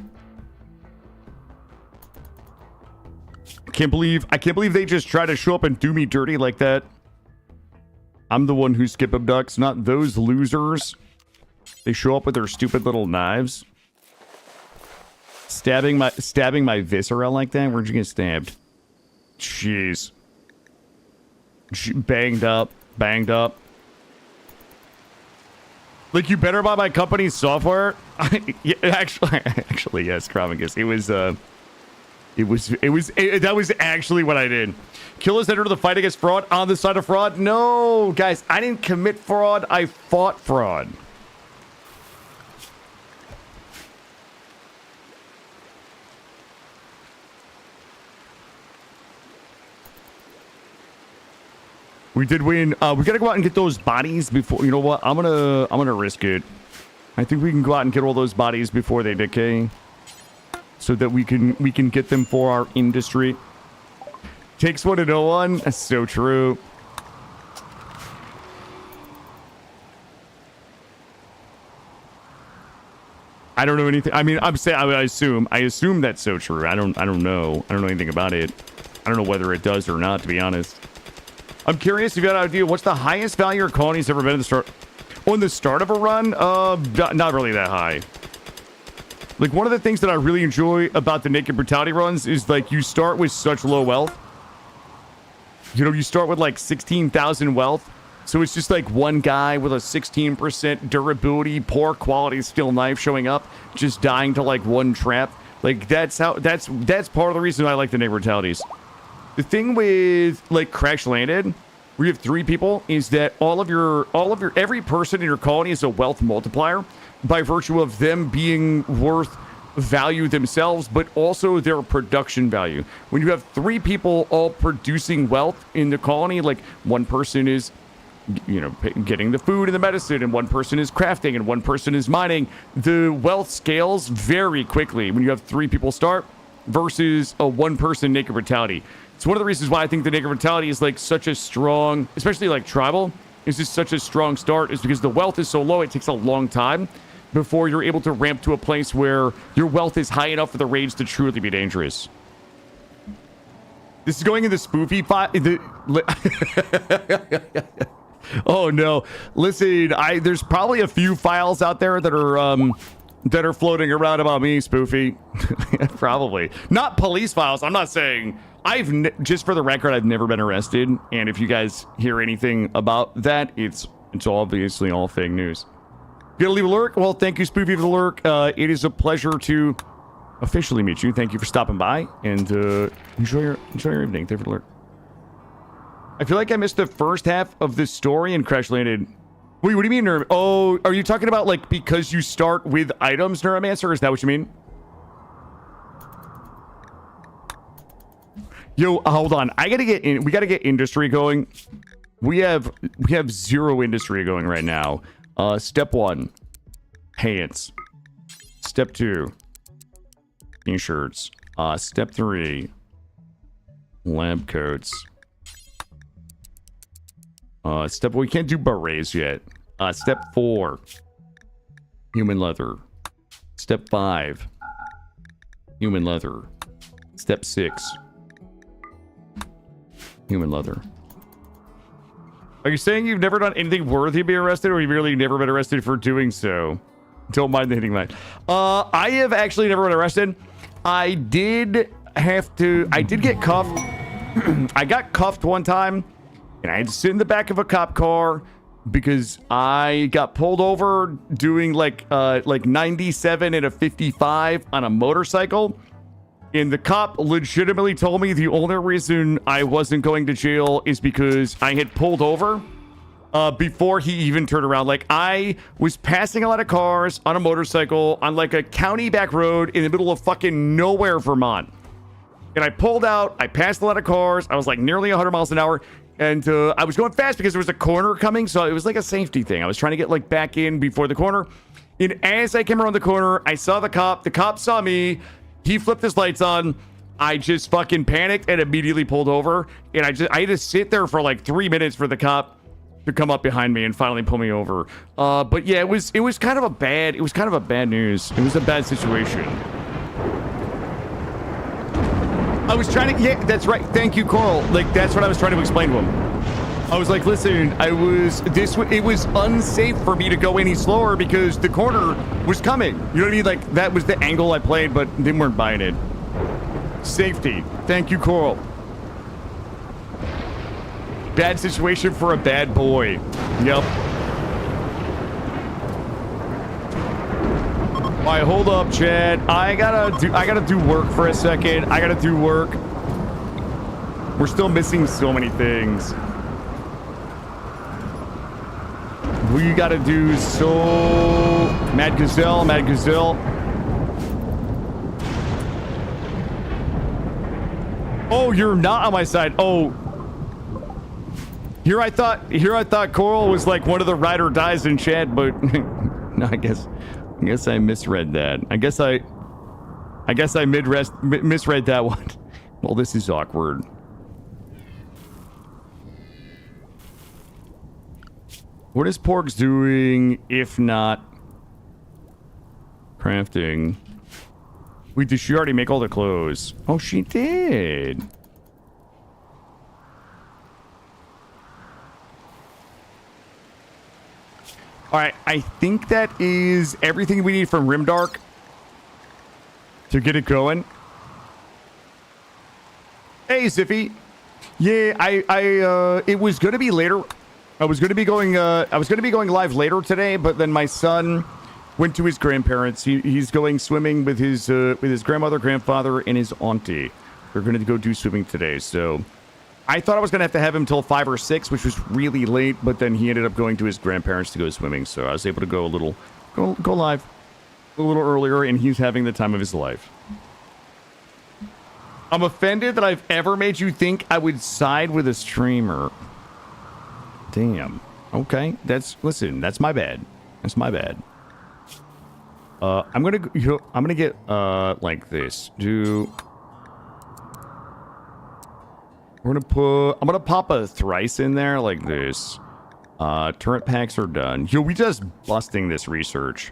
I can't believe they just try to show up and do me dirty like that. I'm the one who skip abducts, not those losers. They show up with their stupid little knives. Stabbing my viscera like that? Where'd you get stabbed? Jeez. Banged up. Like, you better buy my company's software. Yeah, actually, yes, Kramagus. That was actually what I did. Killers entered the fight against fraud on the side of fraud. No, guys, I didn't commit fraud. I fought fraud. We did win. We gotta go out and get those bodies before. You know what? I'm gonna risk it. I think we can go out and get all those bodies before they decay, so that we can get them for our industry. Takes one to know one. That's so true. I don't know anything. I mean, I assume that's so true. I don't know. I don't know anything about it. I don't know whether it does or not, to be honest. I'm curious if you got an idea. What's the highest value your colony's ever been at the start? On the start of a run? Not really that high. Like, one of the things that I really enjoy about the Naked Brutality runs is, like, you start with such low wealth. You know, you start with, like, 16,000 wealth. So it's just, like, one guy with a 16% durability, poor quality steel knife showing up, just dying to, like, one trap. Like, that's part of the reason I like the Naked Brutalities. The thing with, like, Crash Landed, where you have 3 people, is that every person in your colony is a wealth multiplier by virtue of them being worth value themselves, but also their production value. When you have 3 people all producing wealth in the colony, like, one person is, you know, getting the food and the medicine, and one person is crafting, and one person is mining, the wealth scales very quickly when you have 3 people start versus a one-person Naked Brutality. It's one of the reasons why I think the Naked Brutality is, like, such a strong, especially, like, tribal, is just such a strong start, is because the wealth is so low, it takes a long time before you're able to ramp to a place where your wealth is high enough for the raids to truly be dangerous. This is going in the spoofy file. Oh no! Listen, there's probably a few files out there that are floating around about me, spoofy. Probably not police files. I'm not saying. Just for the record, I've never been arrested, and if you guys hear anything about that, it's obviously all fake news. You gotta leave a lurk? Well, thank you, Spoofy, for the lurk. It is a pleasure to officially meet you. Thank you for stopping by, and enjoy your evening. Thank you for the lurk. I feel like I missed the first half of this story and Crash Landed. Wait, what do you mean, Nerm? Oh, are you talking about, like, because you start with items, Neuromancer? Is that what you mean? Yo, hold on. We gotta get industry going. We have 0 industry going right now. Step 1, pants. Step 2, t-shirts. Step 3, lab coats. We can't do berets yet. Step 4, human leather. Step 5, human leather. Step 6, human leather. Are you saying you've never done anything worthy of being arrested, or you've really never been arrested for doing so? Don't mind the hitting line. I have actually never been arrested. I did get cuffed. I got cuffed one time, and I had to sit in the back of a cop car because I got pulled over doing like 97 and a 55 on a motorcycle. And the cop legitimately told me the only reason I wasn't going to jail is because I had pulled over before he even turned around. Like, I was passing a lot of cars on a motorcycle on like a county back road in the middle of fucking nowhere, Vermont. And I pulled out, I passed a lot of cars. I was like nearly 100 miles an hour. And I was going fast because there was a corner coming. So it was like a safety thing. I was trying to get like back in before the corner. And as I came around the corner, I saw the cop. The cop saw me. He flipped his lights on. I just fucking panicked and immediately pulled over. And I had to sit there for like 3 minutes for the cop to come up behind me and finally pull me over. But yeah, it was kind of a bad news. It was a bad situation. I was trying to, yeah, that's right. Thank you, Coral. Like, that's what I was trying to explain to him. I was like, listen, it was unsafe for me to go any slower because the corner was coming. You know what I mean? Like, that was the angle I played, but they weren't buying it. Safety. Thank you, Coral. Bad situation for a bad boy. Yep. All right, hold up, Chad. I gotta do work for a second. I gotta do work. We're still missing so many things. We gotta do so... Mad Gazelle. Oh, you're not on my side. Oh. Here I thought Coral was like one of the ride or dies in chat, but no, I guess I misread that. I guess I misread that one. Well, this is awkward. What is Porgs doing if not crafting? Wait, did she already make all the clothes? Oh, she did. All right, I think that is everything we need from Rimdark to get it going. Hey, Ziffy. Yeah, it was going to be later. I was going to be going live later today, but then my son went to his grandparents. He's going swimming with his grandmother, grandfather, and his auntie. They're going to go do swimming today, so I thought I was going to have him till 5 or 6, which was really late, but then he ended up going to his grandparents to go swimming, so I was able to go live a little earlier, and he's having the time of his life. I'm offended that I've ever made you think I would side with a streamer. Damn. Okay, that's my bad. That's my bad. I'm gonna get like this. I'm gonna pop a thrice in there like this. Turret packs are done. Yo, we just busting this research.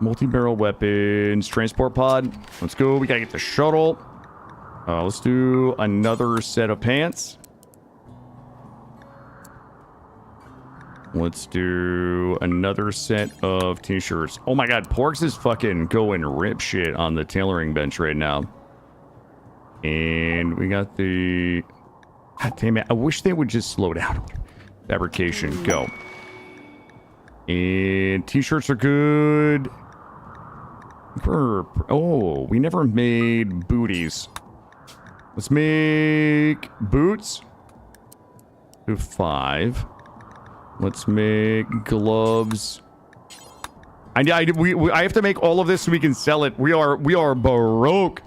Multi-barrel weapons, transport pod. Let's go. We gotta get the shuttle. Let's do another set of pants. Let's do another set of t-shirts. Oh my god, Porks is fucking going rip shit on the tailoring bench right now. And we got the... God damn it, I wish they would just slow down. Fabrication, go. And t-shirts are good. Oh, we never made booties. Let's make boots. Do 5. Let's make gloves. I have to make all of this so we can sell it. We are broke.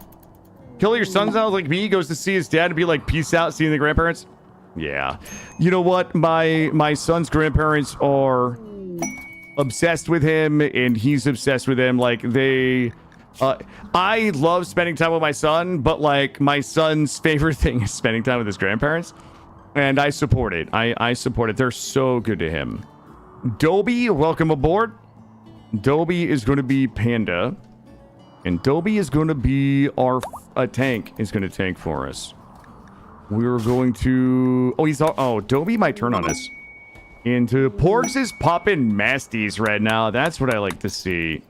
Kill your son sounds like me. He goes to see his dad and be like, peace out, seeing the grandparents. Yeah. You know what? My son's grandparents are obsessed with him, and he's obsessed with them. Like, they... I love spending time with my son, but, like, my son's favorite thing is spending time with his grandparents. And I support it. I support it. They're so good to him. Dobie, welcome aboard. Dobie is going to be Panda. And Dobie is going to be a tank. Is going to tank for us. We're going to... Oh, Dobie might turn on us. And Porgs is popping masties right now. That's what I like to see.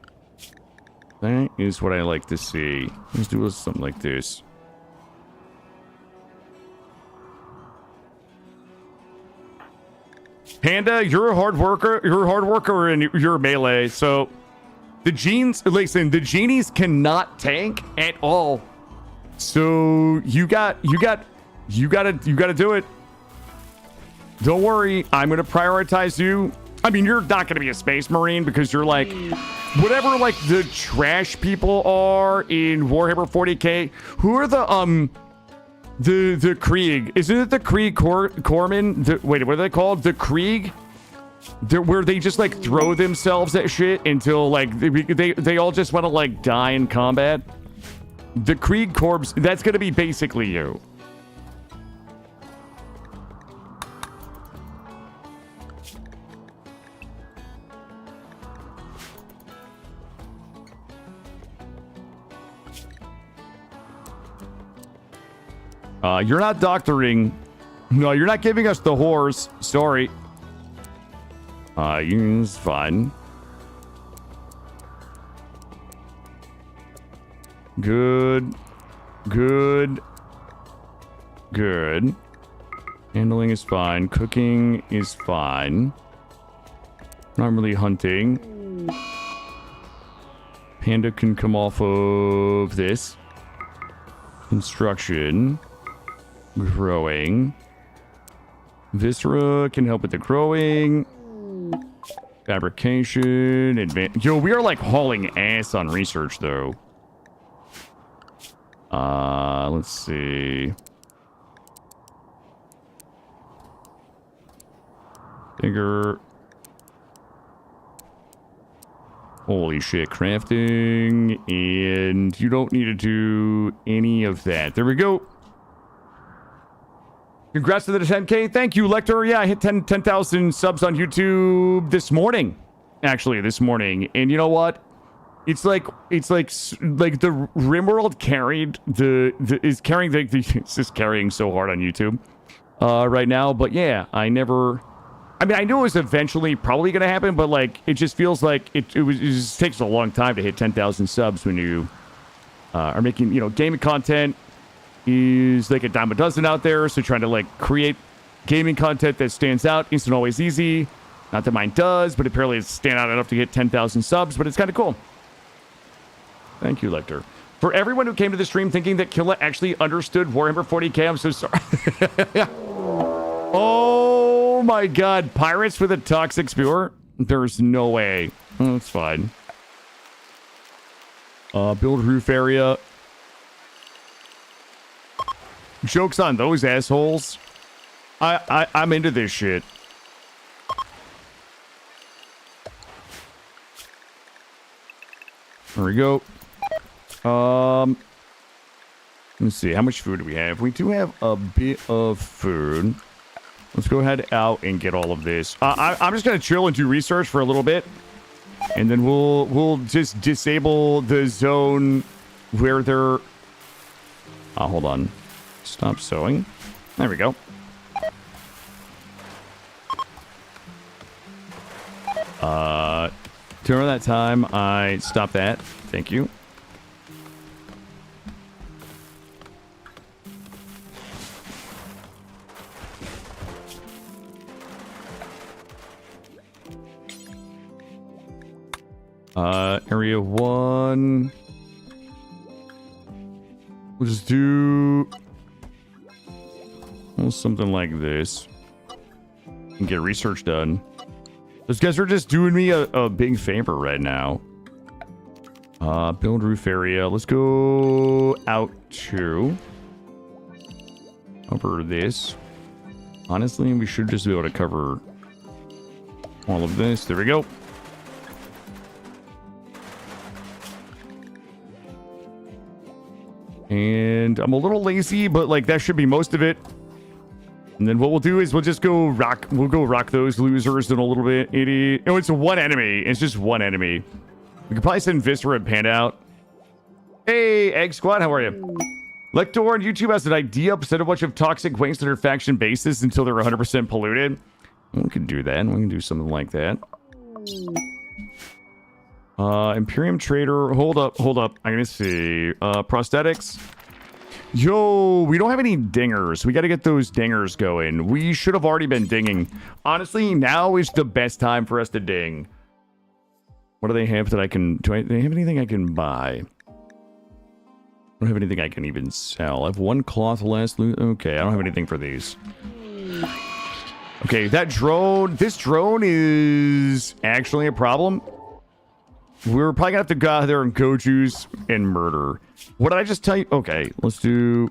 That is what I like to see. Let's do something like this. Panda, you're a hard worker. You're a hard worker and you're melee. So the genes, listen, the genies cannot tank at all. So you gotta do it. Don't worry, I'm gonna prioritize you. I mean, you're not gonna be a space marine because you're like whatever like the trash people are in Warhammer 40k. Who are the Krieg? Isn't it the Krieg Corpsmen? Wait, what are they called? The Krieg? Where they just like throw themselves at shit until like they all just want to like die in combat. The Krieg Corps, that's gonna be basically you. You're not doctoring. No, you're not giving us the horse. Sorry. It's fine. Good. Good. Good. Handling is fine. Cooking is fine. Not really hunting. Panda can come off of this. Construction. Growing. Viscera can help with the growing. Fabrication. Yo, we are like hauling ass on research though. Let's see. Bigger. Holy shit, crafting. And you don't need to do any of that. There we go. Congrats to the 10K. Thank you, Lecter. Yeah, I hit 10,000 subs on YouTube this morning. Actually, this morning. And you know what? It's like the Rimworld carried is carrying it's just carrying so hard on YouTube right now. But yeah, I mean, I knew it was eventually probably going to happen, but like, it just feels like it just takes a long time to hit 10,000 subs when you are making, gaming content. Is like a dime a dozen out there, so trying to like create gaming content that stands out isn't always easy. Not that mine does, but apparently it's stand out enough to get 10,000 subs, but it's kind of cool. Thank you, Lecter. For everyone who came to the stream thinking that Killa actually understood Warhammer 40k, I'm so sorry. Oh my god, pirates with a toxic spear? There's no way. Oh, that's fine. Build roof area. Joke's on those assholes. I'm into this shit. There we go. Let's see. How much food do we have? We do have a bit of food. Let's go ahead out and get all of this. I'm just gonna chill and do research for a little bit, and then we'll just disable the zone where they're. Hold on. Stop sewing. There we go. During that time, I stopped that. Thank you. Area 1. We'll just do something like this and get research done. Those guys are just doing me a big favor right now. Build roof area. Let's go out to cover this. Honestly, we should just be able to cover all of this. There we go. And I'm a little lazy, but like that should be most of it. And then what we'll do is we'll just go rock. We'll go rock those losers in a little bit. Oh, it's one enemy. It's just one enemy. We could probably send Viscera and Panda out. Hey, Egg Squad, how are you? Lector on YouTube has an idea. Send a bunch of toxic waste on their faction bases until they're 100% polluted. We can do that. We can do something like that. Imperium Trader. Hold up. I'm gonna see. Prosthetics. Yo, we don't have any dingers. We got to get those dingers going. We should have already been dinging. Honestly, now is the best time for us to ding. What do they have that I can... Do they have anything I can buy? I don't have anything I can even sell. I have one cloth less. Okay, I don't have anything for these. Okay, that drone... This drone is actually a problem. We're probably gonna have to go out there and go juice and murder. What did I just tell you? Okay, let's do...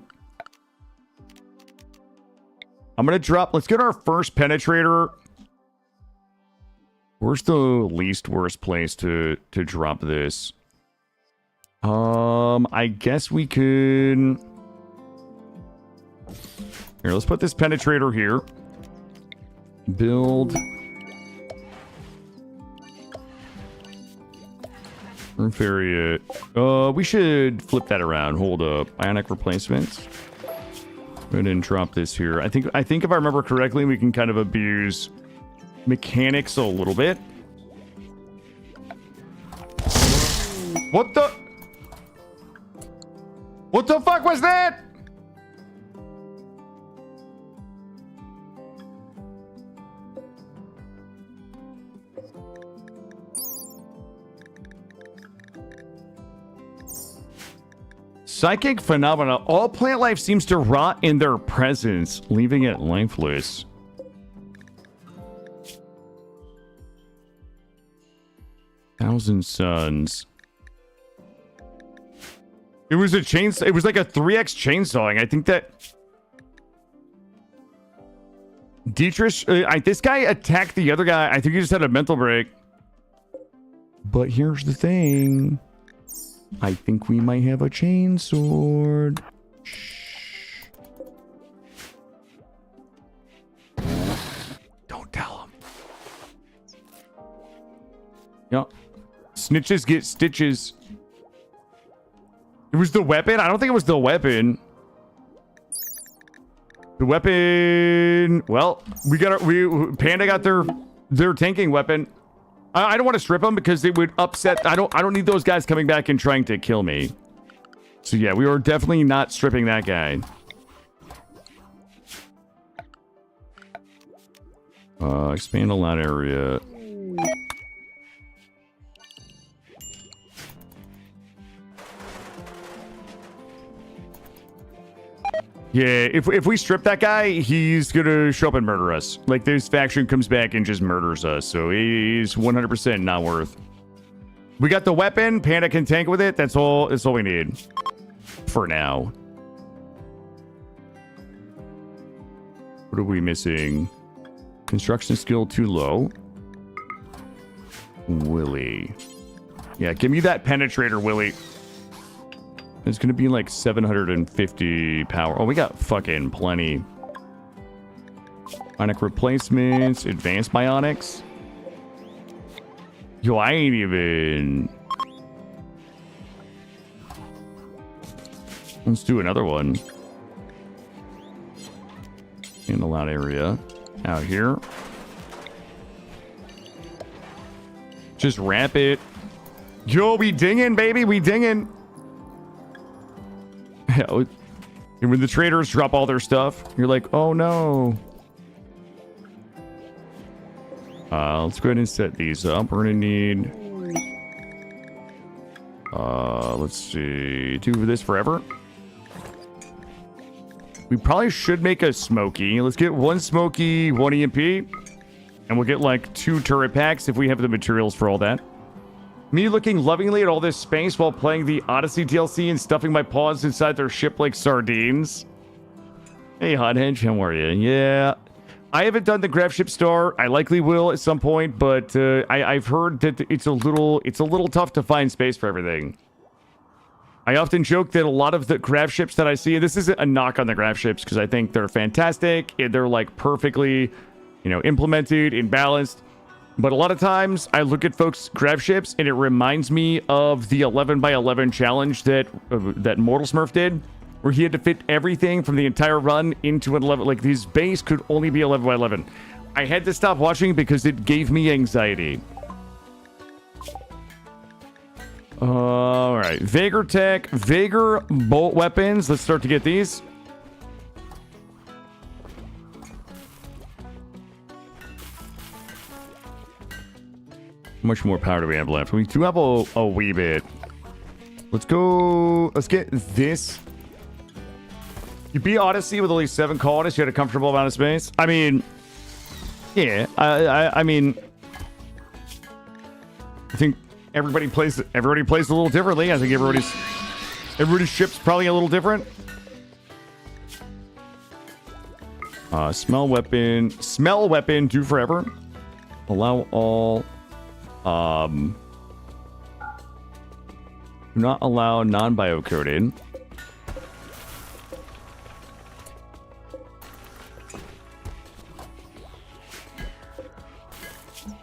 I'm gonna drop... Let's get our first penetrator. Where's the least worst place to drop this? I guess we could... Here, let's put this penetrator here. Build... Roof area. We should flip that around. Hold up. Ionic replacements. Go ahead and drop this here. I think if I remember correctly, we can kind of abuse mechanics a little bit. What the fuck was that? Psychic phenomena. All plant life seems to rot in their presence, leaving it lifeless. Thousand Suns. It was a chainsaw. It was like a 3x chainsawing. I think that... Dietrich... this guy attacked the other guy. I think he just had a mental break. But here's the thing. I think we might have a chainsword. Shh. Don't tell him. Yeah. Snitches get stitches. It was the weapon? I don't think it was the weapon. The weapon... Well, Panda got their tanking weapon. I don't want to strip them because it would upset... I don't need those guys coming back and trying to kill me. So yeah, we are definitely not stripping that guy. Expand a lot area. Yeah, if we strip that guy, he's gonna show up and murder us. Like, this faction comes back and just murders us, so he's 100% not worth. We got the weapon, Panda can tank with it, that's all we need. For now. What are we missing? Construction skill too low. Willie. Yeah, give me that penetrator, Willie. It's gonna be like 750 power. Oh, we got fucking plenty. Ionic replacements, advanced bionics. Yo, I ain't even... Let's do another one. In a lot area. Out here. Just ramp it. Yo, we dinging, baby, we dinging. And when the traders drop all their stuff, you're like, oh no. Let's go ahead and set these up. We're gonna need... let's see... 2 of this forever. We probably should make a Smoky. Let's get 1 Smoky, 1 EMP. And we'll get like 2 turret packs if we have the materials for all that. Me looking lovingly at all this space while playing the Odyssey DLC and stuffing my paws inside their ship like sardines. Hey, Hothead, how are you? Yeah. I haven't done the Graph Ship Star. I likely will at some point, but I've heard that it's a little tough to find space for everything. I often joke that a lot of the Graph Ships that I see, this isn't a knock on the Graph Ships, because I think they're fantastic. They're like perfectly, implemented and balanced. But a lot of times I look at folks' Graph Ships and it reminds me of the 11x11 challenge that Mortal Smurf did, where he had to fit everything from the entire run into an 11. Like, his base could only be 11x11. I had to stop watching because it gave me anxiety. All right. Vigor Tech. Vigor bolt weapons. Let's start to get these. How much more power do we have left? We do have a wee bit. Let's go. Let's get this. You beat Odyssey with only 7 colonists. You had a comfortable amount of space. I mean, yeah. I mean, I think everybody plays a little differently. I think everybody's ship's probably a little different. Smell weapon. Do forever. Allow all. Do not allow non-biocoded.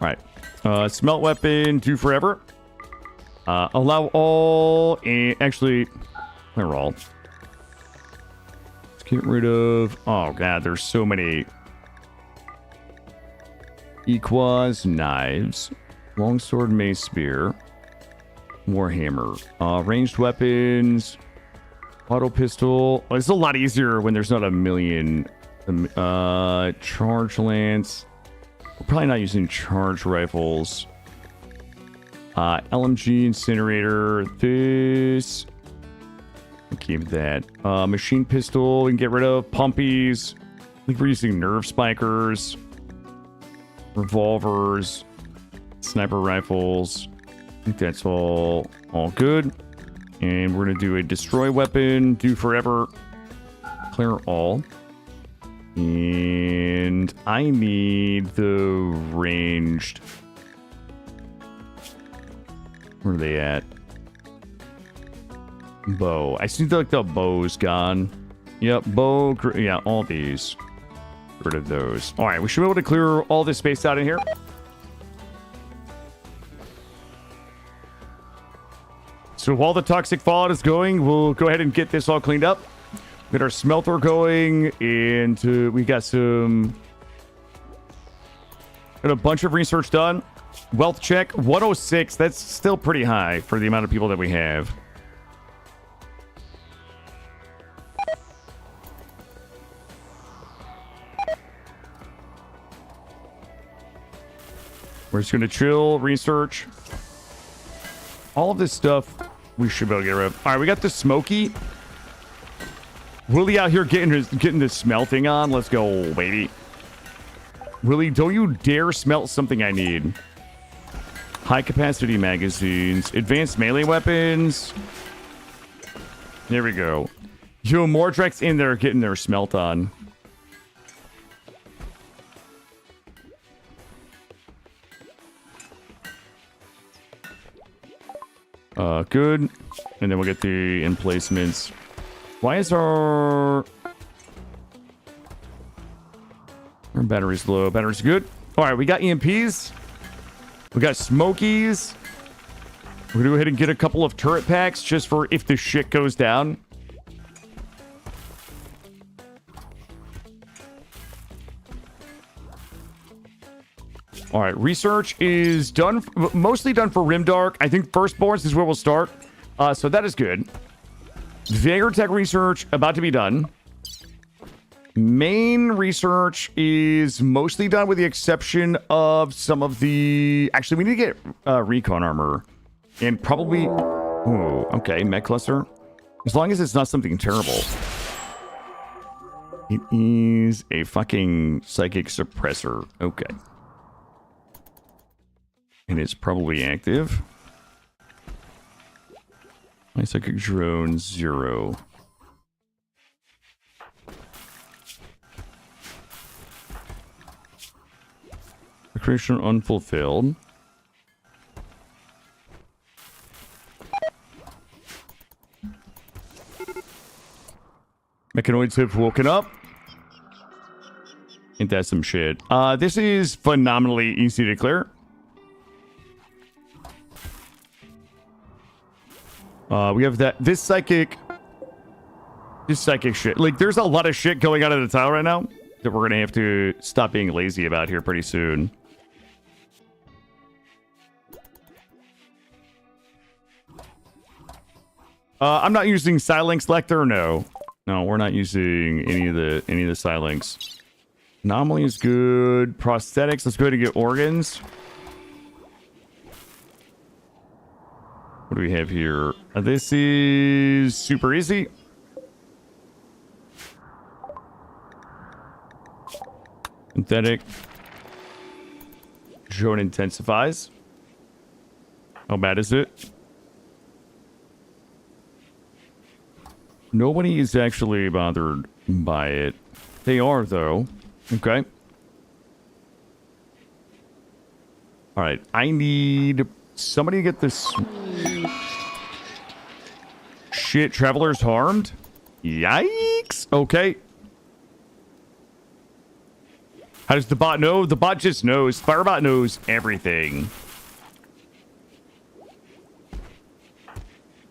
All right. Smelt weapon, do forever. Allow all. Actually, they're all. Let's get rid of. Oh god, there's so many. Equas, knives, longsword, mace, spear, warhammer, ranged weapons, auto pistol. Oh, it's a lot easier when there's not a million. Charge lance. We're probably not using charge rifles. LMG incinerator. This. We'll keep that. Machine pistol. We can get rid of pumpies. I think we're using nerve spikers. Revolvers. Sniper rifles. I think that's all good. And we're going to do a destroy weapon. Do forever. Clear all. And I need the ranged. Where are they at? Bow. I see like the bow's gone. Yep, bow. Yeah, all these. Get rid of those. All right, we should be able to clear all this space out in here. So while the toxic fallout is going, we'll go ahead and get this all cleaned up. Get our smelter going, and we got a bunch of research done. Wealth check 106. That's still pretty high for the amount of people that we have. We're just gonna chill, research. All of this stuff we should be able to get rid of. All right, we got the Smoky. Willie out here getting this smelting on. Let's go, baby. Willie, don't you dare smelt something I need. High capacity magazines. Advanced melee weapons. There we go. Yo, Mordrek's in there getting their smelt on. Good. And then we'll get the emplacements. Why is our battery's low? Battery's good. All right, we got EMPs. We got Smokies. We're gonna go ahead and get a couple of turret packs just for if the shit goes down. All right, research is done, mostly done for Rimdark. I think Firstborns is where we'll start. So that is good. Vigor Tech research about to be done. Main research is mostly done with the exception of some of the... Actually, we need to get recon armor. And probably... Oh, okay, mech cluster. As long as it's not something terrible. It is a fucking psychic suppressor. Okay. And it's probably active. My psychic drone 0. Recreation unfulfilled. Mechanoids have woken up. Ain't that some shit? This is phenomenally easy to clear. We have this psychic shit. Like, there's a lot of shit going on at the tile right now that we're gonna have to stop being lazy about here pretty soon. I'm not using Silink Selector. No, we're not using any of the Silinks. Anomaly is good. Prosthetics. Let's go ahead and get organs. What do we have here? This is super easy. Synthetic. Drone intensifies. How bad is it? Nobody is actually bothered by it. They are, though. Okay. All right. I need somebody to get this. Shit, travelers harmed? Yikes. Okay. How does the bot know? The bot just knows. Firebot knows everything.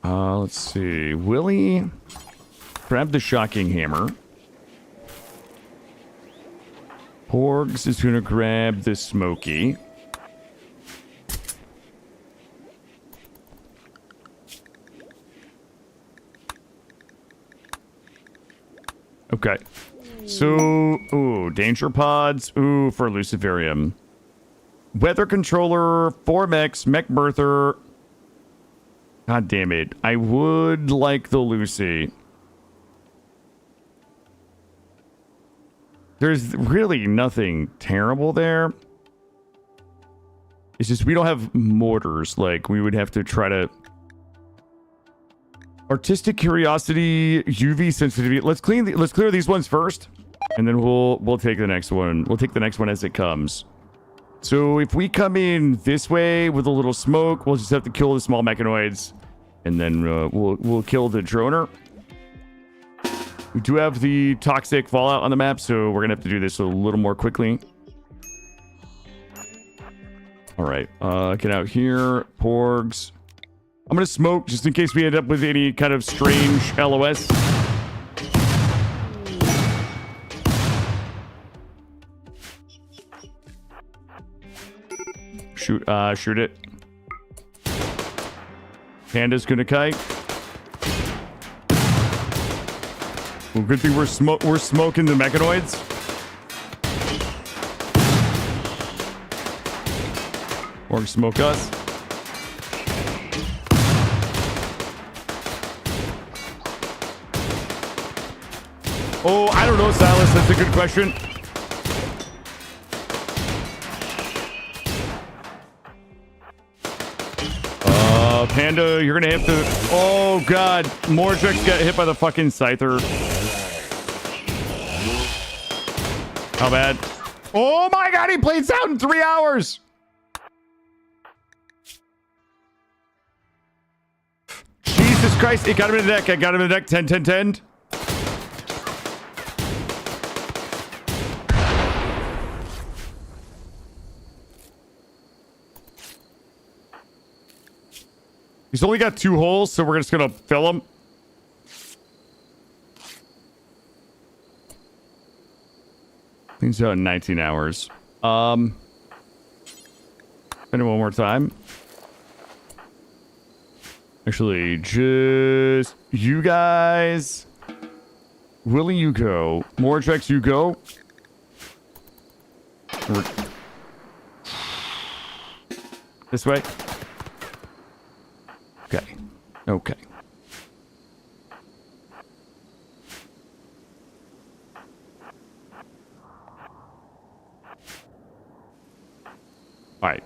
Let's see. Willie, grab the shocking hammer. Porgs is going to grab the smoky. Okay. So, ooh, danger pods. Ooh, for Luciferium. Weather controller, 4 mechs, mech birther. God damn it. I would like the Lucy. There's really nothing terrible there. It's just we don't have mortars. Like, we would have to try to... Artistic curiosity, UV sensitivity. Let's clear these ones first, and then we'll take the next one. We'll take the next one as it comes. So if we come in this way with a little smoke, we'll just have to kill the small mechanoids, and then we'll kill the droner. We do have the toxic fallout on the map, so we're gonna have to do this a little more quickly. All right, get out here, porgs. I'm gonna smoke just in case we end up with any kind of strange LOS. Shoot it. Panda's gonna kite. Well, good thing we're smoking the mechanoids. Or smoke us. Oh, I don't know, Silas. That's a good question. Panda, you're gonna have to... Oh, God. Mordrex got hit by the fucking Scyther. How bad? Oh, my God. He plays out in 3 hours. Jesus Christ. It got him in the deck. I got him in the deck. 10, 10, 10. He's only got 2 holes, so we're just gonna fill him. Things out in 19 hours. Spend it one more time. Actually, just you guys. Willie, you go. Mordrex, you go. This way. Okay. Okay. All right.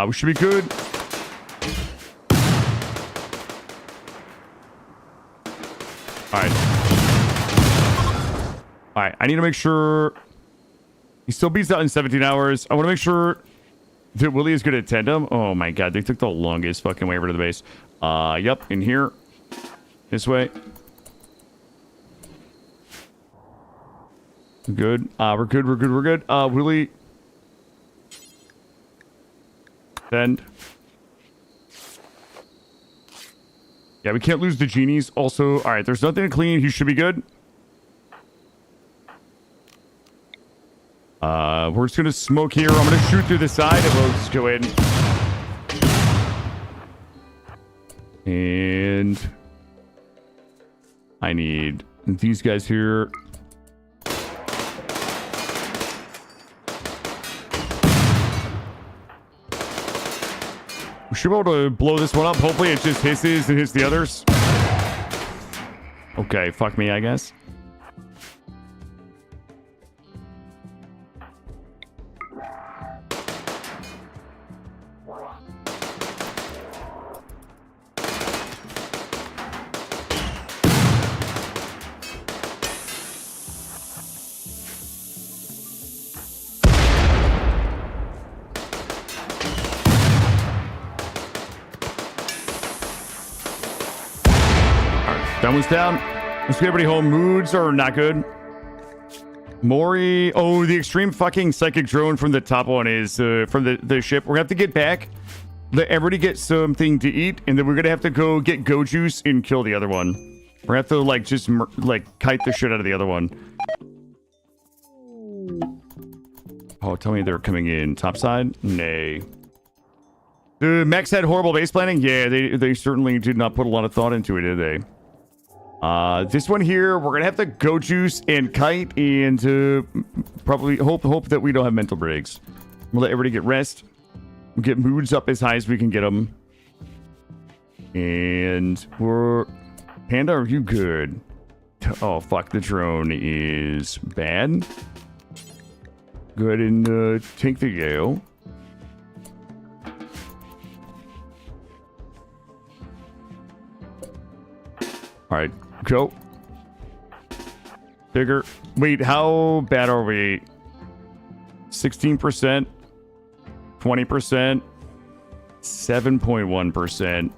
We should be good. All right. All right. I need to make sure he still beats out in 17 hours. I want to make sure that Willie is good at tandem. Oh my God. They took the longest fucking way over to the base. Yep. In here. This way. Good. We're good. We're good. We're good. Willie. Send. Yeah, we can't lose the genies. Also, all right, there's nothing to clean. He should be good. We're just gonna smoke here. I'm gonna shoot through the side and we'll just go in. And I need these guys here. We should be able to blow this one up. Hopefully it just hisses and hits the others. Okay, fuck me, I guess. That one's down. Let's get everybody home. Moods are not good. Mori. Oh, the extreme fucking psychic drone from the top one is from the ship. We're gonna have to get back. Let everybody get something to eat, and then we're gonna have to go get go juice and kill the other one. We're gonna have to like just like kite the shit out of the other one. Oh, tell me they're coming in topside. Nay. The mechs had horrible base planning. Yeah, they certainly did not put a lot of thought into it, did they? This one here, we're gonna have to go juice and kite and probably hope that we don't have mental breaks. We'll let everybody get rest. We'll get moods up as high as we can get them. And we're... Panda, are you good? Oh, fuck. The drone is bad. Go ahead and take the Yale. Alright, go. Bigger. Wait, how bad are we? 16%, 20%, 7.1%.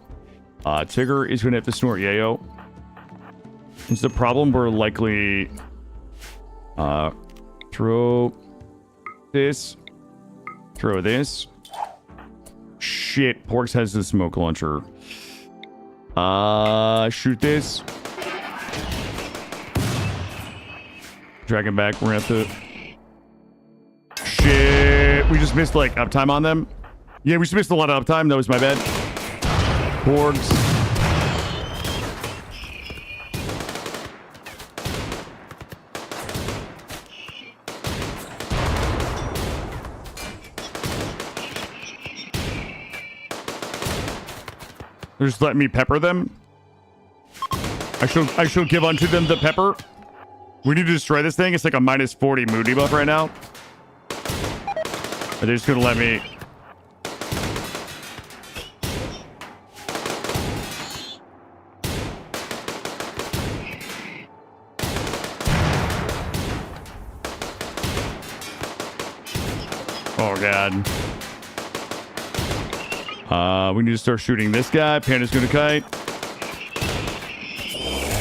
Tigger is going to have to snort yayo. It's the problem we're likely... throw this. Throw this. Shit, Porks has the smoke launcher. Shoot this. Dragon back. We're gonna have to... Shit. We just missed, like, uptime on them. Yeah, we just missed a lot of uptime. That was my bad. Porgs. They're just letting me pepper them. I shall give unto them the pepper. We need to destroy this thing. It's like a minus 40 mood debuff right now. But they're just gonna let me... Oh god. We need to start shooting this guy. Panda's gonna kite.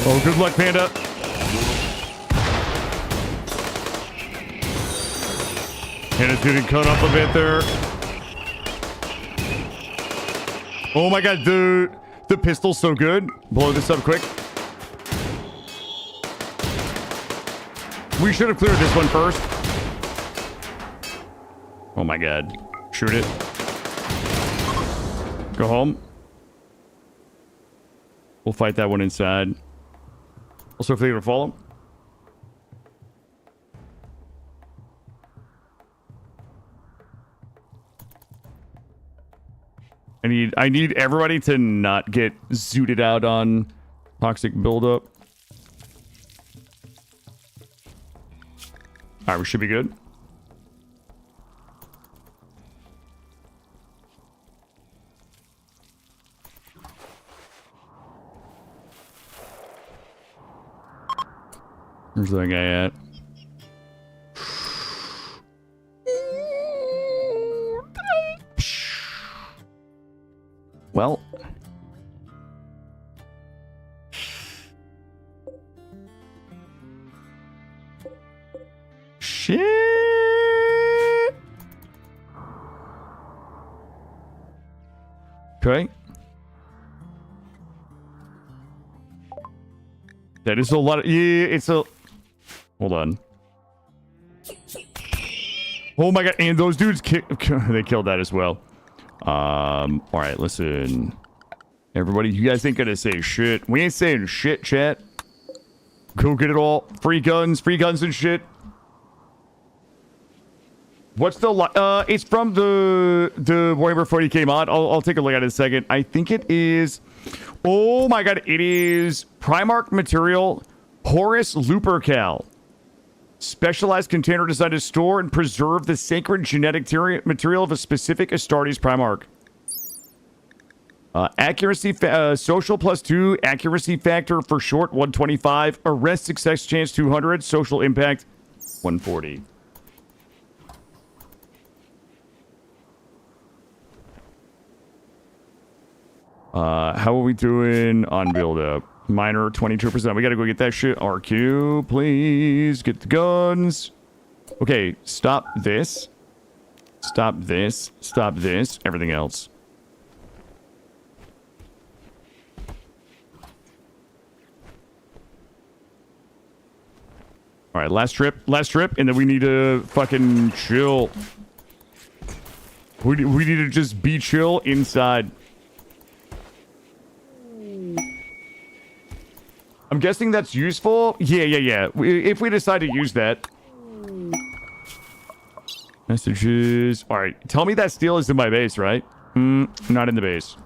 Oh, good luck, Panda. Panda's getting cut up a bit there. Oh my god, the pistol's so good. Blow this up quick. We should have cleared this one first. Oh my god. Shoot it. Go home. We'll fight that one inside. Also, if they were to follow. I need everybody to not get zooted out on toxic buildup. Alright, we should be good. Where's that guy at? Well. Shit. Okay. That is a lot of... Yeah, it's a... Hold on. Oh my god, and those dudes they killed that as well. Alright, listen. Everybody, you guys ain't gonna say shit. We ain't saying shit, chat. Go get it all. Free guns and shit. What's the it's from the Warhammer 40k mod. I'll take a look at it in a second. I think it is, oh my god, it is Primarch material Horus Lupercal. Specialized container designed to store and preserve the sacred genetic material of a specific Astartes Primarch. Accuracy, social +2, accuracy factor for short 125, arrest success chance 200, social impact 140. How are we doing on build up? Minor 22%. We gotta go get that shit. RQ, please get the guns. Okay, stop this. Stop this. Stop this. Everything else. All right, last trip, and then we need to fucking chill. We need to just be chill inside. I'm guessing that's useful. Yeah. If we decide to use that. Messages. All right, tell me that steel is in my base, right? Not in the base.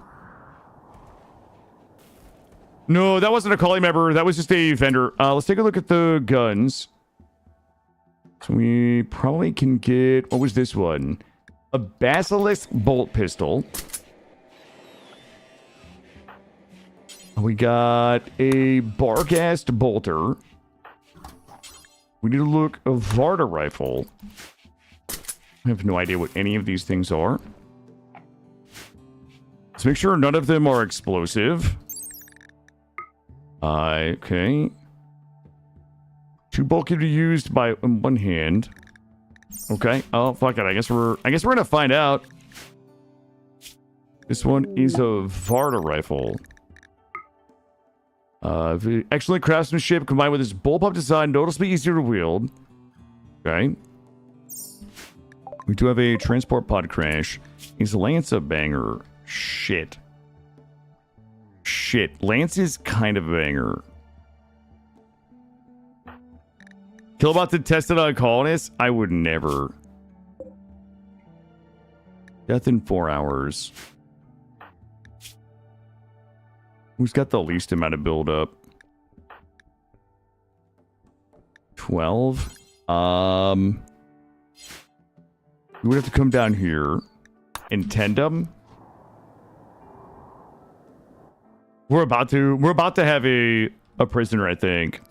No, that wasn't a calling member. That was just a vendor. Let's take a look at the guns. So we probably can get... What was this one? A Basilisk bolt pistol. We got a Barghast bolter. We need to look a Varda rifle. I have no idea what any of these things are. Let's make sure none of them are explosive. Okay. Too bulky to be used by one hand. Okay. Oh, fuck it. I guess we're gonna find out. This one is a Varda rifle. Excellent craftsmanship combined with its bullpup design, noticeably easier to wield. Okay. We do have a transport pod crash. Is Lance a banger? Shit. Lance is kind of a banger. Killbot to test it on colonists? I would never. Death in 4 hours. Who's got the least amount of build-up? 12? We would have to come down here and tend them. We're about to have a prisoner, I think.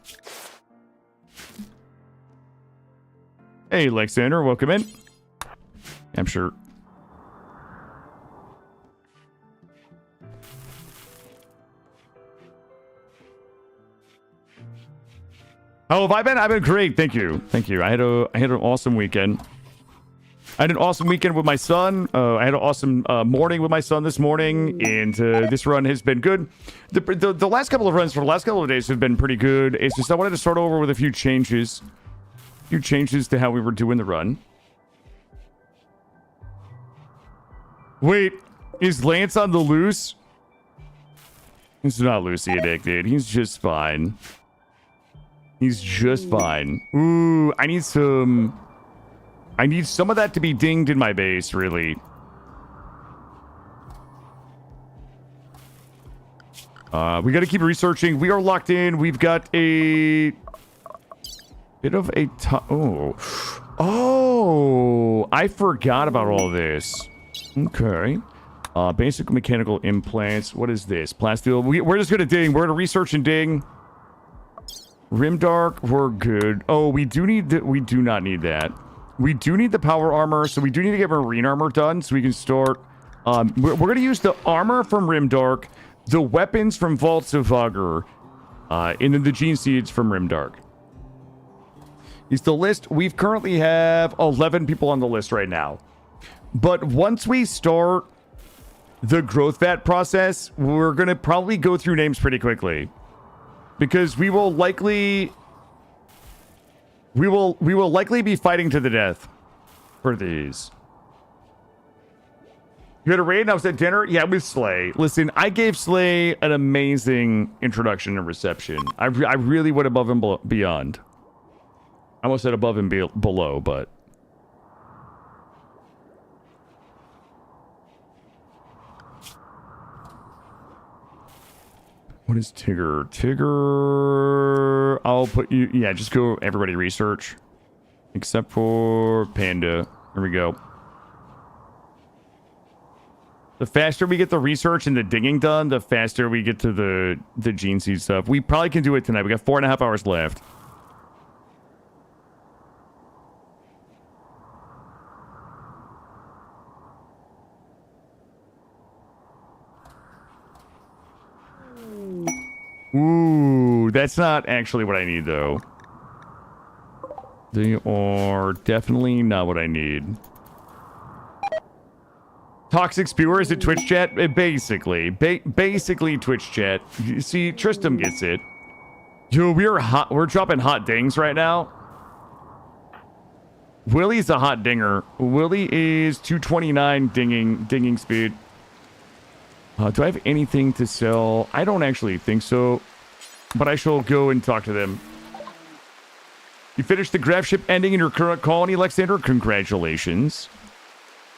Hey, Alexander, welcome in. I'm sure. How have I been? I've been great. Thank you. I had an awesome weekend. I had an awesome weekend with my son. I had an awesome morning with my son this morning, and this run has been good. The last couple of runs for the last couple of days have been pretty good. It's just I wanted to start over with a few changes. To how we were doing the run. Wait, is Lance on the loose? He's not loosey addicted. He's just fine. Ooh, I need some of that to be dinged in my base, really. We got to keep researching. We are locked in. We've got a bit of a oh, I forgot about all this. Okay. Basic mechanical implants. What is this? Plasteel. We're just gonna ding. We're gonna research and ding. Rimdark, we're good. Oh, we do not need that. We do need the power armor, so we do need to get marine armor done so we can start. We're gonna use the armor from Rimdark, the weapons from Vaults of Vogger, and then the gene seeds from Rimdark. Is the list. We currently have 11 people on the list right now. But once we start the growth vat process, we're going to probably go through names pretty quickly. Because we will likely be fighting to the death for these. You had a raid and I was at dinner? Yeah, with Slay. Listen, I gave Slay an amazing introduction and reception. I really went above and beyond. I almost said above and below, but... What is Tigger? Tigger... I'll put you... Yeah, just go everybody research. Except for Panda. Here we go. The faster we get the research and the digging done, the faster we get to the gene seed stuff. We probably can do it tonight. We got 4.5 hours left. Ooh, that's not actually what I need, though. They are definitely not what I need. Toxic Spewer, is it Twitch chat? Basically. Basically Twitch chat. You see, Tristram gets it. Yo, we're dropping hot dings right now. Willie's a hot dinger. Willie is 229 dinging speed. Do I have anything to sell? I don't actually think so. But I shall go and talk to them. You finished the graph ship ending in your current colony, Alexander? Congratulations.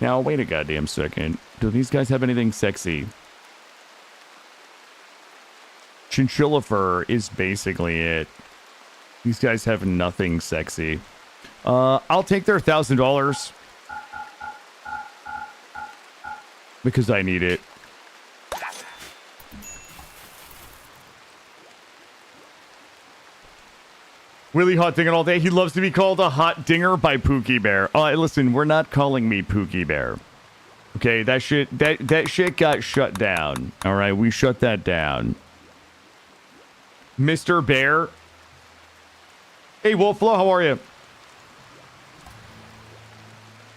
Now, wait a goddamn second. Do these guys have anything sexy? Chinchilla fur is basically it. These guys have nothing sexy. I'll take their $1,000. Because I need it. Willie hot dinging all day. He loves to be called a hot dinger by Pookie Bear. Listen, we're not calling me Pookie Bear. Okay, that shit got shut down. All right, we shut that down. Mr. Bear. Hey, Wolflo, how are you?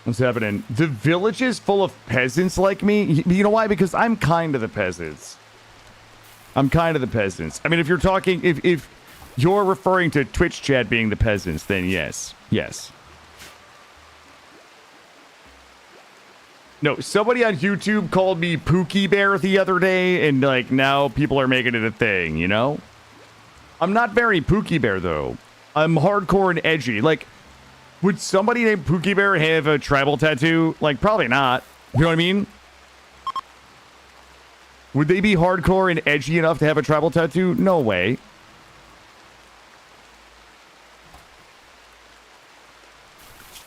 What's happening? The village is full of peasants like me. You know why? Because I'm kind of the peasants. I'm kind of the peasants. I mean, if you're talking, if you're referring to Twitch chat being the peasants, then yes. Yes. No, somebody on YouTube called me Pookie Bear the other day, and, like, now people are making it a thing, you know? I'm not very Pookie Bear, though. I'm hardcore and edgy. Like, would somebody named Pookie Bear have a tribal tattoo? Like, probably not. You know what I mean? Would they be hardcore and edgy enough to have a tribal tattoo? No way.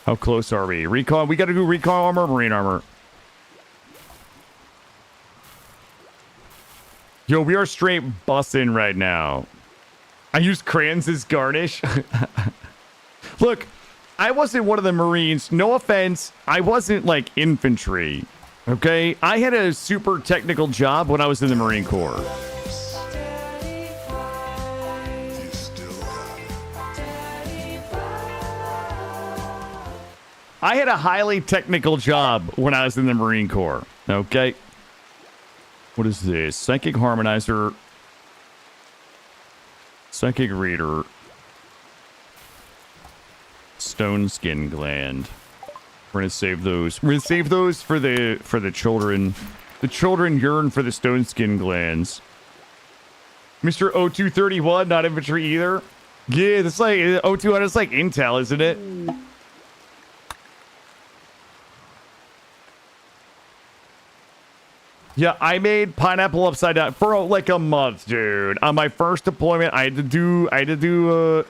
How close are we? Recon? We got to do recon armor, marine armor. Yo, we are straight bussin' right now. I use crayons as garnish. Look, I wasn't one of the Marines. No offense. I wasn't like infantry. Okay? I had a super technical job when I was in the Marine Corps. I had a highly technical job when I was in the Marine Corps. Okay? What is this? Psychic Harmonizer. Psychic Reader. Stone Skin Gland. We're gonna save those. We're gonna save those for the children. The children yearn for the Stone Skin Glands. Mr. O231, not infantry either. Yeah, that's like O200. It's like Intel, isn't it? Yeah, I made pineapple upside down for like a month, dude. On my first deployment, I had to do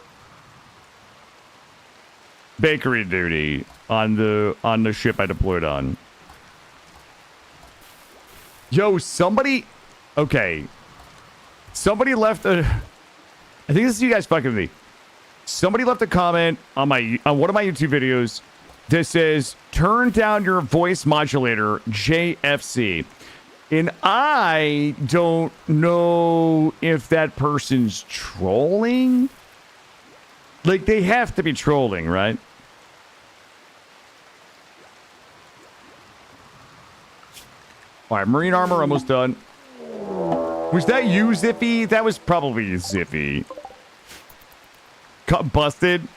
bakery duty on the ship I deployed on. Yo, somebody, okay. Somebody left a, I think this is you guys fucking with me. Somebody left a comment on one of my YouTube videos that says, "Turn down your voice modulator, JFC." And I don't know if that person's trolling. Like, they have to be trolling, right? All right, marine armor almost done. Was that you, Zippy? That was probably Zippy. Cut busted.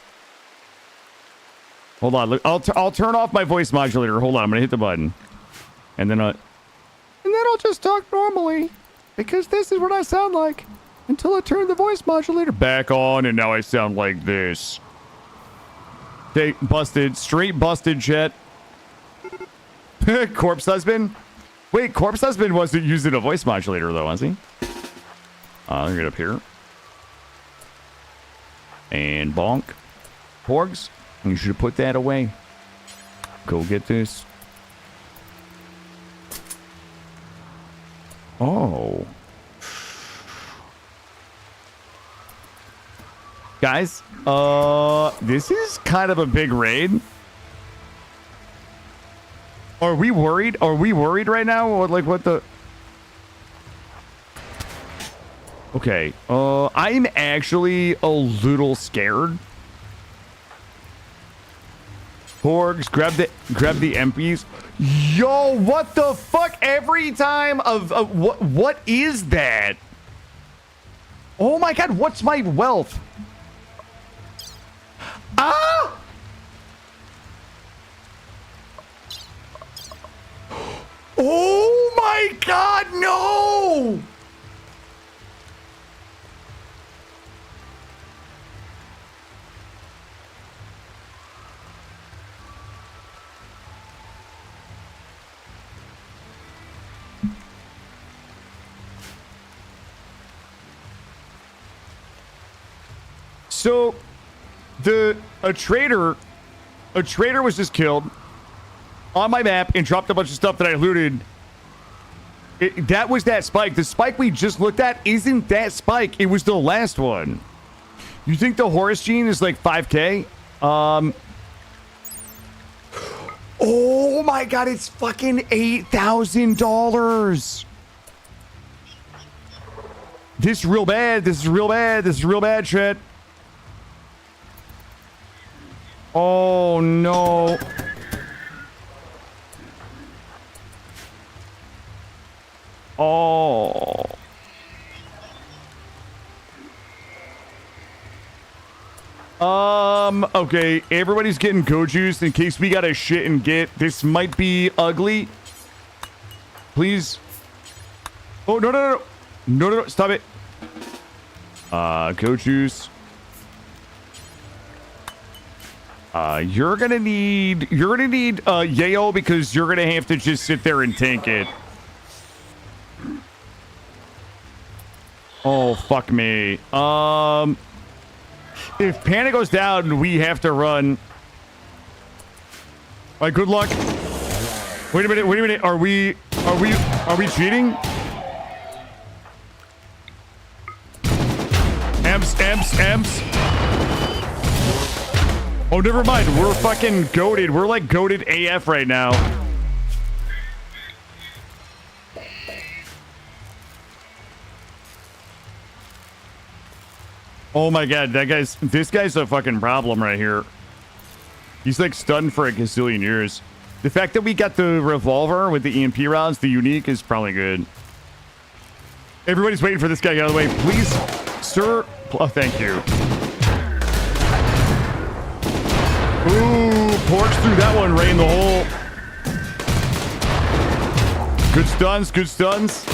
Hold on, look, I'll turn off my voice modulator. Hold on, I'm gonna hit the button. And then I'll just talk normally. Because this is what I sound like. Until I turn the voice modulator back on, and now I sound like this. Okay, busted. Straight busted, chat. Corpse Husband? Wait, Corpse Husband wasn't using a voice modulator, though, was he? Let me get up here. And bonk. Porgs, you should have put that away. Go get this. Oh. Guys, this is kind of a big raid. Are we worried? Are we worried right now? Or like what the... Okay, I'm actually a little scared. Porgs, grab the MPs. Yo, what the fuck? Every time of what is that? Oh my god, what's my wealth? Ah! Oh my god, no! So, a trader was just killed on my map and dropped a bunch of stuff that I looted. That was that spike. The spike we just looked at isn't that spike. It was the last one. You think the Horus gene is like 5K? Oh my god, it's fucking $8,000. This is real bad. This is real bad. This is real bad, shit. Oh no. Oh. Okay, everybody's getting go juice in case we gotta shit and get. This might be ugly. Please. Oh, no, no, no. No, no, no. Stop it. Go juice. You're gonna need Yayo because you're gonna have to just sit there and tank it. Oh, fuck me. If Panic goes down, we have to run. All right, good luck. Wait a minute. Are we cheating? Amps. Oh, never mind. We're fucking goated. We're like goated AF right now. Oh my god, this guy's a fucking problem right here. He's like stunned for a gazillion years. The fact that we got the revolver with the EMP rounds, the unique, is probably good. Everybody's waiting for this guy out of the way. Please, sir. Oh, thank you. Ooh, Porks threw that one right in the hole. Good stuns, good stuns.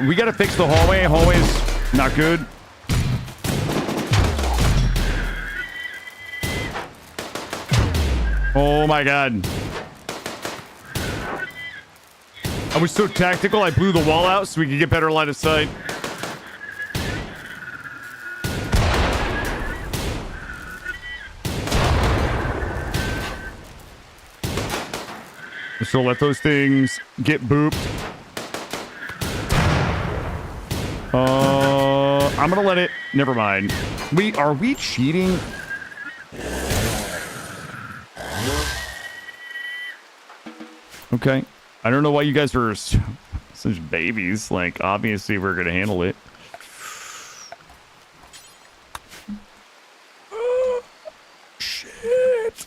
We gotta fix the hallway. Hallway's not good. Oh my god. I was so tactical, I blew the wall out so we could get better line of sight. So let those things get booped. I'm gonna let it. Never mind. Are we cheating? Okay. I don't know why you guys are such babies. Like, obviously we're gonna handle it. Shit.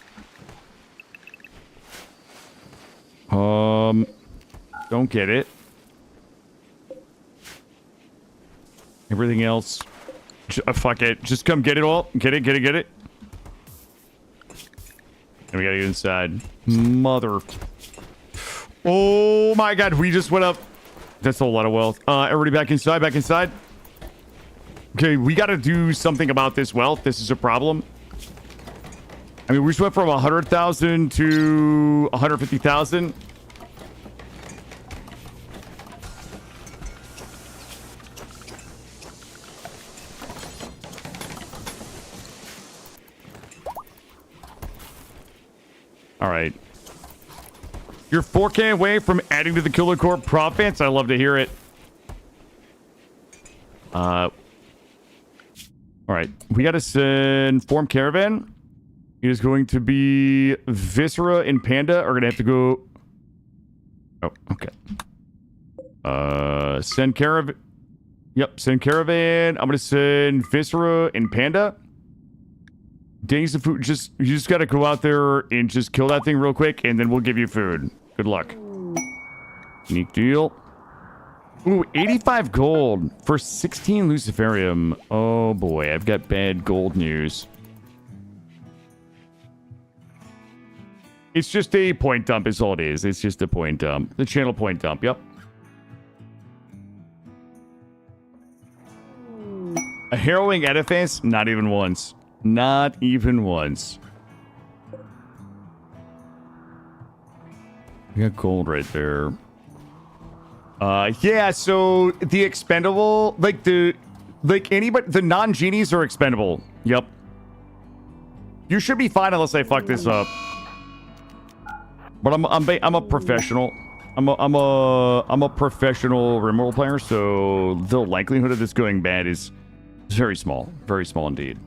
Don't get it. Everything else, fuck it. Just come get it all. Get it. And we gotta get inside. Mother. Oh my god, we just went up. That's a lot of wealth. Everybody back inside, back inside. Okay, we gotta do something about this wealth. This is a problem. I mean, we just went from 100,000 to 150,000. All right. You're 4K away from adding to the Killer Corp profits. I love to hear it. All right. We got to send Form Caravan. It is going to be Viscera and Panda are going to have to go. Oh, okay. Send Caravan. Yep, send Caravan. I'm going to send Viscera and Panda. Days of food. You just got to go out there and just kill that thing real quick, and then we'll give you food. Good luck. Unique deal. Ooh, 85 gold for 16 Luciferium. Oh boy, I've got bad gold news. It's just a point dump is all it is. It's just a point dump. The channel point dump, yep. A harrowing edifice? Not even once. Not even once. We got gold right there. Yeah, so the expendable, like anybody, the non-genies are expendable. Yep. You should be fine unless I fuck this up. But I'm a professional. I'm a professional Rimworld player, so the likelihood of this going bad is very small indeed.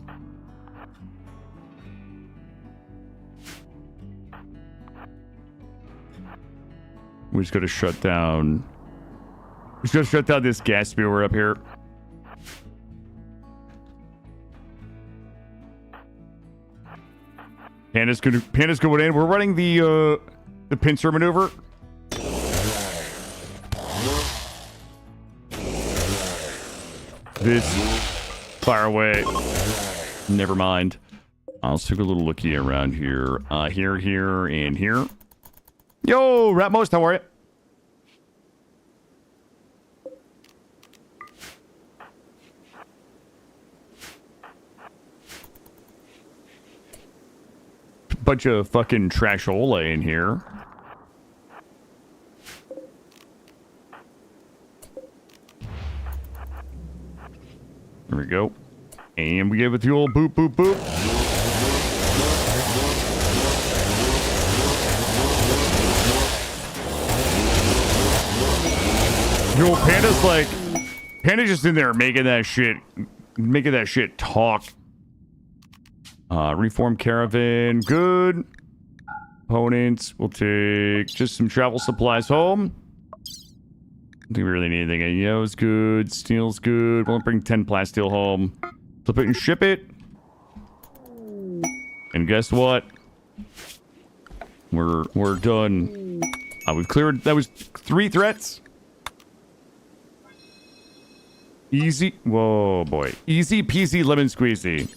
We just gotta shut down. We just gotta shut down this gas spewer up here. Panda's going in. We're running the pincer maneuver. This fire away. Never mind. Let's take a little looky around here. Here, and here. Yo, Ratmost, how are you? Bunch of fucking trashola in here. There we go. And we give it the old boop, boop, boop. Yo, Panda's just in there making that shit talk. Reform Caravan, good. Opponents, we'll take just some travel supplies home. I don't think we really need anything. Yo's good, steel's good. We'll bring 10 plasteel home. Flip it and ship it. And guess what? We're done. We've cleared, that was 3 threats. Easy, whoa boy. Easy peasy lemon squeezy.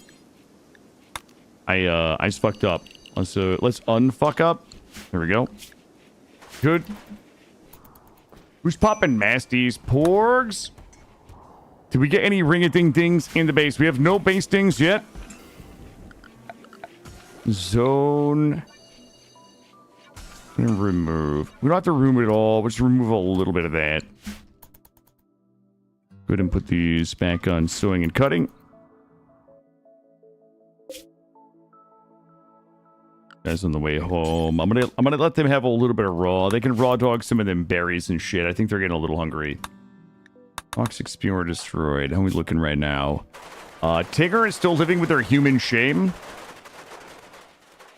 I just fucked up. Let's unfuck up. There we go. Good. Who's popping masties? Porgs? Did we get any ring-a-ding-dings in the base? We have no base dings yet. Zone. Remove. We don't have to remove it all. We'll just remove a little bit of that. Go ahead and put these back on sewing and cutting. Guys on the way home. I'm gonna let them have a little bit of raw. They can raw dog some of them berries and shit. I think they're getting a little hungry. Toxic spewer destroyed. How are we looking right now? Tigger is still living with her human shame.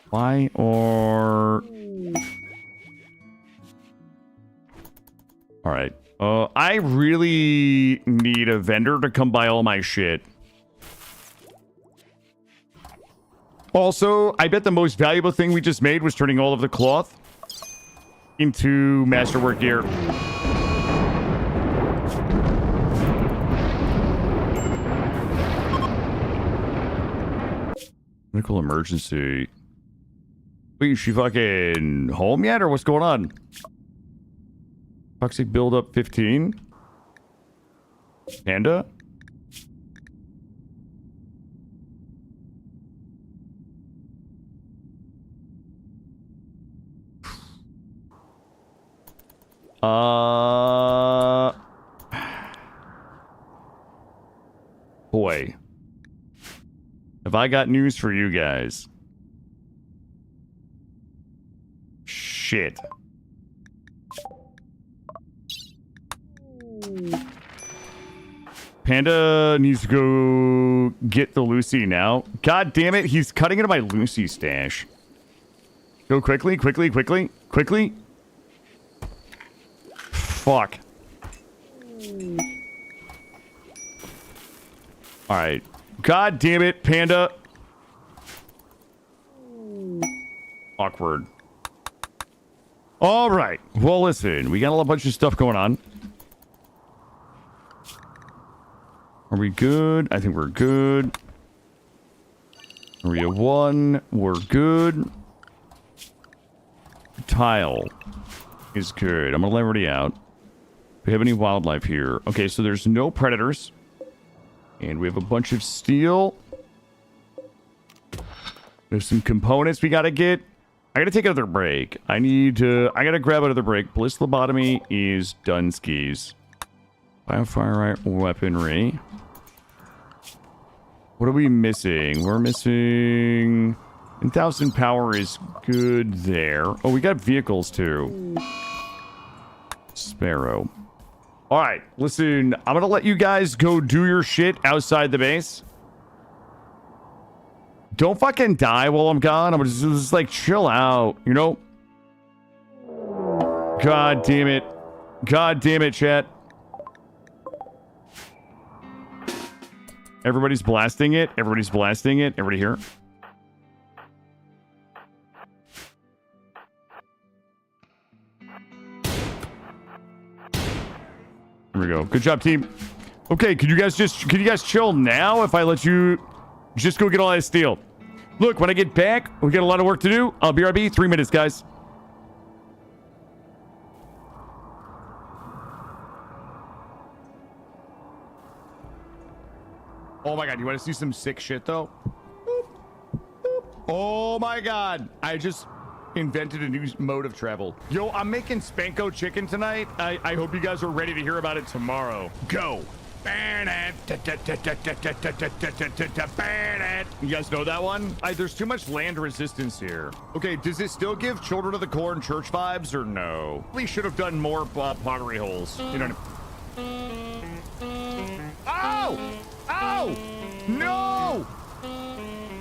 Why or... Alright. I really need a vendor to come buy all my shit. Also, I bet the most valuable thing we just made was turning all of the cloth into masterwork gear. Medical emergency. Wait, is she fucking home yet, or what's going on? Toxic buildup 15. Panda? Boy. Have I got news for you guys? Shit. Panda needs to go get the Lucy now. God damn it, he's cutting into my Lucy stash. Go quickly, quickly, quickly, quickly. Fuck. Alright. God damn it, Panda. Awkward. Alright. Well, listen. We got a bunch of stuff going on. Are we good? I think we're good. Area 1. We're good. Tile is good. I'm gonna let everybody out. Do we have any wildlife here? Okay, so there's no predators. And we have a bunch of steel. There's some components we gotta get. I gotta take another break. I gotta grab another break. Bliss lobotomy is done skis. Biofire weaponry. What are we missing? We're missing... 1000 power is good there. Oh, we got vehicles too. Sparrow. Alright, listen. I'm gonna let you guys go do your shit outside the base. Don't fucking die while I'm gone. I'm gonna just like chill out, you know? God damn it. God damn it, chat. Everybody's blasting it. Everybody's blasting it. Everybody here? Here we go. Good job, team. Okay, can you guys chill now if I let you just go get all that steel? Look, when I get back, we got a lot of work to do. I'll BRB. 3 minutes, guys. Oh my god, you want to see some sick shit though? Oh my god, I just invented a new mode of travel. Yo, I'm making Spanko chicken tonight. I hope you guys are ready to hear about it tomorrow. Go. You guys know that one? There's too much land resistance here. Okay, does it still give Children of the Corn church vibes or no? We should have done more pottery holes. You know what I mean? Oh! Oh! No!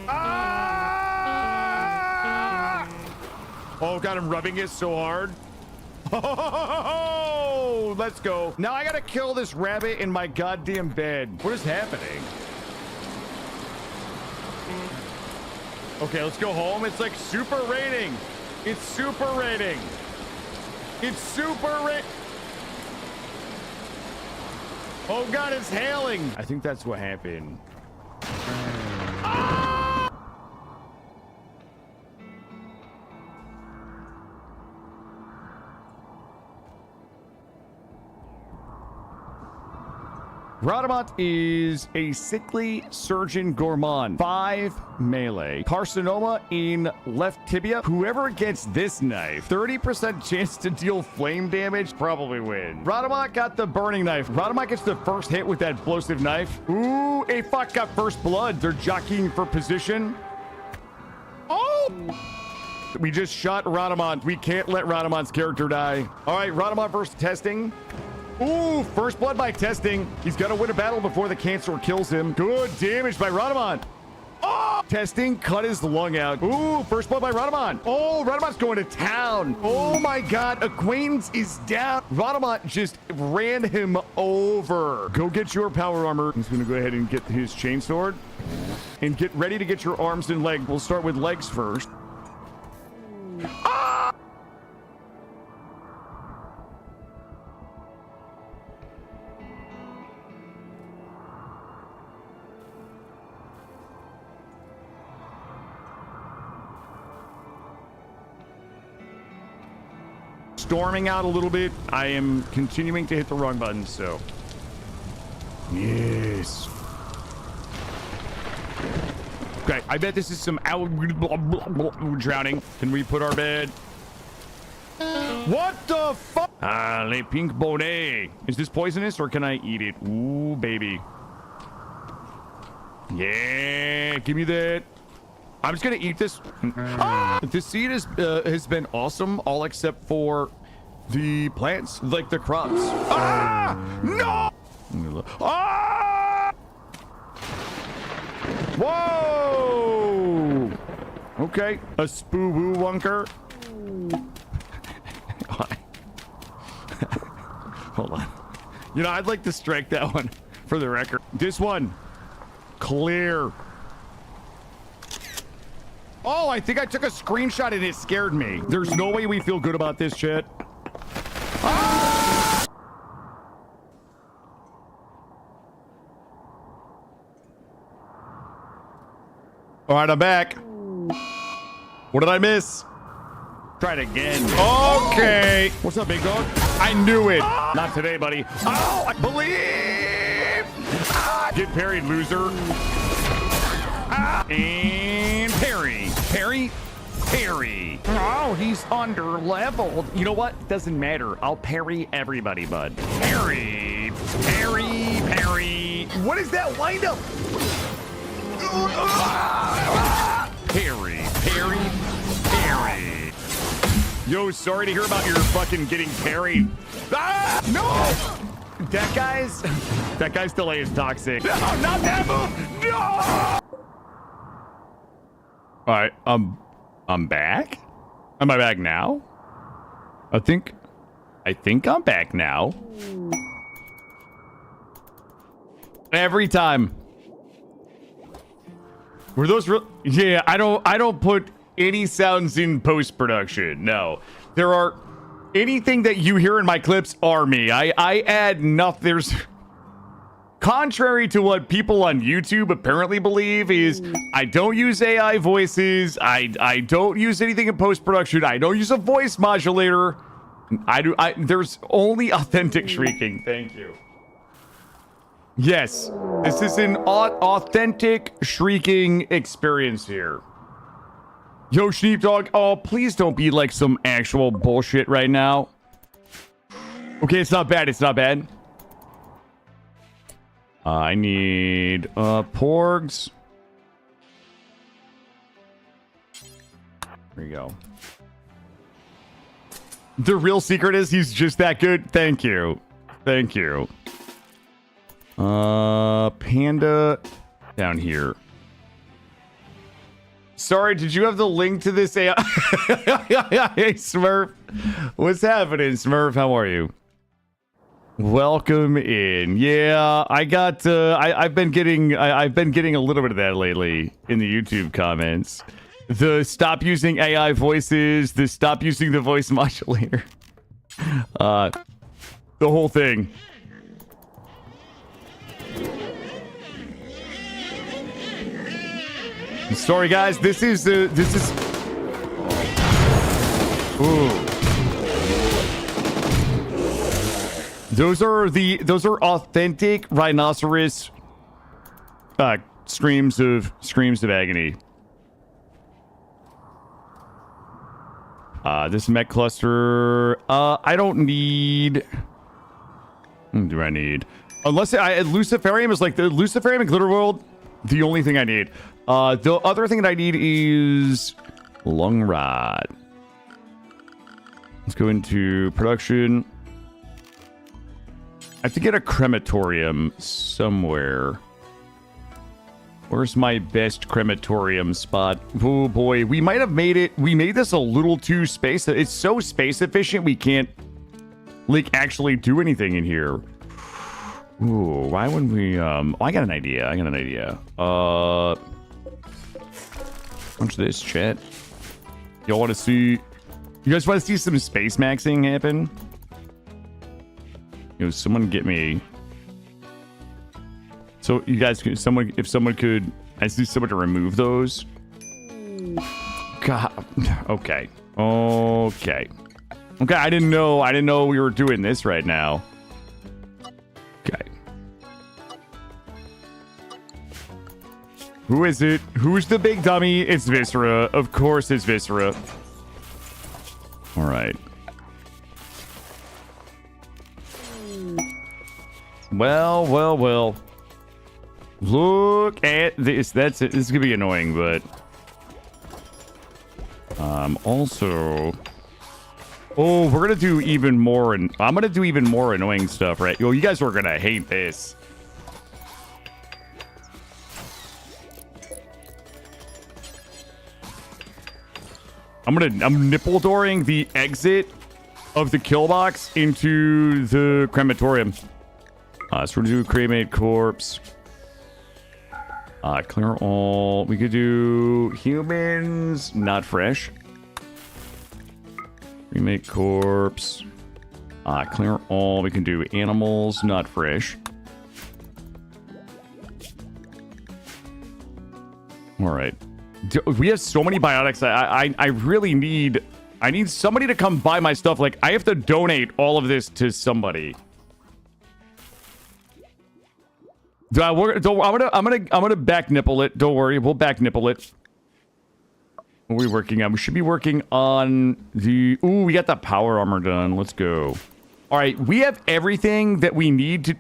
Ah! Oh god, I'm rubbing it so hard. Oh, let's go. Now I gotta kill this rabbit in my goddamn bed. What is happening? Okay, let's go home. It's like super raining. It's super raining. It's super rain. Oh god, it's hailing. I think that's what happened. Ah! Radamant is a sickly surgeon gourmand. 5 melee. Carcinoma in left tibia. Whoever gets this knife, 30% chance to deal flame damage, probably win. Radamant got the burning knife. Radamant gets the first hit with that explosive knife. Ooh, a fuck got first blood. They're jockeying for position. Oh! We just shot Radamant. We can't let Radamant's character die. All right, Radamant versus testing. Ooh, first blood by testing. He's got to win a battle before the cancer kills him. Good damage by Radamant. Oh! Testing cut his lung out. Ooh, first blood by Radamant. Oh, Radamant's going to town. Oh my god, acquaintance is down. Radamant just ran him over. Go get your power armor. He's going to go ahead and get his chainsword. And get ready to get your arms and legs. We'll start with legs first. Ah! storming out a little bit. I am continuing to hit the wrong button, so. Yes. Okay, I bet this is some drowning. Can we put our bed? What the fuck? Le pink bonnet. Is this poisonous or can I eat it? Ooh, baby. Yeah, give me that. I'm just gonna eat this. This seed has been awesome, all except for the plants, like the crops. No! Whoa! Okay, a spoo-woo wunker. Hold on. You know, I'd like to strike that one for the record. This one, clear. Oh, I think I took a screenshot and it scared me. There's no way we feel good about this shit. Ah! All right, I'm back. What did I miss? Try it again. Okay. What's up, big dog? I knew it. Not today, buddy. Oh, I believe. Get parried, loser. And parry. Parry. Parry. Oh, he's under leveled. You know what? Doesn't matter. I'll parry everybody, bud. Parry. Parry. Parry. What is that windup? Parry. Parry. Parry. Yo, sorry to hear about your fucking getting parried. No! That guy's delay is toxic. No, not that move! No! All right, I'm back. Am I back now? I think I'm back now. Every time. Were those real? Yeah, I don't put any sounds in post-production. No, there are anything that you hear in my clips are me. I add nothing. There's contrary to what people on YouTube apparently believe is I don't use AI voices. I don't use anything in post-production. I don't use a voice modulator. There's only authentic shrieking. Thank you. Yes, this is an authentic shrieking experience here. Yo, Sheepdog. Oh, please don't be like some actual bullshit right now. Okay, it's not bad. It's not bad. I need porgs. There you go. The real secret is he's just that good. Thank you. Thank you. Panda down here. Sorry, did you have the link to this AI? Hey, Smurf. What's happening, Smurf? How are you? Welcome in. Yeah, I got I've been getting a little bit of that lately in the YouTube comments. The stop using AI voices, the stop using the voice modulator. The whole thing. Sorry guys, this is ooh. Those are authentic rhinoceros screams of agony. This mech cluster, I don't need. What do I need? Unless Luciferium is like the Luciferium and Glitter World, the only thing I need. The other thing that I need is Lung Rod. Let's go into production. I have to get a crematorium somewhere. Where's my best crematorium spot? Oh boy, we might have made it. We made this a little too space. It's so space efficient we can't like actually do anything in here. Ooh, why wouldn't we? I got an idea. What's this, chat? Y'all want to see? You guys want to see some space maxing happen? You know, someone get me. So you guys, if someone could, I see someone to remove those. God. Okay. Okay, I didn't know we were doing this right now. Okay. Who is it? Who's the big dummy? It's Viscera. Of course it's Viscera. All right. Well. Look at this. That's it. This is gonna be annoying, but also, oh, we're gonna do even more, and I'm gonna do even more annoying stuff, right? Yo, you guys are gonna hate this. I'm nipple dooring the exit of the kill box into the crematorium. So we're gonna do cremate corpse. Clear all. We could do humans, not fresh. Cremate corpse. Clear all. We can do animals, not fresh. All right. We have so many biotics. I really need. I need somebody to come buy my stuff. Like, I have to donate all of this to somebody. I'm gonna back nipple it. Don't worry, we'll back nipple it. What are we working on? We should be working on the. Ooh, we got the power armor done. Let's go. All right, we have everything that we need to.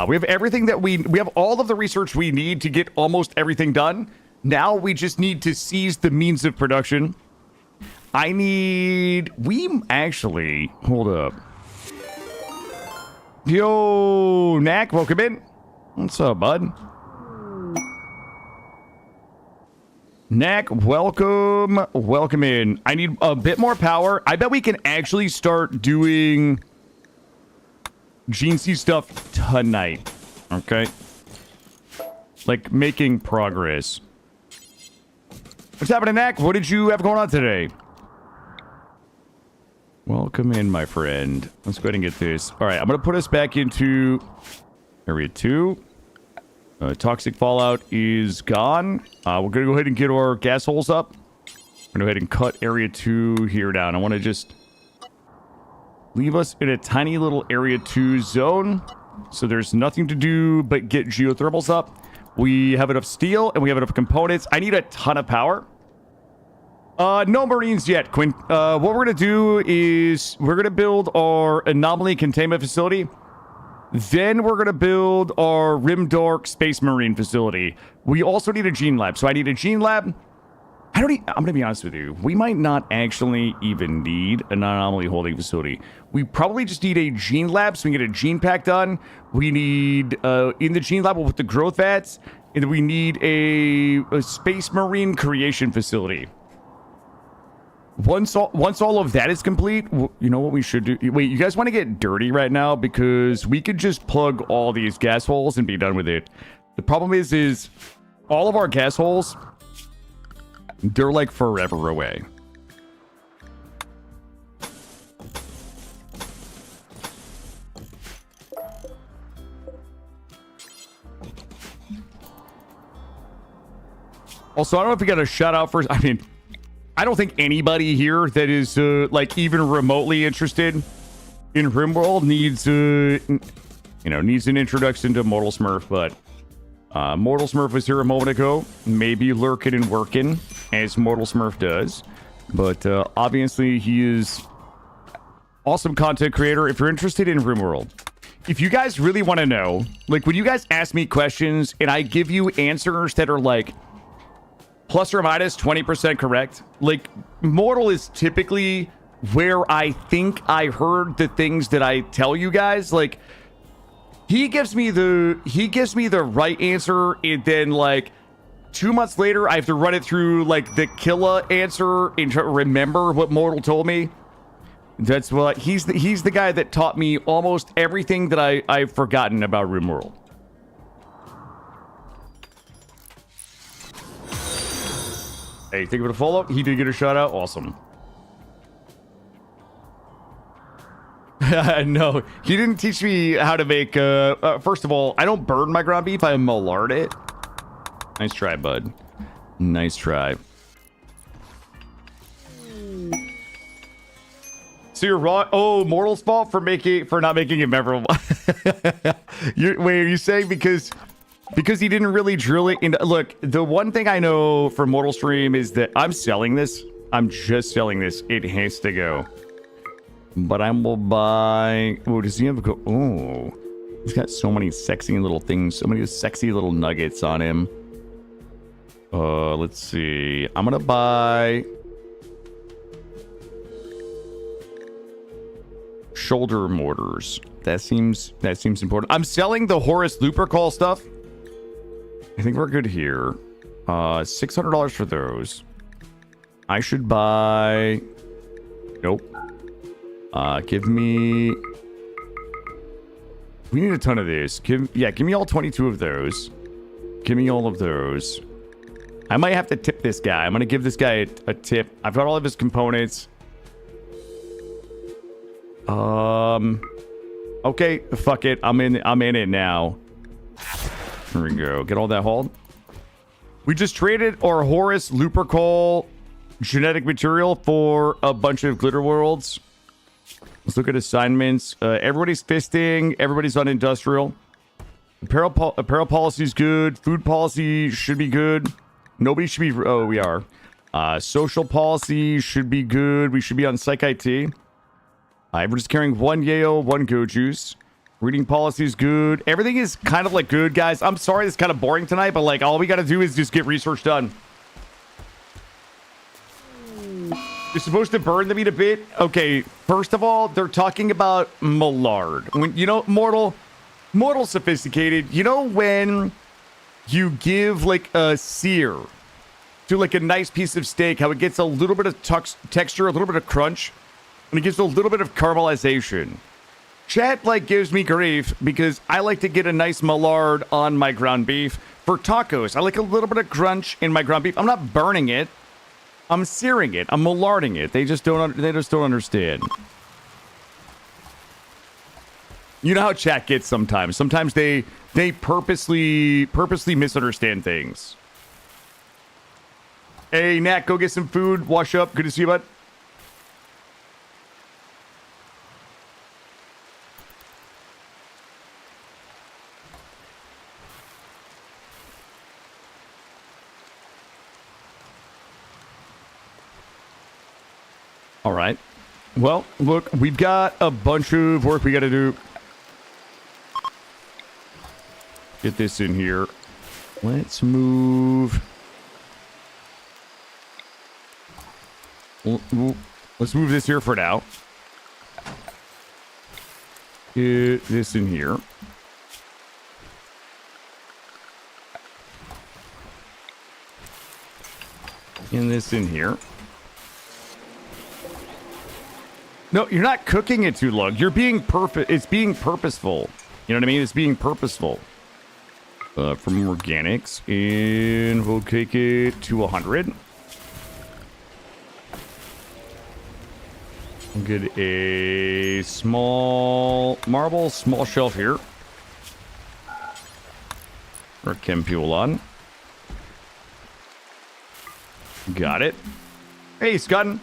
We have everything that we have all of the research we need to get almost everything done. Now we just need to seize the means of production. We actually, hold up. Yo, Knack, welcome in. What's up, bud? Knack, welcome in. I need a bit more power. I bet we can actually start doing GNC stuff tonight. Okay. Like, making progress. What's happening, Knack? What did you have going on today? Welcome in, my friend. Let's go ahead and get this. All right, I'm going to put us back into Area 2. Toxic Fallout is gone. We're going to go ahead and get our gas holes up. We're going to go ahead and cut Area 2 here down. I want to just leave us in a tiny little Area 2 zone. So there's nothing to do but get geothermals up. We have enough steel and we have enough components. I need a ton of power. No Marines yet, Quinn. What we're going to do is we're going to build our Anomaly containment facility. Then we're going to build our Rimdark Space Marine facility. We also need a gene lab. So I need a gene lab. I'm going to be honest with you. We might not actually even need an Anomaly holding facility. We probably just need a gene lab so we can get a gene pack done. We need, in the gene lab, we'll put the growth vats. And we need a Space Marine creation facility. Once all of that is complete, you know what we should do? Wait, you guys want to get dirty right now? Because we could just plug all these gas holes and be done with it. The problem is all of our gas holes, they're like forever away. Also, I don't know if we got a shout out first. I mean, I don't think anybody here that is like even remotely interested in RimWorld needs needs an introduction to Mortal Smurf, but Mortal Smurf was here a moment ago, maybe lurking and working as Mortal Smurf does, but obviously he is awesome content creator. If you're interested in RimWorld, if you guys really want to know, like when you guys ask me questions and I give you answers that are like plus or minus 20% correct. Like, Mortal is typically where I think I heard the things that I tell you guys. Like, he gives me the right answer, and then like 2 months later, I have to run it through like the Killa answer and try to remember what Mortal told me. That's what he's the guy that taught me almost everything that I've forgotten about RimWorld. Hey, think of a follow-up? He did get a shout out. Awesome. No, he didn't teach me how to make, first of all, I don't burn my ground beef. I Maillard it. Nice try, bud. Nice try. So you're wrong. Oh, Mortal's fault for not making it memorable. Wait, are you saying because he didn't really drill it into... Look, the one thing I know from Mortal Stream is that I'm selling this. I'm just selling this. It has to go. But I will buy... Oh, does he have a go? Oh, he's got so many sexy little things. So many sexy little nuggets on him. Let's see. I'm gonna buy... shoulder mortars. That seems important. I'm selling the Horus Looper Call stuff. I think we're good here. $600 for those. I should buy... Nope. Give me... We need a ton of this. Give me all 22 of those. Give me all of those. I might have to tip this guy. I'm gonna give this guy a tip. I've got all of his components. Okay, fuck it. I'm in it now. Here we go. Get all that hauled. We just traded our Horus Lupercal genetic material for a bunch of glitter worlds. Let's look at assignments. Everybody's fisting. Everybody's on industrial. Apparel policy is good. Food policy should be good. Nobody should be... Oh, we are. Social policy should be good. We should be on Psych IT. We're just carrying one Yale, one Go Juice. Reading policy is good. Everything is kind of like good, guys. I'm sorry it's kind of boring tonight, but like all we got to do is just get research done. You're supposed to burn the meat a bit. Okay, first of all, they're talking about Millard. When you know, mortal sophisticated. You know when you give like a sear to like a nice piece of steak, how it gets a little bit of texture, a little bit of crunch. And it gives a little bit of caramelization. Chat like gives me grief because I like to get a nice Millard on my ground beef for tacos. I like a little bit of crunch in my ground beef. I'm not burning it. I'm searing it. I'm Millarding it. They just don't understand. You know how chat gets sometimes. Sometimes they purposely misunderstand things. Hey Nat, go get some food. Wash up. Good to see you, bud. All right. Well, look, we've got a bunch of work we got to do. Get this in here. Let's move. Let's move this here for now. Get this in here. And this in here. No, you're not cooking it too long. You're being perfect. It's being purposeful. You know what I mean? It's being purposeful. From organics, and we'll take it to 100. We'll get a small marble, small shelf here. Or chem fuel on. Got it. Hey, Scott.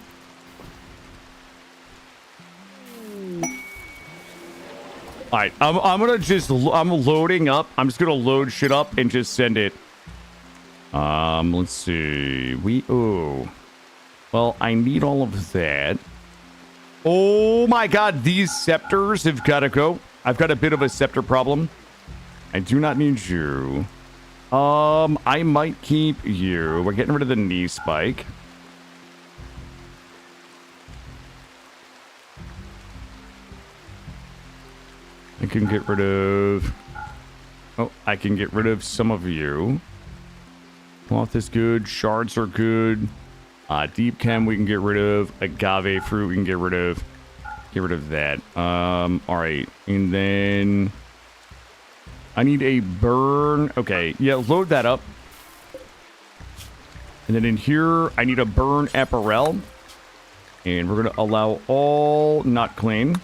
All right, I'm loading up. I'm just gonna load shit up and just send it. Let's see. Well, I need all of that. Oh my God, these scepters have got to go. I've got a bit of a scepter problem. I do not need you. I might keep you. We're getting rid of the knee spike. I can get rid of... Oh, I can get rid of some of you. Cloth is good. Shards are good. Deep chem we can get rid of. Agave fruit we can get rid of. Get rid of that. All right. And then... I need a burn. Okay. Yeah, load that up. And then in here, I need a burn apparel. And we're going to allow all not clean.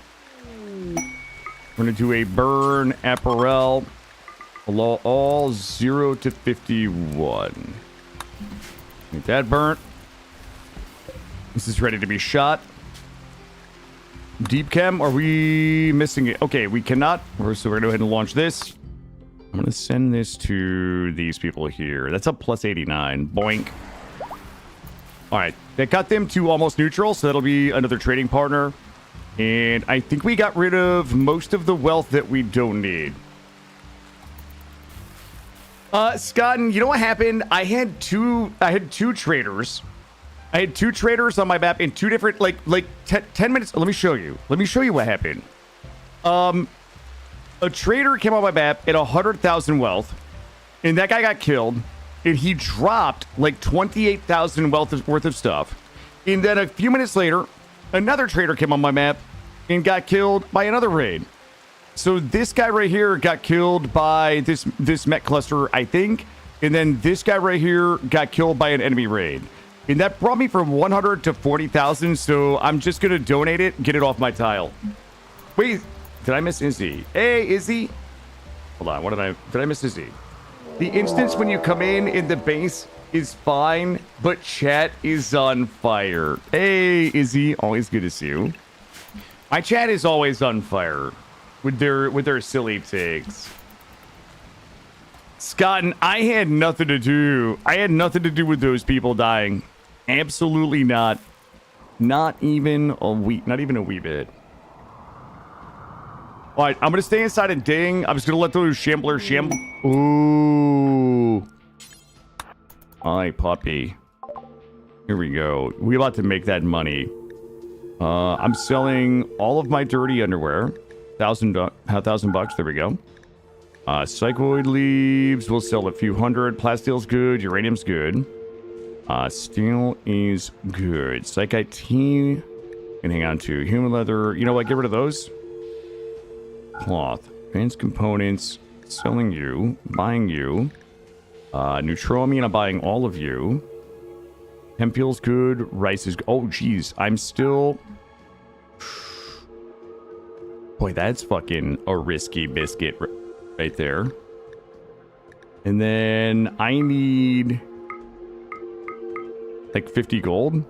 We're going to do a burn apparel. Allow all 0 to 51. Get that burnt. This is ready to be shot. Deep chem, are we missing it? Okay, we cannot. So we're gonna go ahead and launch this. I'm gonna send this to these people here. That's a plus 89. Boink. All right, that got them to almost neutral, so that'll be another trading partner. And I think we got rid of most of the wealth that we don't need. Scott, you know what happened? I had two traders. I had two traders on my map in two different, like 10 minutes. Let me show you. Let me show you what happened. A trader came on my map at 100,000 wealth, and that guy got killed, and he dropped like 28,000 wealth worth of stuff. And then a few minutes later, another trader came on my map and got killed by another raid. So this guy right here got killed by this mech cluster, I think. And then this guy right here got killed by an enemy raid. And that brought me from 100 to 40,000. So I'm just going to donate it, get it off my tile. Wait, did I miss Izzy? Hey, Izzy. Hold on, did I miss Izzy? The instance when you come in the base is fine, but chat is on fire. Hey, Izzy, always good to see you. My chat is always on fire with their silly takes. Scott, and I had nothing to do. I had nothing to do with those people dying. Absolutely not. Not even a wee bit. All right, I'm gonna stay inside and ding. I'm just gonna let those shamblers shamble. Ooh. Hi, puppy. Here we go. We about to make that money. I'm selling all of my dirty underwear. $1,000. There we go. Psychoid leaves. We'll sell a few hundred. Plastile's good. Uranium's good. Steel is good. Psychite tea. And hang on to human leather. You know what? Get rid of those. Cloth. Advanced components. Selling you. Buying you. Neutroamine. I'm buying all of you. Hempel's good. Rice is good. Oh, geez. I'm still... Boy, that's fucking a risky biscuit right there. And then I need... like 50 gold.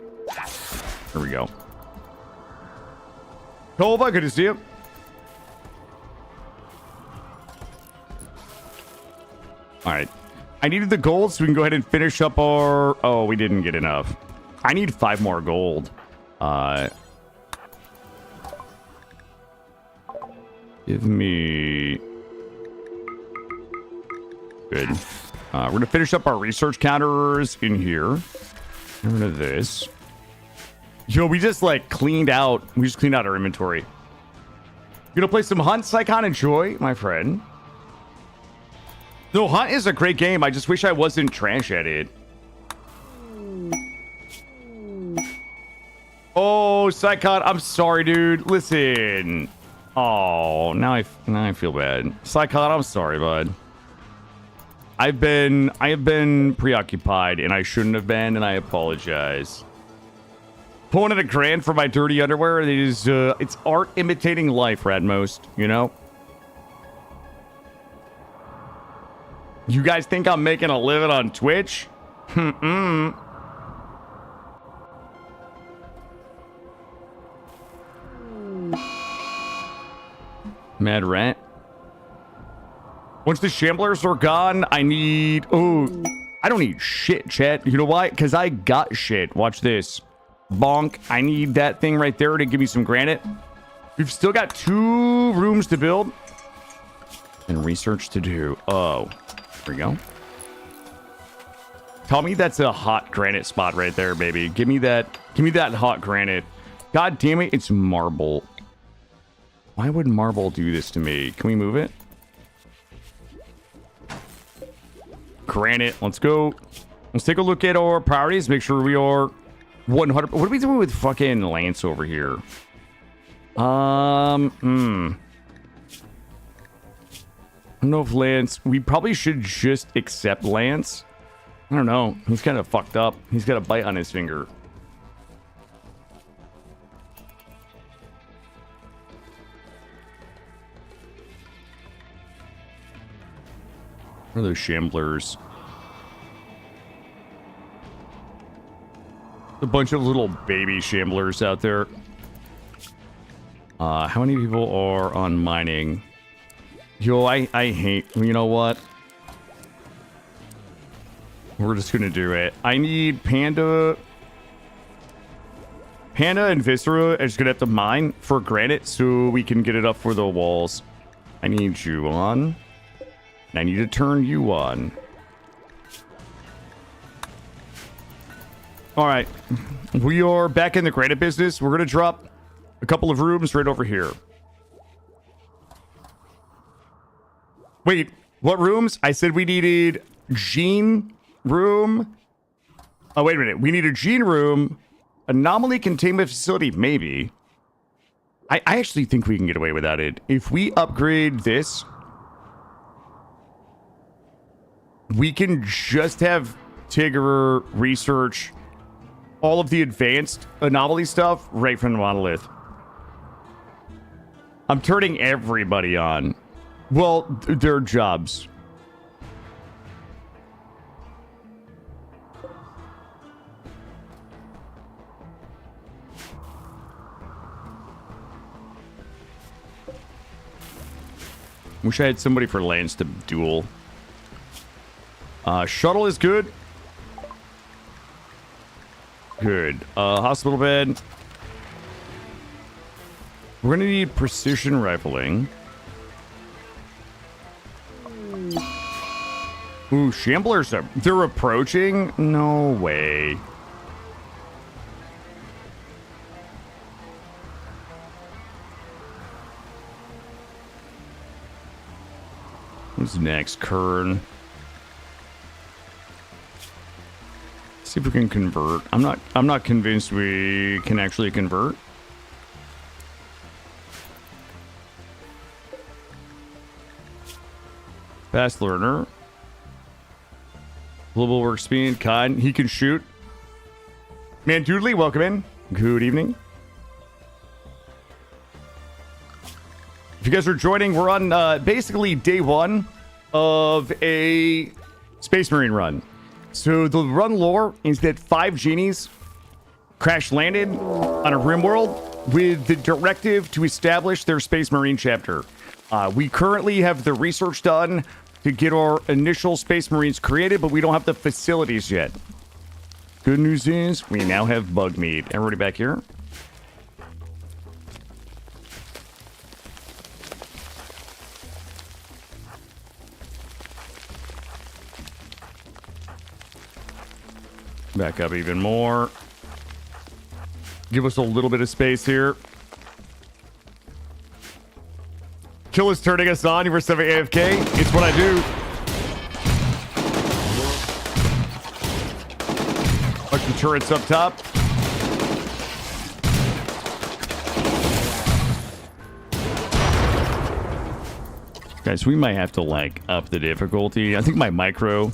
There we go. Tova, good to see you. Alright. I needed the gold so we can go ahead and finish up our... Oh, we didn't get enough. I need 5 more gold. Give me... Good. We're going to finish up our research counters in here. Get rid of this. Yo, we just like cleaned out... We just cleaned out our inventory. You gonna play some Hunt, Psychon? Enjoy, my friend. No, Hunt is a great game. I just wish I wasn't trash at it. Oh, Psychon, I'm sorry, dude. Listen. Oh, now I feel bad. Psychon, I'm sorry, bud. I have been preoccupied, and I shouldn't have been, and I apologize. Pulling at $1,000 for my dirty underwear is it's art imitating life, at most, you know? You guys think I'm making a living on Twitch? Mad rant. Once the shamblers are gone, I need... Oh, I don't need shit, chat. You know why? Because I got shit. Watch this. Bonk. I need that thing right there to give me some granite. We've still got 2 rooms to build. And research to do. Oh. There we go. Tell me that's a hot granite spot right there, baby. Give me that. Give me that hot granite. God damn it, it's marble. Why would marble do this to me? Can we move it? Granite, let's go. Let's take a look at our priorities. Make sure we are 100. What are we doing with fucking Lance over here? I don't know if Lance... We probably should just accept Lance. I don't know. He's kind of fucked up. He's got a bite on his finger. What are those shamblers? A bunch of little baby shamblers out there. How many people are on mining? Yo, I hate... You know what? We're just gonna do it. I need Panda... Panda and Viscera are just gonna have to mine for granite so we can get it up for the walls. I need you on. And I need to turn you on. Alright. We are back in the granite business. We're gonna drop a couple of rooms right over here. Wait, what rooms? I said we needed Gene room. Oh, wait a minute. We need a Gene room. Anomaly containment facility, maybe. I actually think we can get away without it. If we upgrade this, we can just have Tigger research all of the advanced anomaly stuff right from the monolith. I'm turning everybody on. Well, their jobs. Wish I had somebody for Lance to duel. Shuttle is good. Good. Hospital bed. We're gonna need precision rifling. Ooh, shamblers are... They're approaching? No way. Who's next? Kern. See if we can convert. I'm not convinced we can actually convert. Fast learner. Global work speed. Kind. He can shoot. Man Doodly, welcome in. Good evening. If you guys are joining, we're on basically day one of a Space Marine run. So the run lore is that 5 genies crash landed on a rim world with the directive to establish their Space Marine chapter. We currently have the research done to get our initial Space Marines created, but we don't have the facilities yet. Good news is we now have bug meat. Everybody back here? Back up even more. Give us a little bit of space here. Kill is turning us on. You were 7 AFK. It's what I do. Bunch of turrets up top. Guys, we might have to like up the difficulty. I think my micro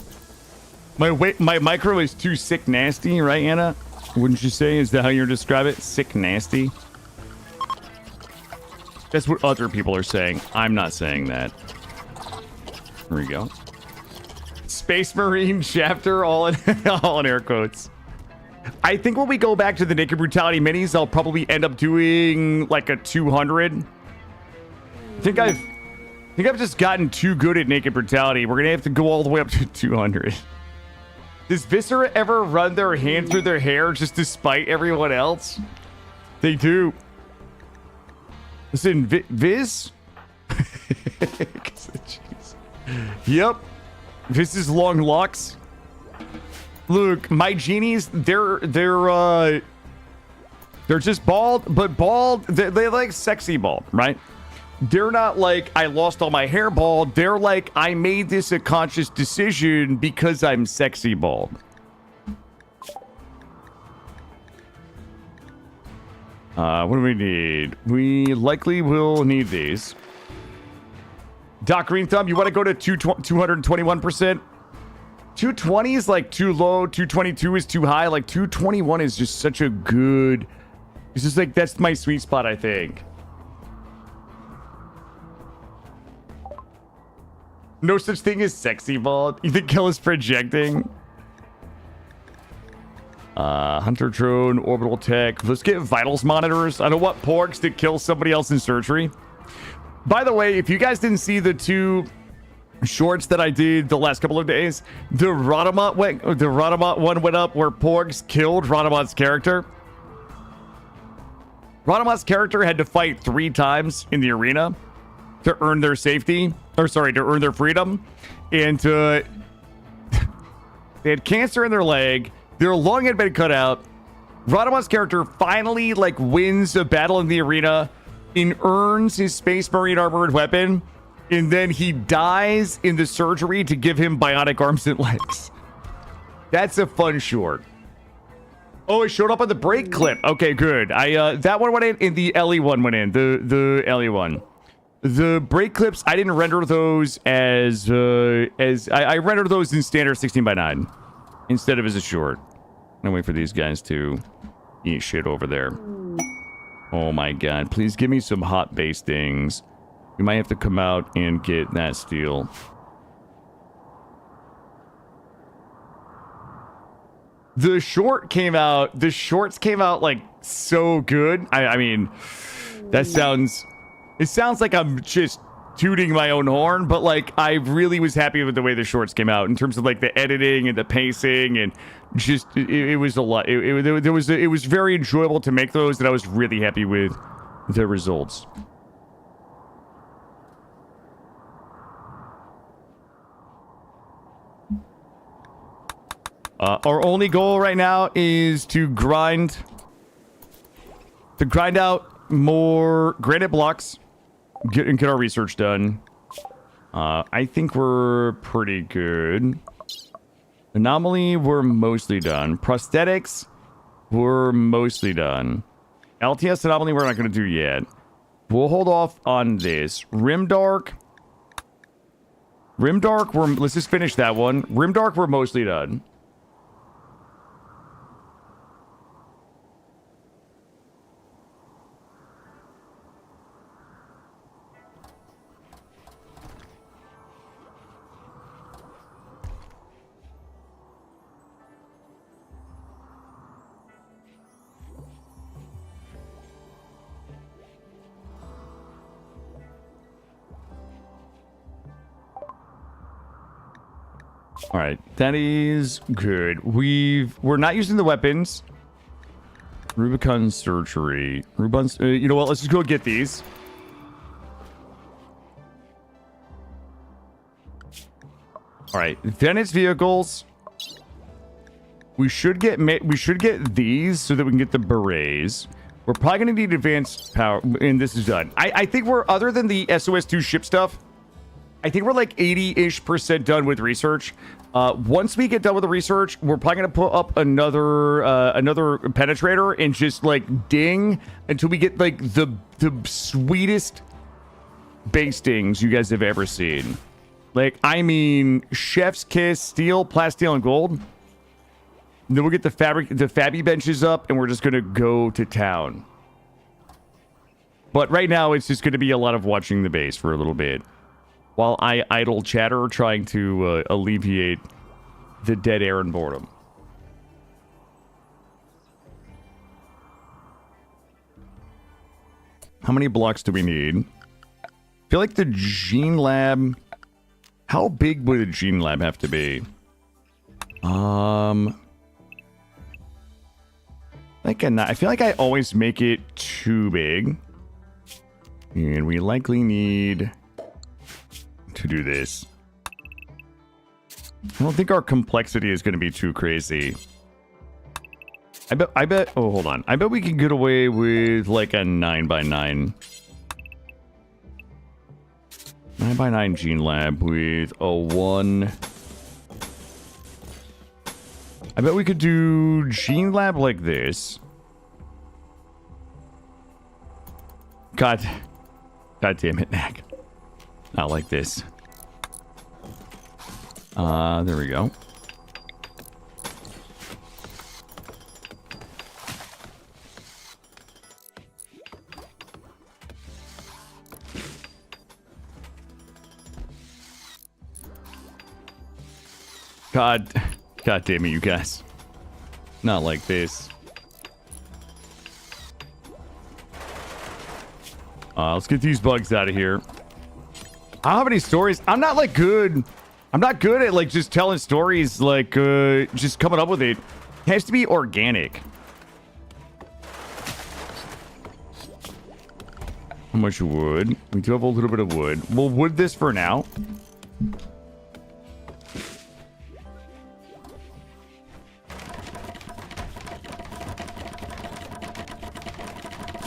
is too sick nasty, right, Anna? Wouldn't you say? Is that how you describe it? Sick nasty? That's what other people are saying. I'm not saying that. Here we go. Space Marine chapter, all in air quotes. I think when we go back to the Naked Brutality minis, I'll probably end up doing like a 200. I think I've just gotten too good at Naked Brutality. We're gonna have to go all the way up to 200. Does Viscera ever run their hand through their hair just to spite everyone else? They do. Listen, Viz? Yep. Viz's long locks. Look, my genies, they're just bald, but bald, they like sexy bald, right? They're not like, I lost all my hair bald. They're like, I made this a conscious decision because I'm sexy bald. What do we need? We likely will need these. Doc Green Thumb, you want to go to 221%? 220 is like too low. 222 is too high. Like 221 is just such a good... It's just like, that's my sweet spot, I think. No such thing as sexy bald. You think Kill is projecting? Hunter drone, orbital tech. Let's get vitals monitors. I don't want porgs to kill somebody else in surgery. By the way, if you guys didn't see the 2 shorts that I did the last couple of days, the Radamat one went up where porgs killed Radamat's character. Radamat's character had to fight 3 times in the arena to earn their safety, or sorry, to earn their freedom. And they had cancer in their leg. Their lung had been cut out. Radamat's character finally wins a battle in the arena and earns his Space Marine armored weapon. And then he dies in the surgery to give him bionic arms and legs. That's a fun short. Oh, it showed up on the break clip. Okay, good. That one went in, and the Ellie one went in. The Ellie one. The break clips, I didn't render those as I rendered those in standard 16:9 instead of as a short. I'm gonna wait for these guys to eat shit over there. Oh my god, please give me some hot bastings. We might have to come out and get that steel. The shorts came out so good. I mean, it sounds like I'm just tooting my own horn, but I really was happy with the way the shorts came out in terms of the editing and the pacing, and just it was a lot. It was very enjoyable to make those, and I was really happy with the results. Our only goal right now is to grind out more granite blocks, get our research done. I think we're pretty good. Anomaly, we're mostly done. Prosthetics, we're mostly done. LTS Anomaly, we're not going to do yet. We'll hold off on this. Rimdark, let's just finish that one. Rimdark, we're mostly done. All right, that is good. We're not using the weapons. Rubicon surgery. Rubicon. You know what? Let's just go get these. All right, then it's vehicles. We should get these so that we can get the berets. We're probably gonna need advanced power, and this is done. I think we're, other than the SOS2 ship stuff, I think we're 80-ish% done with research. Once we get done with the research, we're probably gonna put up another penetrator and just ding until we get the sweetest bastings you guys have ever seen. I mean, chef's kiss, steel, plasteel, and gold. And then we'll get the Fabby benches up, and we're just gonna go to town. But right now, it's just gonna be a lot of watching the base for a little bit, while I idle chatter, trying to alleviate the dead air and boredom. How many blocks do we need? I feel like the gene lab... How big would a gene lab have to be? I feel like I always make it too big. And we likely need to do this. I don't think our complexity is going to be too crazy. I bet, oh, hold on. I bet we can get away with a 9x9. 9x9 gene lab with a 1. I bet we could do gene lab like this. God damn it, Knack. Not like this. There we go. God damn it, you guys. Not like this. Let's get these bugs out of here. I don't have any stories. I'm not like good. I'm not good at like just telling stories, like just coming up with it. It has to be organic. How much wood? We do have a little bit of wood. We'll wood this for now.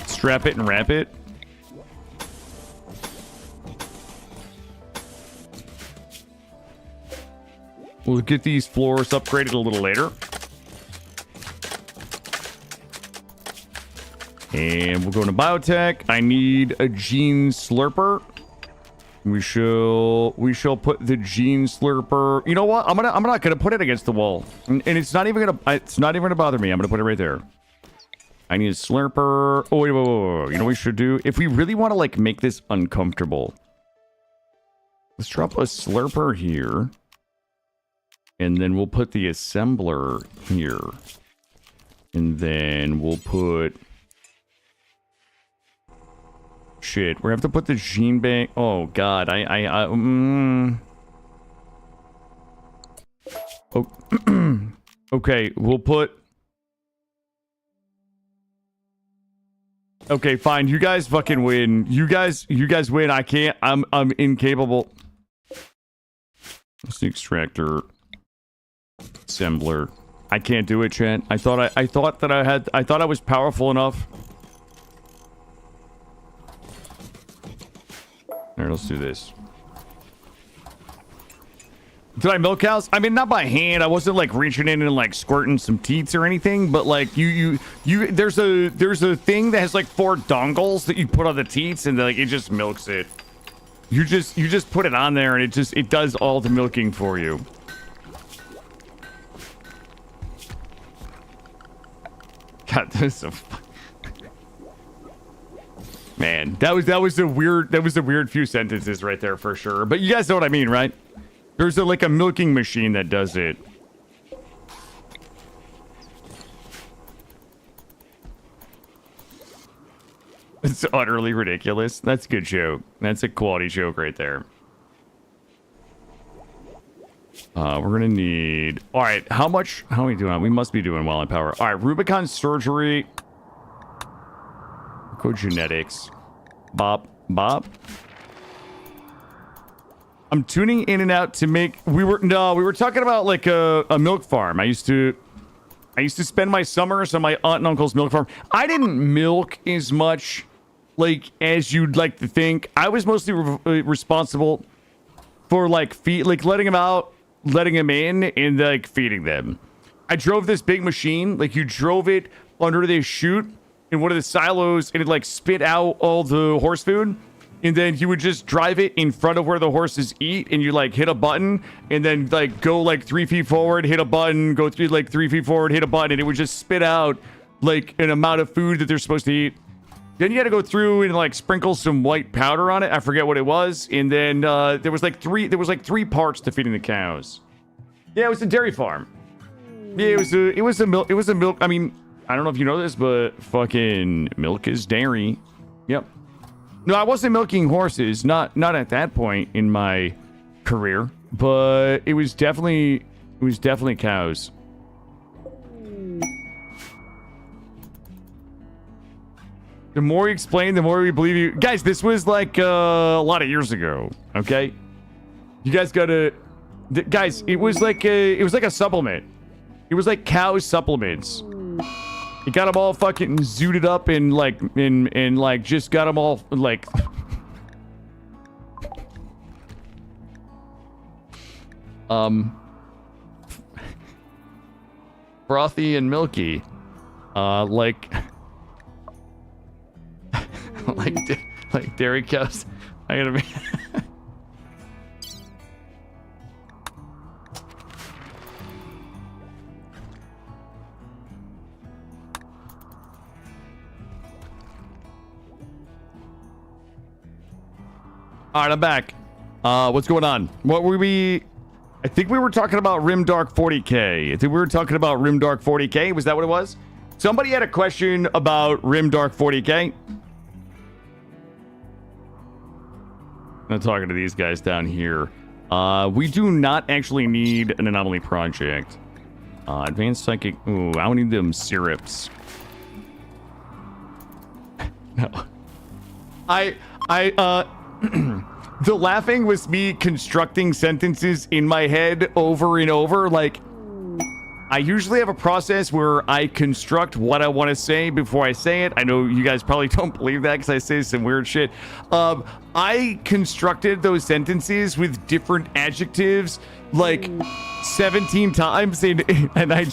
Strap it and wrap it. We'll get these floors upgraded a little later. And we'll go into biotech. I need a gene slurper. We shall put the gene slurper. You know what? I'm not gonna put it against the wall. And it's not even gonna bother me. I'm gonna put it right there. I need a slurper. Oh, wait. You know what we should do? If we really want to like make this uncomfortable, let's drop a slurper here. And then we'll put the assembler here. And then we'll put... Shit, we have to put the gene bank... Oh, God. Oh. Okay, we'll put... Okay, fine. You guys fucking win. You guys win. I can't. I'm incapable. It's the extractor. Assembler. I can't do it, chat. I thought I was powerful enough. Alright, let's do this. Did I milk cows? I mean, not by hand. I wasn't like reaching in and like squirting some teats or anything, but like there's a thing that has like 4 dongles that you put on the teats and like it just milks it. You just put it on there and it does all the milking for you. God, this is a man. That was a weird few sentences right there for sure. But you guys know what I mean, right? There's like a milking machine that does it. It's utterly ridiculous. That's a good joke. That's a quality joke right there. We're gonna need... Alright, how are we doing? We must be doing well in power. Alright, Rubicon surgery. Go genetics. Bob. I'm tuning in and out to make... We were talking about like a milk farm. I used to spend my summers on my aunt and uncle's milk farm. I didn't milk as much like as you'd like to think. I was mostly responsible for like letting them out, letting them in, and like feeding them. I drove this big machine. Like you drove it under the chute in one of the silos, and it like spit out all the horse food. And then you would just drive it in front of where the horses eat, and you like hit a button, and then like go like 3 feet forward, hit a button, go through like 3 feet forward, hit a button, and it would just spit out like an amount of food that they're supposed to eat. Then you had to go through and like sprinkle some white powder on it. I forget what it was. And then there was like three parts to feeding the cows. Yeah, it was a dairy farm. Yeah, it was a milk. I mean, I don't know if you know this, but fucking milk is dairy. Yep. No, I wasn't milking horses, not at that point in my career, but it was definitely cows. The more you explain, the more we believe you. Guys, this was like a lot of years ago, okay? You guys gotta... Guys, it was like a supplement. It was like cow supplements. You got them all fucking zooted up and like just got them all like frothy and milky, like like dairy cows. I gotta be. All right, I'm back. What's going on? What were we... I think we were talking about Rimdark 40K. I think we were talking about Rimdark 40K. Was that what it was? Somebody had a question about Rimdark 40K. I'm talking to these guys down here. We do not actually need an anomaly project. Advanced psychic. Ooh, I don't need them syrups. No. The laughing was me constructing sentences in my head over and over. Like, I usually have a process where I construct what I want to say before I say it. I know you guys probably don't believe that because I say some weird shit. I constructed those sentences with different adjectives like 17 times, and I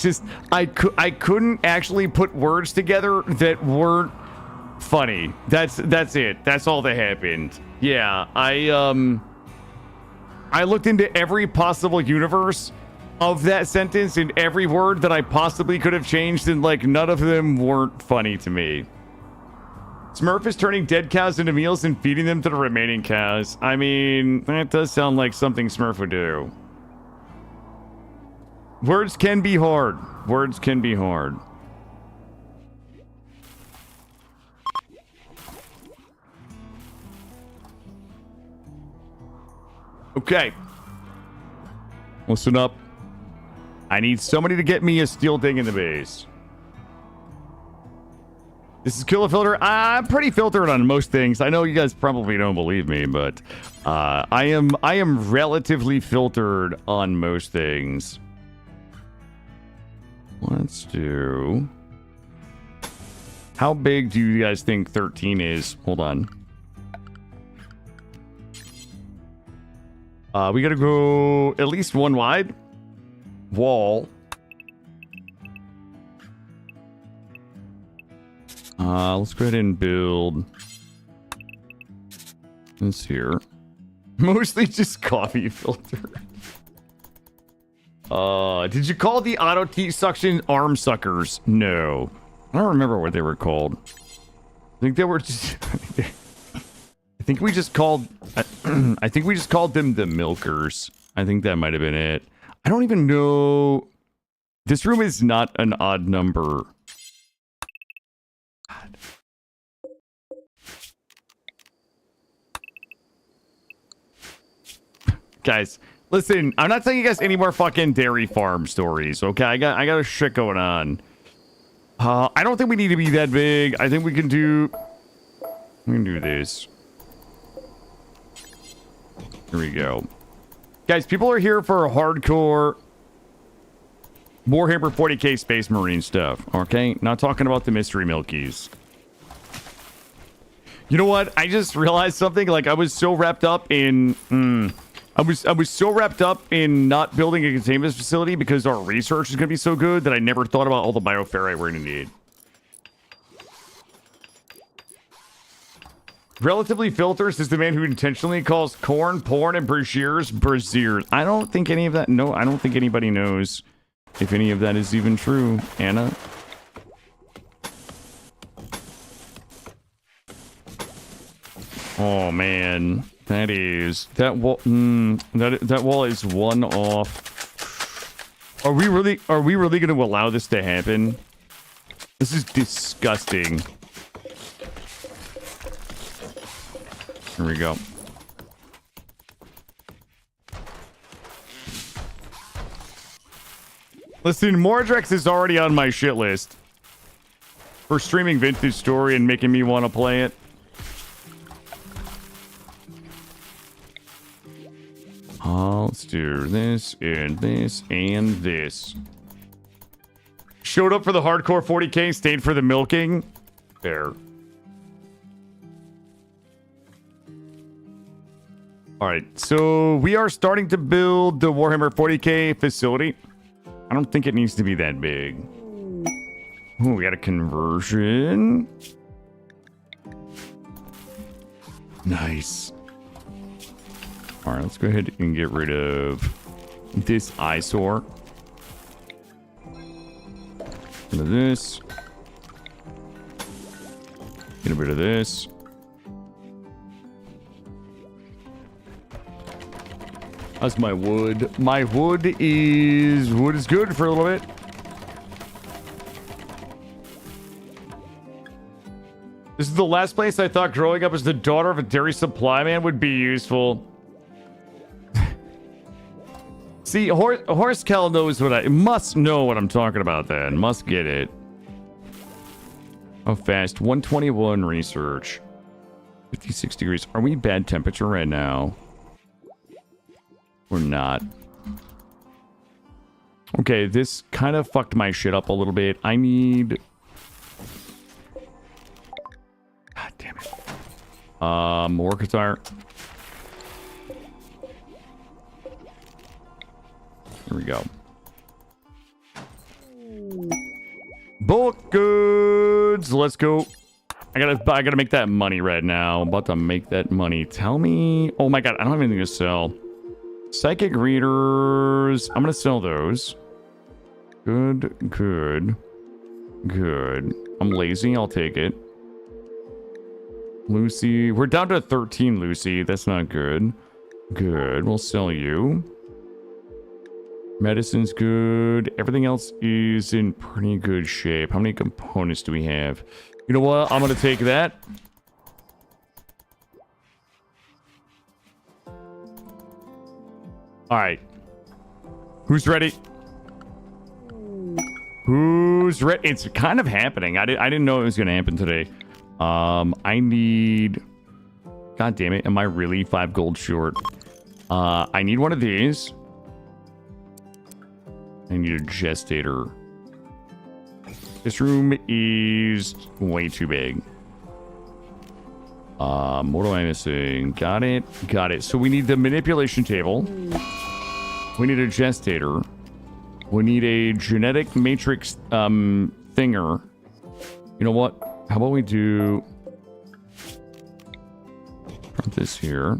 couldn't actually put words together that weren't funny. That's it. That's all that happened. Yeah, I looked into every possible universe of that sentence and every word that I possibly could have changed, and like none of them weren't funny to me. Smurf is turning dead cows into meals and feeding them to the remaining cows. I mean, that does sound like something Smurf would do. Words can be hard. Words can be hard. Okay. Listen up. I need somebody to get me a steel thing in the base. This is Killer Filter. I'm pretty filtered on most things. I know you guys probably don't believe me, but I am relatively filtered on most things. Let's do... How big do you guys think 13 is? Hold on. We gotta go at least one wide. Wall. Let's go ahead and build this here. Mostly just coffee filter. Did you call the auto teeth suction arm suckers? No. I don't remember what they were called. I think they were just... I think we just called them the milkers. I think that might have been it. I don't even know. This room is not an odd number. God. Guys, listen, I'm not telling you guys any more fucking dairy farm stories, okay? I got a shit going on. I don't think we need to be that big. I think we can do this. Here we go. Guys, people are here for hardcore Warhammer 40k Space Marine stuff, okay? Not talking about the mystery milkies. You know what? I just realized something. Like, I was so wrapped up in... I was so wrapped up in not building a containment facility because our research is going to be so good that I never thought about all the bioferrite we're going to need. Relatively filters is the man who intentionally calls corn, porn, and braziers braziers. I don't think any of that... No, I don't think anybody knows if any of that is even true, Anna. Oh, man. That is... That wall... that wall is one off. Are we really going to allow this to happen? This is disgusting. Here we go. Listen, Mordrex is already on my shit list for streaming Vintage Story and making me want to play it. Let's do this and this and this. Showed up for the hardcore 40k, stayed for the milking. There. Alright, so we are starting to build the Warhammer 40k facility. I don't think it needs to be that big. Ooh, we got a conversion. Nice. Alright, let's go ahead and get rid of this eyesore. Get rid of this. Get rid of this. How's my wood? My wood is good for a little bit. This is the last place I thought growing up as the daughter of a dairy supply man would be useful. See, Horse Cal knows must know what I'm talking about then. Must get it. How fast? 121 research. 56 degrees. Are we bad temperature right now? We're not. Okay, this kind of fucked my shit up a little bit. I need... God damn it. More guitar. Here we go. Bulk goods. Let's go. I gotta make that money right now. I'm about to make that money. Tell me. Oh my god, I don't have anything to sell. Psychic readers. I'm gonna sell those. Good, good, good. I'm lazy. I'll take it. Lucy. We're down to 13, Lucy. That's not good. Good. We'll sell you. Medicine's good. Everything else is in pretty good shape. How many components do we have? You know what? I'm gonna take that. Alright. Who's ready? Who's ready? It's kind of happening. I didn't know it was gonna happen today. I need... God damn it. Am I really 5 gold short? I need one of these. I need a gestator. This room is way too big. What am I missing? Got it. Got it. So we need the manipulation table. We need a gestator. We need a genetic matrix thinger. You know what? How about we do... Put this here.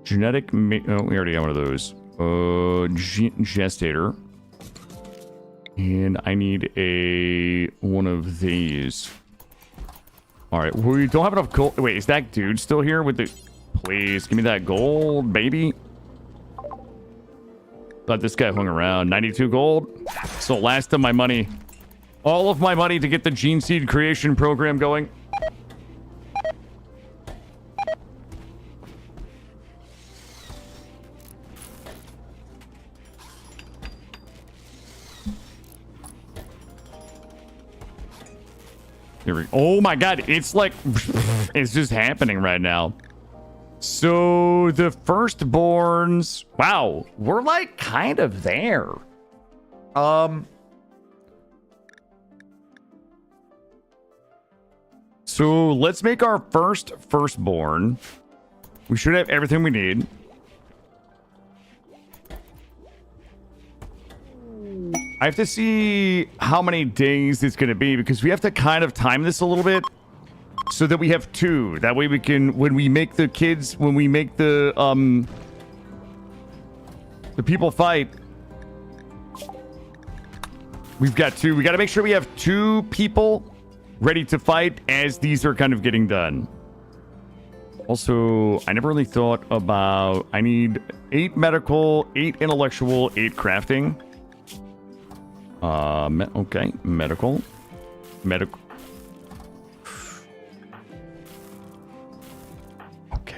Genetic... Oh, we already got one of those. Gestator. And I need one of these. Alright, we don't have enough gold. Wait, is that dude still here with the... Please, give me that gold, baby. Thought this guy hung around. 92 gold. So last of my money. All of my money to get the Gene Seed creation program going. Here we go. Oh my god, it's like... It's just happening right now. So, the firstborns... Wow, we're like kind of there. So, let's make our firstborn. We should have everything we need. I have to see how many days it's going to be because we have to kind of time this a little bit so that we have 2. That way we can, when we make the kids, when we make the people fight, we've got 2. We got to make sure we have 2 people ready to fight as these are kind of getting done. Also, I never really thought about, I need 8 medical, 8 intellectual, 8 crafting. Okay, medical. Okay.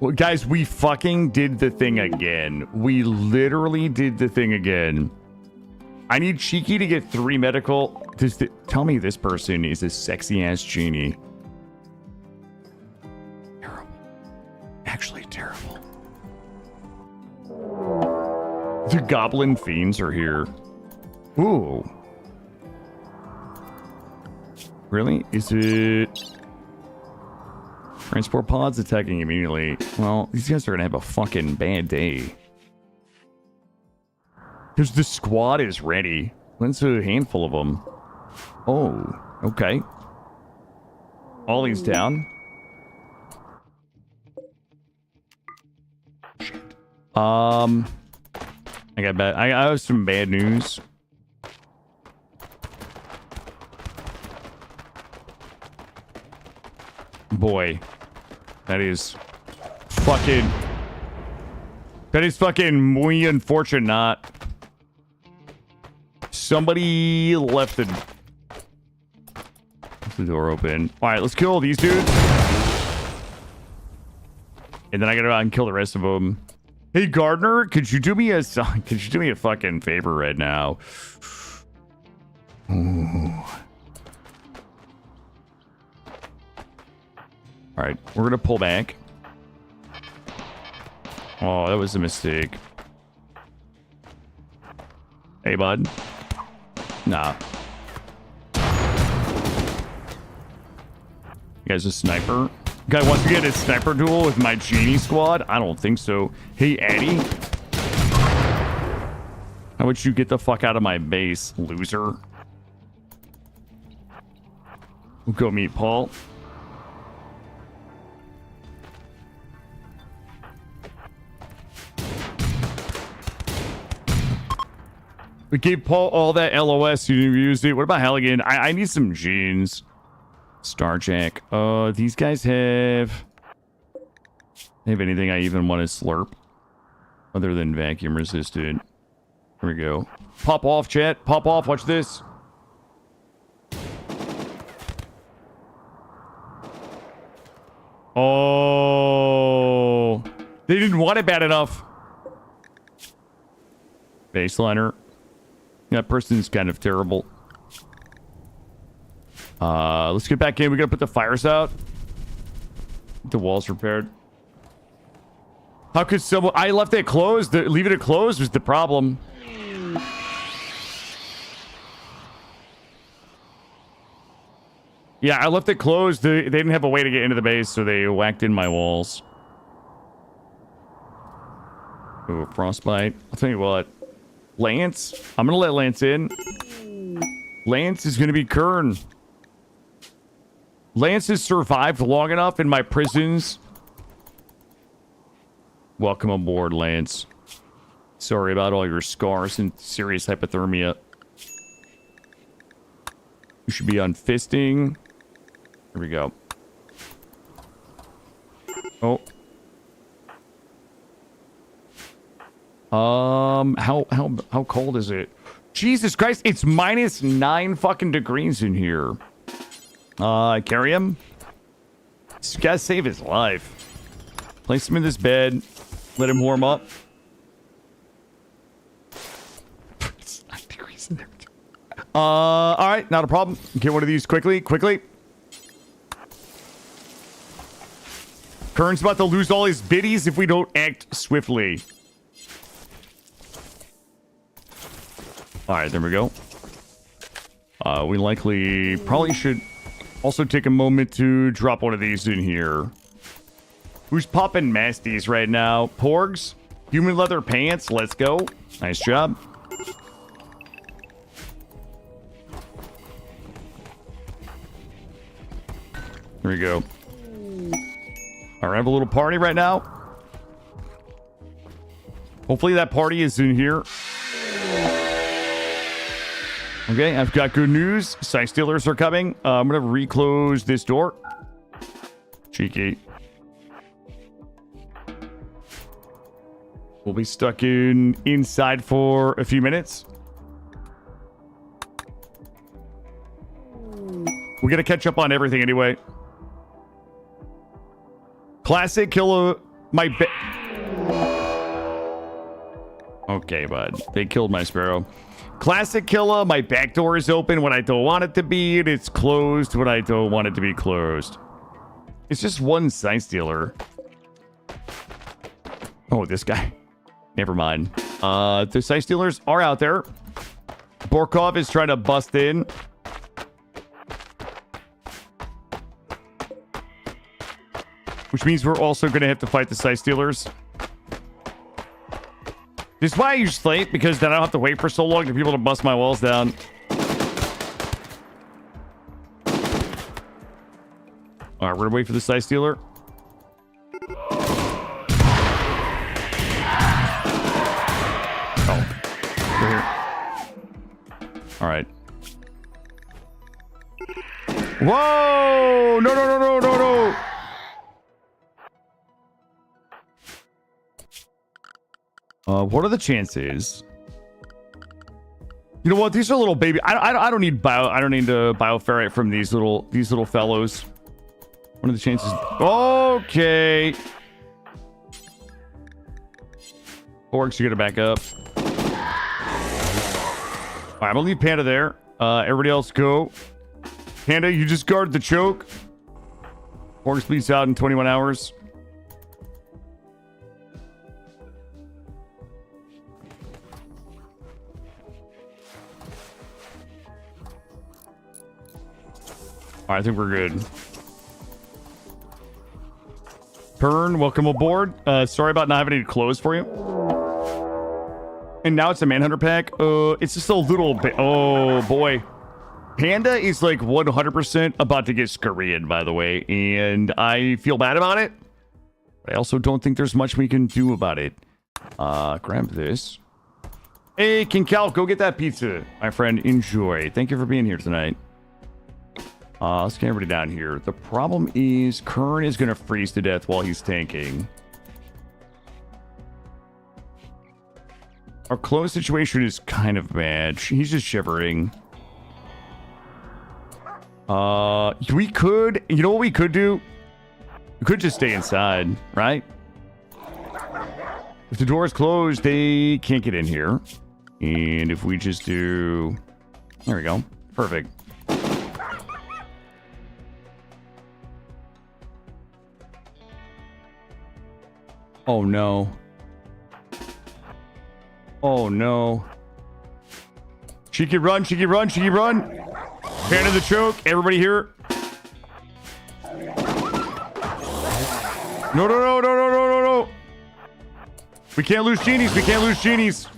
Well, guys, we fucking did the thing again. We literally did the thing again. I need Cheeky to get 3 medical. Tell me this person is a sexy-ass genie. Terrible. Actually terrible. The goblin fiends are here. Ooh. Really? Is it... Transport pods attacking immediately. Well, these guys are gonna have a fucking bad day. Because the squad is ready. That's a handful of them. Oh, okay. Ollie's down. Shit. I got bad. I have some bad news. Boy, that is fucking... That is fucking muy unfortunate. Somebody left the door open. All right, let's kill these dudes. And then I gotta go out and kill the rest of them. Hey, Gardner, could you do me a fucking favor right now? Ooh. All right, we're gonna pull back. Oh, that was a mistake. Hey, bud. Nah. You guys a sniper? Guy wants to get a sniper duel with my genie squad? I don't think so. Hey, Eddie. How about you get the fuck out of my base, loser? We'll go meet Paul. We gave Paul all that LOS. You didn't use it. What about Halligan? I need some jeans. Starjack. These guys have... They have anything I even want to slurp? Other than vacuum resistant. Here we go. Pop off, chat. Pop off. Watch this. Oh. They didn't want it bad enough. Baseliner. That person's kind of terrible. Let's get back in. We gotta put the fires out. The walls repaired. How could someone... I left it closed. Leaving it closed was the problem. Yeah, I left it closed. They didn't have a way to get into the base, so they whacked in my walls. Ooh, frostbite. I'll tell you what. Lance? I'm gonna let Lance in. Lance is gonna be Kern. Lance has survived long enough in my prisons. Welcome aboard, Lance. Sorry about all your scars and serious hypothermia. You should be on fisting. Here we go. Oh. How cold is it? Jesus Christ, it's -9 fucking degrees in here. Carry him. This guy save his life. Place him in this bed. Let him warm up. It's 9 degrees in there. All right, not a problem. Get one of these quickly. Kern's about to lose all his biddies if we don't act swiftly. All right, there we go. We likely probably should also take a moment to drop one of these in here. Who's popping masties right now? Porgs? Human leather pants? Let's go. Nice job. There we go. All right, I have a little party right now. Hopefully that party is in here. Okay, I've got good news. Side stealers are coming. I'm going to reclose this door. Cheeky. We'll be stuck inside for a few minutes. We're going to catch up on everything anyway. Classic killer. Okay, bud. They killed my sparrow. Classic killer. My back door is open when I don't want it to be, and it's closed when I don't want it to be closed. It's just one side stealer. Oh, this guy. Never mind. The side stealers are out there. Borkov is trying to bust in. Which means we're also going to have to fight the side stealers. This is why I use Slate, because then I don't have to wait for so long for people to bust my walls down. Alright, we're going to wait for the side stealer. Oh. We're here. Alright. Whoa! No, no, no, no, no, no! What are the chances? You know what? These are little baby. I don't need to bioferrite from these little fellows. What are the chances? Okay. Orcs, you gotta back up. All right, I'm gonna leave Panda there. Everybody else go. Panda, you just guard the choke. Orcs bleeds out in 21 hours. All right, I think we're good. Pern, welcome aboard. Sorry about not having any clothes for you. And now it's a Manhunter pack. It's just a little bit. Oh, boy. Panda is like 100% about to get scurried, by the way. And I feel bad about it. But I also don't think there's much we can do about it. Grab this. Hey, King Cal, go get that pizza. My friend, enjoy. Thank you for being here tonight. Let's get everybody down here. The problem is Kern is going to freeze to death while he's tanking. Our close situation is kind of bad. He's just shivering. We could... You know what we could do? We could just stay inside, right? If the door is closed, they can't get in here. And if we just do... There we go. Perfect. Oh, no. Oh, no. She can run, she can run, she can run. Panda the choke. Everybody here. No, no, no, no, no, no, no, no. We can't lose genies. We can't lose genies.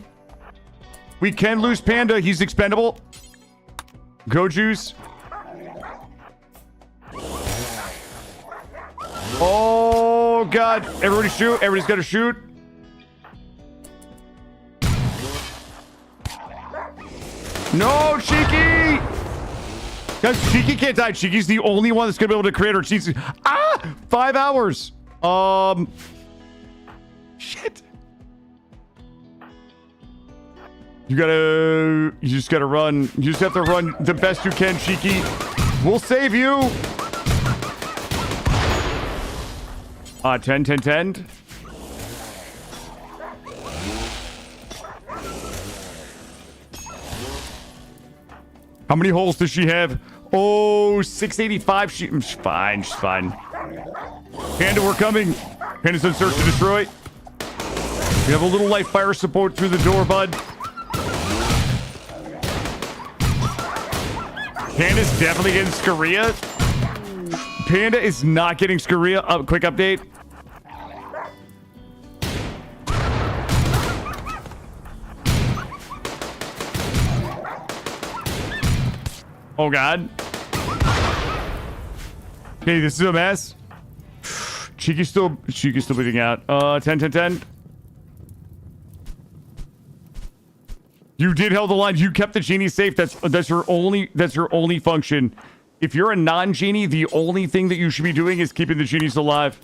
We can lose Panda. He's expendable. Go juice. Oh, God. Everybody shoot. Everybody's got to shoot. No, Cheeky! Guys, Cheeky can't die. Cheeky's the only one that's going to be able to create her cheese. 5 hours. Shit. You just gotta run. You just have to run the best you can, Cheeky. We'll save you. 10, 10, 10. How many holes does she have? Oh, 685. She's fine. She's fine. Panda, we're coming. Panda's on search to destroy. We have a little light fire support through the door, bud. Panda's definitely getting Scaria. Panda is not getting Scaria. Quick update. Oh, God. Okay, this is a mess. Cheeky's still bleeding out. 10, 10, 10. You did hold the line. You kept the genie safe. That's your only function. If you're a non-genie, the only thing that you should be doing is keeping the genies alive.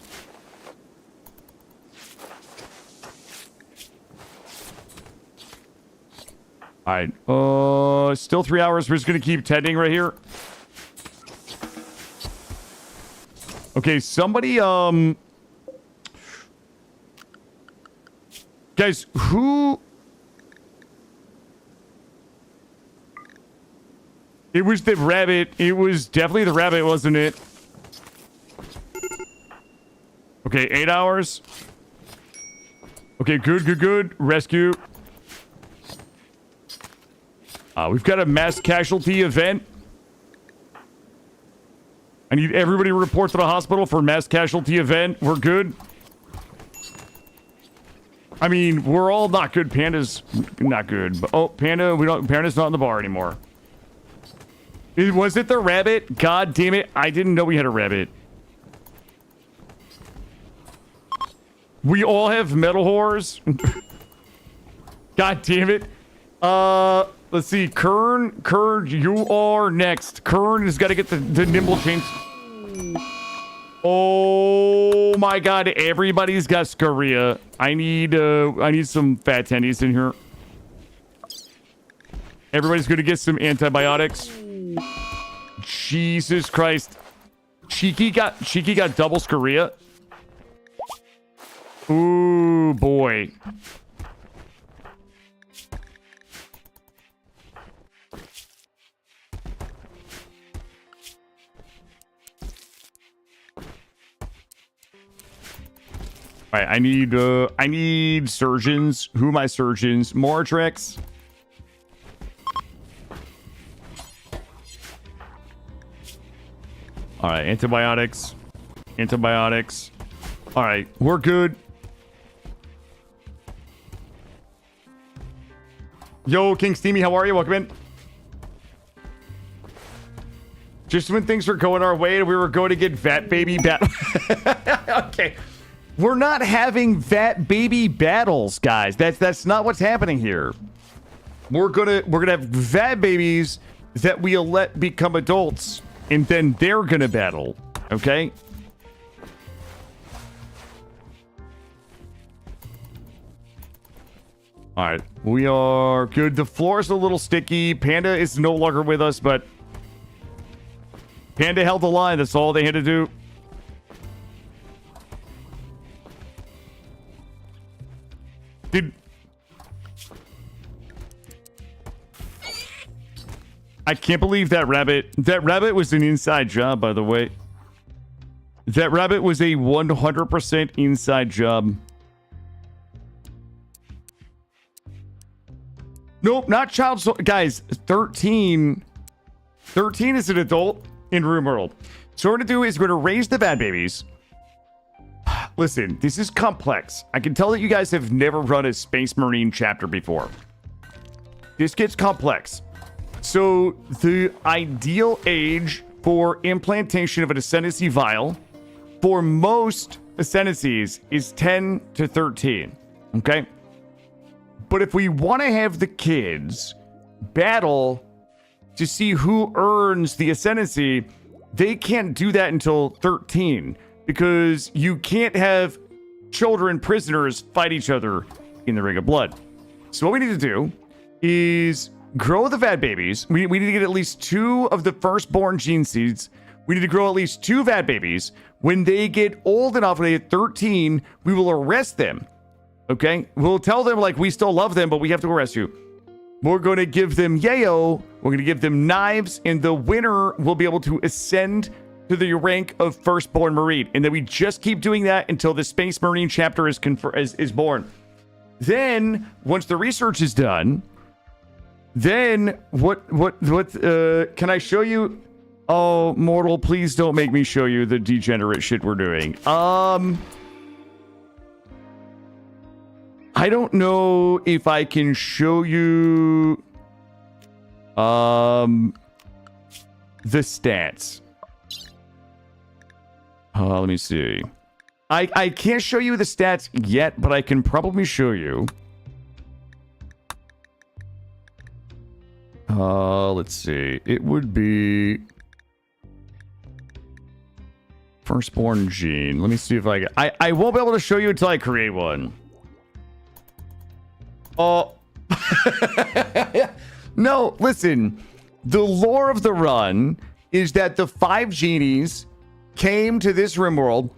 All right. Still 3 hours. We're just gonna keep tending right here. Okay, somebody, guys, who... It was the rabbit. It was definitely the rabbit, wasn't it? Okay, 8 hours. Okay, good, good, good. Rescue. We've got a mass casualty event. I need everybody to report to the hospital for mass casualty event. We're good. I mean, we're all not good. Panda's not good. But, oh, Panda's not in the bar anymore. Was it the rabbit? God damn it. I didn't know we had a rabbit. We all have metal whores. God damn it. Let's see. Kern, you are next. Kern has got to get the nimble chains. Oh my god, everybody's got scoria. I need some fat tendies in here. Everybody's gonna get some antibiotics. Jesus Christ. Cheeky got double scoria. Ooh boy. All right, I need surgeons. Who are my surgeons? Mordrex. All right, antibiotics. Antibiotics. All right, we're good. Yo, King Steamy, how are you? Welcome in. Just when things were going our way, we were going to get vat baby Okay. We're not having vat baby battles, guys. That's not what's happening here. We're gonna have vat babies that we'll let become adults, and then they're gonna battle. Okay? Alright, we are good. The floor is a little sticky. Panda is no longer with us, but Panda held the line. That's all they had to do. I can't believe that rabbit was an inside job, by the way. That rabbit was a 100% inside job. Nope, not child. Guys, 13 is an adult in RimWorld. So what we're going to do is we're going to raise the bad babies. Listen, this is complex. I can tell that you guys have never run a Space Marine chapter before. This gets complex. So the ideal age for implantation of an ascendancy vial for most ascendancies is 10 to 13. Okay? But if we want to have the kids battle to see who earns the ascendancy, they can't do that until 13 because you can't have children prisoners fight each other in the Ring of Blood. So what we need to do is grow the vat babies. We need to get at least 2 of the firstborn gene seeds. We need to grow at least 2 vat babies. When they get old enough, when they get 13, we will arrest them. Okay? We'll tell them, like, we still love them, but we have to arrest you. We're going to give them yayo. We're going to give them knives, and the winner will be able to ascend to the rank of firstborn Marine. And then we just keep doing that until the Space Marine chapter is born. Then, once the research is done, then what can I show you? Oh, mortal, please don't make me show you the degenerate shit we're doing. I don't know if I can show you the stats. Let me see. I can't show you the stats yet, but I can probably show you. Let's see. It would be firstborn gene. Let me see if I won't be able to show you until I create one. Oh. No, listen. The lore of the run is that the 5 genies came to this RimWorld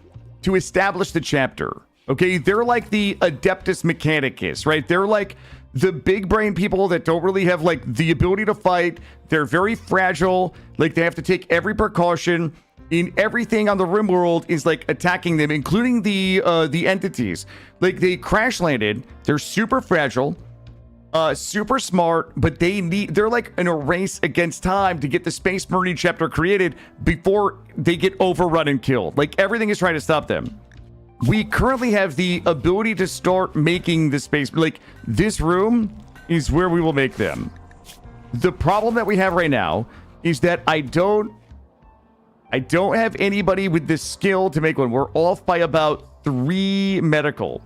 to establish the chapter. Okay, they're like the Adeptus Mechanicus, right? They're like the big brain people that don't really have like the ability to fight. They're very fragile. Like they have to take every precaution. In everything on the RimWorld is like attacking them, including the entities. Like they crash landed. They're super fragile, super smart, but they're like in a race against time to get the Space Marine chapter created before they get overrun and killed. Like everything is trying to stop them. We currently have the ability to start making the space. Like this room is where we will make them. The problem that we have right now is that I don't have anybody with the skill to make one. We're off by about 3 medical.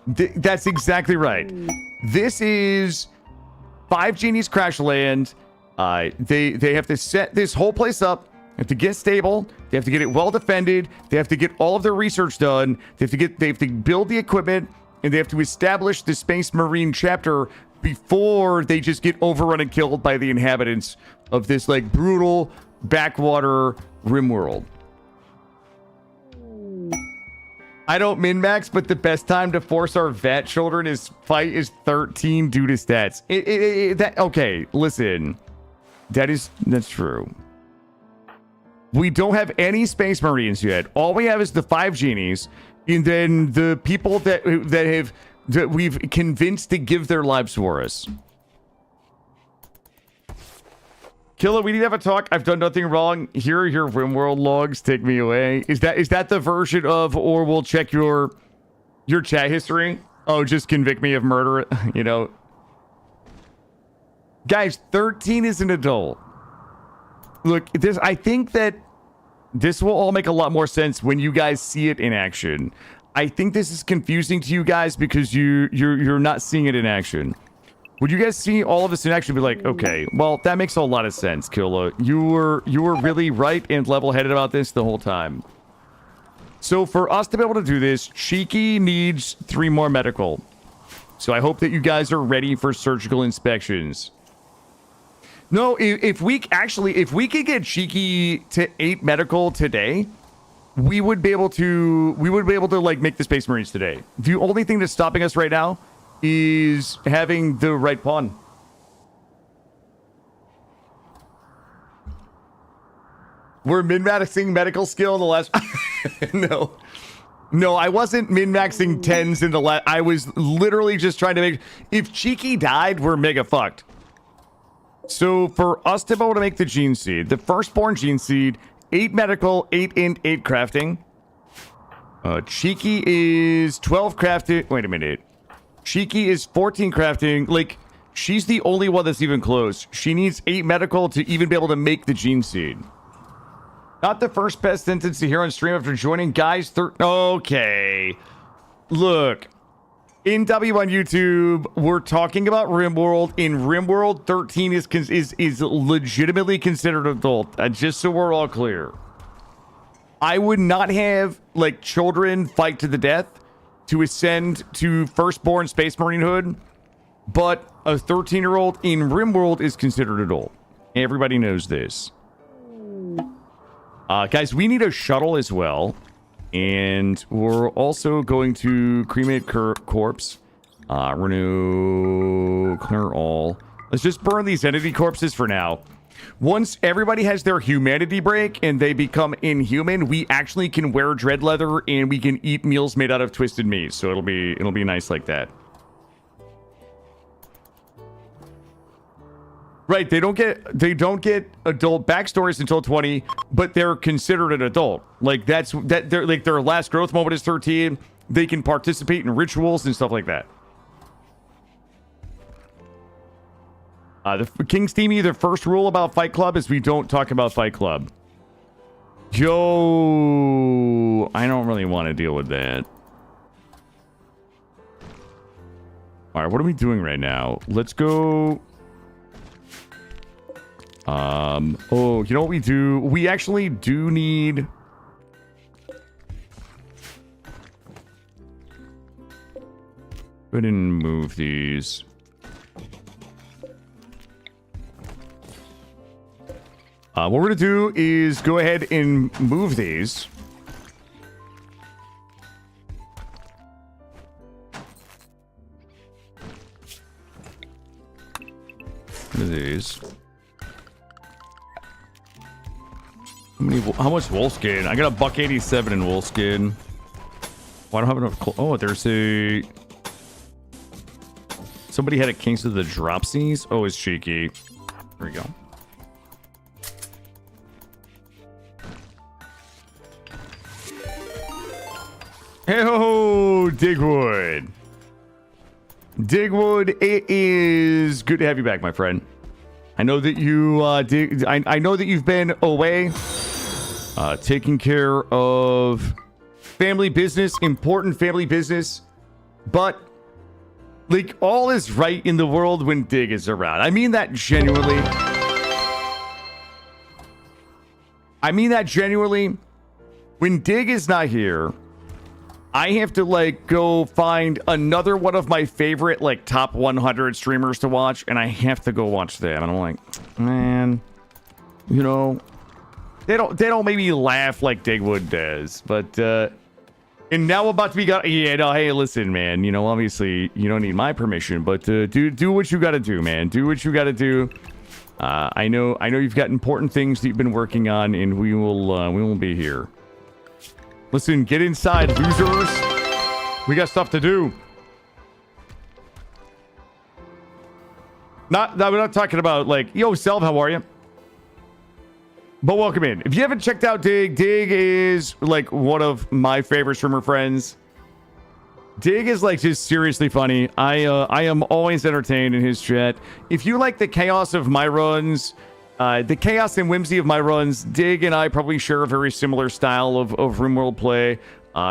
That's exactly right. This is 5 genies crash land. They have to set this whole place up. have to get stable. They have to get it well defended. They have to get all of their research done. They have to build the equipment, and they have to establish the Space Marine chapter before they just get overrun and killed by the inhabitants of this like brutal backwater rim world. I don't min-max, but the best time to force our vet children is fight is 13 due to stats. Okay, listen. That's true. We don't have any Space Marines yet. All we have is the 5 genies, and then the people that we've convinced to give their lives for us. Killa, we need to have a talk. I've done nothing wrong. Here are your RimWorld logs. Take me away. Is that the version of, or we'll check your chat history? Oh, just convict me of murder. You know. Guys, 13 is an adult. Look, I think that this will all make a lot more sense when you guys see it in action. I think this is confusing to you guys because you're not seeing it in action. Would you guys see all of this in action and be like, okay, well, that makes a lot of sense, Killa. You were really right and level-headed about this the whole time. So for us to be able to do this, Cheeky needs 3 more medical. So I hope that you guys are ready for surgical inspections. No, if we could get Cheeky to 8 medical today, we would be able to like make the Space Marines today. The only thing that's stopping us right now is having the right pawn. We're min-maxing medical skill in the last... No, I wasn't min-maxing 10s in the last... I was literally just trying to make... If Cheeky died, we're mega fucked. So for us to be able to make the gene seed, the firstborn gene seed, 8 medical, 8 int, 8 crafting. Cheeky is 12 crafting... Wait a minute. Cheeky is 14 crafting. Like, she's the only one that's even close. She needs 8 medical to even be able to make the gene seed. Not the first best sentence to hear on stream after joining. Guys, okay. Look. In W on YouTube, we're talking about RimWorld. In RimWorld, 13 is legitimately considered adult. Just so we're all clear. I would not have, like, children fight to the death to ascend to firstborn Space Marine hood, but a 13-year-old in RimWorld is considered adult. Everybody knows this. Guys, we need a shuttle as well, and we're also going to cremate corpse. Renew, clear all. Let's just burn these entity corpses for now. Once everybody has their humanity break and they become inhuman, we actually can wear dread leather and we can eat meals made out of twisted meat. So it'll be nice like that. Right, they don't get adult backstories until 20, but they're considered an adult. Like they're like their last growth moment is 13. They can participate in rituals and stuff like that. The King Steamy, the first rule about Fight Club is we don't talk about Fight Club. Yo, I don't really want to deal with that. All right, what are we doing right now? Let's go. Oh, you know what we do? We actually do need... Go ahead and move these. What we're going to do is go ahead and move these. These. How much wool skin? I got a $187 in wool skin. Well, I don't have enough. Oh, there's a... Somebody had a Kings of the Dropsies. Oh, it's cheeky. There we go. Hey ho, Digwood. Digwood, it is good to have you back, my friend. I know that you I know that you've been away, taking care of family business, important family business, but like all is right in the world when Dig is around. I mean that genuinely. I mean that genuinely. When Dig is not here, I have to like go find another one of my favorite like top 100 streamers to watch, and I have to go watch them. And I'm like, man, you know, they don't make me laugh like Digwood does. But and now about to be hey, listen, man. You know, obviously you don't need my permission, but do what you got to do, man. Do what you got to do. I know you've got important things that you've been working on, and we will be here. Listen, get inside, losers. We got stuff to do. We're not talking about like, yo, Selv, how are you? But welcome in. If you haven't checked out Dig, Dig is like one of my favorite streamer friends. Dig is like just seriously funny. I am always entertained in his chat. If you like the chaos of my runs, the chaos and whimsy of my runs, Dig and I probably share a very similar style of RimWorld play.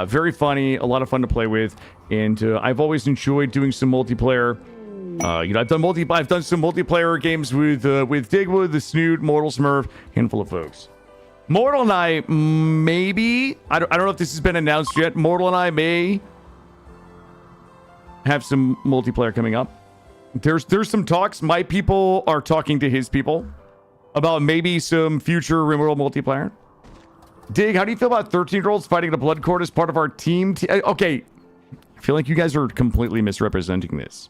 Very funny, a lot of fun to play with, and I've always enjoyed doing some multiplayer. You know, I've done some multiplayer games with Digwood, the Snoot, Mortal Smurf, handful of folks. Mortal and I maybe I don't know if this has been announced yet. Mortal and I may have some multiplayer coming up. There's some talks. My people are talking to his people about maybe some future RimWorld multiplayer. Dig, how do you feel about 13-year-olds fighting a blood court as part of our team? Okay, I feel like you guys are completely misrepresenting this.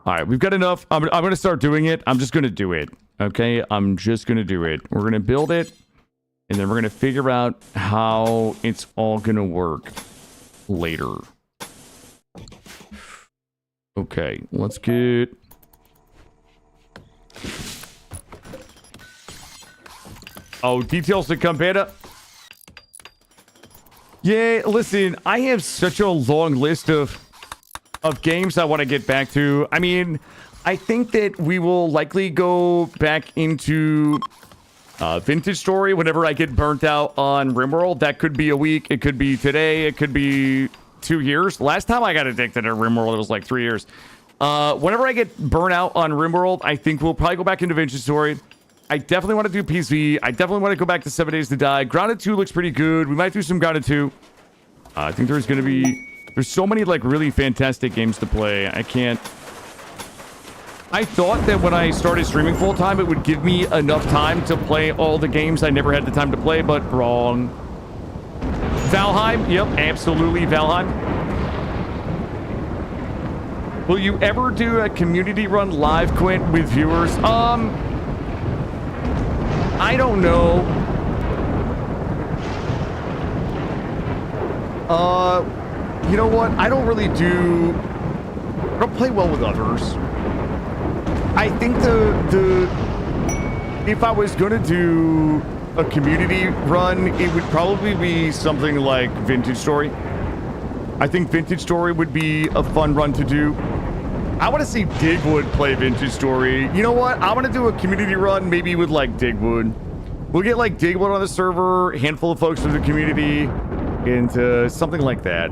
All right, we've got enough. I'm going to start doing it. I'm just going to do it. Okay, I'm just going to do it. We're going to build it, and then we're going to figure out how it's all going to work later. Okay, let's get... Oh, details to come, Panda. Yeah, listen, I have such a long list of games I want to get back to. I mean, I think that we will likely go back into Vintage Story whenever I get burnt out on RimWorld. That could be a week. It could be today. It could be 2 years. Last time I got addicted to RimWorld, it was like 3 years. Whenever I get burnt out on RimWorld, I think we'll probably go back into Vintage Story. I definitely want to do PZ. I definitely want to go back to 7 Days to Die. Grounded 2 looks pretty good. We might do some Grounded 2. I think there's going to be... There's so many, like, really fantastic games to play. I can't... I thought that when I started streaming full-time, it would give me enough time to play all the games I never had the time to play, but wrong. Valheim? Yep, absolutely Valheim. Will you ever do a community run live, Quint, with viewers? I don't know. You know what? I don't really do... I don't play well with others. I think if I was gonna do a community run, it would probably be something like Vintage Story. I think Vintage Story would be a fun run to do. I want to see Digwood play Vintage Story. You know what? I want to do a community run maybe with like Digwood. We'll get like Digwood on the server, a handful of folks from the community, and something like that.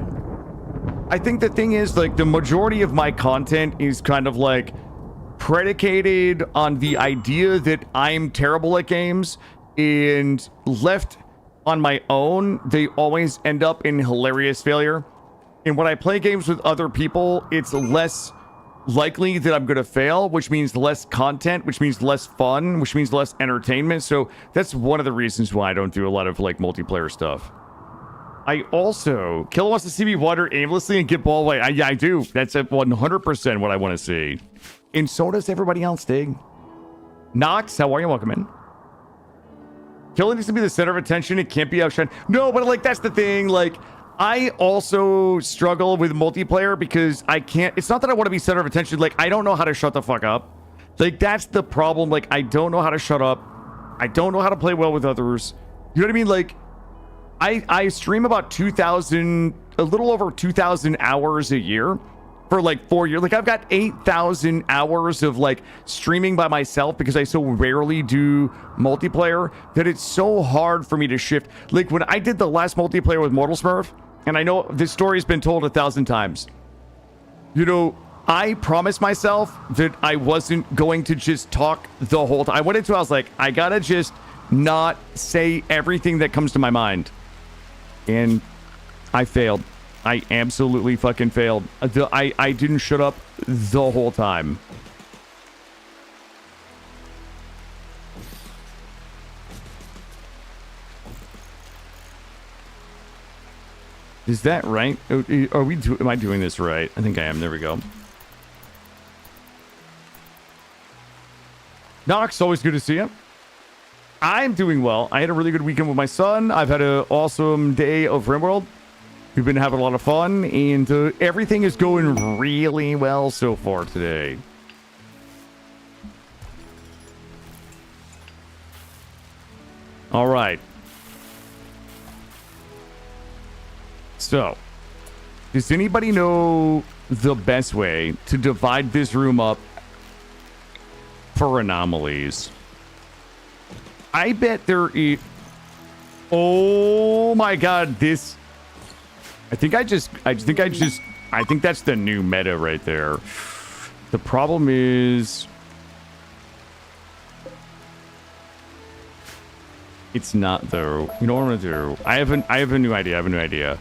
I think the thing is, like, the majority of my content is kind of like predicated on the idea that I'm terrible at games, and left on my own, they always end up in hilarious failure. And when I play games with other people, it's less likely that I'm going to fail, which means less content, which means less fun, which means less entertainment. So that's one of the reasons why I don't do a lot of like multiplayer stuff. I also... Killer wants to see me wander aimlessly and get ball away. Yeah, I do. That's 100% what I want to see. And so does everybody else, Dig. Nox, how are you? Welcome in. Killer needs to be the center of attention. It can't be outshined. No, but like, that's the thing. Like, I also struggle with multiplayer because I can't... It's not that I want to be center of attention. Like, I don't know how to shut the fuck up. Like, that's the problem. Like, I don't know how to shut up. I don't know how to play well with others. You know what I mean? Like... I stream about 2,000, a little over 2,000 hours a year for like 4 years. Like I've got 8,000 hours of like streaming by myself because I so rarely do multiplayer that it's so hard for me to shift. Like when I did the last multiplayer with Mortal Smurf, and I know this story's been told 1,000 times. You know, I promised myself that I wasn't going to just talk the whole time. I went into it, I was like, I gotta just not say everything that comes to my mind. And I failed. I absolutely fucking failed. I didn't shut up the whole time. Is that right? Am I doing this right? I think I am. There we go. Nox, always good to see you. I'm doing well. I had a really good weekend with my son. I've had an awesome day of RimWorld. We've been having a lot of fun, and everything is going really well so far today. All right. So, does anybody know the best way to divide this room up for anomalies? I bet there is... Oh my god, this... I think that's the new meta right there. The problem is... It's not, though. You know what I'm gonna do? I have a new idea.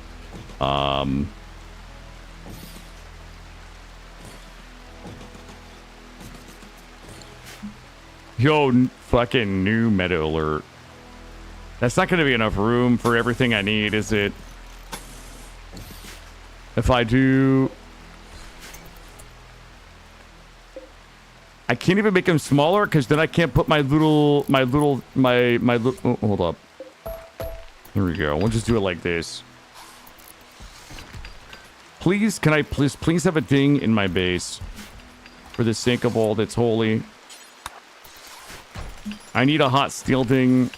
Yo, fucking new meta alert. That's not gonna be enough room for everything I need, is it? If I do... I can't even make them smaller because then I can't put my little... Oh, hold up. There we go. We'll just do it like this. Please, can I please have a ding in my base? For the sake of all that's holy. I need a hot steel ding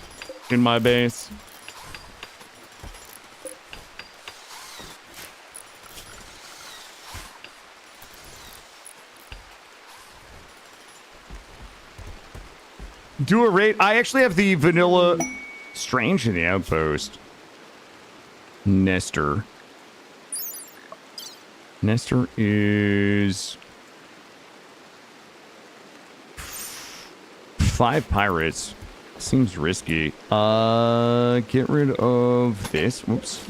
in my base. Do a raid. I actually have the vanilla strange in the outpost. Nestor is 5 pirates. Seems risky. Get rid of this. Whoops.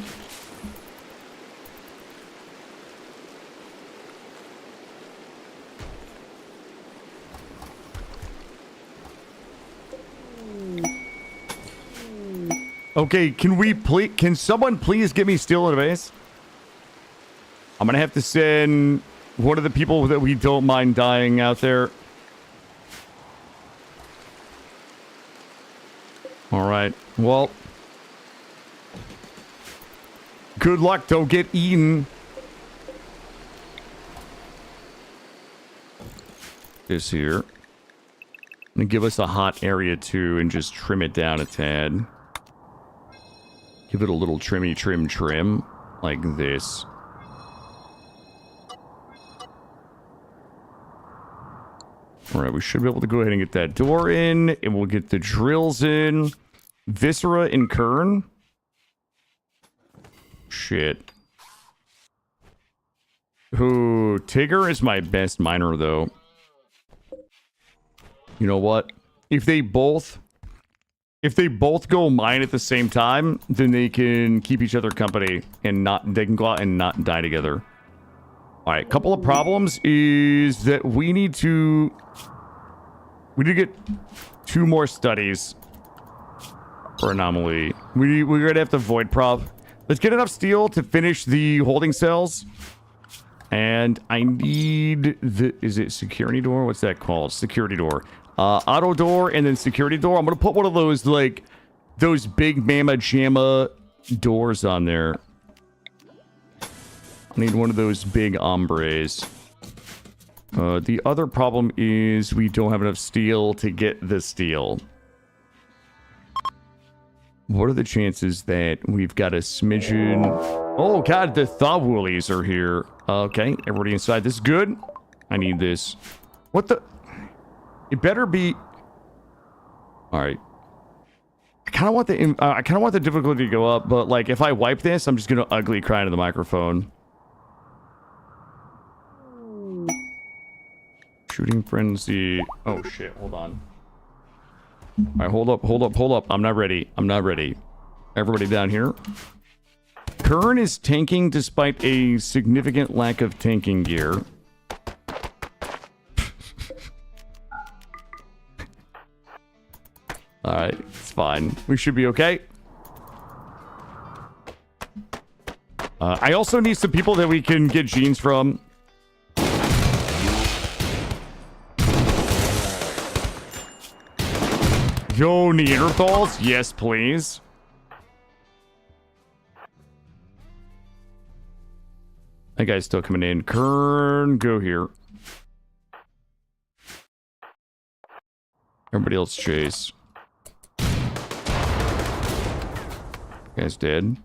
Okay, can someone please get me steel in a base? I'm gonna have to send one of the people that we don't mind dying out there. Alright, well. Good luck, don't get eaten. This here. And give us a hot area too and just trim it down a tad. Give it a little trim, like this. Alright, we should be able to go ahead and get that door in, and we'll get the drills in. Viscera and Kern. Shit. Ooh, Tigger is my best miner, though. You know what? If they both go mine at the same time, then they can keep each other company and they can go out and not die together. All right, couple of problems is that we need to get 2 more studies for Anomaly. We're gonna have to void prop. Let's get enough steel to finish the holding cells. And I need is it security door? What's that called? Security door. Auto door and then security door. I'm gonna put one of those, like, those big mama jamma doors on there. I need one of those big hombres. The other problem is we don't have enough steel to get the steel. What are the chances that we've got a smidgen... Oh, God, the Thawwoolies are here. Okay, everybody inside. This is good. I need this. What the... It better be... Alright. I kind of want the difficulty to go up, but, like, if I wipe this, I'm just gonna ugly cry into the microphone. Shooting frenzy. Oh shit, hold on. Alright, hold up. I'm not ready. Everybody down here. Kern is tanking despite a significant lack of tanking gear. Alright, it's fine. We should be okay. I also need some people that we can get genes from. Yo, Neanderthals? Yes, please. That guy's still coming in. Kern, go here. Everybody else chase. Guy's dead.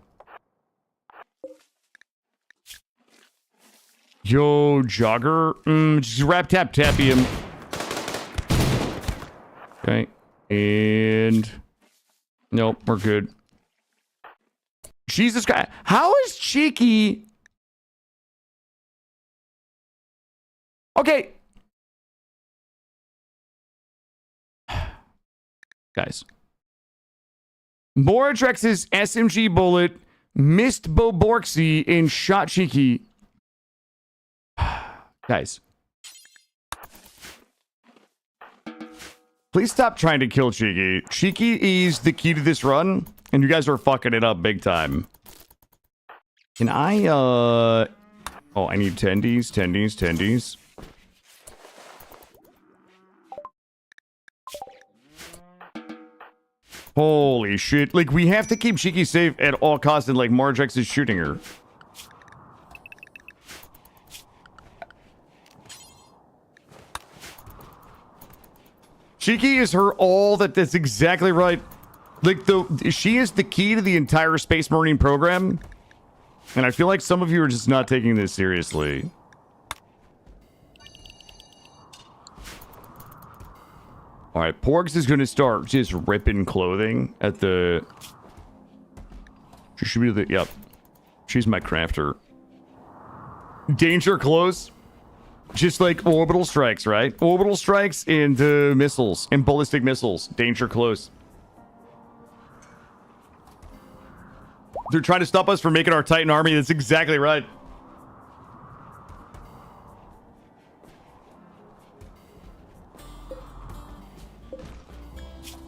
Yo, Jogger. Just rap tap tappy him. Okay. And nope, we're good. Jesus Christ. How is Cheeky? Okay. Guys. Moradrex's SMG bullet missed Boborksy and shot Cheeky. Guys. Please stop trying to kill Cheeky. Cheeky is the key to this run, and you guys are fucking it up big time. Can I, Oh, I need tendies. Holy shit. Like, we have to keep Cheeky safe at all costs, and, like, Marjax is shooting her. Cheeky is her all that's exactly right. Like, she is the key to the entire Space Marine program. And I feel like some of you are just not taking this seriously. Alright, Porgs is going to start just ripping clothing at the... She should be the... Yep. She's my crafter. Danger close. Just like orbital strikes, right? Orbital strikes and missiles and ballistic missiles. Danger close. They're trying to stop us from making our Titan army. That's exactly right.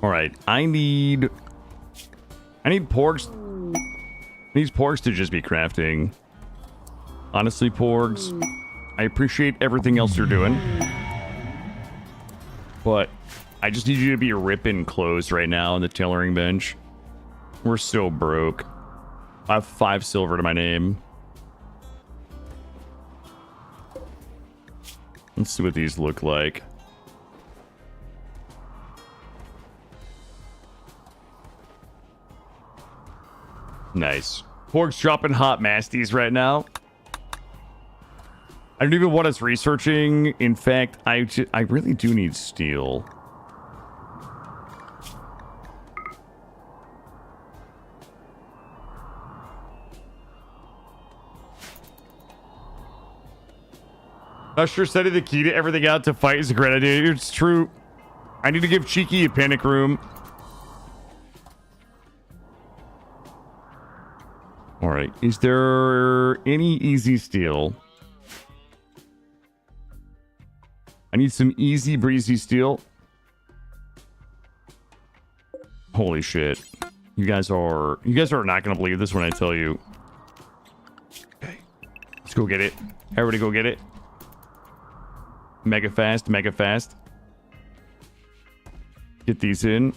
All right, I need Porgs. These Porgs to just be crafting. Honestly, Porgs, I appreciate everything else you're doing, but I just need you to be ripping clothes right now on the tailoring bench. We're so broke. I have 5 silver to my name. Let's see what these look like. Nice. Porg's dropping hot masties right now. I don't even want us researching. In fact, I really do need steel. Not sure setting the key to everything out to fight is a great idea. It's true. I need to give Cheeky a panic room. Alright, is there any easy steel? I need some easy breezy steel. Holy shit. You guys are not gonna believe this when I tell you. Okay. Let's go get it. Everybody go get it. Mega fast, mega fast. Get these in.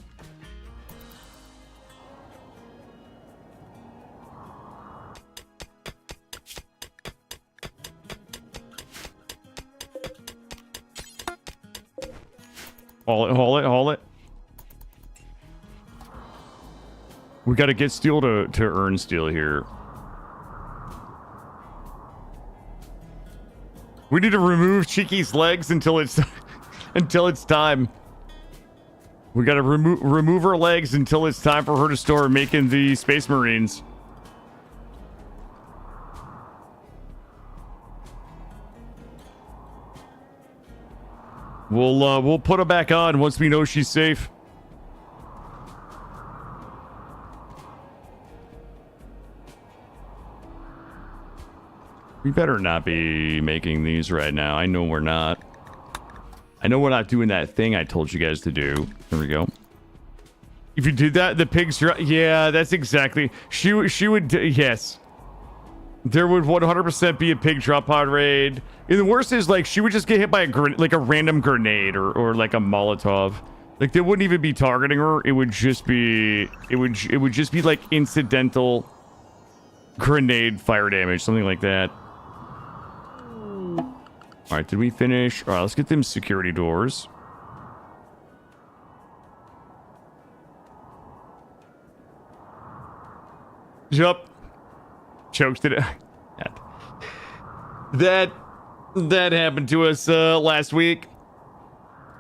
Haul it. We gotta get steel to earn steel here. We need to remove Cheeky's legs until it's time. We gotta remove her legs until it's time for her to start making the Space Marines. We'll put her back on once we know she's safe. We better not be making these right now. I know we're not. I know we're not doing that thing I told you guys to do. There we go. If you did that, the pigs... Yeah, that's exactly... She would... Yes. There would 100% be a pig drop pod raid. And the worst is, like, she would just get hit by a random grenade or like a Molotov. Like, they wouldn't even be targeting her. It would just be... It would just be, like, incidental grenade fire damage. Something like that. Alright, did we finish? Alright, let's get them security doors. Yup. Choked it. That happened to us last week.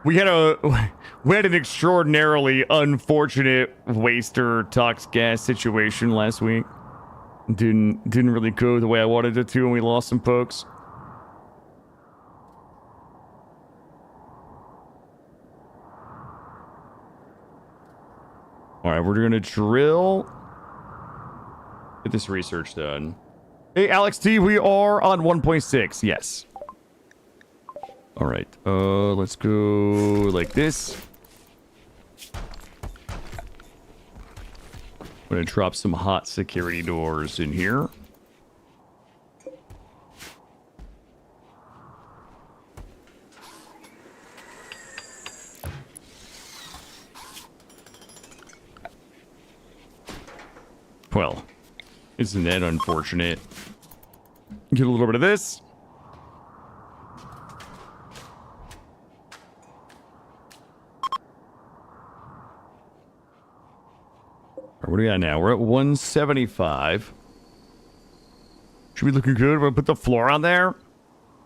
We had an extraordinarily unfortunate waster toxic gas situation last week. Didn't really go the way I wanted it to, and we lost some folks. All right, we're gonna drill. Get this research done. Hey, Alex T, we are on 1.6. Yes. All right. Let's go like this. I'm gonna drop some hot security doors in here. Well, isn't that unfortunate? Get a little bit of this. What do we got now? We're at 175. Should be looking good. We're gonna put the floor on there.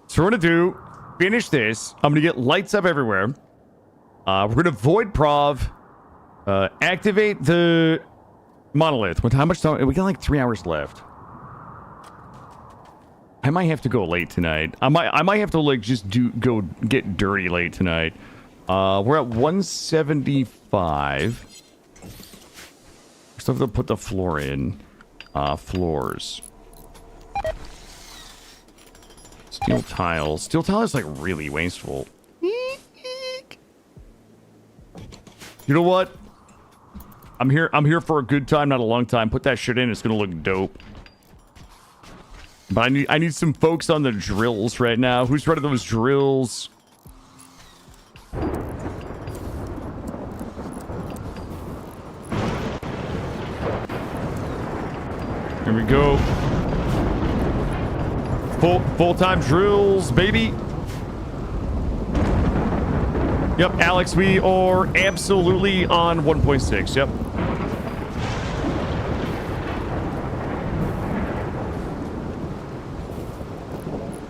So we're gonna do, finish this. I'm gonna get lights up everywhere. We're gonna void prov. Activate the monolith. How much time? We got like 3 hours left. I might have to go late tonight. I might have to like just go get dirty late tonight. We're at 175. Still have to put the floor in. Floors. Steel tile. Steel tile is like really wasteful. You know what? I'm here for a good time, not a long time. Put that shit in. It's gonna look dope. But I need some folks on the drills right now. Who's running those drills? Here we go. Full-time drills, baby. Yep, Alex, we are absolutely on 1.6. Yep.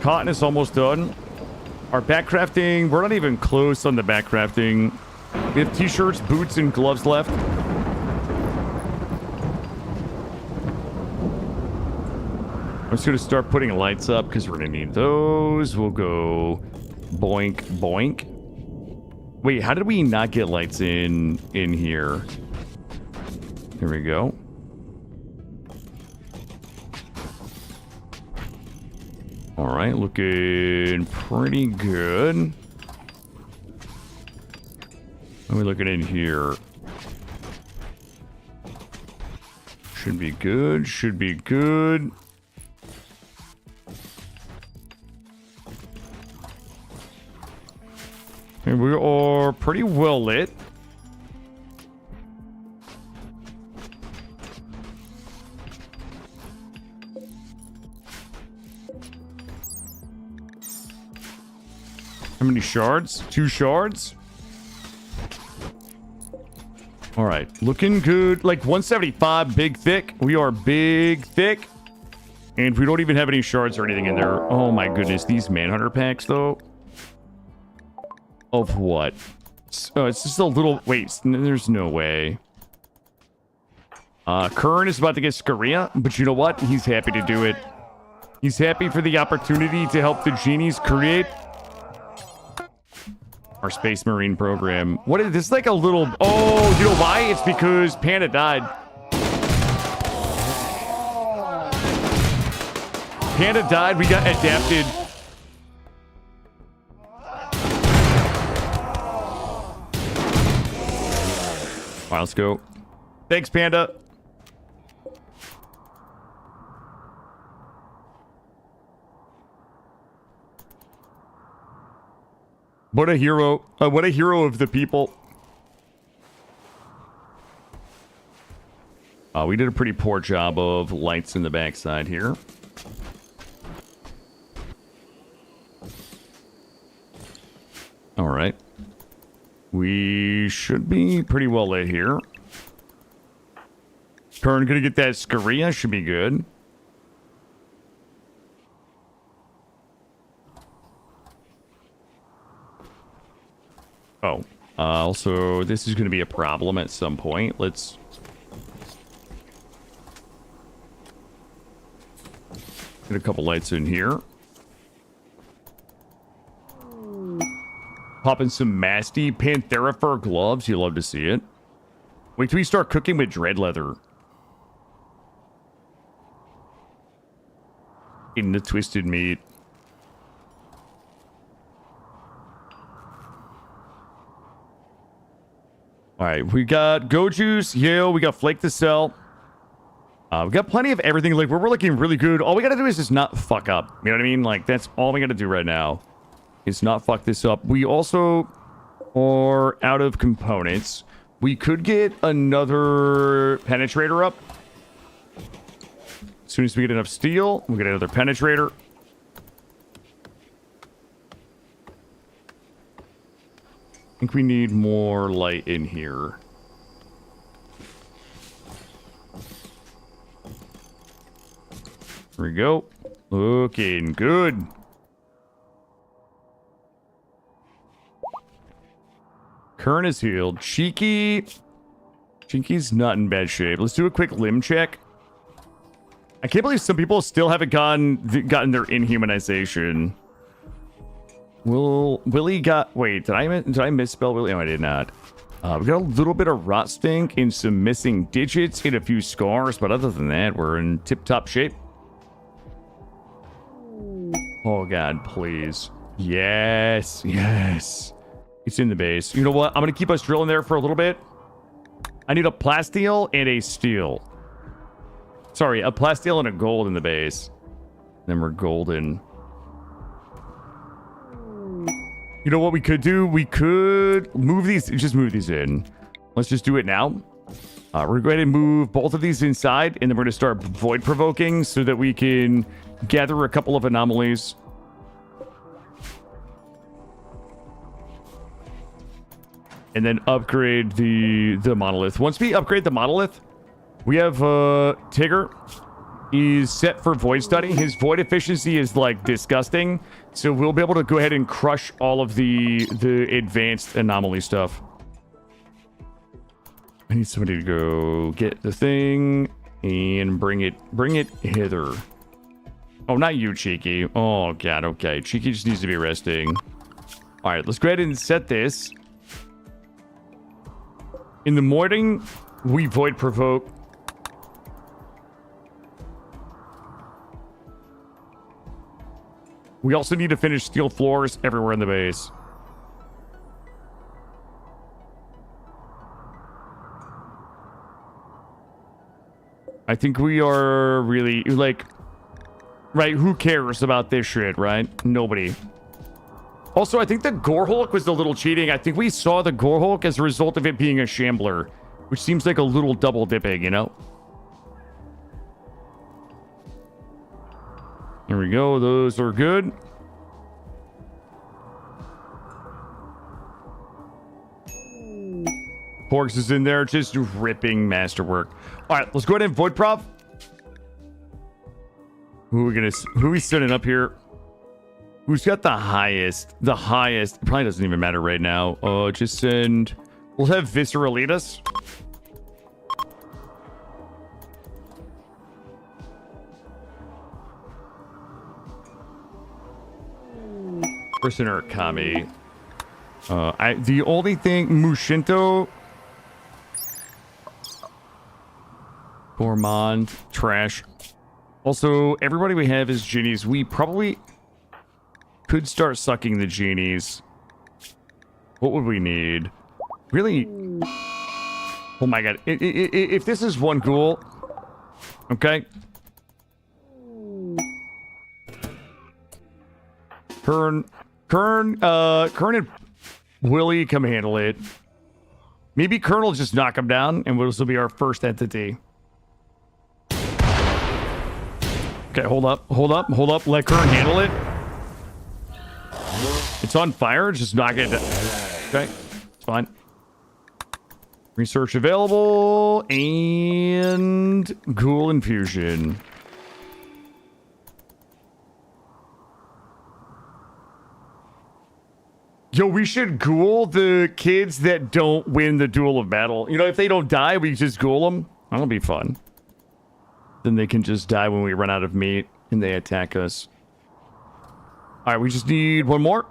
Cotton is almost done. Our back crafting, we're not even close on the back crafting. We have t-shirts, boots, and gloves left. I'm just going to start putting lights up because we're going to need those. We'll go boink, boink. Wait, how did we not get lights in here? Here we go. All right, looking pretty good. What are we looking in here? Should be good, should be good. And we are pretty well lit. How many shards? 2 shards? All right, looking good. Like 175, big thick. We are big thick. And we don't even have any shards or anything in there. Oh my goodness, these Manhunter packs though. Of what? Oh, it's just a little... Wait, there's no way. Kern is about to get Scaria, but you know what? He's happy to do it. He's happy for the opportunity to help the genies create. Our Space Marine program. What is this? Like a little... Oh, you know why? It's because Panda died. Panda died. We got adapted. All right, let's go. Thanks, Panda. What a hero. What a hero of the people. We did a pretty poor job of lights in the backside here. All right. We should be pretty well lit here. Kern gonna get that Scaria. Should be good. Oh. Also, this is gonna be a problem at some point. Let's... get a couple lights in here. Popping some Masty Panthera fur gloves. You love to see it. Wait till we start cooking with dread leather. In the twisted meat. Alright, we got Go Juice, Yale, we got Flake to sell. We got plenty of everything. Like, we're looking really good. All we gotta do is just not fuck up. You know what I mean? Like, that's all we gotta do right now. Is not fuck this up. We also are out of components. We could get another penetrator up. As soon as we get enough steel, we'll get another penetrator. I think we need more light in here. There we go. Looking good. Kern is healed. Cheeky's not in bad shape. Let's do a quick limb check. I can't believe some people still haven't gotten their inhumanization. Willie got... Wait, did I misspell Willie? No, I did not. We got a little bit of rot stink and some missing digits and a few scars, but other than that, we're in tip-top shape. Oh, God, please. Yes, yes. It's in the base. You know what? I'm going to keep us drilling there for a little bit. I need a plasteel and a steel. Sorry, a plasteel and a gold in the base. Then we're golden. You know what we could do? We could move these. Just move these in. Let's just do it now. We're going to go ahead and move both of these inside. And then we're going to start void provoking so that we can gather a couple of anomalies. And then upgrade the monolith. Once we upgrade the monolith, we have Tigger. He's set for void study. His void efficiency is like disgusting. So we'll be able to go ahead and crush all of the advanced anomaly stuff. I need somebody to go get the thing and bring it hither. Oh, not you, Cheeky. Oh, God. Okay. Cheeky just needs to be resting. All right. Let's go ahead and set this. In the morning, we void provoke. We also need to finish steel floors everywhere in the base. I think we are really, like, right, who cares about this shit, right? Nobody. Also, I think the Gore Hulk was a little cheating. I think we saw the Gore Hulk as a result of it being a Shambler, which seems like a little double dipping, you know? There we go. Those are good. Porks is in there, just ripping masterwork. All right, let's go ahead and void prop. Who are we sending up here? Who's got the highest? The highest. It probably doesn't even matter right now. Just send... We'll have Viscera lead us. Person or Kami. The only thing, Mushinto, Gourmand, trash. Also, everybody we have is genies. We probably could start sucking the genies. What would we need? Really? Oh my god. If this is one ghoul, okay. Kern and Willie come handle it. Maybe Kern will just knock him down, and this will be our first entity. Okay, hold up. Let Kern handle it. It's on fire. Just knock it down. Okay, it's fine. Research available and ghoul infusion. Yo, we should ghoul the kids that don't win the duel of battle. You know, if they don't die, we just ghoul them. That'll be fun. Then they can just die when we run out of meat and they attack us. All right, we just need one more.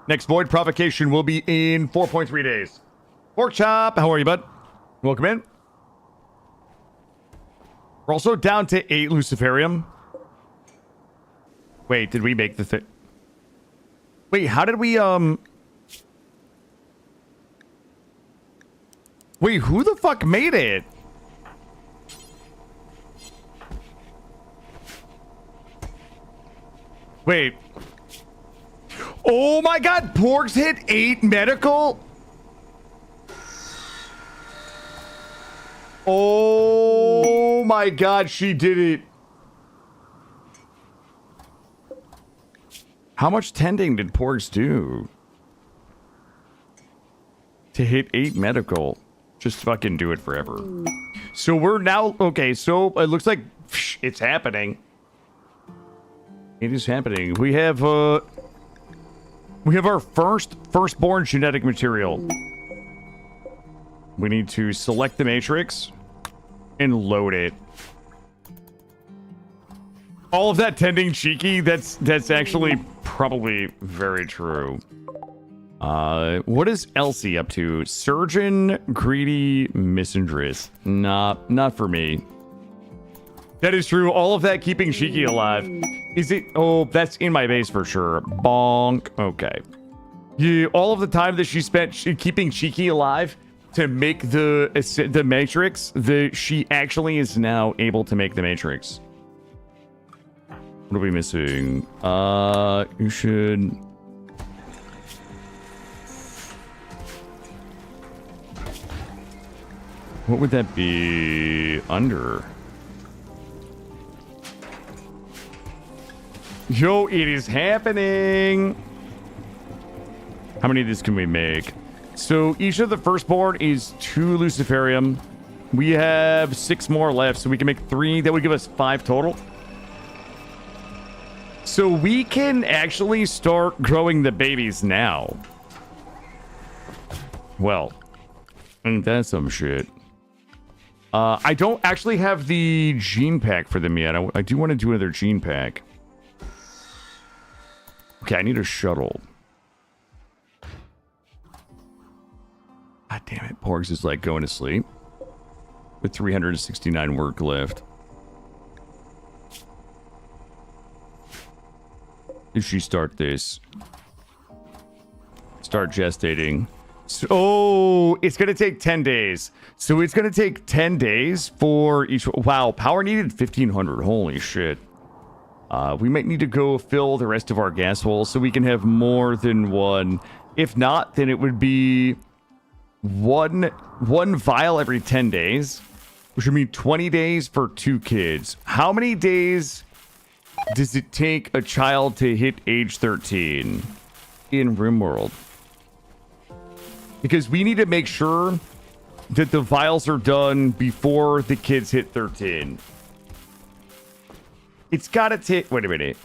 Next void provocation will be in 4.3 days. Pork chop, how are you, bud? Welcome in. We're also down to 8 Luciferium. Wait, did we make the thing? Wait, how did we, Wait, who the fuck made it? Wait. Oh my god, Porgs hit 8 medical? Oh my god, she did it. How much tending did Porgs do? To hit 8 medical. Just fucking do it forever. So we're now... Okay, so it looks like it's happening. It is happening. We have our firstborn genetic material. We need to select the matrix and load it. All of that tending cheeky, that's actually probably very true. What is Elsie up to? Surgeon, greedy, misandress. Not for me. That is true. All of that keeping Cheeky alive. Is it? Oh, that's in my base for sure. Bonk. Okay. Yeah, all of the time that she spent keeping Cheeky alive to make the Matrix, she actually is now able to make the Matrix. What are we missing? You should... What would that be under? Yo, it is happening! How many of these can we make? So each of the firstborn is 2 Luciferium. We have 6 more left, so we can make 3. That would give us 5 total. So we can actually start growing the babies now. Well, ain't that some shit? I don't actually have the gene pack for them yet. I do want to do another gene pack. Okay, I need a shuttle. God damn it. Porgs is like going to sleep. With 369 work left. Did she start this? Start gestating. So, it's going to take 10 days. So it's going to take 10 days for each... Wow, power needed 1,500. Holy shit. We might need to go fill the rest of our gas holes so we can have more than one. If not, then it would be one vial every 10 days, which would mean 20 days for 2 kids. How many days does it take a child to hit age 13 in RimWorld? Because we need to make sure that the vials are done before the kids hit 13. It's gotta take... Wait a minute.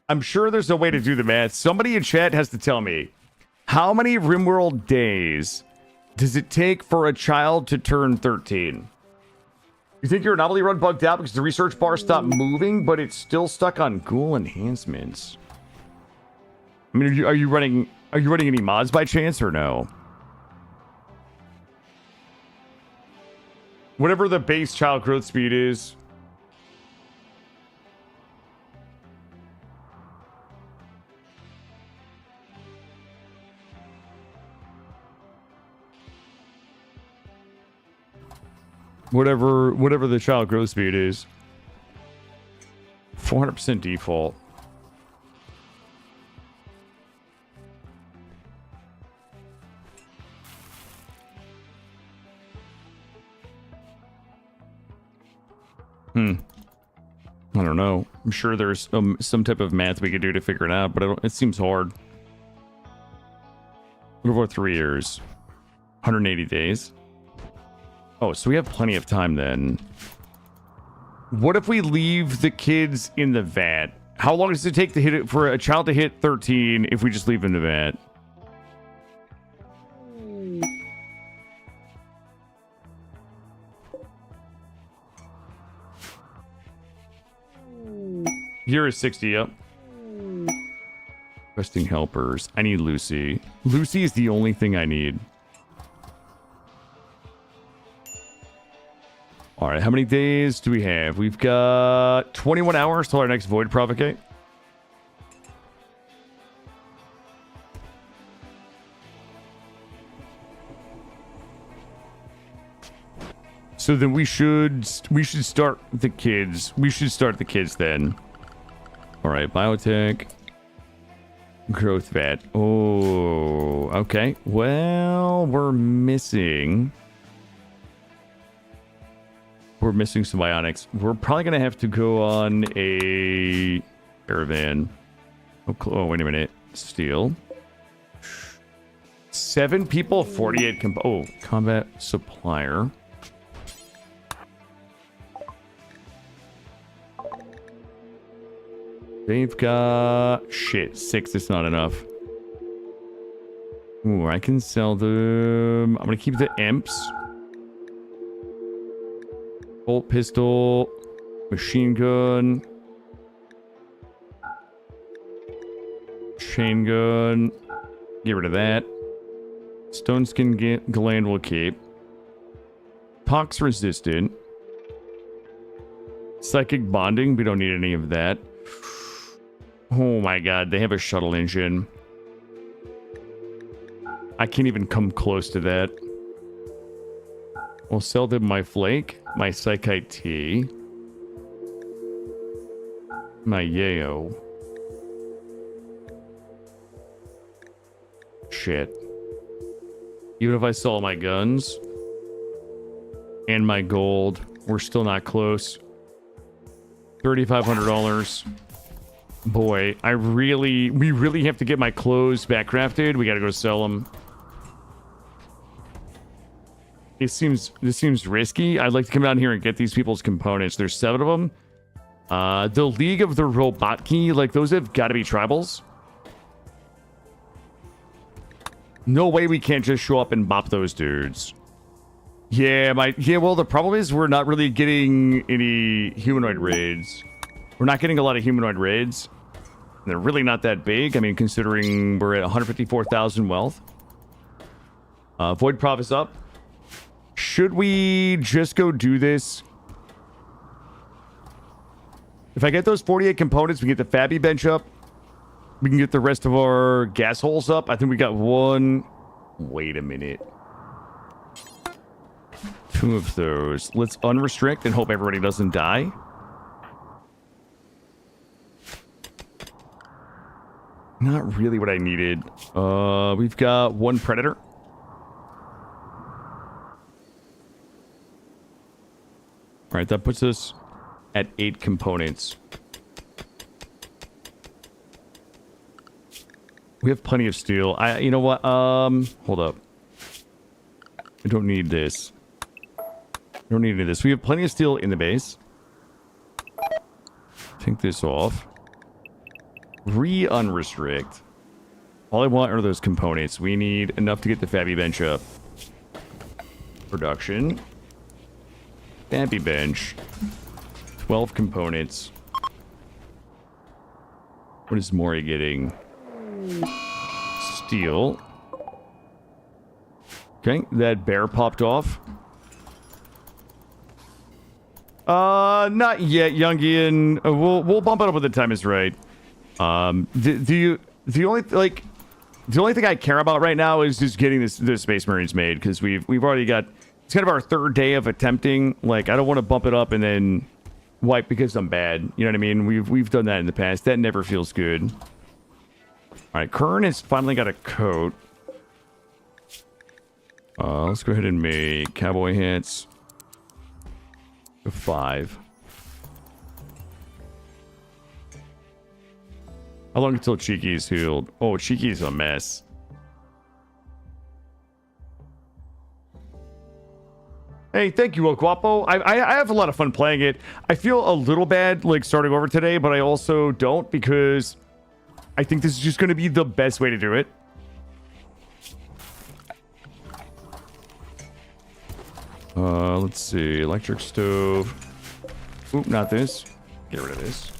I'm sure there's a way to do the math. Somebody in chat has to tell me. How many RimWorld days does it take for a child to turn 13? You think your anomaly run bugged out because the research bar stopped moving, but it's still stuck on ghoul enhancements? I mean, are you running any mods by chance or no? Whatever the base child growth speed is. Whatever the child growth speed is. 400% default. I don't know. I'm sure there's some type of math we could do to figure it out, but it seems hard. What about 3 years? 180 days? Oh, so we have plenty of time then. What if we leave the kids in the vat? How long does it take to hit it for a child to hit 13 if we just leave them in the vat? Here is 60, yep. Requesting helpers. I need Lucy. Lucy is the only thing I need. Alright, how many days do we have? We've got 21 hours till our next Void Provocate. So then we should start the kids. We should start the kids then. Alright, biotech. Growth vat. Oh, okay. Well, we're missing some bionics. We're probably going to have to go on a caravan. Oh, wait a minute. Steel. 7 people, 48 combat supplier. They've got... Shit, 6 is not enough. Ooh, I can sell them. I'm going to keep the imps. Bolt pistol. Machine gun. Chain gun. Get rid of that. Stone skin gland will keep. Tox resistant. Psychic bonding. We don't need any of that. Oh my god, they have a shuttle engine. I can't even come close to that. We'll sell them my flake, my Psychite tea, my yayo. Shit. Even if I sell my guns and my gold, we're still not close. $3,500. Boy, we really have to get my clothes back crafted. We gotta go sell them. This seems risky. I'd like to come down here and get these people's components. There's 7 of them. The League of the Robotki, like those have got to be tribals. No way we can't just show up and bop those dudes. Yeah, well, the problem is we're not really getting any humanoid raids. We're not getting a lot of humanoid raids. They're really not that big. I mean, considering we're at 154,000 wealth. Void Prov is up. Should we just go do this? If I get those 48 components, we get the Fabby bench up. We can get the rest of our gas holes up. I think we got one. Wait a minute. 2 of those. Let's unrestrict and hope everybody doesn't die. Not really what I needed. We've got 1 predator. All right, that puts us at 8 components. We have plenty of steel. You know what? Hold up. I don't need this. I don't need any of this. We have plenty of steel in the base. Take this off. Re-unrestrict. All I want are those components. We need enough to get the Fabby bench up. production. Bampy bench. 12 components. What is Mori getting? Steel. Okay, that bear popped off. Not yet, Youngian. We'll bump it up when the time is right. The only thing I care about right now is just getting the Space Marines made, because we've already got, it's kind of our third day of attempting. Like, I don't want to bump it up and then wipe because I'm bad. You know what I mean? We've done that in the past. That never feels good. All right, Kern has finally got a coat. Let's go ahead and make cowboy hats. 5. How long until Cheeky's healed? Oh, Cheeky's a mess. Hey, thank you, El Guapo. I have a lot of fun playing it. I feel a little bad, like, starting over today, but I also don't, because I think this is just going to be the best way to do it. Let's see. Electric stove. Oop, not this. Get rid of this.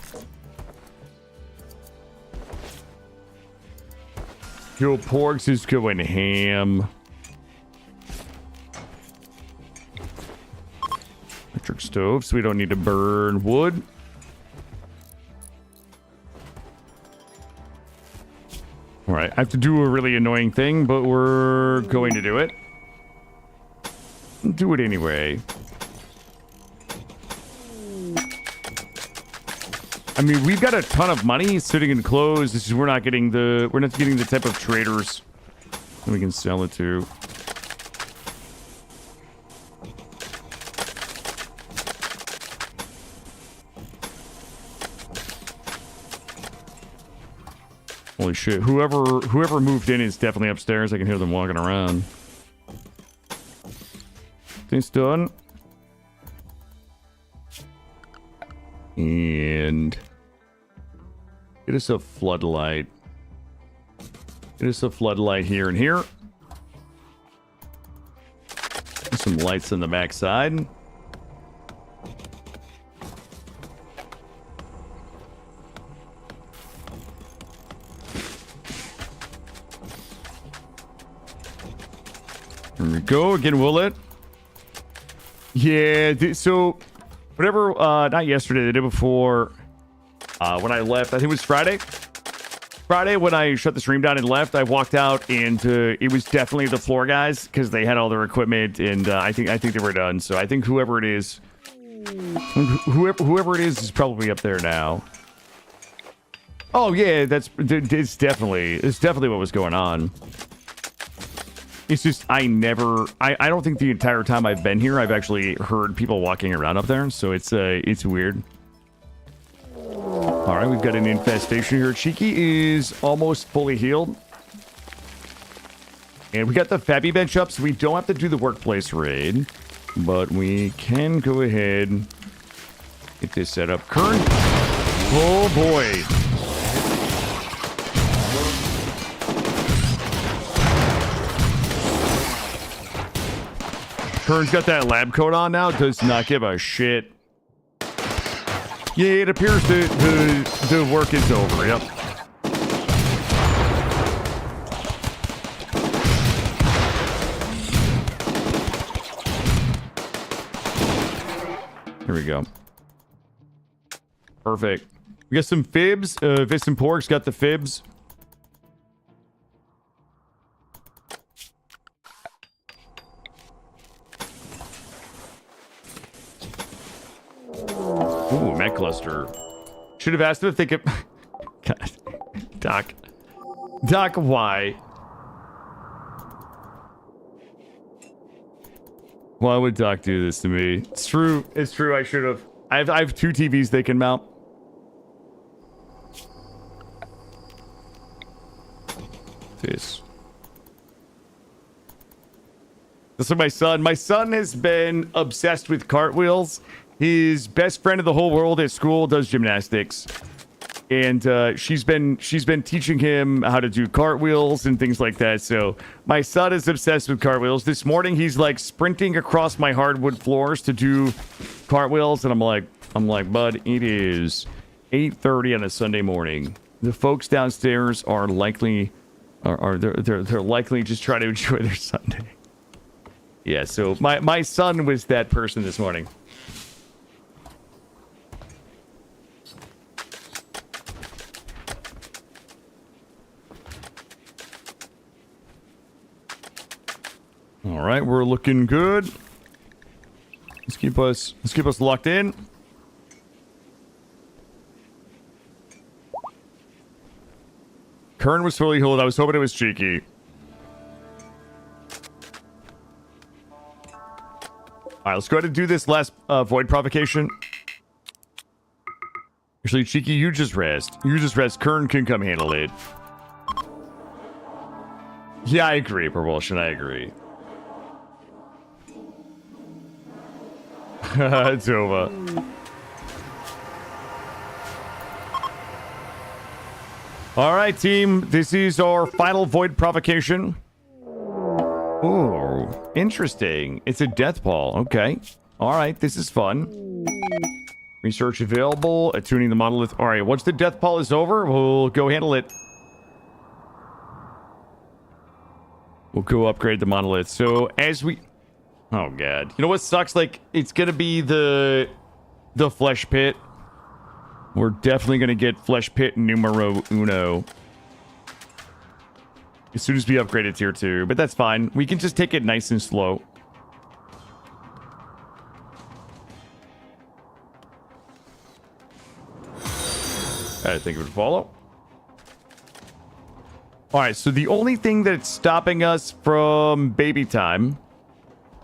Yo, Porgs is going ham. Electric stove, so we don't need to burn wood. Alright, I have to do a really annoying thing, but we're going to do it. Do it anyway. I mean, we've got a ton of money sitting in clothes. This is, we're not getting the type of traders that we can sell it to. Holy shit. Whoever moved in is definitely upstairs. I can hear them walking around. Things done. And get us a floodlight. Get us a floodlight here and here. Some lights on the back side. Here we go. Again, will it? Yeah, so whatever, not yesterday, the day before, when I left, I think it was Friday. Friday, when I shut the stream down and left, I walked out, and it was definitely the floor guys, because they had all their equipment, and I think they were done. So I think whoever it is is probably up there now. Oh yeah, it's definitely what was going on. It's just, I don't think the entire time I've been here, I've actually heard people walking around up there, so it's weird. All right, we've got an infestation here. Cheeky is almost fully healed. And we got the Fabby bench up, so we don't have to do the workplace raid, but we can go ahead and get this set up. Kern, oh boy. Kern's got that lab coat on now. Does not give a shit. Yeah, it appears the work is over. Yep. Here we go. Perfect. We got some fibs. Vis and Pork's got the fibs. Ooh, Met Cluster. Should have asked him if they could... God. Doc, why? Why would Doc do this to me? It's true, I should have. I have 2 TVs they can mount. This. This is my son has been obsessed with cartwheels. His best friend in the whole world at school does gymnastics. and she's been teaching him how to do cartwheels and things like that. So my son is obsessed with cartwheels. This morning he's like sprinting across my hardwood floors to do cartwheels, and I'm like, bud, it is 8:30 on a Sunday morning. The folks downstairs are likely, they're likely just trying to enjoy their Sunday. Yeah, so my son was that person this morning. All right, we're looking good. Let's keep us locked in. Kern was fully healed. I was hoping it was cheeky. All right, let's go ahead and do this last void provocation. Actually, cheeky, you just rest. Kern can come handle it. Yeah, I agree, Propulsion. I agree. It's over. All right, team. This is our final void provocation. Oh, interesting. It's a death ball. Okay. All right, this is fun. Research available. Attuning the monolith. All right, once the death ball is over, we'll go handle it. We'll go upgrade the monolith. So as we... Oh, God. You know what sucks? Like, it's going to be the flesh pit. We're definitely going to get flesh pit numero uno. As soon as we upgrade it tier 2. But that's fine. We can just take it nice and slow. I think it would follow. Alright, so the only thing that's stopping us from baby time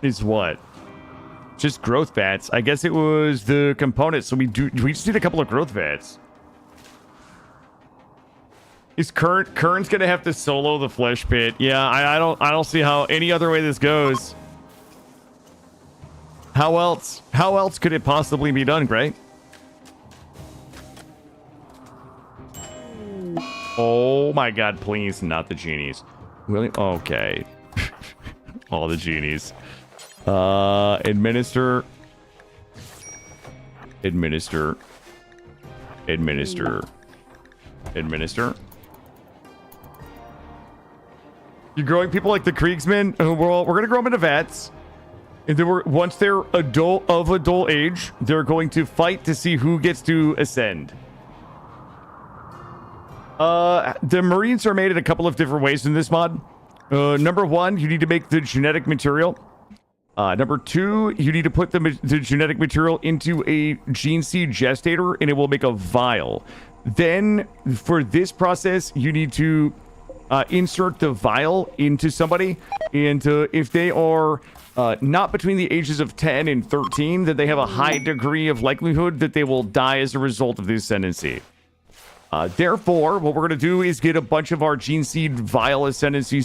is what? Just growth vats. I guess it was the components. So we just need a couple of growth vats. Is Kern's gonna have to solo the flesh pit? Yeah, I don't see how any other way this goes. How else could it possibly be done, Gray? Oh my God, please, not the genies. Really? Okay. All the genies. Administer. You're growing people like the Kriegsmen? We're gonna grow them into vats. And then once they're of adult age, they're going to fight to see who gets to ascend. The Marines are made in a couple of different ways in this mod. Number 1, you need to make the genetic material. Number 2, you need to put the genetic material into a gene seed gestator, and it will make a vial. Then, for this process, you need to insert the vial into somebody, and if they are not between the ages of 10 and 13, then they have a high degree of likelihood that they will die as a result of the ascendancy. Therefore, what we're going to do is get a bunch of our gene seed vial ascendancy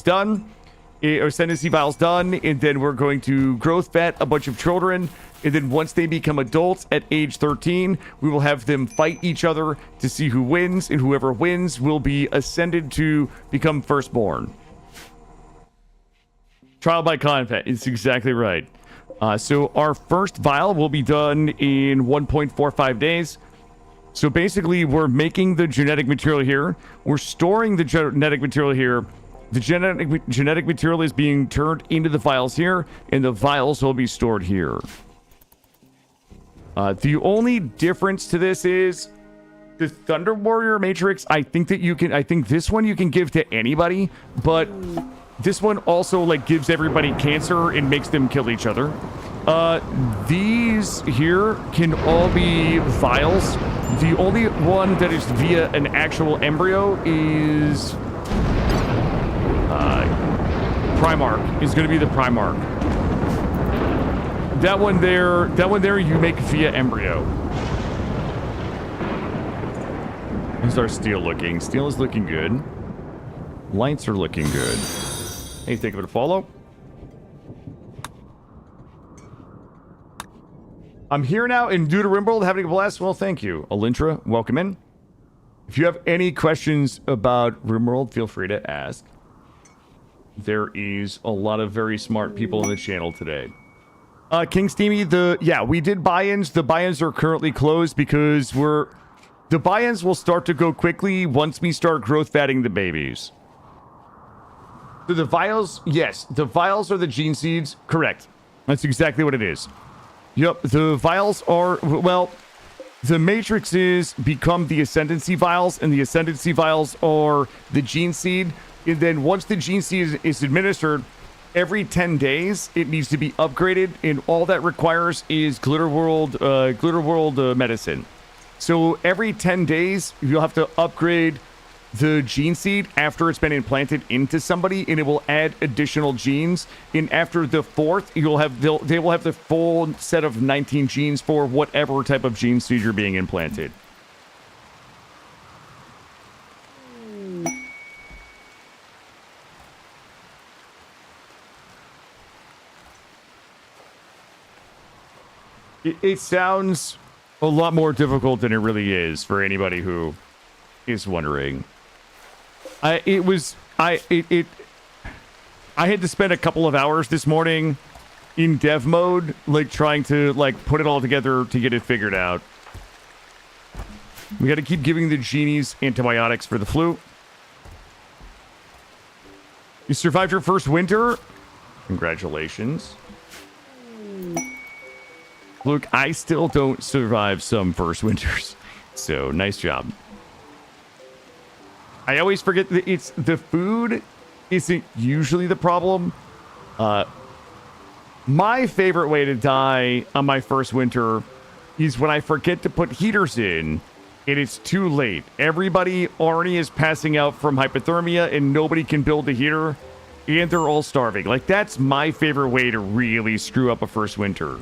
vials done, and then we're going to growth vet a bunch of children, and then once they become adults at age 13, we will have them fight each other to see who wins, and whoever wins will be ascended to become firstborn. Trial by combat, it's exactly right. So our first vial will be done in 1.45 days. So basically, we're making the genetic material here. We're storing the genetic material here. The genetic material is being turned into the vials here, and the vials will be stored here. The only difference to this is the Thunder Warrior Matrix. I think this one you can give to anybody, but this one also like gives everybody cancer and makes them kill each other. These here can all be vials. The only one that is via an actual embryo is Primarch is going to be the Primarch. That one there you make via embryo. How's our steel looking? Steel is looking good. Lights are looking good. Hey, think of it a follow. I'm here now in Rimdark having a blast. Well, thank you. Alintra, welcome in. If you have any questions about RimWorld, feel free to ask. There is a lot of very smart people in the channel today. King Steamy, we did buy-ins. The buy-ins are currently closed because the buy-ins will start to go quickly once we start growth fatting the babies. So the vials, yes, the vials are the gene seeds. Correct. That's exactly what it is. Yep, the vials are, well, the matrices become the ascendancy vials, and the ascendancy vials are the gene seed. And then once the gene seed is administered, every 10 days, it needs to be upgraded, and all that requires is Glitter World medicine. So every 10 days, you'll have to upgrade the gene seed after it's been implanted into somebody, and it will add additional genes. And after the 4th, they will have the full set of 19 genes for whatever type of gene seed you're being implanted. It sounds a lot more difficult than it really is for anybody who is wondering. I had to spend a couple of hours this morning in dev mode, like trying to put it all together to get it figured out. We got to keep giving the genies antibiotics for the flu. You survived your first winter? Congratulations. Look, I still don't survive some first winters, so nice job. I always forget that it's the food isn't usually the problem. My favorite way to die on my first winter is when I forget to put heaters in and it's too late. Everybody already is passing out from hypothermia and nobody can build a heater and they're all starving. Like, that's my favorite way to really screw up a first winter.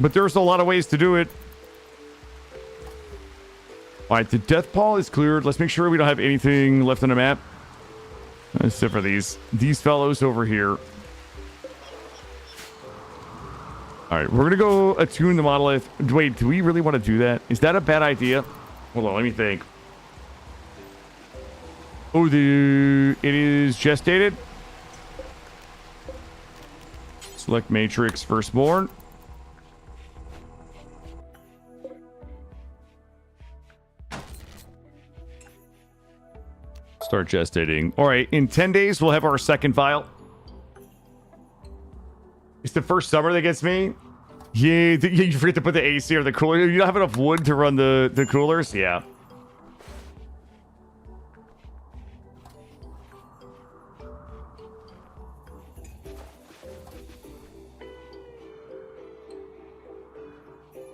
But there's a lot of ways to do it. All right, the death pall is cleared. Let's make sure we don't have anything left on the map. Except for these fellows over here. All right, we're going to go attune the monolith. Wait, do we really want to do that? Is that a bad idea? Hold on, let me think. Oh, it is gestated. Select matrix firstborn. Start gestating. All right, in 10 days, we'll have our second vial. It's the first summer that gets me. Yeah, you forget to put the AC or the cooler. You don't have enough wood to run the coolers? Yeah.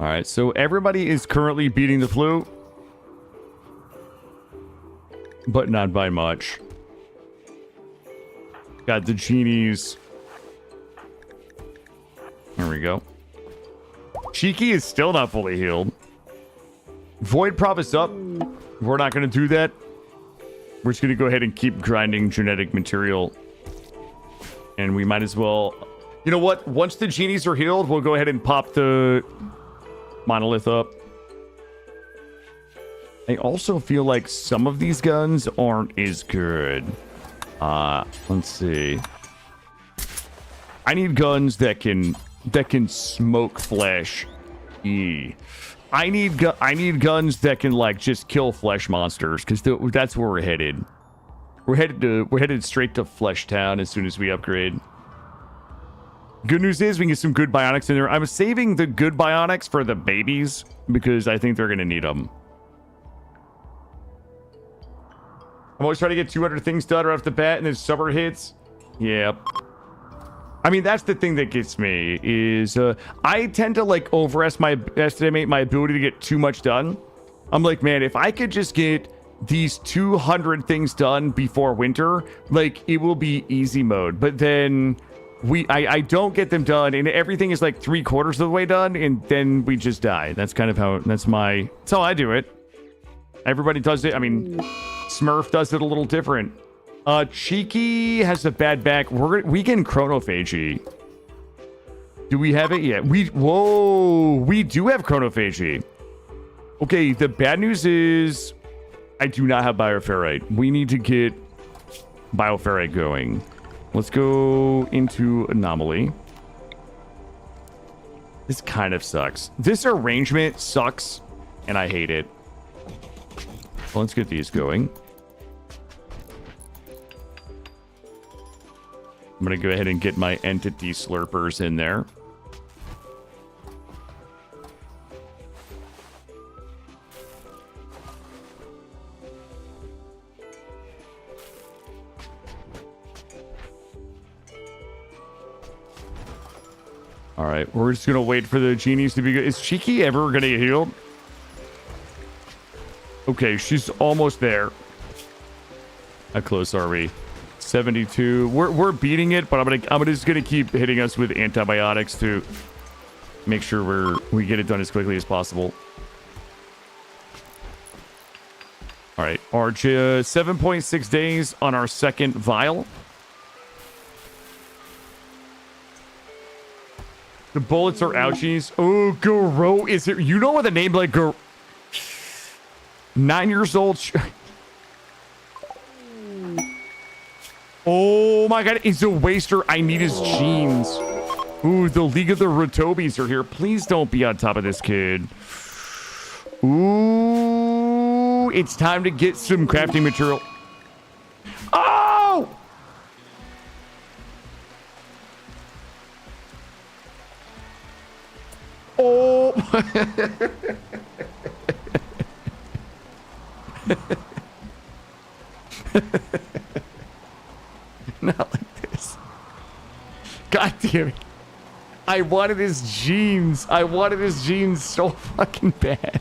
All right, so everybody is currently beating the flu. But not by much. Got the genies. There we go. Cheeky is still not fully healed. Void prop is up. We're not going to do that. We're just going to go ahead and keep grinding genetic material. And we might as well... You know what? Once the genies are healed, we'll go ahead and pop the monolith up. I also feel like some of these guns aren't as good. Let's see. I need guns that can smoke flesh. I need guns that can just kill flesh monsters, because that's where we're headed. We're headed straight to Flesh Town as soon as we upgrade. Good news is we can get some good bionics in there. I'm saving the good bionics for the babies because I think they're gonna need them. I'm always trying to get 200 things done right off the bat, and then summer hits. Yep. I mean, that's the thing that gets me, is I tend to overestimate my ability to get too much done. I'm like, man, if I could just get these 200 things done before winter, it will be easy mode. But then I don't get them done, and everything is 3/4 of the way done, and then we just die. That's kind of how, that's how I do it. Everybody does it. I mean, Smurf does it a little different. Cheeky has a bad back. We can chronophagy. Do we have it yet? Whoa, we do have chronophagy. Okay, the bad news is I do not have bioferrite. We need to get bioferrite going. Let's go into Anomaly. This kind of sucks. This arrangement sucks, and I hate it. Well, let's get these going. I'm going to go ahead and get my entity slurpers in there. All right, we're just going to wait for the genies to be good. Is Cheeky ever going to get healed? Okay, she's almost there. How close are we? 72. We're beating it, but I'm just gonna keep hitting us with antibiotics to make sure we get it done as quickly as possible. All right, our 7.6 days on our second vial. The bullets are ouchies. Oh, Garo, is it? You know what the name like Garo? 9 years old. Oh my god, he's a waster. I need his genes. Ooh, the League of the Rotobis are here. Please don't be on top of this kid. Ooh, it's time to get some crafting material. Oh! Oh! Not like this. God damn it. I wanted his genes. I wanted his genes so fucking bad.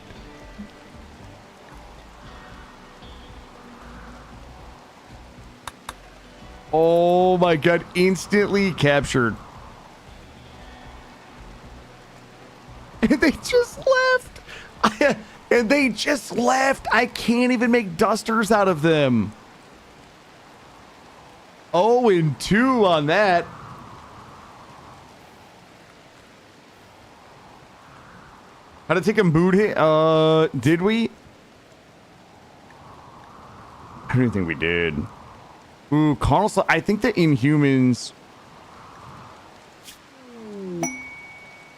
Oh my god. Instantly captured. And they just left. And they just left. I can't even make dusters out of them. 0-2 on that. How to take a mood hit? Did we? I don't think we did. Ooh, Carl. I think the Inhumans.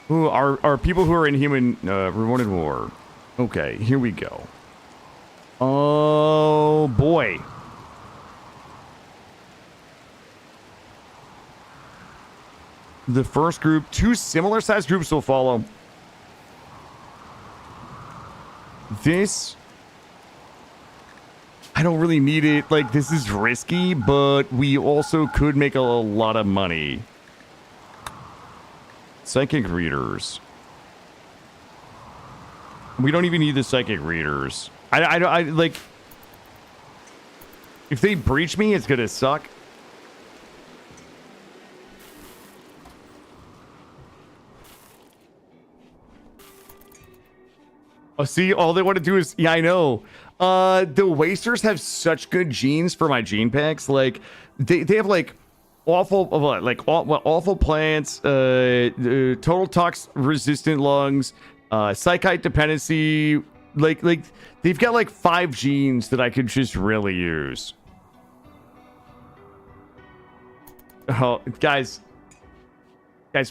Ooh, are people who are Inhuman rewarded war? Okay, here we go. Oh boy. The first group, 2 similar sized groups will follow. This, I don't really need it. Like, this is risky, but we also could make a lot of money. Psychic readers. We don't even need the psychic readers. I like, if they breach me, it's gonna suck. Oh, see, all they want to do is, yeah, I know. The wasters have such good genes for my gene packs. Like, they have like awful plants, total tox resistant lungs, psychite dependency. Like they've got like 5 genes that I could just really use. Oh, guys,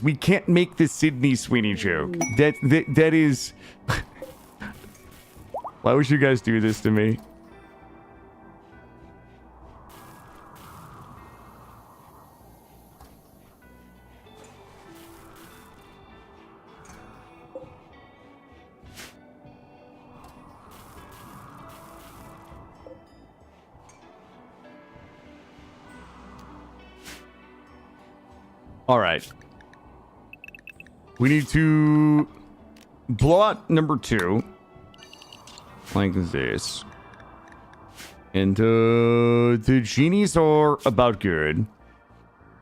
we can't make the Sydney Sweeney joke. That is. Why would you guys do this to me? All right. We need to blow out number 2. Like this. And the genies are about good.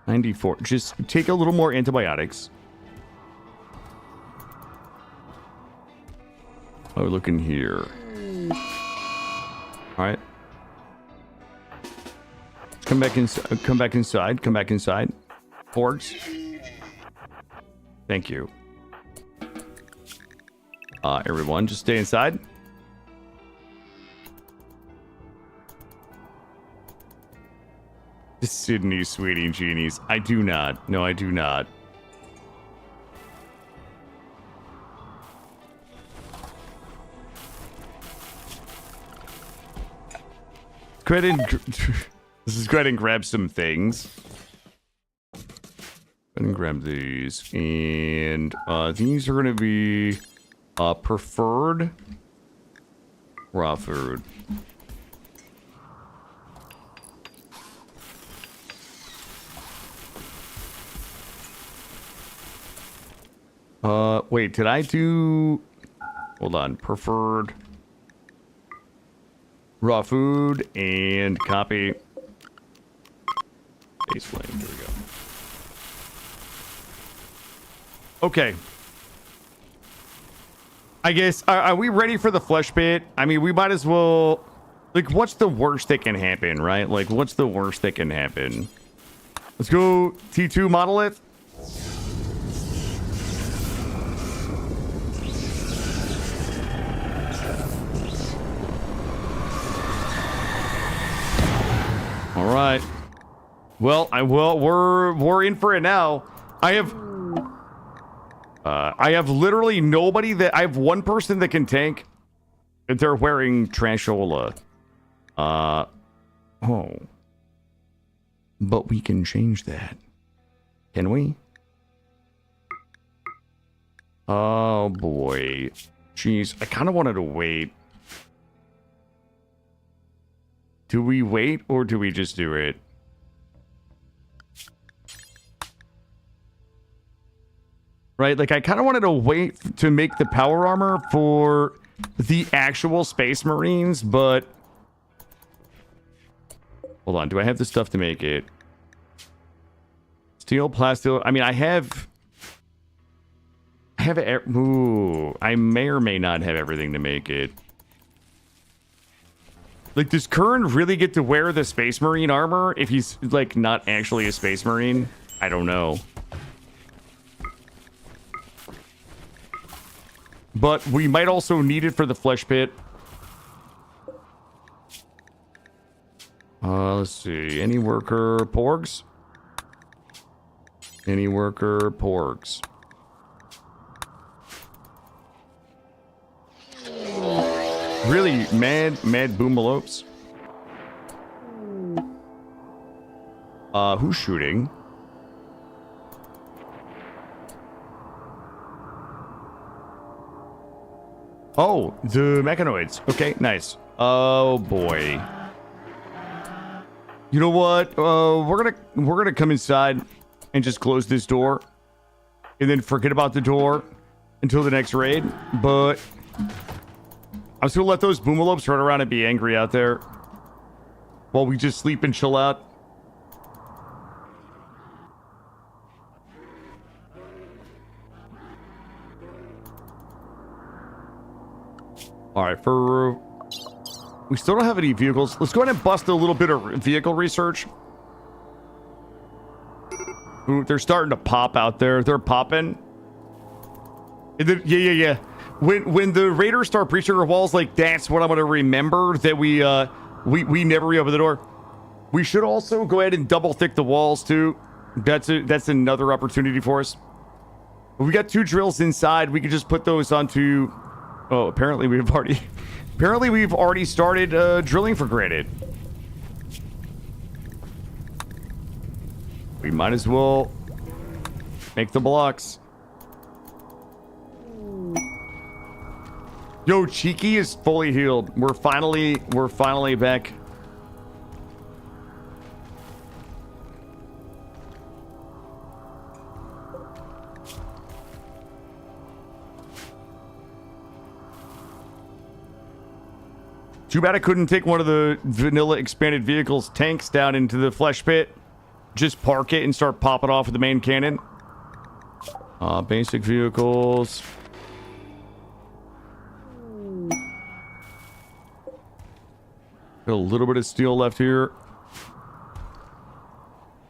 94. Just take a little more antibiotics. Oh, we're looking here. Alright. Come back inside. Come back inside. Come back inside. Forks. Thank you. Everyone, just stay inside. Sydney sweeting genies. I do not. No, I do not. Go ahead and let's just go ahead and grab some things. Go ahead and grab these. And these are going to be preferred raw food. Wait, did I do... Hold on. Preferred raw food and copy. Base flame. Here we go. Okay. I guess, are we ready for the flesh pit? I mean, we might as well... Like, what's the worst that can happen, right? Like, what's the worst that can happen? Let's go T2 monolith. All right. Well, we're in for it now. I have literally nobody that I have one person that can tank. If they're wearing Trashola. Oh. But we can change that. Can we? Oh boy. Jeez, I kind of wanted to wait. Do we wait or do we just do it? Right, like I kind of wanted to wait to make the power armor for the actual Space Marines, but... Hold on, do I have the stuff to make it? Steel, plasteel... I mean, I have... Ooh, I may or may not have everything to make it. Like, does Kern really get to wear the Space Marine armor if he's, like, not actually a Space Marine? I don't know. But we might also need it for the flesh pit. Let's see. Any worker porgs? Any worker porgs? Really mad boomalopes. Who's shooting? Oh, the mechanoids. Okay, nice. Oh boy. You know what? We're gonna come inside and just close this door, and then forget about the door until the next raid. But I'm just gonna let those boomalopes run around and be angry out there while we just sleep and chill out. All right, we still don't have any vehicles. Let's go ahead and bust a little bit of vehicle research. Ooh, they're starting to pop out there. They're popping. Yeah. When the raiders start breaching our walls, like that's what I'm gonna remember, that we never reopen the door. We should also go ahead and double thick the walls too. That's another opportunity for us. We got 2 drills inside. We could just put those onto. Oh, apparently we've already started drilling for granite. We might as well make the blocks. Yo, Cheeky is fully healed. We're finally back. Too bad I couldn't take one of the vanilla expanded vehicles tanks down into the flesh pit. Just park it and start popping off with the main cannon. Basic vehicles. Got a little bit of steel left here.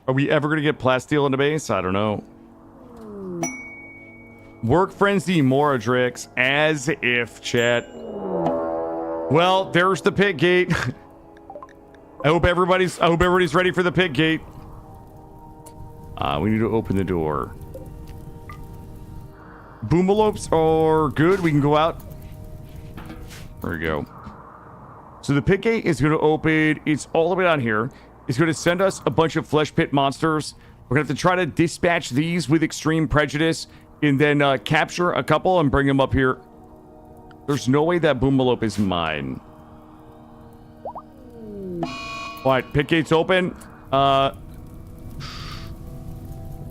Are we ever going to get plasteel into base? I don't know. Work frenzy Moradrix, as if, chat. Well, there's the pit gate. I hope everybody's ready for the pit gate. We need to open the door. Boomalopes are good. We can go out. There we go. So the pit gate is going to open. It's all the way down here. It's going to send us a bunch of flesh pit monsters. We're going to have to try to dispatch these with extreme prejudice and then capture a couple and bring them up here. There's no way that Boomalope is mine. All right, pit gate's open.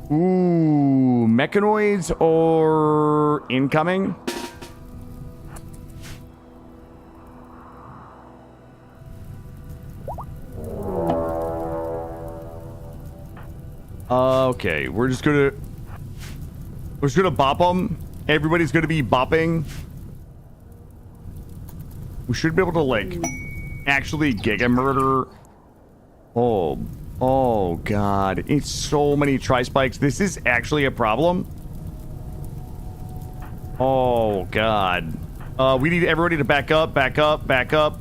Ooh, mechanoids are incoming. Okay, we're just gonna bop them. Everybody's gonna be bopping. We should be able to like actually giga murder. Oh god, it's so many tri-spikes. This is actually a problem. Oh god. We need everybody to back up, back up, back up.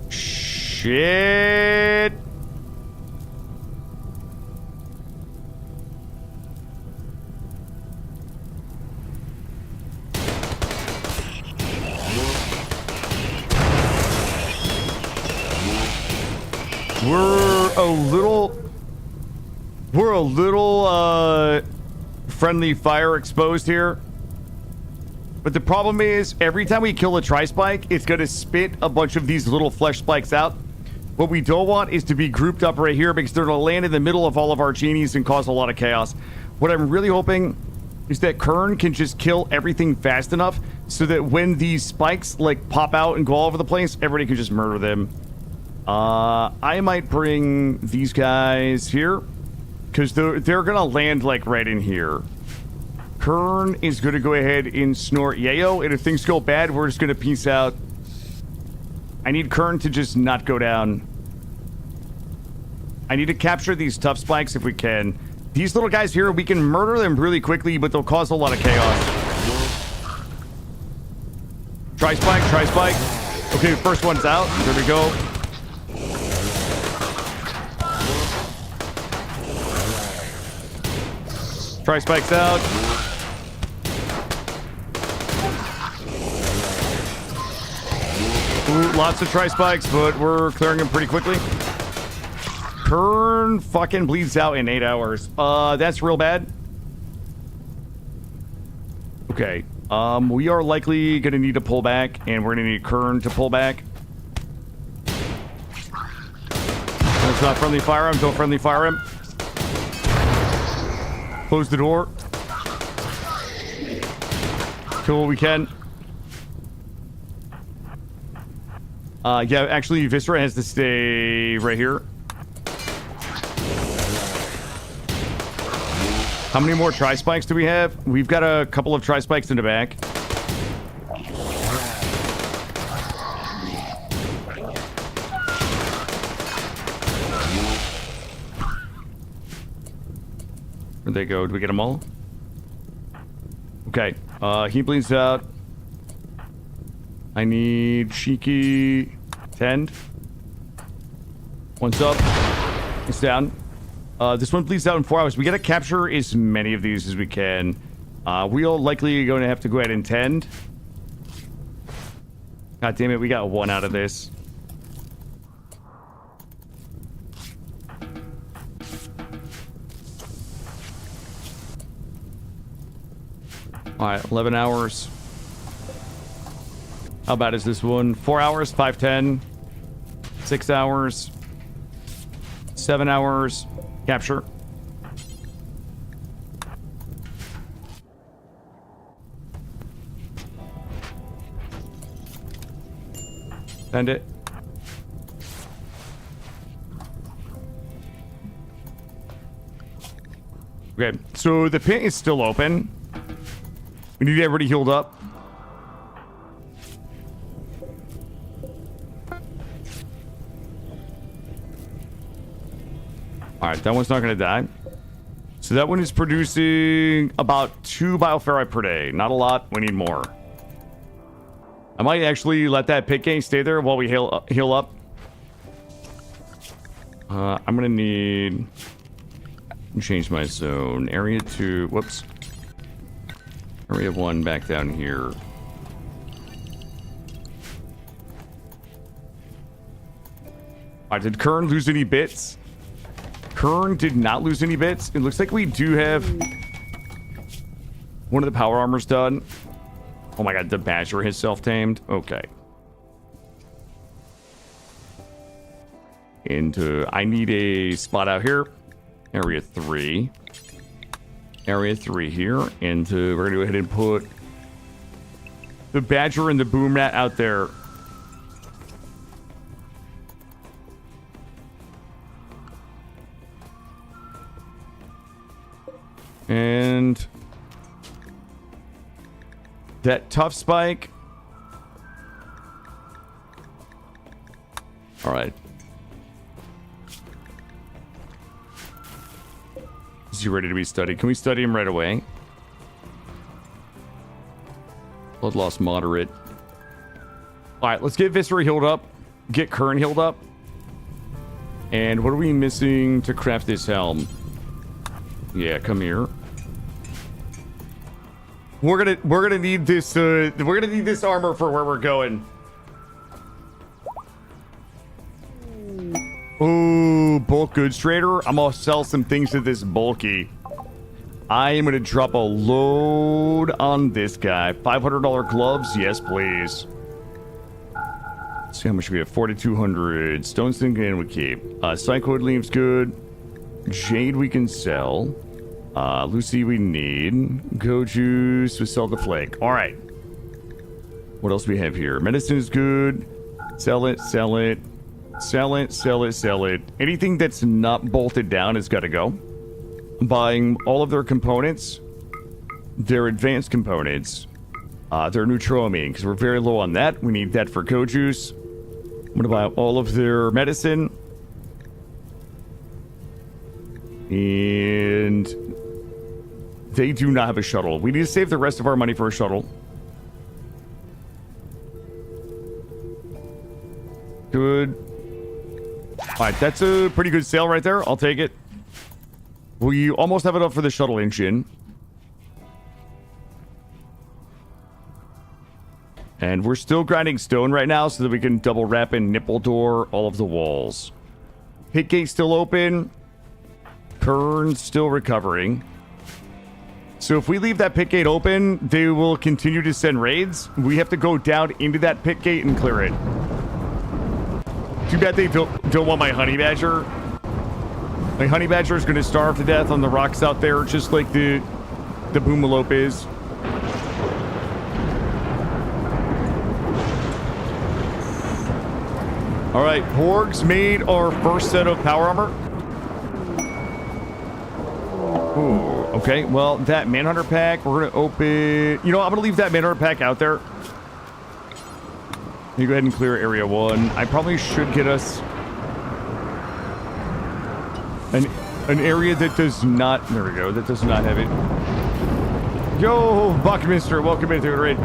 Shit. We're a little friendly fire exposed here. But the problem is, every time we kill a tri-spike, it's going to spit a bunch of these little flesh spikes out. What we don't want is to be grouped up right here because they're going to land in the middle of all of our genies and cause a lot of chaos. What I'm really hoping is that Kern can just kill everything fast enough so that when these spikes like pop out and go all over the place, everybody can just murder them. I might bring these guys here because they're going to land like right in here. Kern is going to go ahead and snort yayo, and if things go bad, we're just going to peace out. I need Kern to just not go down. I need to capture these tough spikes if we can. These little guys here, we can murder them really quickly, but they'll cause a lot of chaos. Tri-spike, tri-spike. Okay, first one's out. There we go. Tri-spike's out. Ooh, lots of tri-spikes, but we're clearing them pretty quickly. Kern fucking bleeds out in 8 hours. That's real bad. Okay. We are likely gonna need to pull back, and we're gonna need Kern to pull back. That's not friendly fire him. Don't friendly fire him. Close the door. Kill what we can. Yeah, actually, Viscera has to stay right here. How many more tri-spikes do we have? We've got a couple of tri-spikes in the back. Where'd they go? Did we get them all? Okay. He bleeds out. I need Shiki. Tend. One's up. It's down. This one bleeds out in 4 hours. We gotta capture as many of these as we can. We'll likely going to have to go ahead and tend. God damn it, we got one out of this. Alright, 11 hours. How bad is this one? 4 hours, 5:10. 6 hours. 7 hours. Capture. Send it. Okay, so the pit is still open. We need everybody healed up. All right, that one's not going to die. So that one is producing about 2 bioferrite per day. Not a lot. We need more. I might actually let that pit gate stay there while we heal up. I'm going to need... change my zone. Area 2... Whoops. Area 1 back down here. Alright, did Kern lose any bits? Kern did not lose any bits. It looks like we do have one of the power armors done. Oh my god, the Badger has self-tamed. Okay. And I need a spot out here. Area 3. Area 3 here. And we're going to go ahead and put the Badger and the Boom Rat out there. And that Tough Spike. All right. Is he ready to be studied? Can we study him right away? Blood loss moderate. All right, let's get Viscera healed up. Get Kern healed up. And what are we missing to craft this helm? Yeah, come here. We're gonna need this. We're gonna need this armor for where we're going. Ooh, bulk goods trader. I'm gonna sell some things to this bulky. I am gonna drop a load on this guy. $500 gloves, yes, please. Let's see how much we have. 4,200. Stone Sink and we keep. Cycloid leaves good. Jade we can sell. Lucy we need. Go juice. We sell the flake. All right. What else do we have here? Medicine is good. Sell it. Sell it. Sell it. Sell it. Sell it. Anything that's not bolted down has got to go. I'm buying all of their components. Their advanced components. Their neutroamine, because we're very low on that. We need that for Go juice. I'm going to buy all of their medicine. And they do not have a shuttle. We need to save the rest of our money for a shuttle. Good. Alright, that's a pretty good sale right there. I'll take it. We almost have enough for the shuttle engine. And we're still grinding stone right now so that we can double wrap and nipple door all of the walls. Pit gate still open. Kern's still recovering. So if we leave that pit gate open, they will continue to send raids. We have to go down into that pit gate and clear it. Too bad they don't want my honey badger. My honey badger is going to starve to death on the rocks out there, just like the boomalope is. All right, Porgs made our first set of power armor. Ooh, okay. Well, that Manhunter pack, we're going to open... You know, I'm going to leave that Manhunter pack out there. You go ahead and clear area 1. I probably should get us an area that does not... There we go. That does not have it. Yo, Buckminster, welcome into the raid.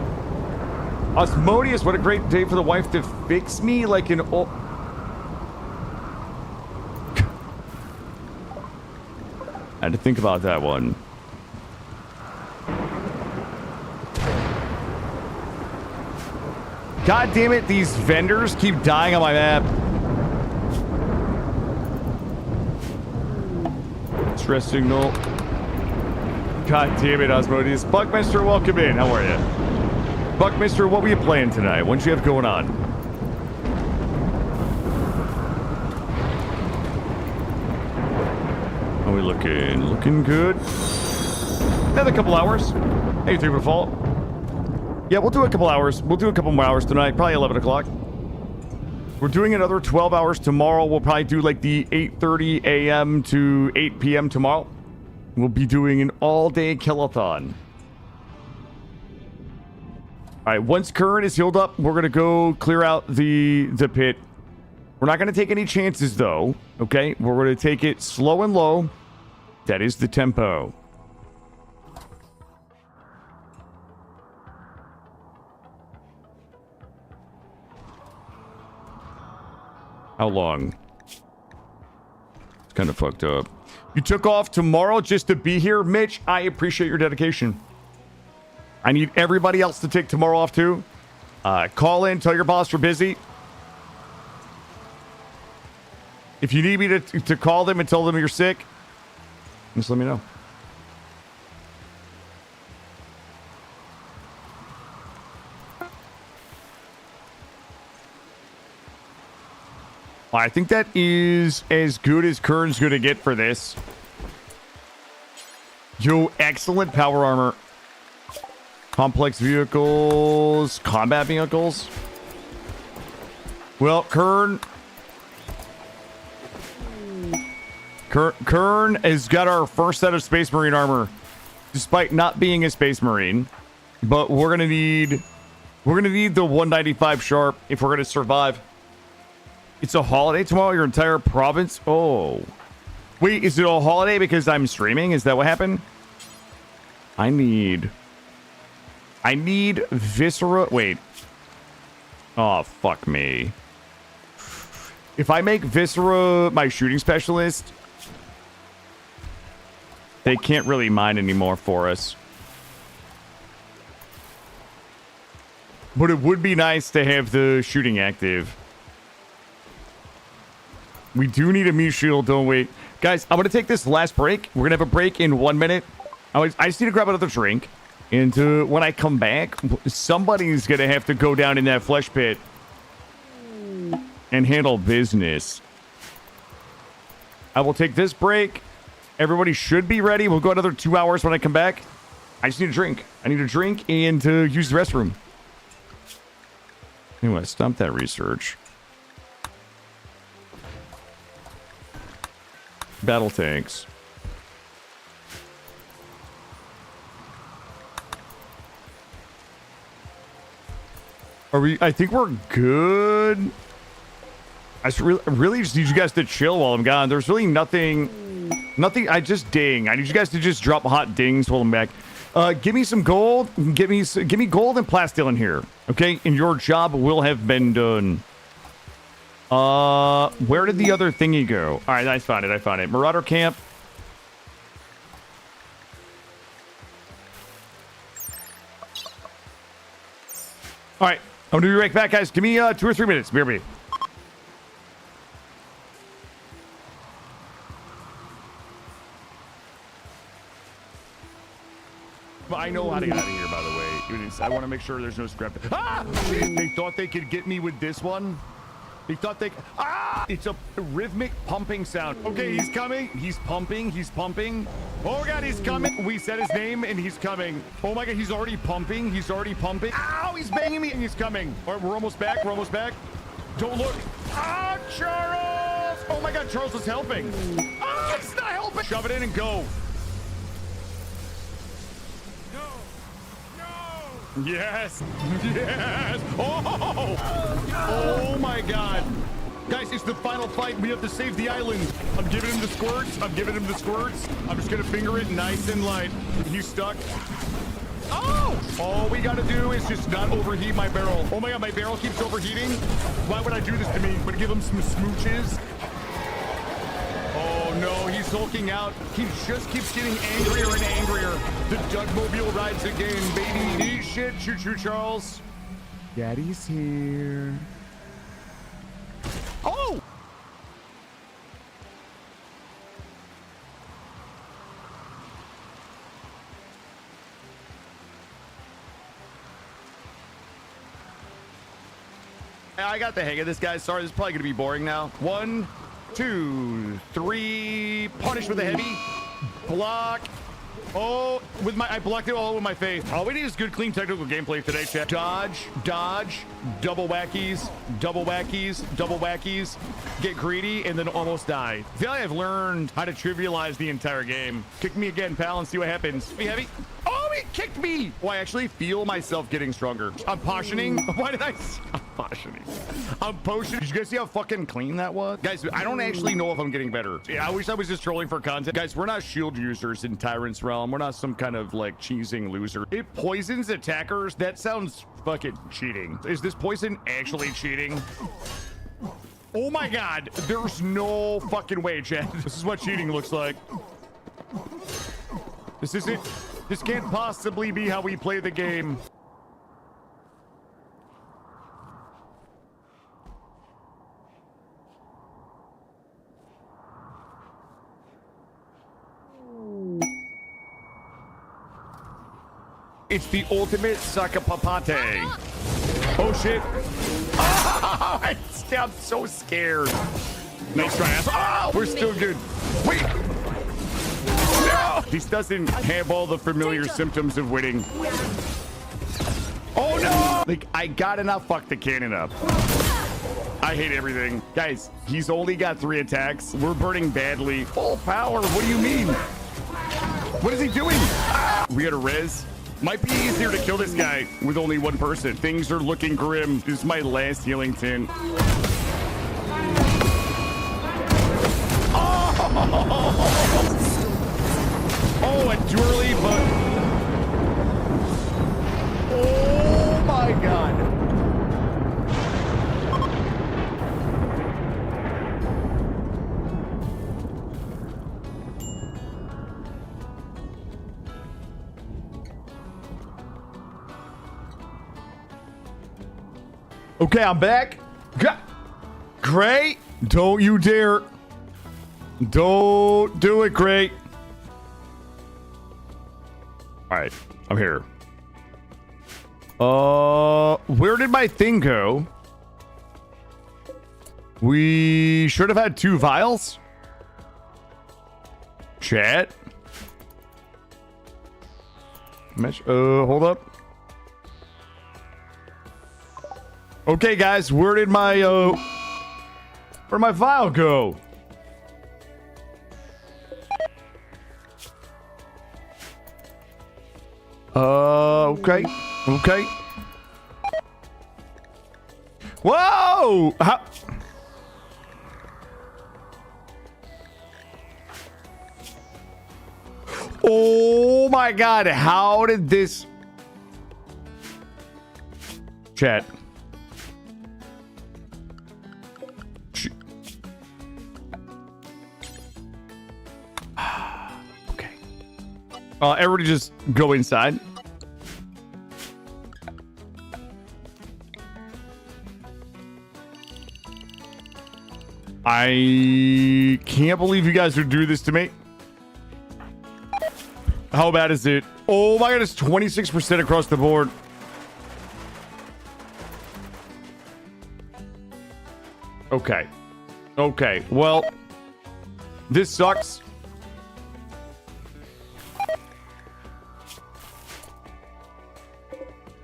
Osmodius, what a great day for the wife to fix me like an old... I had to think about that one. God damn it, these vendors keep dying on my map. Stress signal. God damn it, Osmodius. Buckminster, welcome in. How are you? Buckminster, what were you playing tonight? What you have going on? How are we looking? Looking good. Another couple hours. Hey, 3 default. Yeah, we'll do a couple hours. We'll do a couple more hours tonight. Probably 11 o'clock. We're doing another 12 hours tomorrow. We'll probably do like the 8:30 a.m. to 8 p.m. tomorrow. We'll be doing an all-day killathon. All right, once Current is healed up, we're going to go clear out the pit. We're not going to take any chances, though. Okay? We're going to take it slow and low. That is the tempo. How long? It's kind of fucked up. You took off tomorrow just to be here, Mitch. I appreciate your dedication. I need everybody else to take tomorrow off, too. Call in, tell your boss you're busy. If you need me to call them and tell them you're sick, just let me know. I think that is as good as Kern's going to get for this. Yo, excellent power armor. Complex vehicles, combat vehicles. Well, Kern has got our first set of Space Marine armor, despite not being a Space Marine. But we're gonna need the 195 sharp if we're gonna survive. It's a holiday tomorrow. Your entire province. Oh, wait, is it a holiday because I'm streaming? Is that what happened? I need Viscera. Wait. Oh, fuck me. If I make Viscera my shooting specialist, they can't really mine anymore for us. But it would be nice to have the shooting active. We do need a meat shield, don't we? Guys, I'm going to take this last break. We're going to have a break in 1 minute. I just need to grab another drink. And when I come back, somebody's going to have to go down in that flesh pit and handle business. I will take this break. Everybody should be ready. We'll go another 2 hours when I come back. I just need a drink. I need a drink and to use the restroom. Anyway, stump that research. Battle tanks. Are we? I think we're good. I really just need you guys to chill while I'm gone. There's really nothing. I just ding. I need you guys to just drop hot dings while I'm back. Give me some gold. Give me gold and plasteel in here. Okay, and your job will have been done. Where did the other thingy go? All right, I found it. Marauder camp. All right, I'm gonna be right back, guys. Give me 2 or 3 minutes. BRB. I know how to get out of here, by the way. I want to make sure there's no scrap. Ah! Shit! They thought they could get me with this one. They thought they... Ah! It's a rhythmic pumping sound. Okay, he's coming. He's pumping. Oh, God, he's coming. We said his name, and he's coming. Oh, my God, he's already pumping. Ow, he's banging me, and he's coming. All right, we're almost back. Don't look. Ah, Charles! Oh, my God, Charles is helping. Ah, it's not helping. Shove it in and go. Yes. Oh my God, guys, it's the final fight. We have to save the island. I'm giving him the squirts. I'm just gonna finger it nice and light. He's stuck. All we gotta do is just not overheat my barrel. Oh my God, my barrel keeps overheating. Why would I do this to me? I'm gonna give him some smooches. Oh no, he's hulking out. He just keeps getting angrier and angrier. The Dougmobile rides again, baby. Eat shit, choo-choo, Charles. Daddy's here. Oh! I got the hang of this, guys. Sorry, this is probably gonna be boring now. 1, 2, 3. Punish with a heavy. Block. Oh, I blocked it all with my face. All we need is good, clean, technical gameplay today, chat. Dodge, double wackies, get greedy, and then almost die. I feel like I've learned how to trivialize the entire game. Kick me again, pal, and see what happens. Be heavy. Oh, he kicked me. Oh, I actually feel myself getting stronger. I'm potioning. Why did I... potioning. I'm potioning. Did you guys see how fucking clean that was? Guys, I don't actually know if I'm getting better. Yeah, I wish I was just trolling for content. Guys, we're not shield users in Tyrant's Realm. We're not some kind of like cheesing loser. It poisons attackers. That sounds fucking cheating. Is this poison actually cheating? Oh my god. There's no fucking way, chat. This is what cheating looks like. This isn't. This can't possibly be how we play the game. It's the ultimate sakapapate. Oh shit. Oh, I'm so scared. Nice try. Oh, we're still good. Wait. No! This doesn't have all the familiar symptoms of winning. Oh no! Like, I gotta not fuck the cannon up. I hate everything. Guys, he's only got 3 attacks. We're burning badly. Full power. What do you mean? What is he doing? Ah! We got a res. Might be easier to kill this guy with only 1 person. Things are looking grim. This is my last healing tin. Oh, a twirly, but... Oh my god. Okay, I'm back. Great. Don't you dare. Don't do it, Great. All right, I'm here. Where did my thing go? We should have had 2 vials. Chat. Hold up. Okay, guys, where'd my vial go? Okay. Whoa! How? Oh my god, how did this... Chat. Okay. Everybody just go inside. I can't believe you guys would do this to me. How bad is it? Oh my god, it's 26% across the board. Okay. Okay, well, this sucks.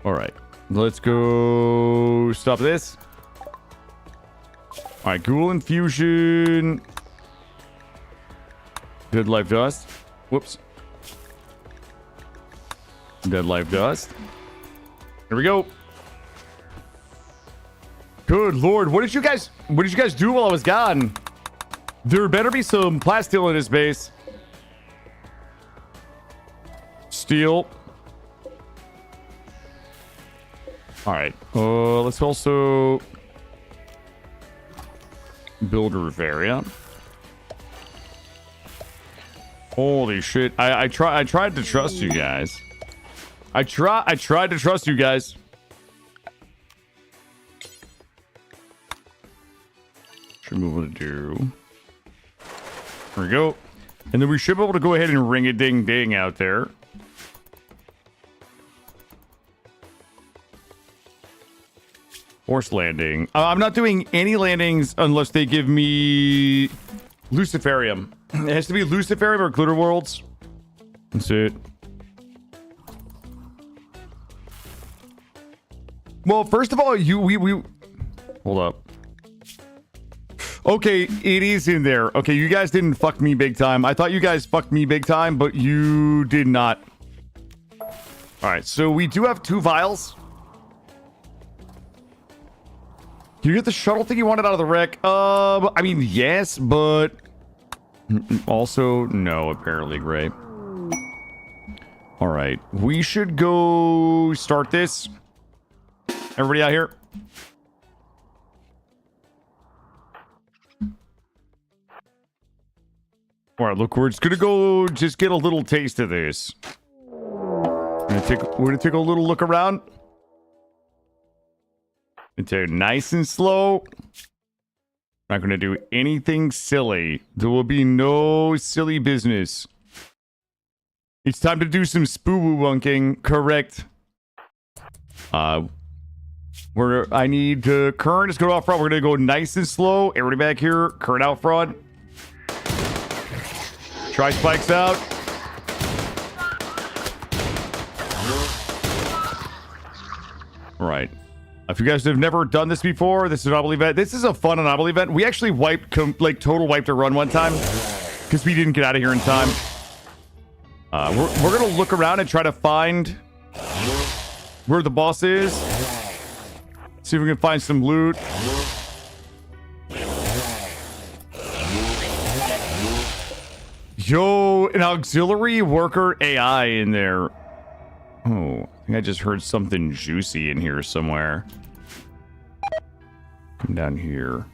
All right, let's go stop this. All right, Ghoul Infusion. Dead Life Dust. Whoops. Dead Life Dust. Here we go. Good lord, what did you guys do while I was gone? There better be some plasteel in his base. Steel. All right. Let's also build a Reveria. Holy shit! I tried to trust you guys. I tried to trust you guys. Should be able to do. There we go. And then we should be able to go ahead and ring a ding ding out there. Forced landing. I'm not doing any landings unless they give me Luciferium. It has to be Luciferium or Glitter Worlds. That's it. Well, first of all, we hold up. Okay, it is in there. Okay, you guys didn't fuck me big time. I thought you guys fucked me big time, but you did not. All right, so we do have 2 vials. Can you get the shuttle thing you wanted out of the wreck? I mean, yes, but also no, apparently, Gray. All right, we should go start this. Everybody out here? All right, look, we're just gonna go just get a little taste of this. We're gonna take a little look around. And take it nice and slow. Not gonna do anything silly. There will be no silly business. It's time to do some spoo-woo-wunking. Correct. I need current is go out front. We're gonna go nice and slow. Everybody back here, current out front. Try spikes out. Right. If you guys have never done this before, this is an Anomaly event. This is a fun Anomaly event. We actually total wiped a run one time because we didn't get out of here in time. We're gonna look around and try to find where the boss is. See if we can find some loot. Yo, an auxiliary worker AI in there. Oh, I think I just heard something juicy in here somewhere. Come down here.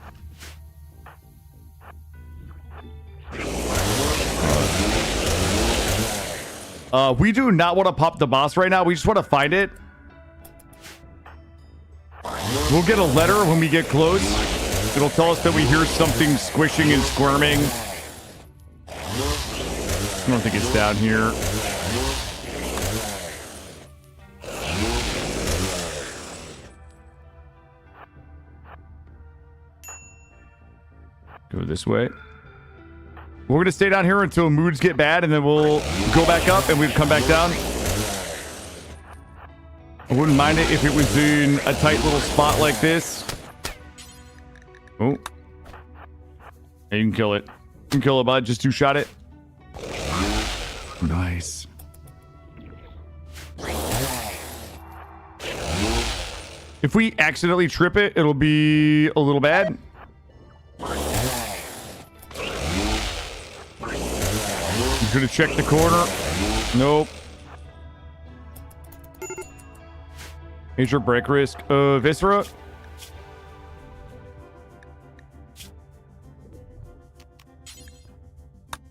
We do not want to pop the boss right now. We just want to find it. We'll get a letter when we get close. It'll tell us that we hear something squishing and squirming. I don't think it's down here. Go this way. We're going to stay down here until moods get bad, and then we'll go back up and we'll come back down. I wouldn't mind it if it was in a tight little spot like this. Oh. Yeah, you can kill it. You can kill it, bud. Just two-shot it. Nice. If we accidentally trip it, it'll be a little bad. He's gonna check the corner. Nope. Major break risk. Viscera.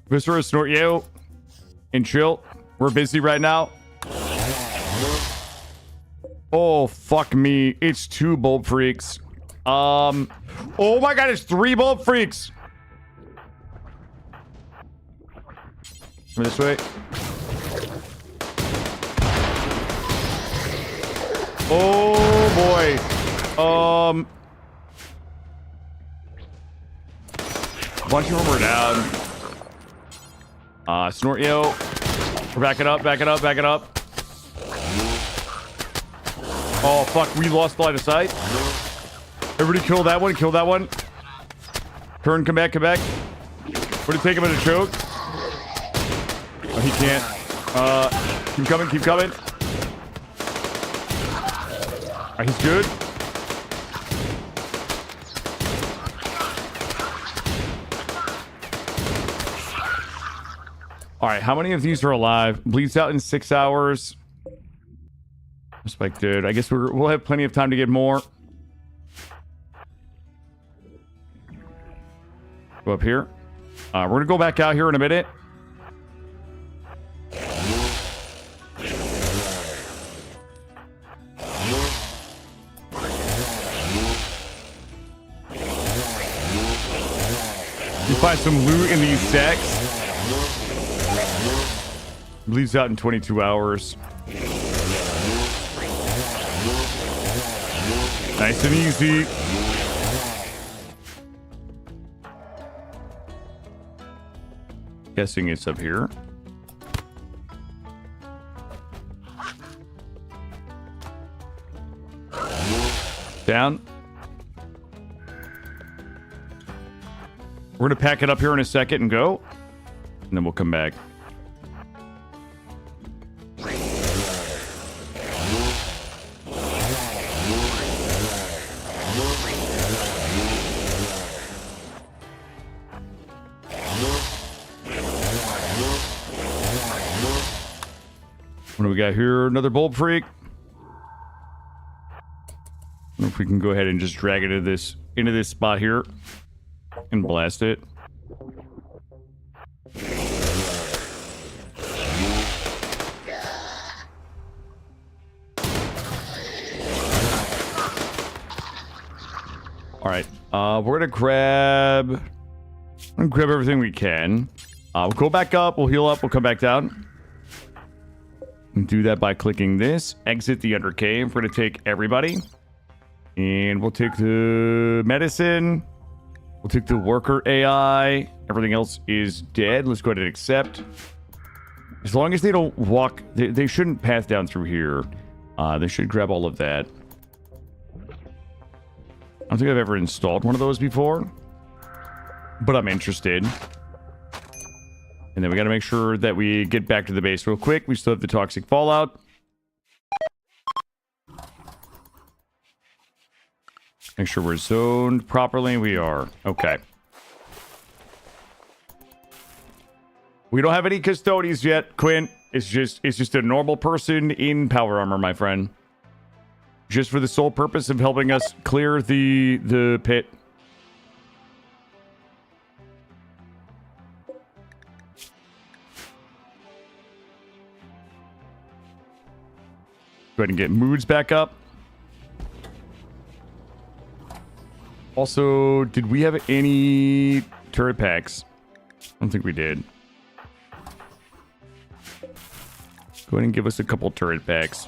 Viscera, snort yo. And chill. We're busy right now. Oh, fuck me. It's 2 bulb freaks. Oh my god, it's 3 bulb freaks. Come this way. Oh boy. A bunch of them are down. Snort yo. We're backing up, backing up, backing up. Oh fuck, we lost line of sight. Everybody kill that one, kill that one. Turn, come back, come back. We're gonna take him in a choke. Oh, he can't. Keep coming, keep coming. Alright, he's good. Alright, how many of these are alive? Bleeds out in 6 hours. Spike, dude. I guess we'll have plenty of time to get more. Go up here. We're gonna go back out here in a minute. You find some loot in these sacks. Bleeds out in 22 hours. Nice and easy. Guessing it's up here. Down. We're gonna pack it up here in a second and go. And then we'll come back. What do we got here? Another Bolt Freak. I wonder if we can go ahead and just drag it into this spot here and blast it. All right, we're gonna grab everything we can. We'll go back up, we'll heal up, we'll come back down. And do that by clicking this. Exit the Under Cave. We're gonna take everybody. And we'll take the medicine. We'll take the worker AI. Everything else is dead. Let's go ahead and accept. As long as they don't walk, they shouldn't pass down through here. They should grab all of that. I don't think I've ever installed one of those before, but I'm interested. And then we got to make sure that we get back to the base real quick. We still have the toxic fallout. Make sure we're zoned properly. We are. Okay. We don't have any custodians yet, Quinn. It's just a normal person in power armor, my friend. Just for the sole purpose of helping us clear the pit. Go ahead and get moods back up. Also, did we have any turret packs? I don't think we did. Go ahead and give us a couple turret packs.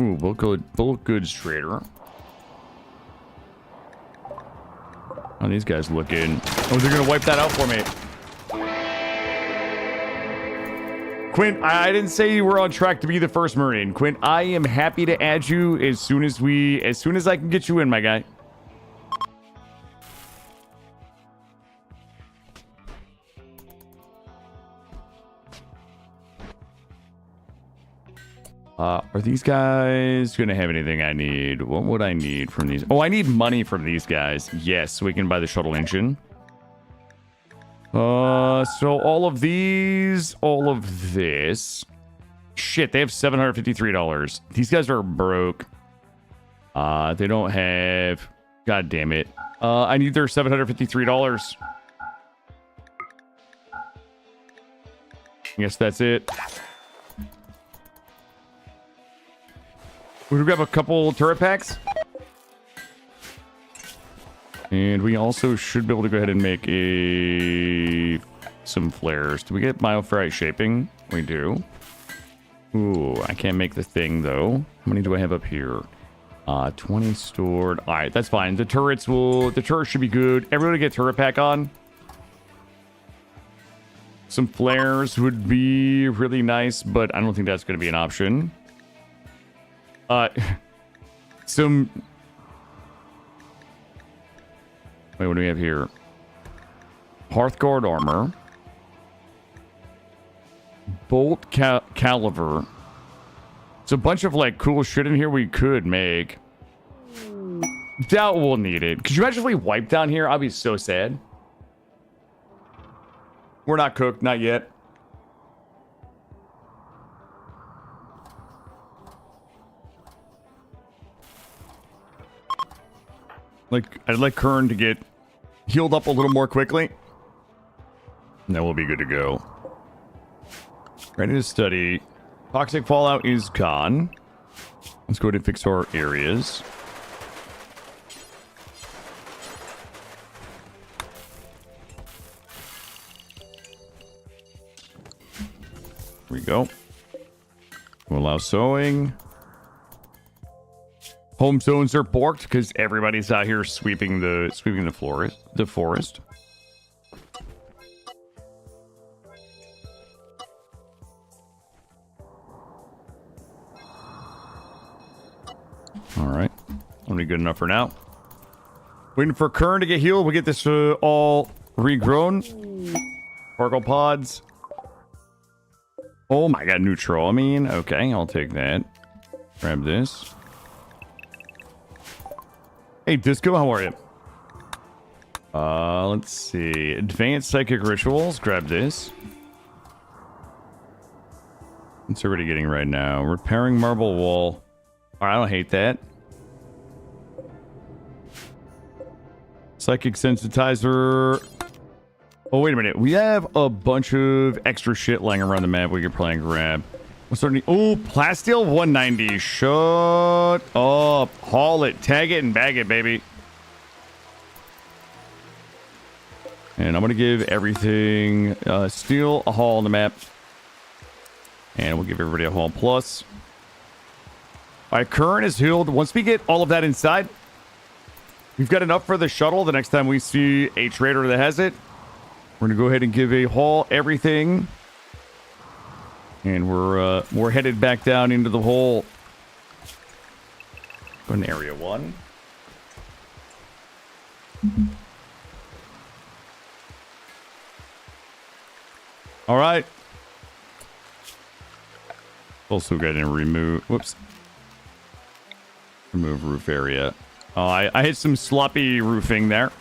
Ooh, bulk goods trader. Oh, these guys looking. Oh, they're gonna wipe that out for me. Quint, I didn't say you were on track to be the first Marine. Quint, I am happy to add you as soon as I can get you in, my guy. Are these guys gonna have anything I need? What would I need from these? Oh, I need money from these guys. Yes, so we can buy the shuttle engine. So all of these, all of this. Shit, they have $753. These guys are broke. They don't have... God damn it. I need their $753. I guess that's it. We'll grab a couple turret packs. And we also should be able to go ahead and make some flares. Do we get bioferrite shaping? We do. Ooh, I can't make the thing though. How many do I have up here? 20 stored. All right, that's fine. The turrets should be good. Everybody get turret pack on. Some flares would be really nice, but I don't think that's going to be an option. Some... Wait, what do we have here? Hearthguard armor. Bolt caliber. It's a bunch of, like, cool shit in here we could make. Doubt we'll need it. Could you imagine if we wipe down here? I'd be so sad. We're not cooked, not yet. I'd like Kern to get healed up a little more quickly. And then we'll be good to go. Ready to study. Toxic fallout is gone. Let's go ahead and fix our areas. Here we go. We'll allow sowing. Home zones are borked because everybody's out here sweeping the forest. All right, only good enough for now. Waiting for Kern to get healed. We'll get this all regrown. Sparkle pods. Oh my god, neutral. I mean, okay, I'll take that. Grab this. Hey, Disco, how are you? Let's see. Advanced Psychic Rituals. Grab this. What's everybody getting right now? Repairing marble wall. All right, I don't hate that. Psychic sensitizer. Oh, wait a minute. We have a bunch of extra shit lying around the map we could probably grab. What's our need? Oh, plasteel 190. Shut up. Haul it. Tag it and bag it, baby. And I'm going to give everything steel a haul on the map. And we'll give everybody a haul plus. All right, current is healed. Once we get all of that inside, we've got enough for the shuttle the next time we see a trader that has it. We're going to go ahead and give a haul everything. And we're headed back down into the hole. Go in area 1. All right. Also got to remove. Whoops. Remove roof area. Oh, I hit some sloppy roofing there.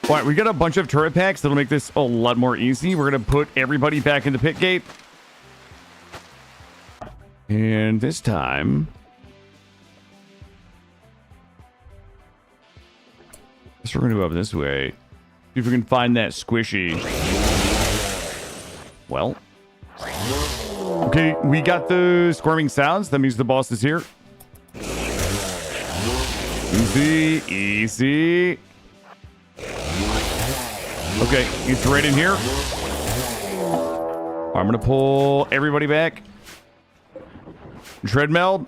All right, we got a bunch of turret packs that'll make this a lot more easy. We're going to put everybody back in the pit gate. And this time... we're going to go up this way. See if we can find that squishy. Well. Okay, we got the squirming sounds. That means the boss is here. Easy, easy. Okay, he's right in here. I'm going to pull everybody back. Treadmill.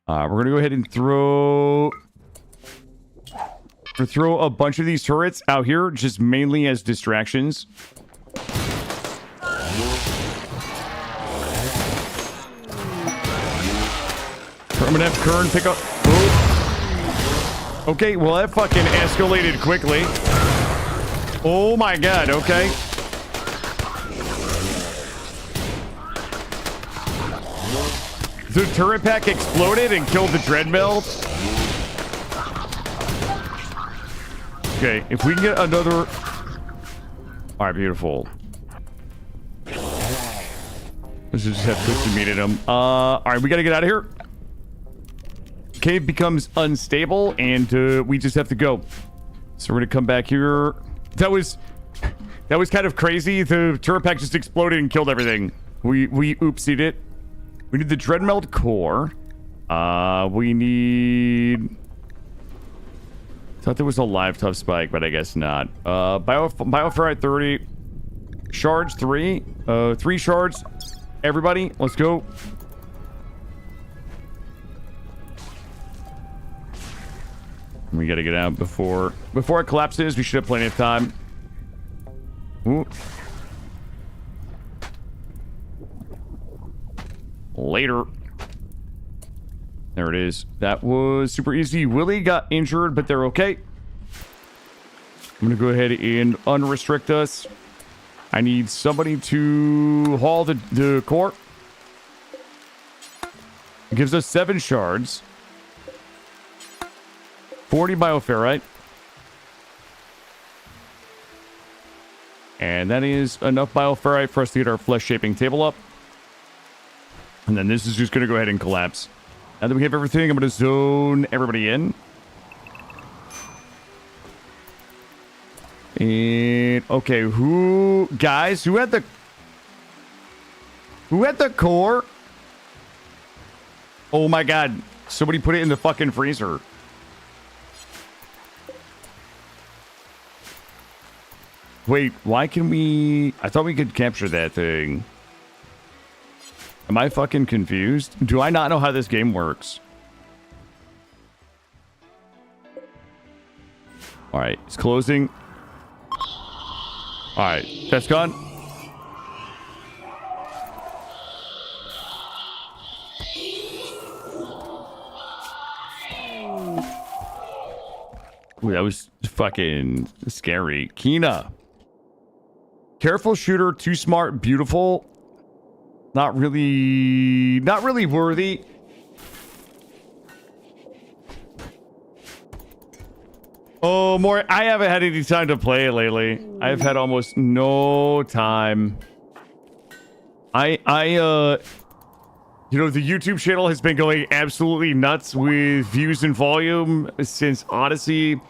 We're going to go ahead and throw a bunch of these turrets out here, just mainly as distractions. I'm going to have Kern pick up... Oh. Okay, well, that fucking escalated quickly. Oh my god, okay. The turret pack exploded and killed the treadmill. Okay, if we can get another... Alright, beautiful. Let's just have Twisted Meat at him. Alright, we gotta get out of here. Cave becomes unstable, and we just have to go. So we're gonna come back here. That was kind of crazy. The turret pack just exploded and killed everything. We oopsied it. We need the Dreadmeld core. We need... Thought there was a live tough spike, but I guess not. Bioferrite 30. Shards 3. 3 shards. Everybody, let's go. We gotta get out before it collapses. We should have plenty of time. Ooh. Later. There it is. That was super easy. Willie got injured, but they're okay. I'm gonna go ahead and unrestrict us. I need somebody to haul the core. It gives us 7 shards. 40 bioferrite. And that is enough bioferrite for us to get our flesh shaping table up. And then this is just going to go ahead and collapse. Now that we have everything, I'm going to zone everybody in. And okay, who had the core? Oh my god, somebody put it in the fucking freezer. Wait, why can we... I thought we could capture that thing. Am I fucking confused? Do I not know how this game works? Alright, it's closing. Alright, that's gone. Ooh, that was fucking scary. Kina. Careful shooter, too smart, beautiful. Not really worthy. Oh, more. I haven't had any time to play it lately. I've had almost no time. You know, the YouTube channel has been going absolutely nuts with views and volume since Odyssey.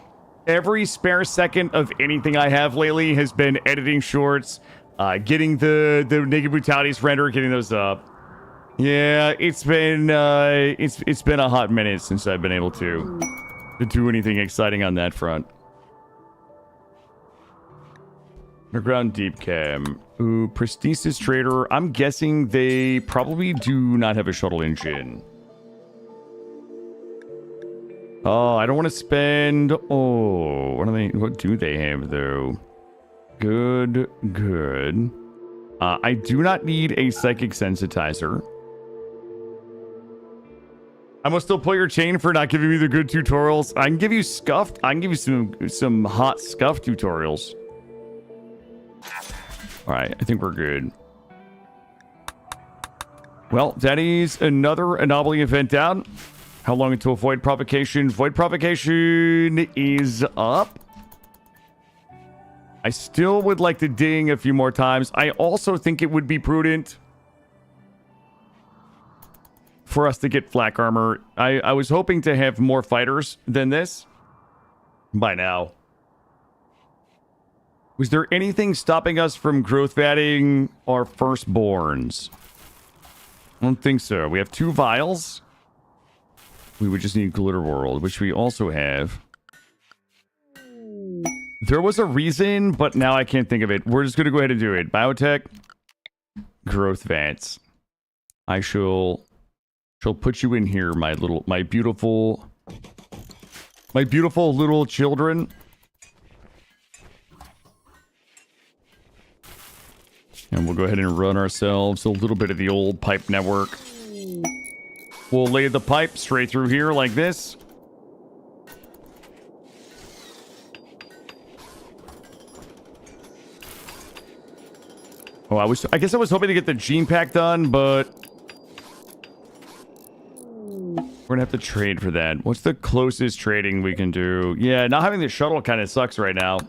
Every spare second of anything I have lately has been editing shorts, getting the naked brutalities rendered, getting those up. Yeah, it's been a hot minute since I've been able to do anything exciting on that front. Underground deep cam. Ooh, Prosthesis Trader. I'm guessing they probably do not have a shuttle engine. Oh, I don't want to spend... Oh, what do they have, though? Good. I do not need a psychic sensitizer. I must still pull your chain for not giving me the good tutorials. I can give you scuffed. I can give you some hot scuffed tutorials. All right, I think we're good. Well, that is another anomaly event down. How long until void provocation? Void provocation is up. I still would like to ding a few more times. I also think it would be prudent for us to get flak armor. I was hoping to have more fighters than this by now. Was there anything stopping us from growth vatting our firstborns? I don't think so. We have 2 vials. We would just need Glitter World, which we also have. There was a reason, but now I can't think of it. We're just going to go ahead and do it. Biotech. Growth vats. I shall put you in here, my beautiful little children. And we'll go ahead and run ourselves a little bit of the old pipe network. We'll lay the pipe straight through here like this. Oh, I guess I was hoping to get the gene pack done, but we're gonna have to trade for that. What's the closest trading we can do? Yeah, not having the shuttle kind of sucks right now.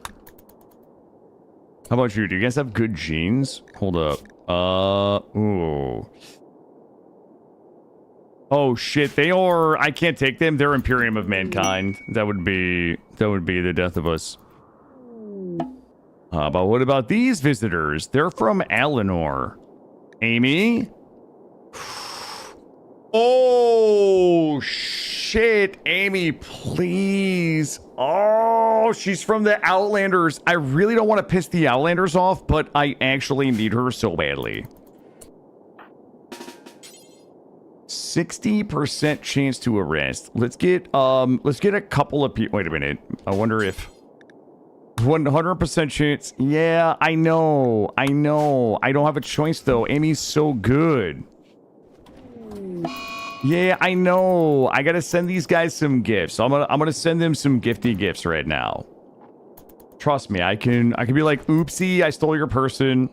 How about you? Do you guys have good genes? Hold up. Ooh. Oh shit, they are... I can't take them. They're Imperium of Mankind. That would be the death of us. But what about these visitors? They're from Alinor. Amy? Oh shit, Amy, please. Oh, she's from the Outlanders. I really don't want to piss the Outlanders off, but I actually need her so badly. 60% chance to arrest. Let's get a couple of people. Wait a minute. I wonder if 100% chance. Yeah, I know. I don't have a choice though. Amy's so good. Yeah, I know. I gotta send these guys some gifts. I'm gonna send them some gifty gifts right now. Trust me, I can be like, oopsie, I stole your person.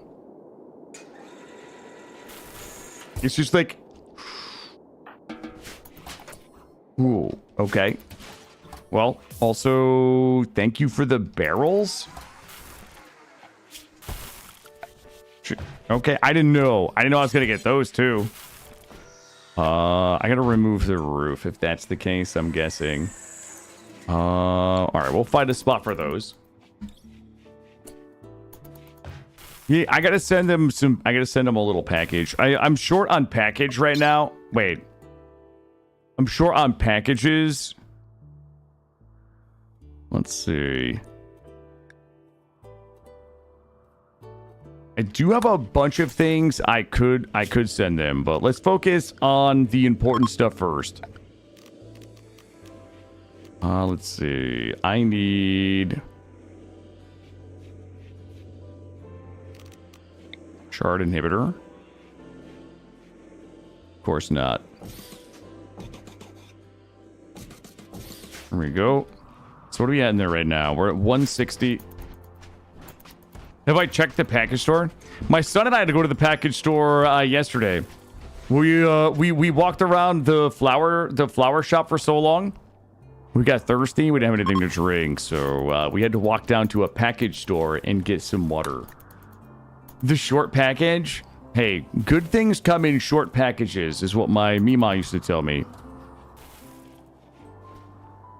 It's just like, ooh, okay. Well, also, thank you for the barrels. Okay, I didn't know. I was gonna get those too. I gotta remove the roof if that's the case, I'm guessing. Alright, we'll find a spot for those. Yeah, I gotta send them a little package. I'm short on package right now. Wait. I'm short on packages. Let's see. I do have a bunch of things I could send them, but let's focus on the important stuff first. Let's see. I need shard inhibitor. Of course not. There we go. So what are we at in there right now? We're at 160. Have I checked the package store? My son and I had to go to the package store yesterday. We walked around the flower shop for so long. We got thirsty. We didn't have anything to drink, so we had to walk down to a package store and get some water. The short package? Hey, good things come in short packages, is what my Mima used to tell me.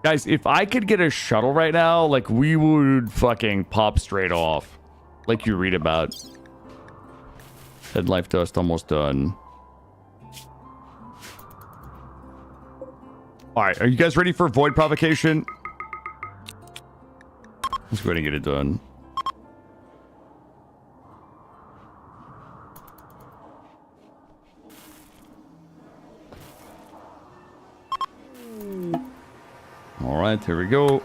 Guys, if I could get a shuttle right now, like, we would fucking pop straight off. Like you read about. Dead life dust almost done. Alright, are you guys ready for void provocation? Let's go ahead and get it done. Alright, here we go.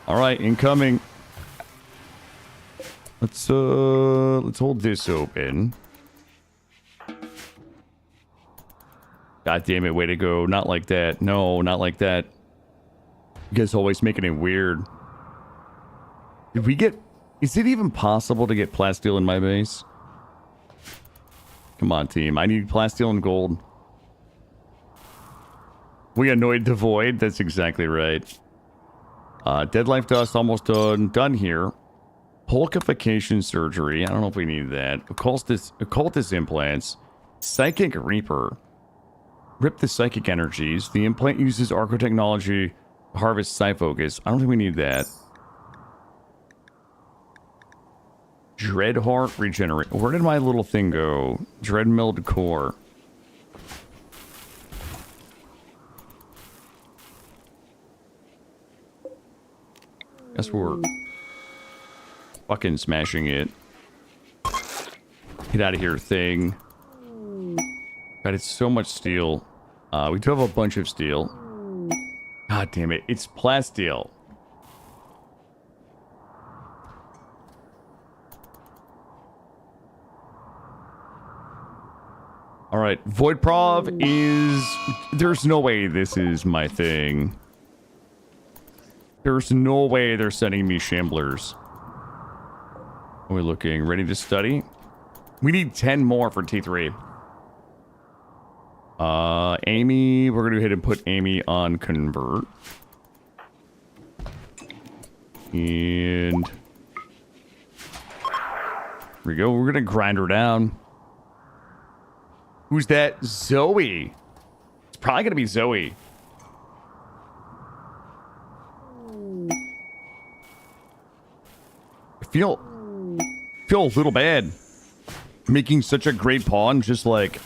Alright, incoming. Let's hold this open. God damn it, way to go. Not like that. No, not like that. You guys always making it weird. Did we get... Is it even possible to get plasteel in my base? Come on, team. I need plasteel and gold. We annoyed the void. That's exactly right. Dead life dust almost done. Done here. Polkification surgery. I don't know if we need that. Occultist implants. Psychic reaper. Rip the psychic energies. The implant uses archotechnology to harvest psi focus. I don't think we need that. Dreadheart regenerate. Where did my little thing go? Dreadmilled core. Guess we're fucking smashing it. Get out of here, thing. God, it's so much steel. We do have a bunch of steel. God damn it. It's plasteel. Alright, Void Prov is... There's no way this is my thing. There's no way they're sending me Shamblers. Are we looking? Ready to study? We need 10 more for T3. Amy, we're going to go ahead and put Amy on convert. And... Here we go. We're going to grind her down. Who's that? Zoe. It's probably going to be Zoe. I feel a little bad making such a great pawn, just like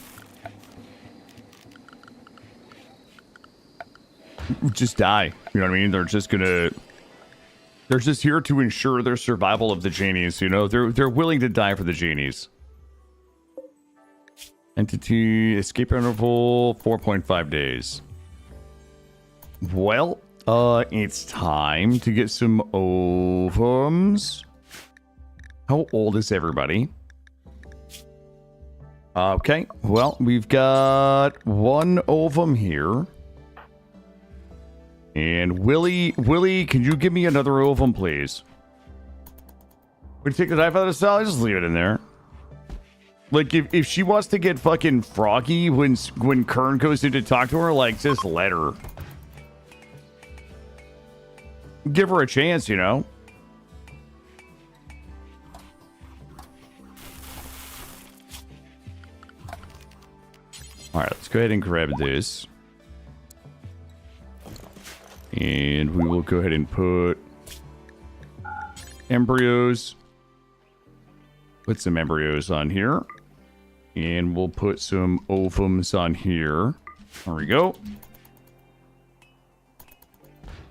just die. You know what I mean? They're just here to ensure their survival of the genies. You know, they're willing to die for the genies. Entity escape interval 4.5 days. Well, it's time to get some ovums. How old is everybody? Okay, well, we've got one ovum here. And Willie, can you give me another ovum, please? Would you take the knife out of the cell? Just leave it in there. Like, if she wants to get fucking froggy when Kern goes in to talk to her, like, just let her. Give her a chance, you know? Alright, let's go ahead and grab this. And we will go ahead and put embryos. Put some embryos on here. And we'll put some ovums on here. There we go.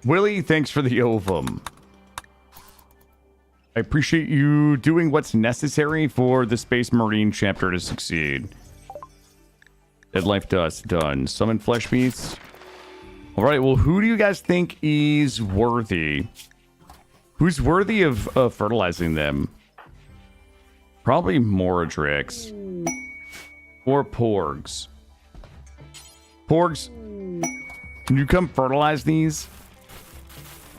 Willie, thanks for the ovum. I appreciate you doing what's necessary for the Space Marine chapter to succeed. Dead life dust, done. Summon flesh meats. Alright, well, who do you guys think is worthy? Who's worthy of fertilizing them? Probably Moradrix. Or Porgs. Porgs, can you come fertilize these?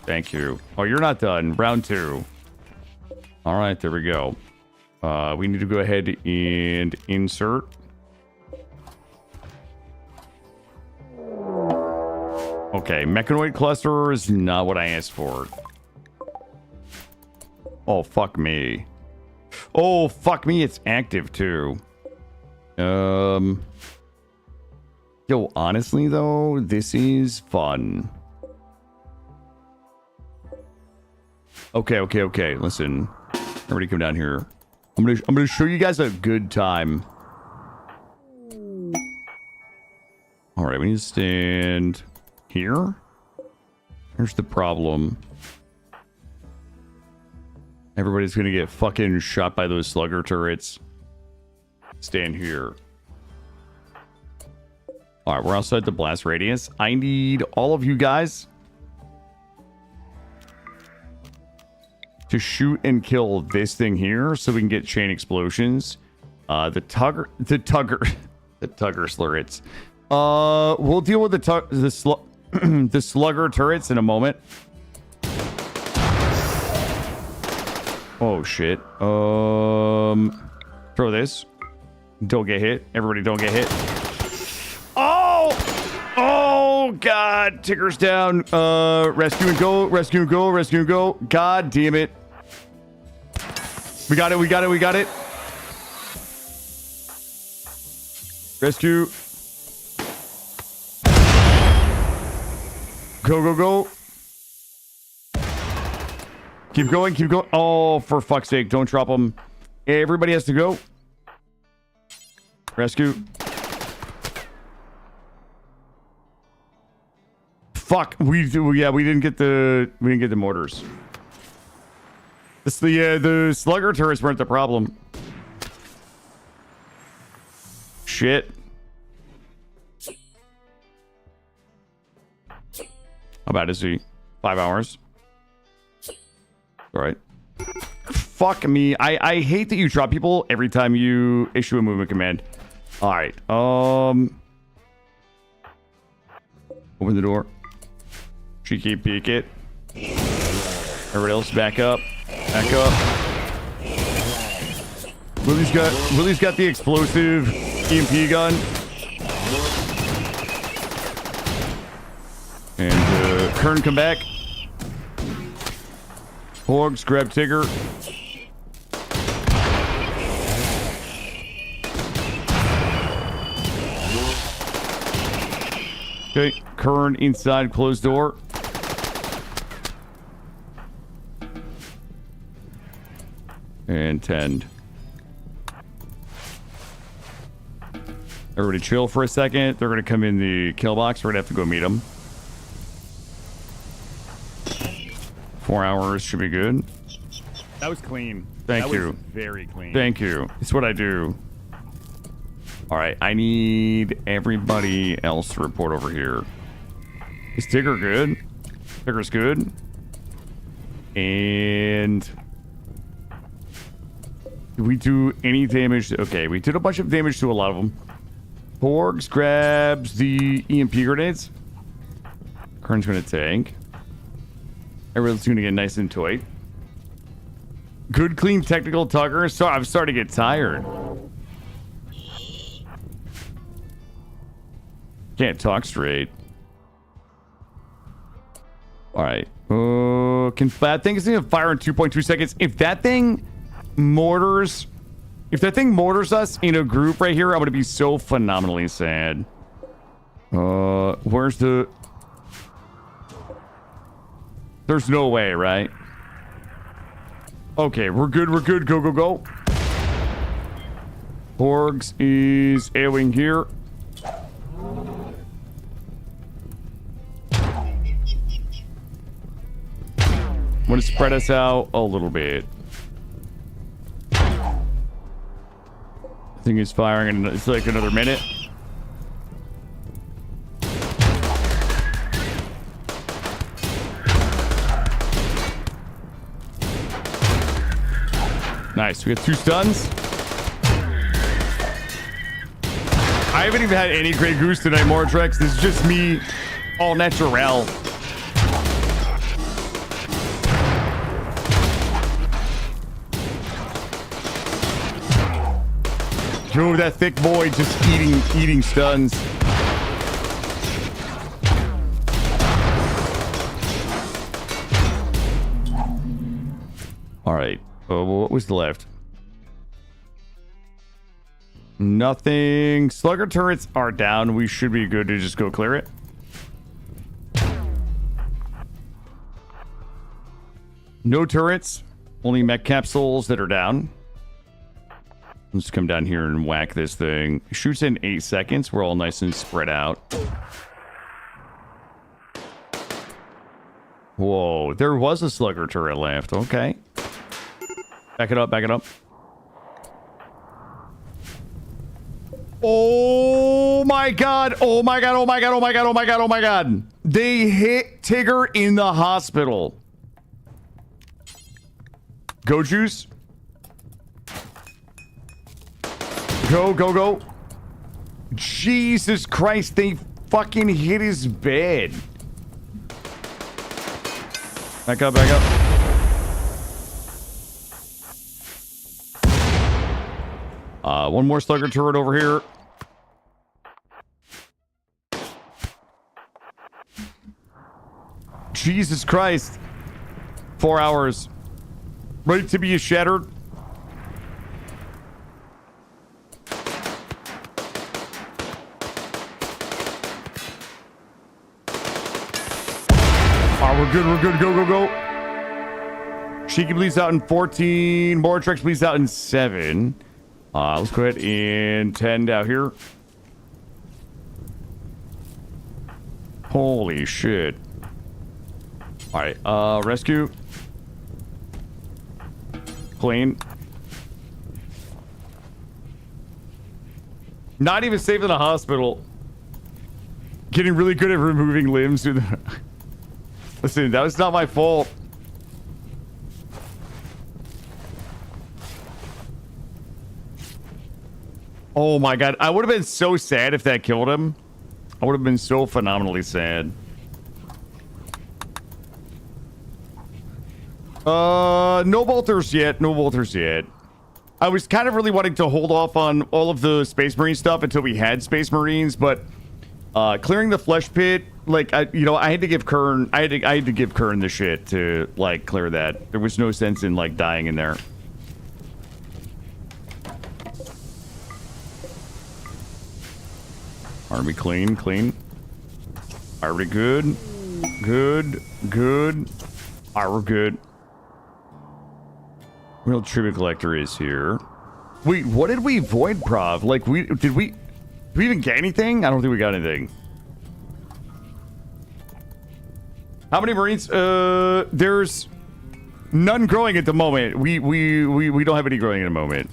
Thank you. Oh, you're not done. Round 2. Alright, there we go. We need to go ahead and insert. Okay, mechanoid cluster is not what I asked for. Oh, fuck me. Oh, fuck me. It's active, too. Yo, honestly, though, this is fun. Okay. Listen. Everybody come down here. I'm gonna show you guys a good time. Alright, we need to stand here. Here's the problem. Everybody's gonna get fucking shot by those slugger turrets. Stand here. Alright, we're outside the blast radius. I need all of you guys to shoot and kill this thing here so we can get chain explosions. The tugger slurrets. We'll deal with the slugger turrets in a moment. Oh shit. Throw this. Don't get hit. Everybody don't get hit. Oh god. Ticker's down. Rescue and go. God damn it. We got it. Rescue. Go. Keep going. Oh, for fuck's sake, don't drop them. Everybody has to go. Rescue. Fuck, we didn't get the mortars. The slugger turrets weren't the problem. Shit. How bad is he? 5 hours. All right. Fuck me. I hate that you drop people every time you issue a movement command. All right. Open the door. Cheeky peek it. Everybody else back up. Willie's got the explosive EMP gun. And Kern, come back. Porgs, grab Tigger. Okay, Kern inside, closed door. And tend. Everybody chill for a second. They're going to come in the kill box. We're going to have to go meet them. 4 hours should be good. That was clean. Thank you. Was very clean. Thank you. It's what I do. All right. I need everybody else to report over here. Is Tigger good? Tigger's good. And... did we do any damage? Okay, we did a bunch of damage to a lot of them. Porgs grabs the EMP grenades. Kern's going to tank. Everyone's going to get nice and toy. Good, clean, technical tugger. So I'm starting to get tired. Can't talk straight. All right. That thing is going to fire in 2.2 seconds. If that thing mortars us in a group right here, I'm going to be so phenomenally sad. Where's the... there's no way, right? Okay, we're good. Go. Porgs is AoEing here. I'm going to spread us out a little bit. Thing is firing and it's like another minute. Nice, we got 2 stuns. I haven't even had any Grey Goose tonight, Mortrex. This is just me, all natural. Yo, that thick boy just eating stuns. All right. What was the left? Nothing. Slugger turrets are down. We should be good to just go clear it. No turrets. Only mech capsules that are down. Let's come down here and whack this thing. Shoots in 8 seconds. We're all nice and spread out. Whoa, there was a slugger turret left. Okay. Back it up, back it up. Oh my god. Oh my god, oh my god, oh my god, oh my god, oh my god. They hit Tigger in the hospital. Go, Juice. Go, go, go. Jesus Christ, they fucking hit his bed. Back up, back up. One more slugger turret over here. Jesus Christ. 4 hours. Ready to be shattered. We're good, we're good. Go, go, go. Shiki bleeds out in 14. Mortrex bleeds out in 7. Let's go ahead and 10 down here. Holy shit. Alright, rescue. Clean. Not even safe in the hospital. Getting really good at removing limbs through the... Listen, that was not my fault. Oh my god, I would have been so sad if that killed him. I would have been so phenomenally sad. No bolters yet, no bolters yet. I was kind of really wanting to hold off on all of the Space Marine stuff until we had Space Marines, but clearing the flesh pit, like, I had to give Kern, I had to give Kern the shit to, like, clear that. There was no sense in, like, dying in there. Are we clean? Clean. Are we good? Good. Good. Are we good? Real tribute collector is here. Wait, what did we void prov? Like, did we even get anything? I don't think we got anything. How many Marines? There's none growing at the moment. We don't have any growing at the moment.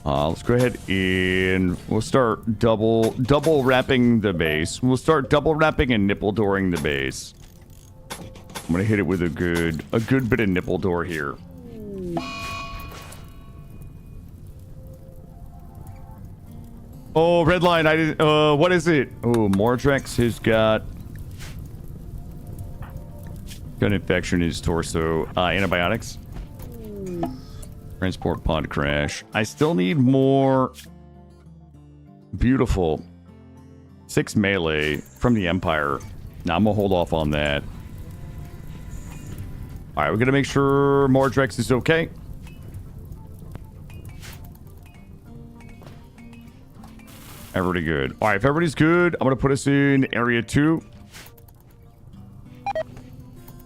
Let's go ahead and we'll start double wrapping the base. We'll start double wrapping and nipple dooring the base. I'm gonna hit it with a good bit of nipple door here. Oh, red line. I didn't. What is it? Oh, Mordrex has got an infection in his torso. Antibiotics. Transport pod crash. I still need more. Beautiful. 6 melee from the Empire. Now I'm gonna hold off on that. All right, we're gonna make sure Mordrex is okay. Everybody good. All right, if everybody's good, I'm gonna put us in area 2.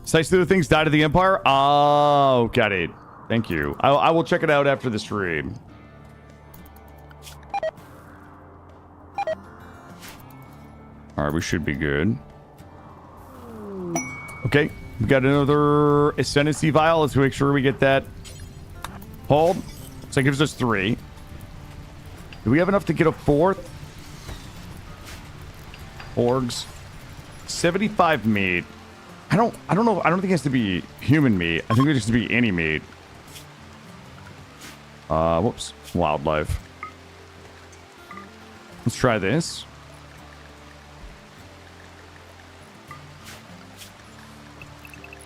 Sites the other things died of the Empire. Oh, got it. Thank you. I will check it out after the stream. All right, we should be good. Okay, we got another Ascendancy vial. Let's make sure we get that hauled. So that gives us 3. Do we have enough to get a 4th? Orgs. 75 meat. I don't know. I don't think it has to be human meat. I think it has to be any meat. Whoops. Wildlife. Let's try this.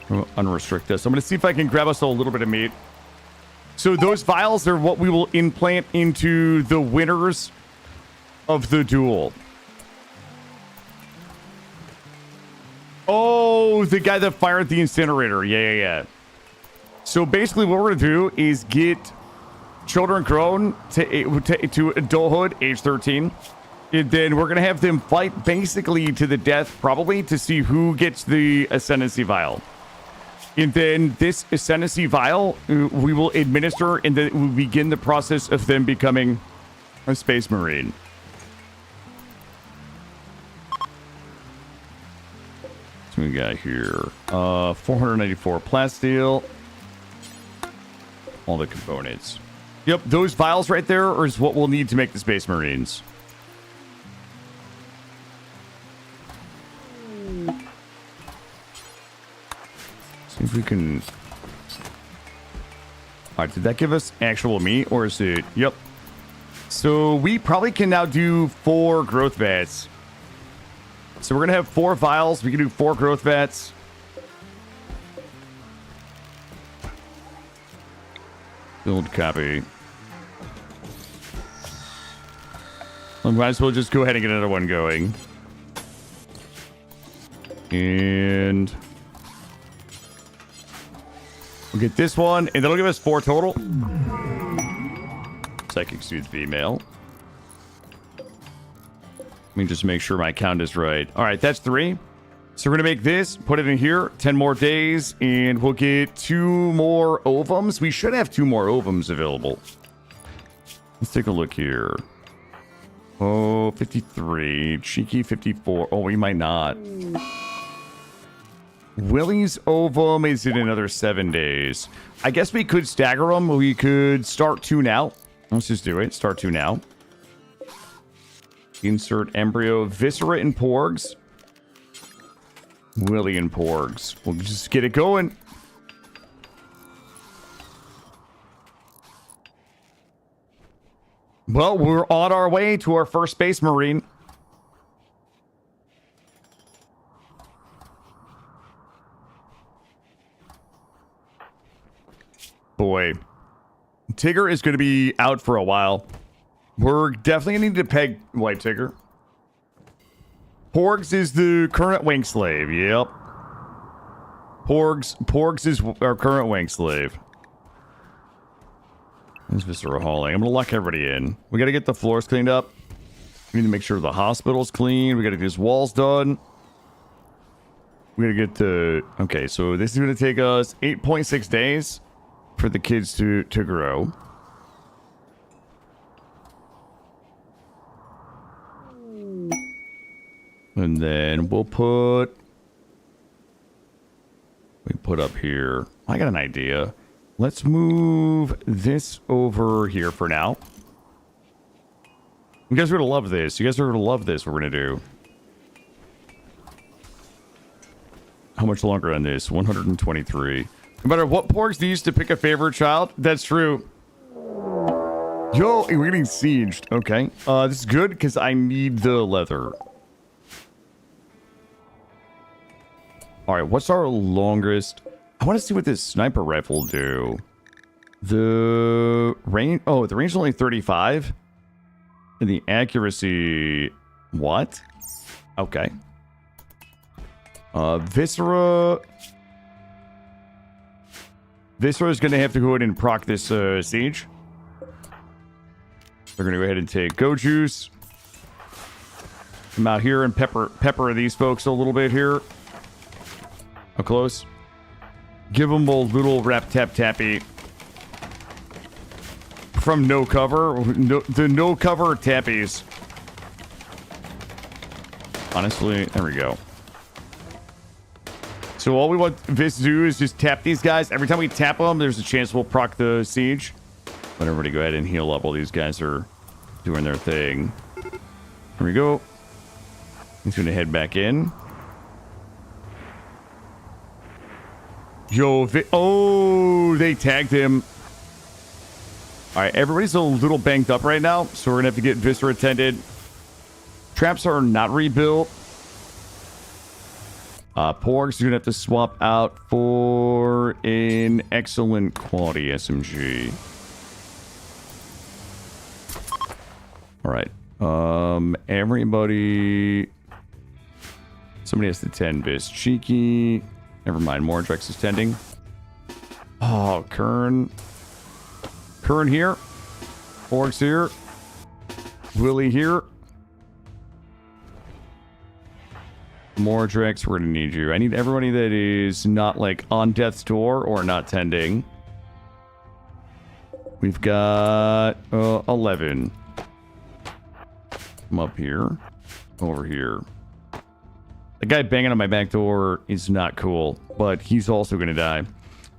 We'll unrestrict this. I'm going to see if I can grab us a little bit of meat. So those vials are what we will implant into the winners of the duel. Oh, the guy that fired the incinerator. Yeah. So basically what we're going to do is get children grown to adulthood, age 13. And then we're going to have them fight basically to the death, probably, to see who gets the Ascendancy Vial. And then this Ascendancy Vial, we will administer, and then we'll begin the process of them becoming a Space Marine. So we got here 494 plasteel. All the components. Yep, those vials right there is what we'll need to make the Space Marines. See if we can... Alright, did that give us actual meat, or is it... Yep. So we probably can now do 4 growth vats. So we're going to have 4 vials. We can do 4 growth vats. Build copy. I might as well just go ahead and get another one going. And we'll get this one, and that'll give us 4 total. Psychic suit female. Let me just make sure my count is right. All right, that's 3. So we're going to make this, put it in here, 10 more days, and we'll get 2 more ovums. We should have 2 more ovums available. Let's take a look here. Oh, 53. Cheeky, 54. Oh, we might not. Willie's ovum is in another 7 days. I guess we could stagger them. We could start 2 now. Let's just do it. Start 2 now. Insert embryo, viscera and porgs. Willie and porgs. We'll just get it going. Well, we're on our way to our first Space Marine. Boy. Tigger is going to be out for a while. We're definitely going to need to peg White Tigger. Porgs is the current wing slave. Yep. Porgs is our current wing slave. This is viscera hauling. I'm going to lock everybody in. We got to get the floors cleaned up. We need to make sure the hospital's clean. We got to get his walls done. We got to get the... Okay, so this is going to take us 8.6 days for the kids to grow. And then we'll put... We put up here... I got an idea. Let's move this over here for now. You guys are going to love this. You guys are going to love this, what we're going to do. How much longer on this? 123. No matter what porgs they used to pick a favorite child, that's true. Yo, we're getting sieged. Okay. This is good because I need the leather. Alright, what's our longest... I want to see what this sniper rifle will do. The range... Oh, the range is only 35. And the accuracy... What? Okay. Viscera... Viscera is going to have to go ahead and proc this siege. They're going to go ahead and take Go Juice. Come out here and pepper these folks a little bit here. How close? Give them a little rap tap tappy. From no cover. The no cover tappies. Honestly, there we go. So all we want Vis to do is just tap these guys. Every time we tap them, there's a chance we'll proc the siege. Let everybody go ahead and heal up while these guys are doing their thing. Here we go. He's going to head back in. Yo, oh, they tagged him. All right, everybody's a little banged up right now, so we're going to have to get Viscera attended. Traps are not rebuilt. Porgs, you're going to have to swap out for an excellent quality SMG. All right. Everybody... Somebody has to tend Vis. Cheeky. Never mind, Mordrex is tending. Oh, Kern. Kern here. Orcs here. Willie here. Mordrex, we're gonna need you. I need everybody that is not like on death's door or not tending. We've got 11. I'm up here. Over here. The guy banging on my back door is not cool, but he's also gonna die.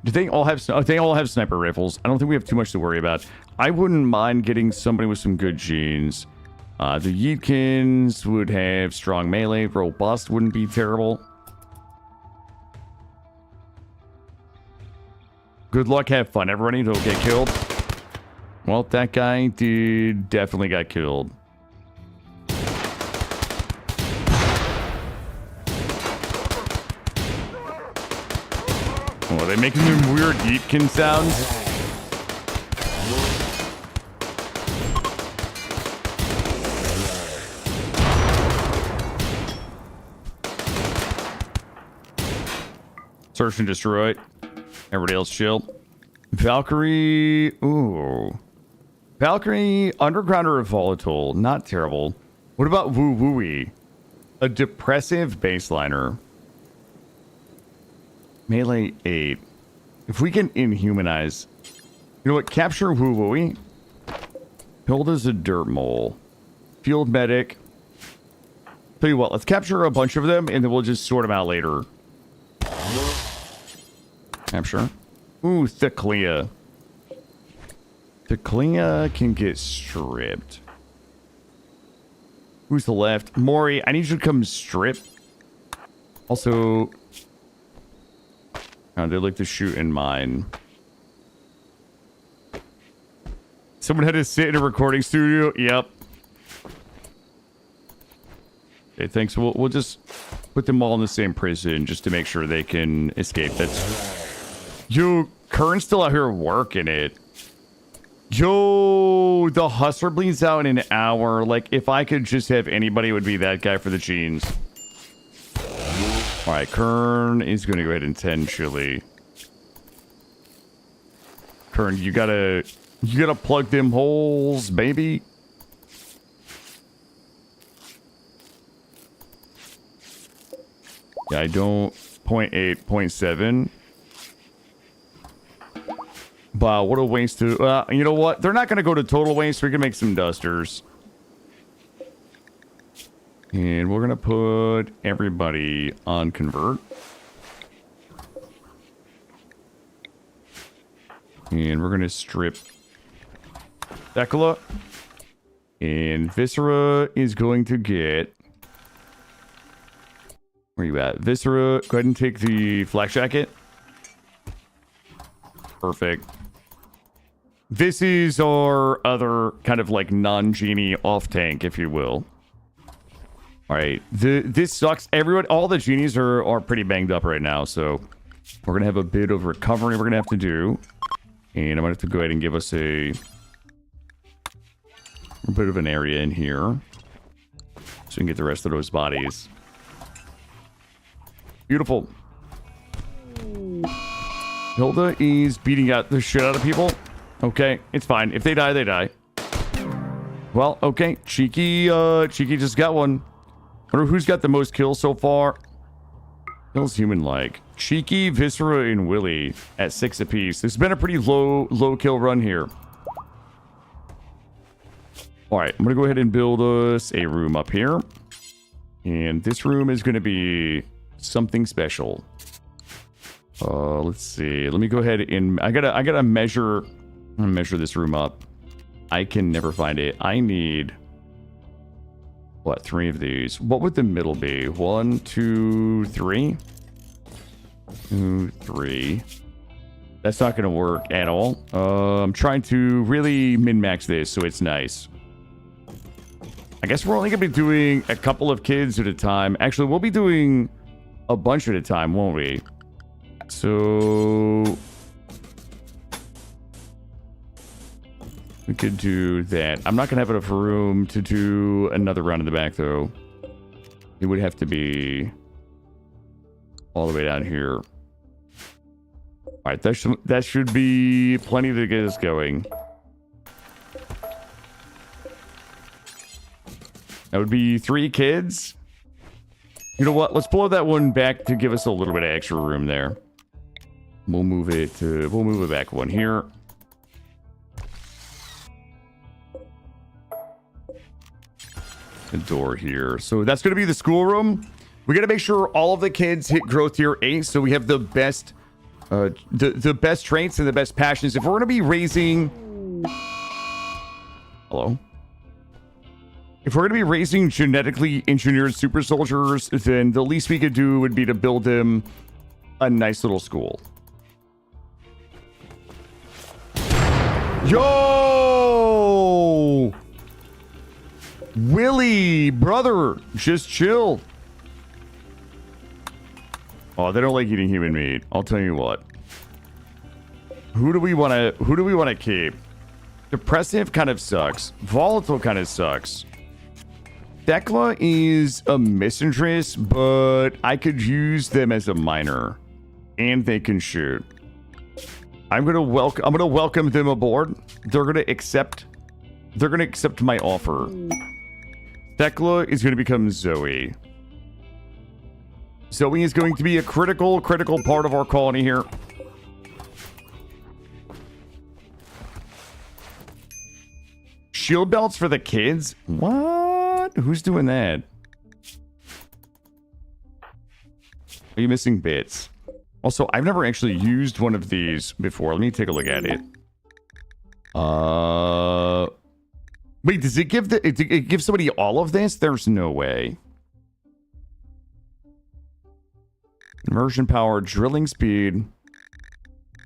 Do they all have? They all have sniper rifles. I don't think we have too much to worry about. I wouldn't mind getting somebody with some good genes. The Yeetkins would have strong melee. Robust wouldn't be terrible. Good luck, have fun, everybody. Don't get killed. Well, that guy definitely got killed. Oh, are they making them weird Yeetkin sounds? Search and destroy. Everybody else chill. Valkyrie. Ooh. Valkyrie, Underground or Volatile. Not terrible. What about Woo Wooey? A depressive baseliner. Melee 8. If we can inhumanize. You know what? Capture Woo Wooey. Hilda's a dirt mole. Field medic. Tell you what, let's capture a bunch of them and then we'll just sort them out later. Capture. Ooh, Theclea. Theclea can get stripped. Who's the left? Mori, I need you to come strip. Also, oh, they like to shoot in mine. Someone had to sit in a recording studio. Yep. Okay, thanks. We'll just put them all in the same prison just to make sure they can escape. That's... Yo, Kern's still out here working it. Yo, the Hustler bleeds out in an hour. Like, if I could just have anybody, it would be that guy for the jeans. Alright, Kern is going to go ahead and tend chili. Kern, you gotta plug them holes, baby. Yeah, I don't... 0.8, 0.7. Wow, what a waste to... you know what? They're not going to go to total waste. We can make some dusters. And we're going to put everybody on convert. And we're going to strip Thecla. And Viscera is going to get... Where you at? Viscera, go ahead and take the flak jacket. Perfect. This is our other kind of like non-genie off tank, if you will. Alright, this sucks. Everyone, all the genies are pretty banged up right now, so we're going to have a bit of recovery we're going to have to do. And I'm going to have to go ahead and give us a bit of an area in here so we can get the rest of those bodies. Beautiful. Hilda is beating out the shit out of people. Okay, it's fine. If they die, they die. Well, okay. Cheeky just got one. Wonder who's got the most kills so far. Feels human-like. Cheeky, Viscera, and Willy at 6 apiece. This has been a pretty low kill run here. Alright, I'm gonna go ahead and build us a room up here. And this room is gonna be something special. Let's see. Let me go ahead and I gotta measure this room up. I can never find it. I need what, 3 of these? What would the middle be? 1, 2, 3? 2, 3. That's not gonna work at all. I'm trying to really min-max this so it's nice. I guess we're only gonna be doing a couple of kids at a time. Actually, we'll be doing a bunch at a time, won't we? So we could do that. I'm not gonna have enough room to do another round in the back, though. It would have to be all the way down here. All right, that should be plenty to get us going. That would be 3 kids. You know what? Let's blow that one back to give us a little bit of extra room there. We'll move it back one here. The door here. So that's going to be the schoolroom. We got to make sure all of the kids hit growth tier 8, so we have the best the best traits and the best passions. If we're going to be raising If we're going to be raising genetically engineered super soldiers, then the least we could do would be to build them a nice little school. Yo! Willie, brother, just chill. Oh, they don't like eating human meat. I'll tell you what. Who do we want to keep? Depressive kind of sucks. Volatile kind of sucks. Thekla is a misandrist, but I could use them as a miner, and they can shoot. I'm gonna welcome them aboard. They're gonna accept my offer. Thekla is gonna become Zoe. Zoe is going to be a critical part of our colony here. Shield belts for the kids? What? Who's doing that? Are you missing bits? Also, I've never actually used one of these before. Let me take a look at it. Wait, does it give somebody all of this? There's no way. Immersion power, drilling speed,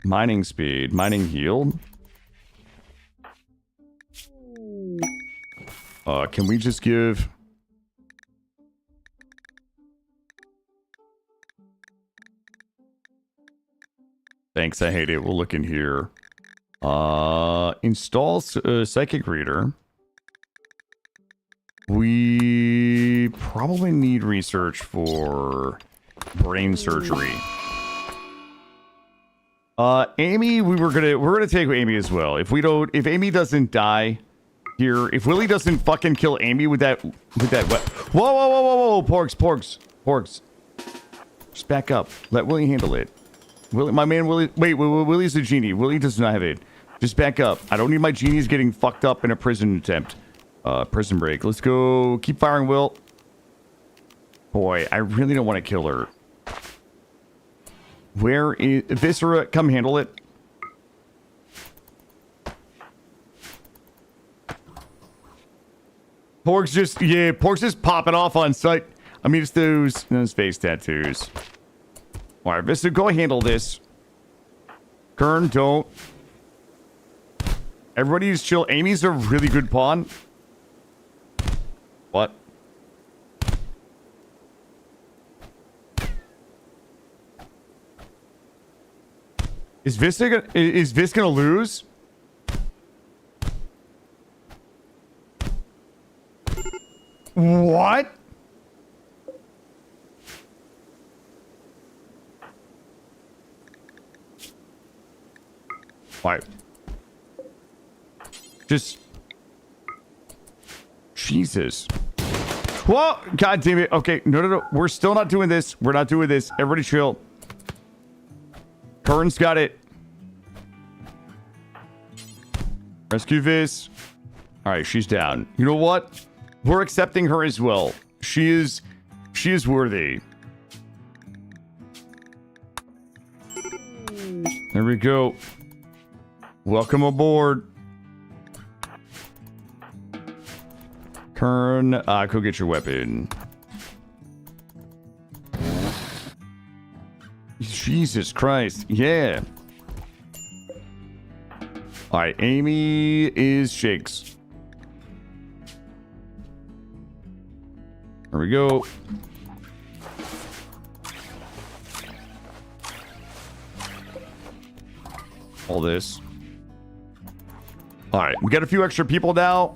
mining healed. Can we just give... Thanks, I hate it. We'll look in here. Install psychic reader. We probably need research for brain surgery. Amy, we're gonna take Amy as well. If Amy doesn't die here, if Willie doesn't fucking kill Amy with that whoa, Porgs. Just back up. Let Willie handle it. Willie, my man Willie, wait, Willie's a genie. Willie does not have it. Just back up. I don't need my genies getting fucked up in a prison attempt. Prison break. Let's go. Keep firing, Will. Boy, I really don't want to kill her. Where is Viscera? Come handle it. Porg's just popping off on sight. I mean, it's those face tattoos. All right, Viscera, go handle this. Kern, don't. Everybody's chill. Amy's a really good pawn. What? Is Vis gonna lose? What? Why? Just... Jesus. Whoa! God damn it. Okay, no. We're still not doing this. We're not doing this. Everybody chill. Curran's got it. Rescue Vis. Alright, she's down. You know what? We're accepting her as well. She is worthy. There we go. Welcome aboard. Kern, go get your weapon. Jesus Christ. Yeah. Alright, Amy is Shakes. There we go. All this. Alright, we got a few extra people now.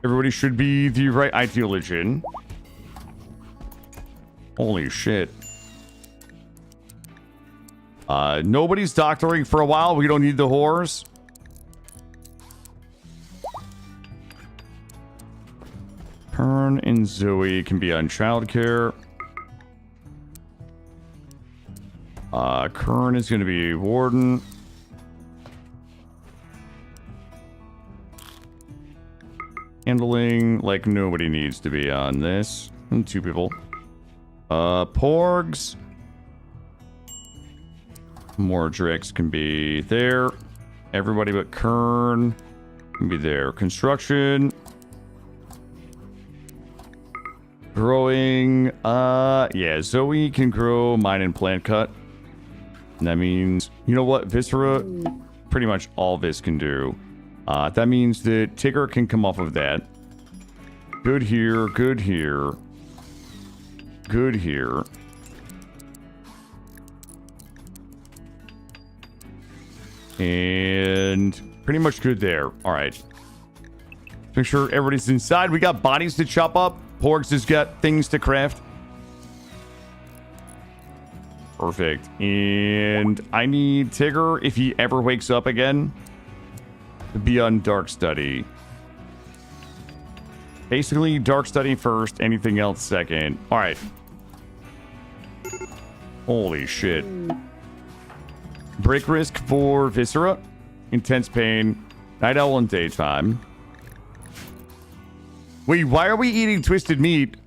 Everybody should be the right ideologian. Holy shit. Nobody's doctoring for a while. We don't need the whores. Kern and Zoe can be on childcare. Kern is going to be warden. Handling, like, nobody needs to be on this. And 2 people. Porgs. Mordrix can be there. Everybody but Kern can be there. Construction. Growing. Yeah, Zoe can grow mine and plant cut. And that means, you know what? Viscera, pretty much all this can do. That means that Tigger can come off of that. Good here, good here. Good here. And pretty much good there. All right. Make sure everybody's inside. We got bodies to chop up. Porgs has got things to craft. Perfect. And I need Tigger, if he ever wakes up again, to be on Dark Study. Basically, Dark Study first, anything else second. All right. Holy shit. Break risk for Viscera. Intense pain. Night owl in daytime. Wait, why are we eating twisted meat?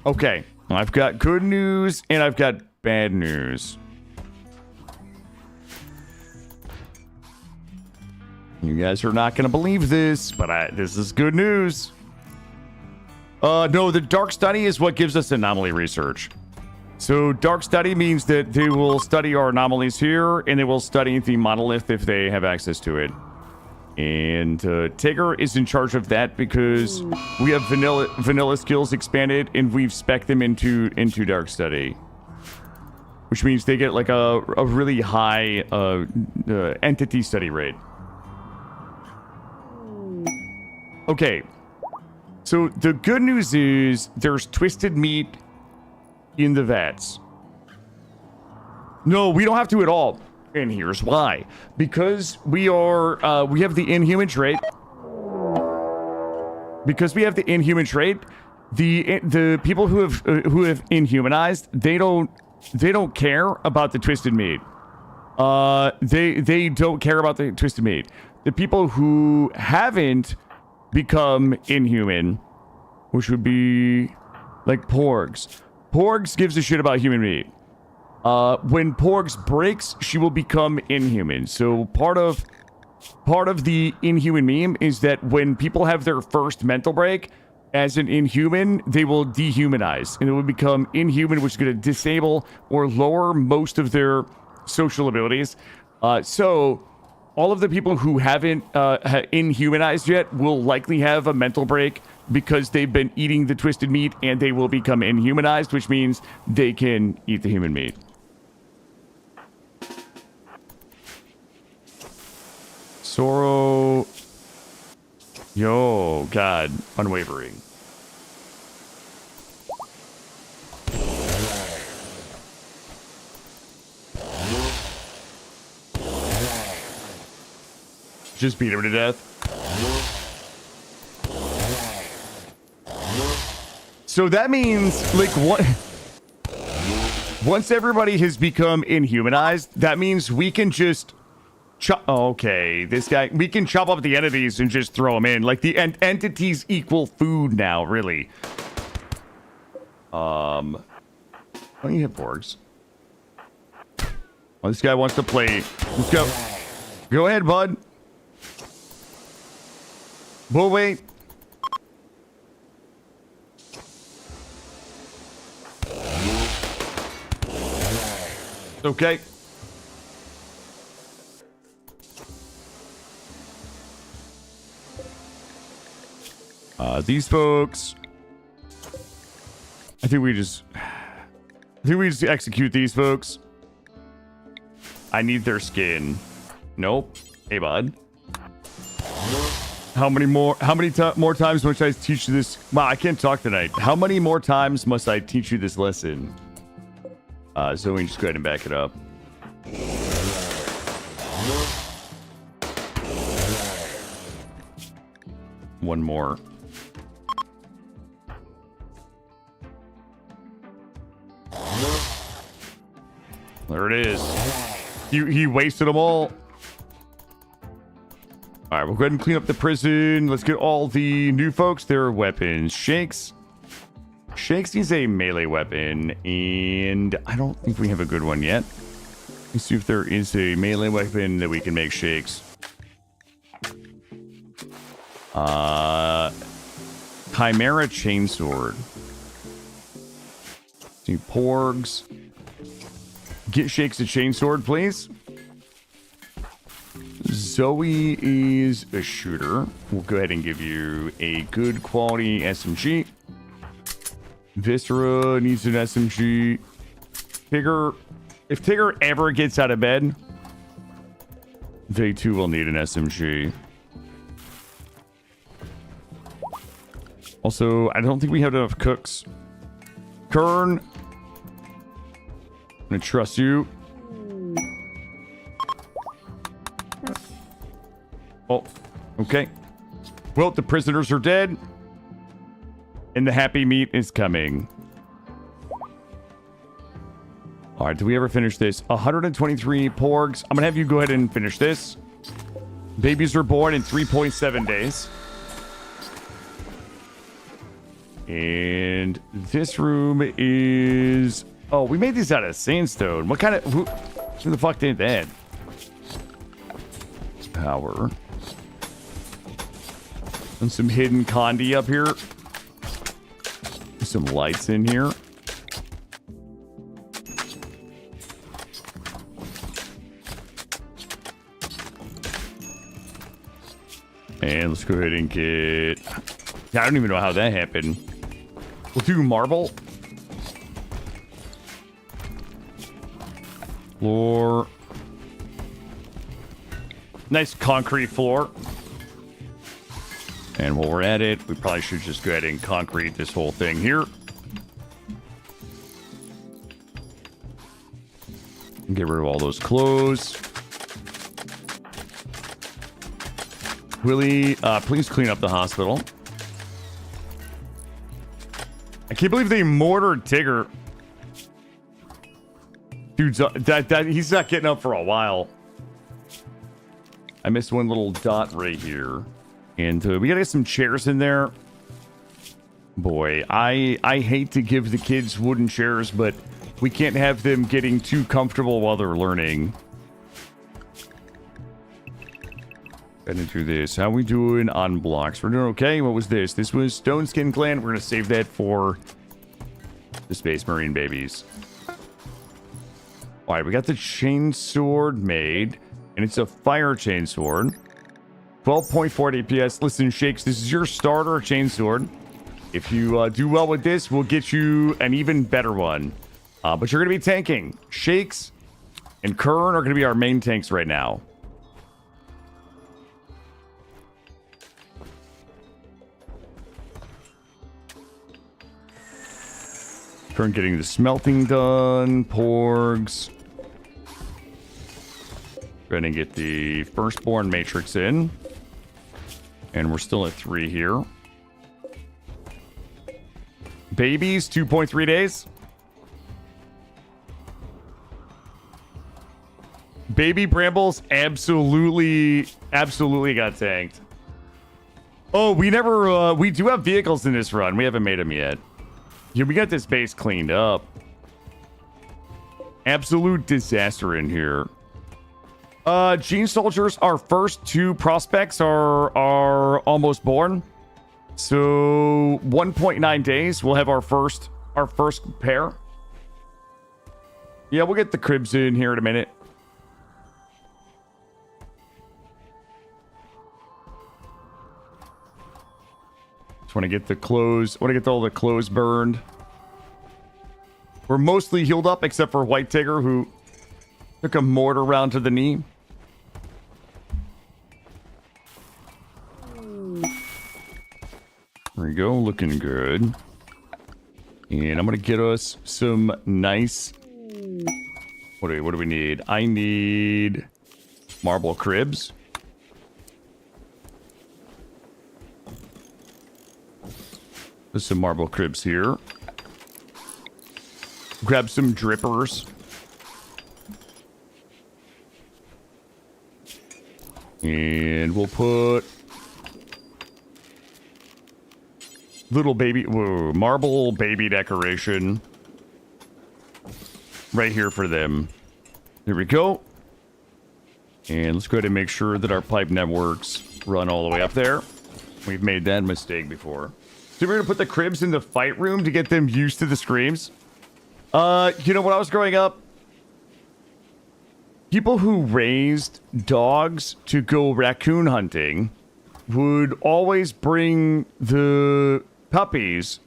Okay, I've got good news and I've got bad news. You guys are not going to believe this, but this is good news. No, the Dark Study is what gives us anomaly research. So Dark Study means that they will study our anomalies here, and they will study the monolith if they have access to it. And Tigger is in charge of that because we have vanilla skills expanded, and we've spec'd them into Dark Study. Which means they get like a really high entity study rate. Okay. So the good news is there's twisted meat in the vats. No, we don't have to at all. And here's why. Because we have the inhuman trait. Because we have the inhuman trait, the people who have inhumanized, they don't care about the twisted meat. They don't care about the twisted meat. The people who haven't become inhuman, which would be like Porgs. Porgs gives a shit about human meat. When Porgs breaks, she will become inhuman. So part of the inhuman meme is that when people have their first mental break as an inhuman, they will dehumanize and it will become inhuman, which is going to disable or lower most of their social abilities. So all of the people who haven't inhumanized yet will likely have a mental break because they've been eating the twisted meat and they will become inhumanized, which means they can eat the human meat. Sorrow. Yo, God. Unwavering. Just beat him to death. So that means, like, what? Once everybody has become inhumanized, that means we can just chop. Oh, okay, this guy. We can chop up the entities and just throw them in. Like the entities equal food now, really. Why don't you hit Porgs? Oh, this guy wants to play. Let's go. Go ahead, bud. We'll wait. Okay. These folks. I think we just execute these folks. I need their skin. Nope. Hey, bud. How many more times must I teach you this? Wow, I can't talk tonight. How many more times must I teach you this lesson? Zoe, just go ahead and back it up. One more. There it is. He wasted them all. All right, we'll go ahead and clean up the prison. Let's get all the new folks their weapons. Shakes needs a melee weapon, and I don't think we have a good one yet. Let's see if there is a melee weapon that we can make Shakes. Chimera Chainsword. See, Porgs. Get Shakes a chainsword, please. Zoe is a shooter. We'll go ahead and give you a good quality SMG. Viscera needs an SMG. Tigger, if Tigger ever gets out of bed, they too will need an SMG. Also, I don't think we have enough cooks. Kern, I'm gonna trust you. Oh, okay. Well, the prisoners are dead. And the happy meat is coming. All right, did we ever finish this? 123 porgs. I'm gonna have you go ahead and finish this. Babies are born in 3.7 days. And this room is... Oh, we made these out of sandstone. What kind of... Who the fuck did that? Power. And some hidden condi up here. Some lights in here. And let's go ahead and get... I don't even know how that happened. We'll do marble. Floor. Nice concrete floor. And while we're at it, we probably should just go ahead and concrete this whole thing here. Get rid of all those clothes. Willie, please clean up the hospital. I can't believe they mortared Tigger. Dude's he's not getting up for a while. I missed one little dot right here. And we gotta get some chairs in there. Boy, I hate to give the kids wooden chairs, but we can't have them getting too comfortable while they're learning. Gonna do this. How we doing on blocks? We're doing okay. What was this? This was Stone Skin Clan. We're gonna save that for the Space Marine babies. All right, we got the chainsword made, and it's a fire chainsword. 12.4 DPS. Listen, Shakes, this is your starter chainsword. If you do well with this, we'll get you an even better one. But you're going to be tanking. Shakes and Kern are going to be our main tanks right now. Kern getting the smelting done. Porgs. Go ahead and get the firstborn matrix in. And we're still at 3 here. Babies, 2.3 days. Baby Brambles absolutely got tanked. Oh, we never, we do have vehicles in this run. We haven't made them yet. Yeah, we got this base cleaned up. Absolute disaster in here. Gene Soldiers, our first 2 prospects are almost born. So 1.9 days, we'll have our first pair. Yeah, we'll get the cribs in here in a minute. Just want to get the clothes. Want to get all the clothes burned. We're mostly healed up except for White Tigger, who took a mortar round to the knee. go. Looking good. And I'm going to get us some nice... What do we need? I need marble cribs. There's some marble cribs here. Grab some drippers. And we'll put little baby, whoa, marble baby decoration right here for them. There we go. And let's go ahead and make sure that our pipe networks run all the way up there. We've made that mistake before. So we're gonna put the cribs in the fight room to get them used to the screams. You know, when I was growing up, people who raised dogs to go raccoon hunting would always bring the puppies,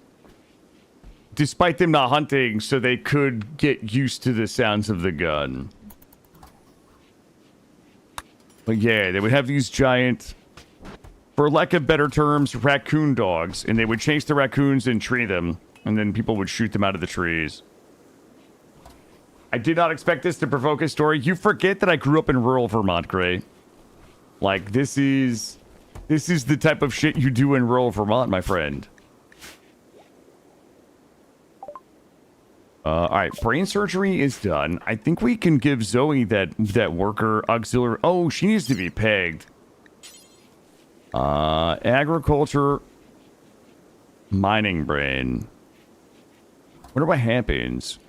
despite them not hunting, so they could get used to the sounds of the gun. But yeah, they would have these giant, for lack of better terms, raccoon dogs, and they would chase the raccoons and tree them, and then people would shoot them out of the trees. I did not expect this to provoke a story. You forget that I grew up in rural Vermont, Gray. Like, this is the type of shit you do in rural Vermont, my friend. Alright, brain surgery is done. I think we can give Zoe that worker auxiliary. Oh, she needs to be pegged. Agriculture. Mining brain. Wonder what happens.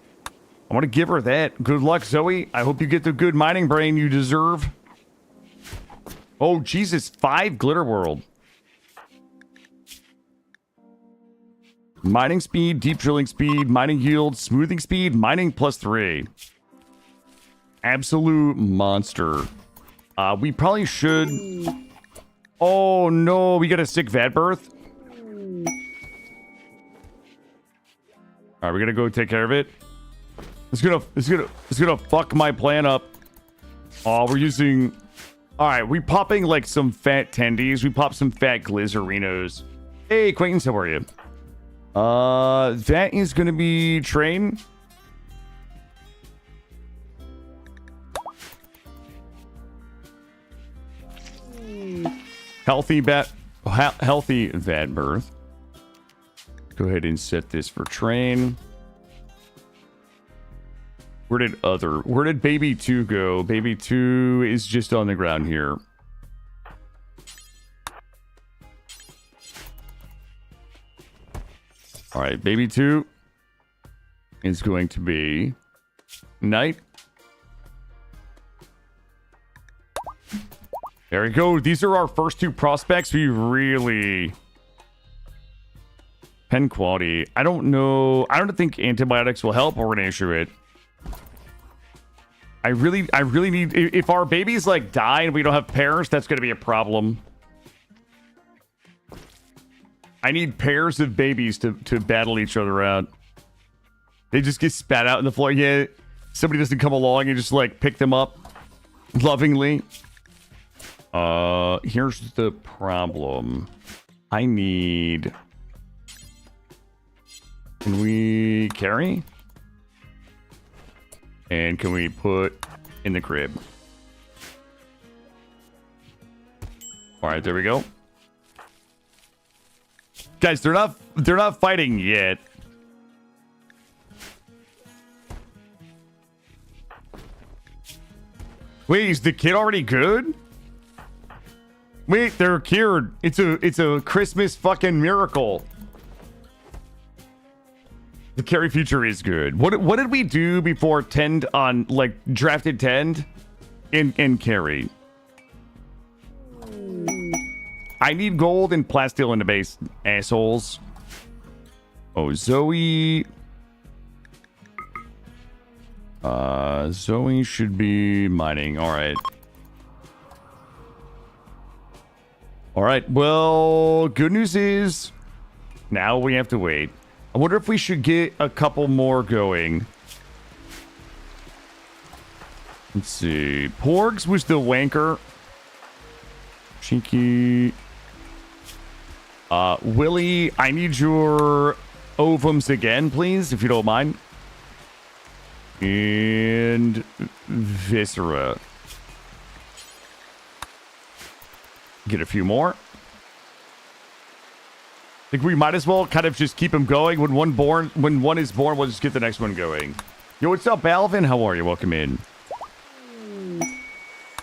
I want to give her that. Good luck, Zoe. I hope you get the good mining brain you deserve. Oh, Jesus. 5 glitter world. Mining speed, deep drilling speed, mining yield, smoothing speed, mining +3. Absolute monster. We probably should... Oh, no. We got a sick vat birth. Alright, we're gonna go take care of it. It's gonna fuck my plan up. Oh, we're using... Alright, we popping like some fat tendies. We pop some fat glycerinos. Hey, acquaintance, how are you? That is gonna be train. Healthy vat birth. Go ahead and set this for train. Where did baby 2 go? Baby 2 is just on the ground here. All right, baby 2 is going to be night. There we go. These are our first 2 prospects. We really... Pen quality. I don't know. I don't think antibiotics will help. We're going to issue it. I really need... If our babies, like, die and we don't have pairs, that's going to be a problem. I need pairs of babies to battle each other out. They just get spat out in the floor. Yeah, somebody doesn't come along and just, like, pick them up lovingly. Here's the problem. I need... Can we carry? And can we put in the crib? All right, there we go. Guys, they're not fighting yet. Wait, is the kid already good? Wait, they're cured. It's a Christmas fucking miracle. The carry feature is good. What did we do before tend on, like, drafted tend in carry? I need gold and plasteel in the base, assholes. Oh, Zoe. Zoe should be mining. All right. All right. Well, good news is now we have to wait. I wonder if we should get a couple more going. Let's see. Porgs was the wanker. Cheeky. Willie, I need your ovums again, please, if you don't mind. And Viscera. Get a few more. I think we might as well kind of just keep them going. When one is born, we'll just get the next one going. Yo, what's up, Balvin? How are you? Welcome in.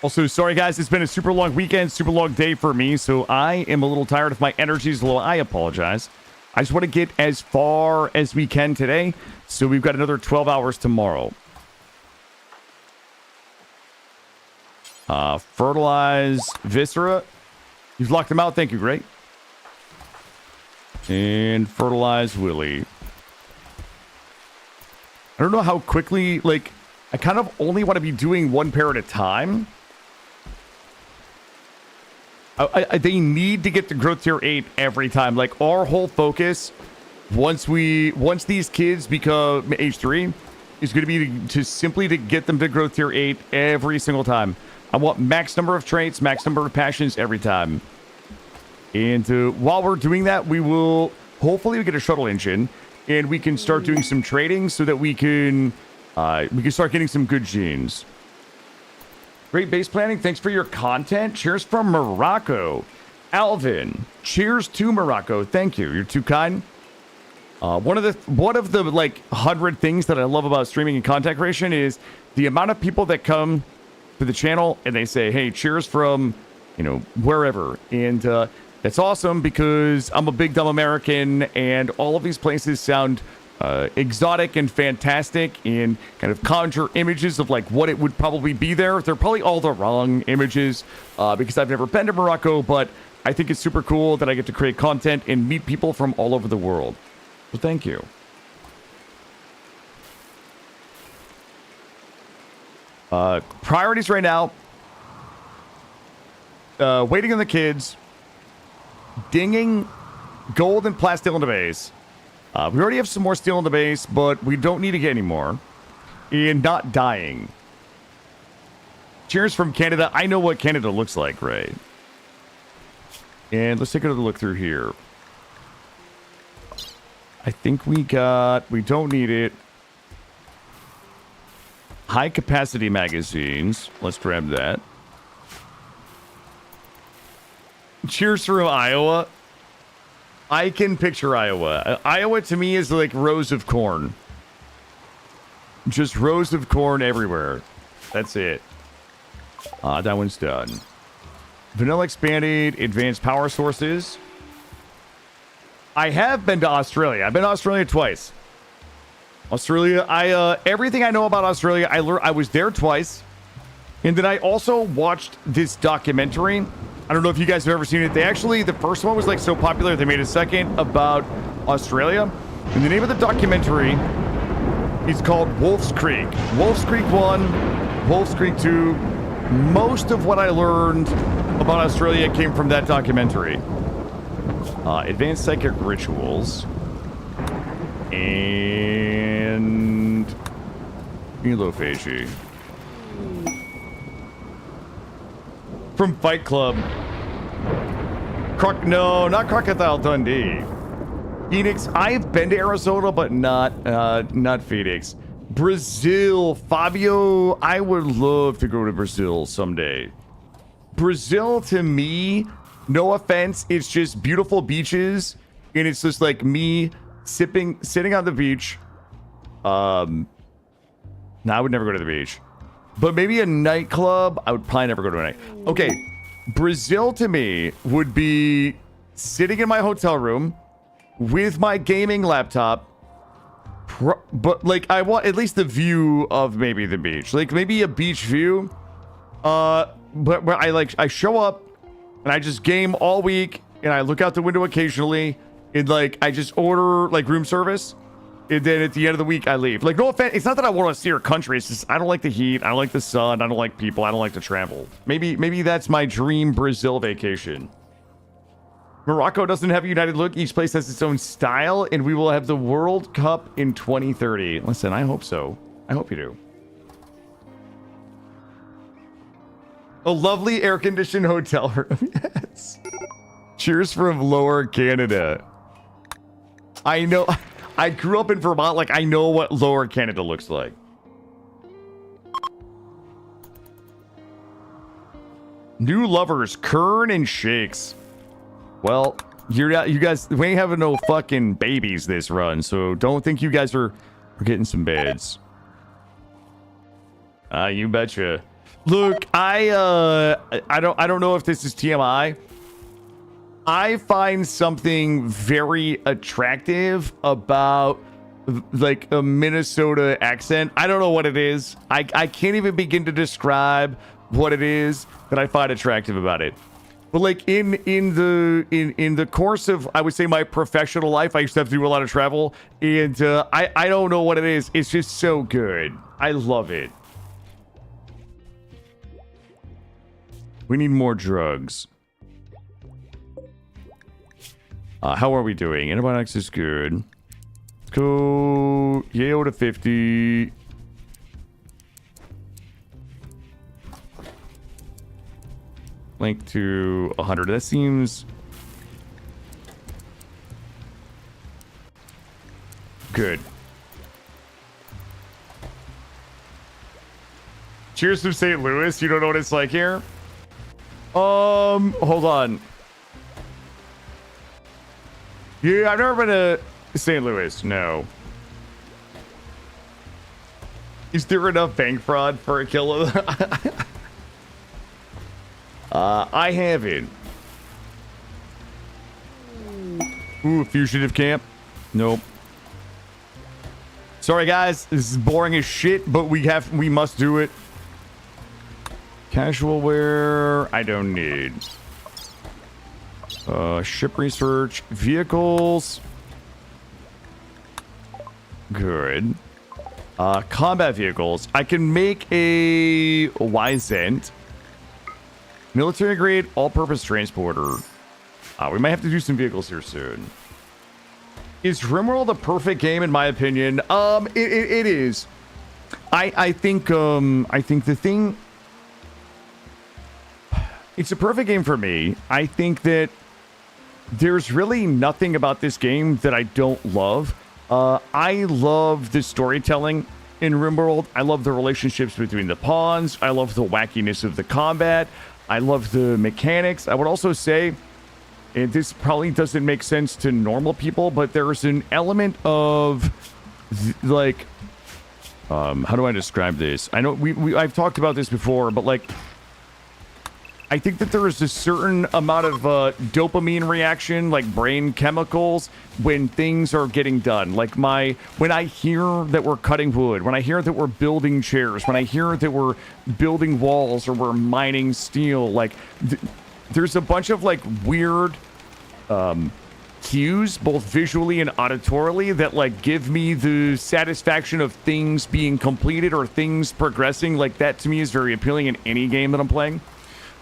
Also, sorry guys, it's been a super long weekend, super long day for me, so I am a little tired. If my energy is low, I apologize. I just want to get as far as we can today, so we've got another 12 hours tomorrow. Fertilize Viscera. You've locked them out. Thank you, great. And fertilize Willie. I don't know how quickly, like, I kind of only want to be doing one pair at a time. They need to get to growth tier 8 every time. Like, our whole focus, once these kids become age 3, is going to be to simply to get them to growth tier 8 every single time. I want max number of traits, max number of passions every time. And while we're doing that, we will hopefully get a shuttle engine, and we can start doing some trading so that we can start getting some good genes. Great base planning. Thanks for your content. Cheers from Morocco. Alvin, cheers to Morocco. Thank you. You're too kind. One of the like 100 things that I love about streaming and content creation is the amount of people that come to the channel and they say, hey, cheers from, you know, wherever. And that's awesome because I'm a big dumb American and all of these places sound exotic and fantastic and kind of conjure images of like what it would probably be there. They're probably all the wrong images because I've never been to Morocco, but I think it's super cool that I get to create content and meet people from all over the world. So thank you. Priorities right now. Waiting on the kids. Dinging gold and plastic in the base. We already have some more steel in the base, but we don't need to get any more. And not dying. Cheers from Canada. I know what Canada looks like, right? And let's take another look through here. I think we don't need it. High capacity magazines. Let's grab that. Cheers from Iowa. I can picture Iowa. Iowa to me is like rows of corn. Just rows of corn everywhere. That's it. That one's done. Vanilla expanded advanced power sources. I have been to Australia. I've been to Australia twice. Australia, everything I know about Australia, I was there twice. And then I also watched this documentary. I don't know if you guys have ever seen it. The first one was like so popular, they made a second about Australia. And the name of the documentary is called Wolf's Creek. Wolf's Creek 1, Wolf's Creek 2. Most of what I learned about Australia came from that documentary. Advanced psychic rituals. And Elophagy. From Fight Club. No, not Crocodile Dundee. Phoenix. I've been to Arizona, but not Phoenix. Brazil. Fabio, I would love to go to Brazil someday. Brazil, to me, no offense, it's just beautiful beaches, and it's just like me sitting on the beach. No, I would never go to the beach. But maybe a nightclub, I would probably never go to a night. Okay, Brazil to me would be sitting in my hotel room with my gaming laptop. But like, I want at least the view of maybe the beach. Like maybe a beach view. But where I show up and I just game all week and I look out the window occasionally and like I just order like room service. And then at the end of the week, I leave. Like, no offense. It's not that I want to see our country. It's just I don't like the heat. I don't like the sun. I don't like people. I don't like to travel. Maybe that's my dream Brazil vacation. Morocco doesn't have a united look. Each place has its own style, and we will have the World Cup in 2030. Listen, I hope so. I hope you do. A lovely air-conditioned hotel room. Yes. Cheers from Lower Canada. I know. I grew up in Vermont. Like, I know what Lower Canada looks like. New lovers, Kern and Shakes. Well, you guys, we ain't having no fucking babies this run, so don't think you guys are getting some beds. You betcha. Look, I don't know if this is TMI. I find something very attractive about like a Minnesota accent. I don't know what it is. I can't even begin to describe what it is that I find attractive about it. But like in the course of, I would say, my professional life, I used to have to do a lot of travel, and I don't know what it is. It's just so good. I love it. We need more drugs. How are we doing? Antibiotics is good. Let's go Yale to 50. Link to 100. That seems good. Cheers to St. Louis. You don't know what it's like here? Hold on. Yeah, I've never been to St. Louis. No. Is there enough bank fraud for a kilo? I haven't. Ooh, fugitive camp. Nope. Sorry, guys. This is boring as shit, but we must do it. Casual wear, I don't need. Ship research, vehicles. Good. Combat vehicles. I can make a Wyzent. Military grade, all-purpose transporter. We might have to do some vehicles here soon. Is RimWorld the perfect game in my opinion? It is. I think the thing. It's a perfect game for me. I think that there's really nothing about this game that I don't love. I love the storytelling in RimWorld. I love the relationships between the pawns. I love the wackiness of the combat. I love the mechanics. I would also say, and this probably doesn't make sense to normal people, but there's an element of like, how do I describe this? I know I've talked about this before, but like, I think that there is a certain amount of dopamine reaction, like brain chemicals, when things are getting done. Like when I hear that we're cutting wood, when I hear that we're building chairs, when I hear that we're building walls or we're mining steel, like there's a bunch of like weird cues, both visually and auditorily, that like give me the satisfaction of things being completed or things progressing. Like that to me is very appealing in any game that I'm playing.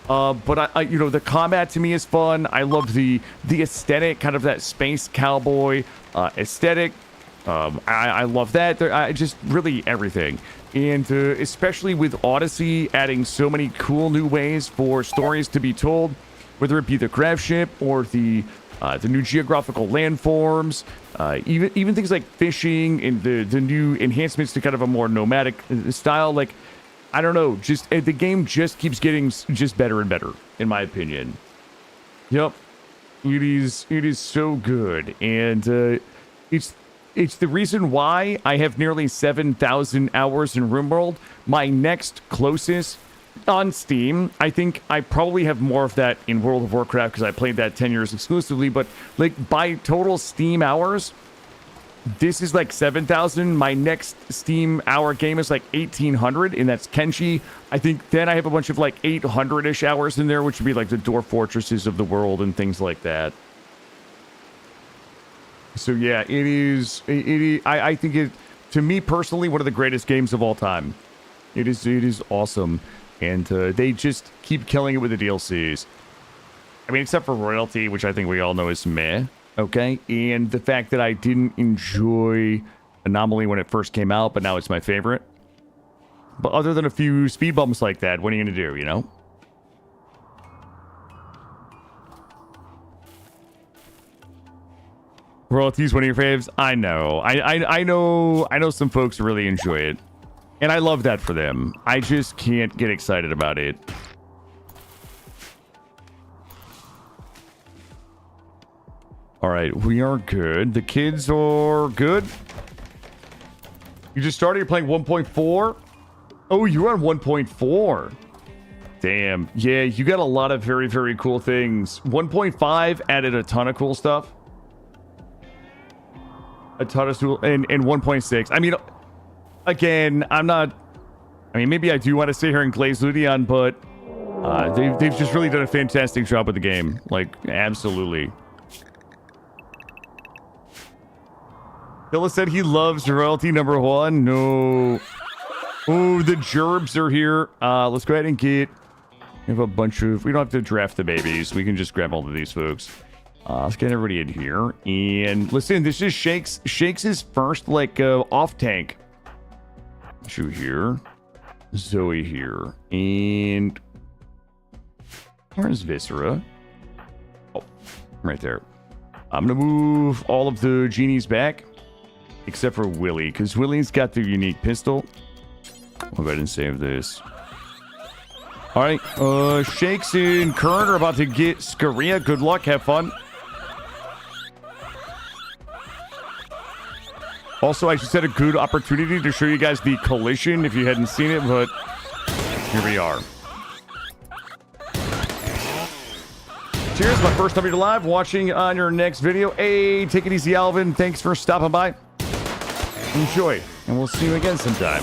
But I you know, the combat to me is fun. I love the aesthetic, kind of that space cowboy aesthetic. I love that. I just really everything, and especially with Odyssey adding so many cool new ways for stories to be told, whether it be the graph ship or the new geographical landforms, even things like fishing and the new enhancements to kind of a more nomadic style, like. I don't know, just the game just keeps getting just better and better, in my opinion. Yep, it is so good, and it's the reason why I have nearly 7,000 hours in RimWorld. My next closest on Steam, I think I probably have more of that in World of Warcraft because I played that 10 years exclusively, but like by total Steam hours, this is like 7,000. My next Steam hour game is like 1,800, and that's Kenshi. I think then I have a bunch of like 800-ish hours in there, which would be like the Dwarf Fortresses of the world and things like that. So yeah, it is. I think it, to me personally, one of the greatest games of all time. It is awesome, and they just keep killing it with the DLCs. I mean, except for royalty, which I think we all know is meh. Okay, and the fact that I didn't enjoy Anomaly when it first came out, but now it's my favorite. But other than a few speed bumps like that, what are you going to do, you know? Royalty's one of your faves. I know. I know some folks really enjoy it. And I love that for them. I just can't get excited about it. All right, we are good. The kids are good. You just started, you're playing 1.4? Oh, you're on 1.4. Damn. Yeah, you got a lot of very, very cool things. 1.5 added a ton of cool stuff. A ton of cool, and 1.6. I mean, again, I'm not... I mean, maybe I do want to sit here and glaze Ludion, but they've just really done a fantastic job with the game. Like, absolutely. Phyllis said he loves royalty number 1. No. Oh, the gerbs are here. Let's go ahead and get... We have a bunch of... We don't have to draft the babies. We can just grab all of these folks. Let's get everybody in here. And listen, this is Shakes' first, like, off tank. Shu here. Zoe here. And... Where's Viscera? Oh, right there. I'm going to move all of the genies back. Except for Willie, because Willie's got the unique pistol. I'll go ahead and save this. Alright, Shakes and Kern are about to get Scaria. Good luck, have fun. Also, I just had a good opportunity to show you guys the collision if you hadn't seen it, but here we are. Cheers, my first time here live, watching on your next video. Hey, take it easy, Alvin. Thanks for stopping by. Enjoy, and we'll see you again sometime.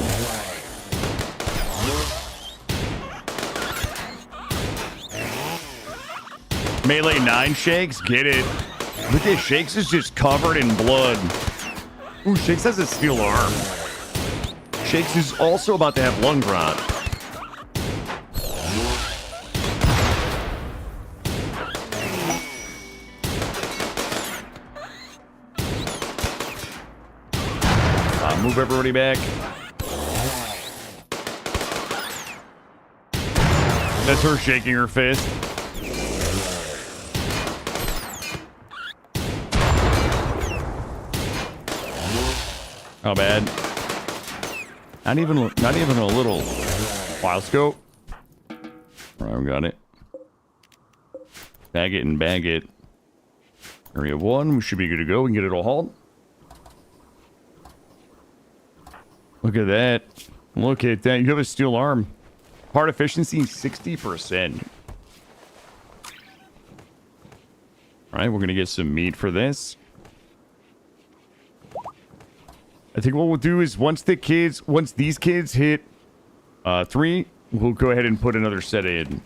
Melee 9 Shakes, get it. Look at Shakes is just covered in blood. Ooh, Shakes has a steel arm. Shakes is also about to have lung rot. Move everybody back. That's her shaking her fist. Not bad. Not even a little wild scope. Alright, we got it. Bag it and bag it. Area 1, we should be good to go. We can get it all hauled. Look at that. Look at that. You have a steel arm. Part efficiency, 60%. Alright, we're going to get some meat for this. I think what we'll do is once these kids hit 3, we'll go ahead and put another set in.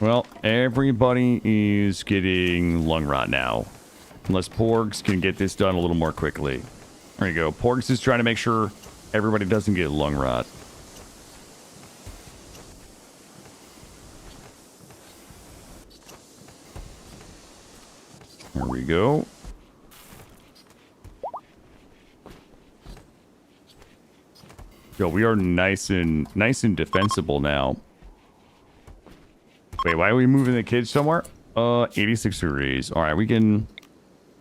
Well, everybody is getting lung rot now. Unless Porgs can get this done a little more quickly. There you go. Porgs is trying to make sure everybody doesn't get lung rot. There we go. Yo, we are nice and defensible now. Wait, why are we moving the kids somewhere? 86 degrees. All right, we can...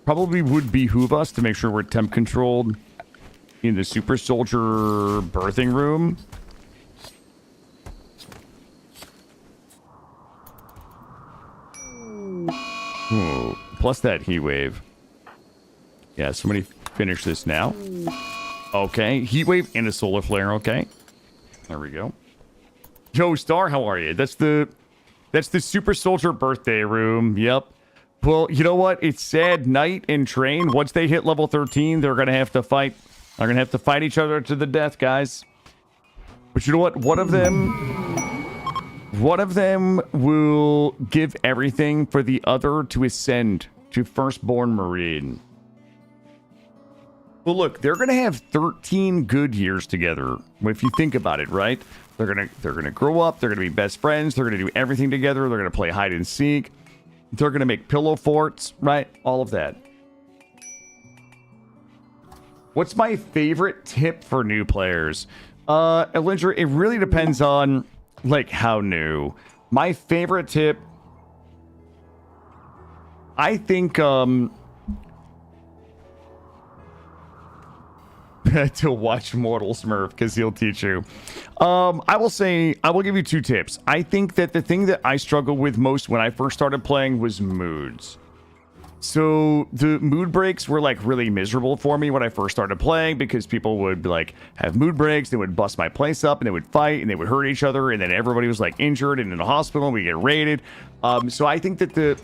Probably would behoove us to make sure we're temp controlled in the super soldier birthing room. Ooh, plus that heat wave. Yeah, somebody finish this now. Okay, heat wave and a solar flare. Okay, there we go. Joe Star, how are you? That's the super soldier birthday room. Yep. Well, you know what? It's sad. Knight and Train, once they hit level 13, they're going to have to fight. They're going to have to fight each other to the death, guys. But you know what? One of them will give everything for the other to ascend to Firstborn Marine. Well, look, they're going to have 13 good years together. If you think about it, right? They're going to grow up. They're going to be best friends. They're going to do everything together. They're going to play hide and seek. They're going to make pillow forts, right? All of that. What's my favorite tip for new players? Elindra, it really depends on, like, how new. My favorite tip I think to watch Mortal Smurf because he'll teach you. I will say, I will give you 2 tips. I think that the thing that I struggled with most when I first started playing was moods. So the mood breaks were like really miserable for me when I first started playing because people would like have mood breaks, they would bust my place up and they would fight and they would hurt each other and then everybody was like injured and in the hospital and we get raided. So I think that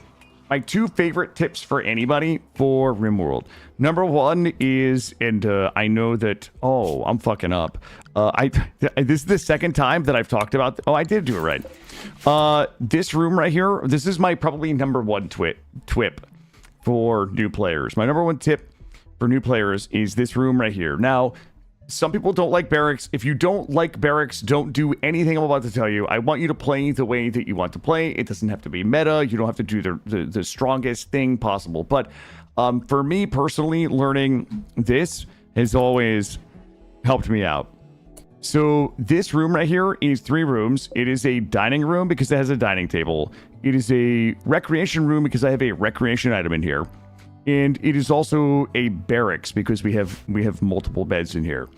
my 2 favorite tips for anybody for RimWorld. Number 1 is, and I know that, oh, I'm fucking up. This is the second time that I've talked about, oh, I did do it right. This room right here, this is my probably number 1 twip for new players. My number 1 tip for new players is this room right here. Now, some people don't like barracks. If you don't like barracks, don't do anything I'm about to tell you. I want you to play the way that you want to play. It doesn't have to be meta. You don't have to do the strongest thing possible. But for me personally, learning this has always helped me out. So this room right here is 3 rooms. It is a dining room because it has a dining table. It is a recreation room because I have a recreation item in here. And it is also a barracks because we have multiple beds in here.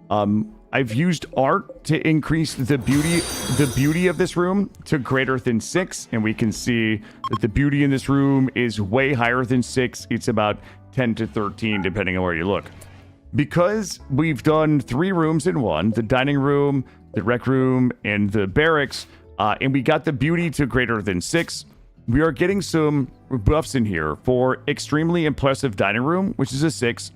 I've used art to increase the beauty of this room to greater than 6, and we can see that the beauty in this room is way higher than 6. It's about 10 to 13 depending on where you look. Because we've done 3 rooms in one, the dining room, the rec room, and the barracks, and we got the beauty to greater than 6, we are getting some buffs in here for extremely impressive dining room, which is a 6,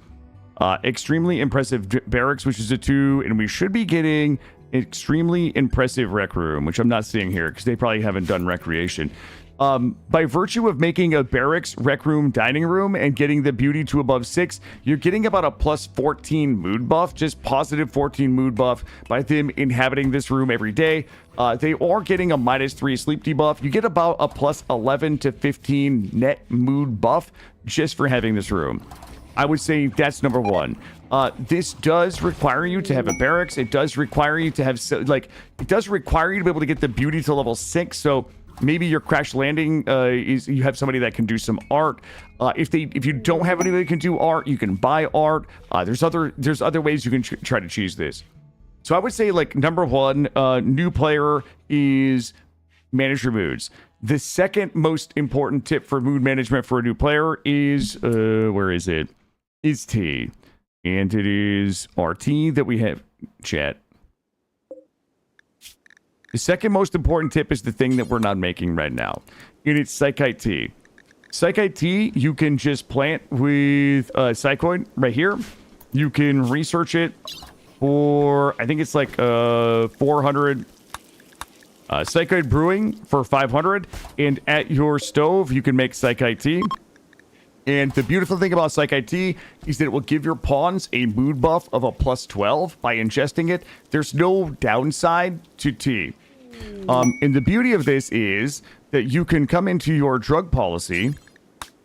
extremely impressive barracks, which is a 2, and we should be getting extremely impressive rec room, which I'm not seeing here because they probably haven't done recreation. By virtue of making a barracks, rec room, dining room, and getting the beauty to above 6, you're getting about a plus 14 mood buff, just positive 14 mood buff by them inhabiting this room every day. They are getting a minus 3 sleep debuff. You get about a plus 11 to 15 net mood buff just for having this room. I would say that's number 1. This does require you to have a barracks. It does require you to have, it does require you to be able to get the beauty to level 6. So maybe your crash landing is you have somebody that can do some art. If you don't have anybody that can do art, you can buy art. There's other ways you can try to choose this. So I would say like number 1, new player is manage your moods. The second most important tip for mood management for a new player is where is it? Is T, and it is RT that we have. Chat. The second most important tip is the thing that we're not making right now, and it's Psychite T. Psychite T, you can just plant with Psychoid right here. You can research it for, I think it's like 400. Psychite Brewing for 500, and at your stove, you can make Psychite Tea. And the beautiful thing about Psychite Tea is that it will give your pawns a mood buff of a plus 12 by ingesting it. There's no downside to tea. And the beauty of this is that you can come into your drug policy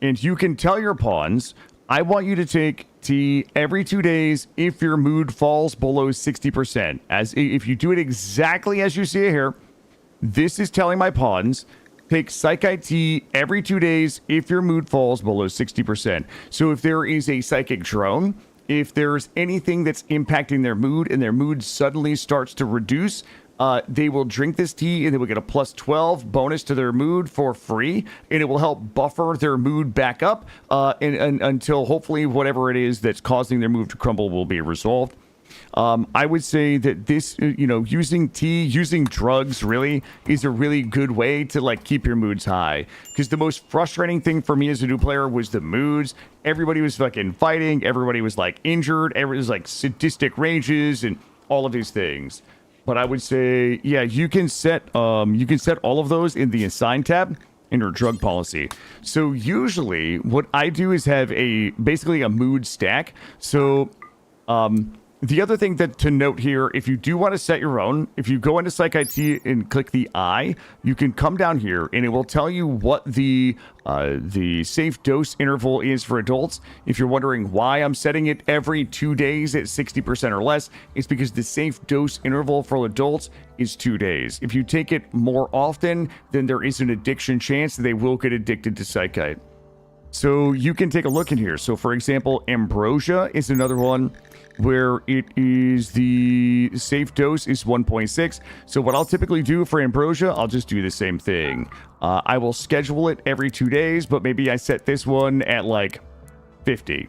and you can tell your pawns, I want you to take tea every 2 days if your mood falls below 60%. As if you do it exactly as you see it here, this is telling my pawns, take Psychite Tea every 2 days if your mood falls below 60%. So if there is a psychic drone, if there's anything that's impacting their mood and their mood suddenly starts to reduce, they will drink this tea and they will get a plus 12 bonus to their mood for free, and it will help buffer their mood back up and until hopefully whatever it is that's causing their mood to crumble will be resolved. I would say that this, using tea, using drugs really is a really good way to like keep your moods high. Because the most frustrating thing for me as a new player was the moods. Everybody was fucking fighting. Everybody was like injured. Everybody was like sadistic rages and all of these things. But I would say, yeah, you can set all of those in the assign tab in your drug policy. So usually what I do is have basically a mood stack. So, the other thing that to note here, if you do want to set your own, if you go into Psychite Tea and click the I, you can come down here and it will tell you what the safe dose interval is for adults. If you're wondering why I'm setting it every 2 days at 60% or less, it's because the safe dose interval for adults is 2 days. If you take it more often, then there is an addiction chance that they will get addicted to Psychite. So you can take a look in here. So for example, ambrosia is another one where it is the safe dose is 1.6. So what I'll typically do for ambrosia, I'll just do the same thing. I will schedule it every 2 days, but maybe I set this one at like 50.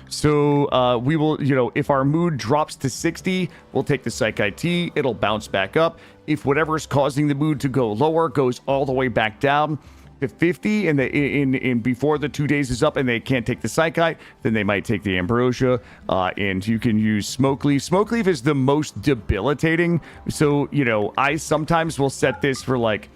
So we will, if our mood drops to 60, we'll take the Psych IT. It'll bounce back up. If whatever's causing the mood to go lower goes all the way back down to 50 and before the 2 days is up and they can't take the Psychite, then they might take the ambrosia. And you can use smoke leaf. Smoke leaf is the most debilitating. So, I sometimes will set this for like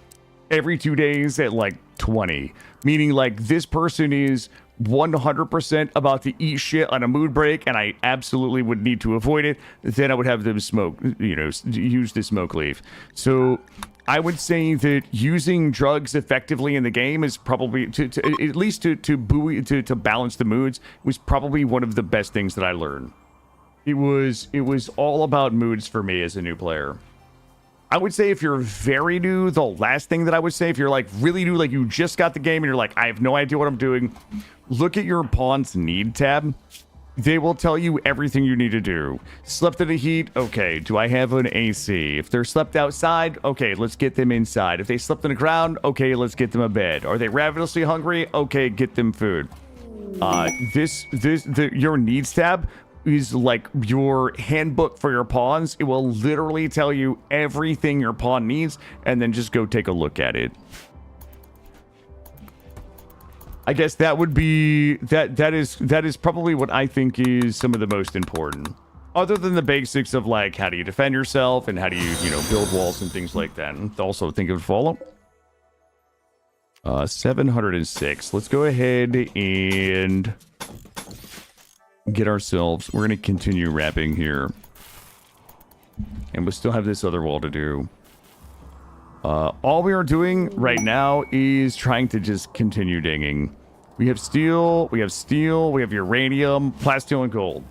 every 2 days at like 20, meaning like this person is 100% about to eat shit on a mood break and I absolutely would need to avoid it. Then I would have them smoke, use the smoke leaf. So I would say that using drugs effectively in the game is probably at least to balance the moods was probably one of the best things that I learned. It was all about moods for me as a new player. I would say if you're very new, the last thing that I would say, if you're like really new, like you just got the game and you're like, I have no idea what I'm doing, look at your pawn's need tab. They will tell you everything you need to do. Slept in the heat, okay, do I have an AC? If they're slept outside, okay, let's get them inside. If they slept on the ground, okay, let's get them a bed. Are they ravenously hungry? Okay, get them food. Your needs tab is like your handbook for your pawns. It will literally tell you everything your pawn needs and then just go take a look at it. I guess that would be that is probably what I think is some of the most important, other than the basics of like how do you defend yourself and how do you build walls and things like that. And also think of follow 706. Let's go ahead and get ourselves, we're going to continue wrapping here, and we'll still have this other wall to do. All we are doing right now is trying to just continue dinging. We have steel, we have uranium, plasteel, and gold.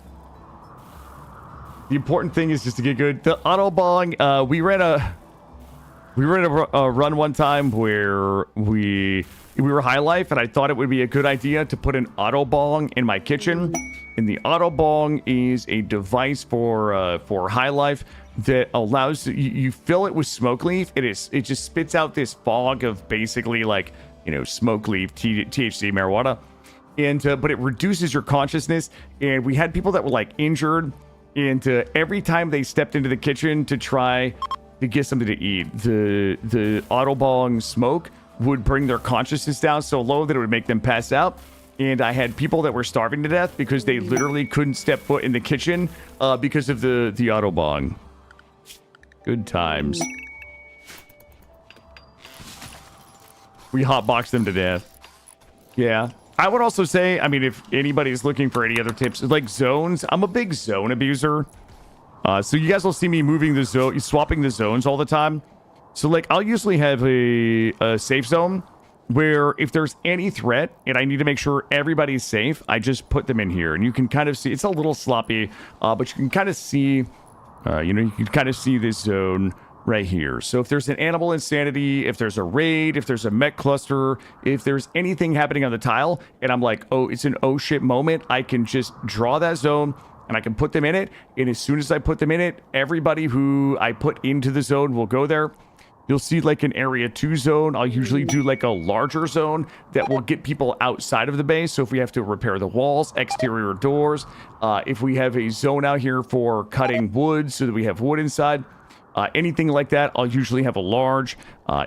The important thing is just to get good. The auto bong, we ran a run one time where we were high life, and I thought it would be a good idea to put an auto bong in my kitchen. And the auto bong is a device for high life that allows you fill it with smoke leaf. It just spits out this fog of basically like smoke leaf, THC, marijuana, and but it reduces your consciousness. And we had people that were like injured, and every time they stepped into the kitchen to try to get something to eat, the auto bong smoke would bring their consciousness down so low that it would make them pass out. And I had people that were starving to death because they literally couldn't step foot in the kitchen because of the Autobahn. Good times. We hotboxed them to death. Yeah. I would also say, I mean, if anybody's looking for any other tips, like zones, I'm a big zone abuser. So you guys will see me moving the zone, swapping the zones all the time. So like, I'll usually have a safe zone where if there's any threat and I need to make sure everybody's safe, I just put them in here. And you can kind of see, it's a little sloppy, but you can kind of see, you can kind of see this zone right here. So if there's an animal insanity, if there's a raid, if there's a mech cluster, if there's anything happening on the tile, and I'm like, oh, it's an oh shit moment, I can just draw that zone and I can put them in it. And as soon as I put them in it, everybody who I put into the zone will go there. You'll see like an area 2 zone. I'll usually do like a larger zone that will get people outside of the base. So if we have to repair the walls, exterior doors, if we have a zone out here for cutting wood so that we have wood inside, anything like that, I'll usually have a large.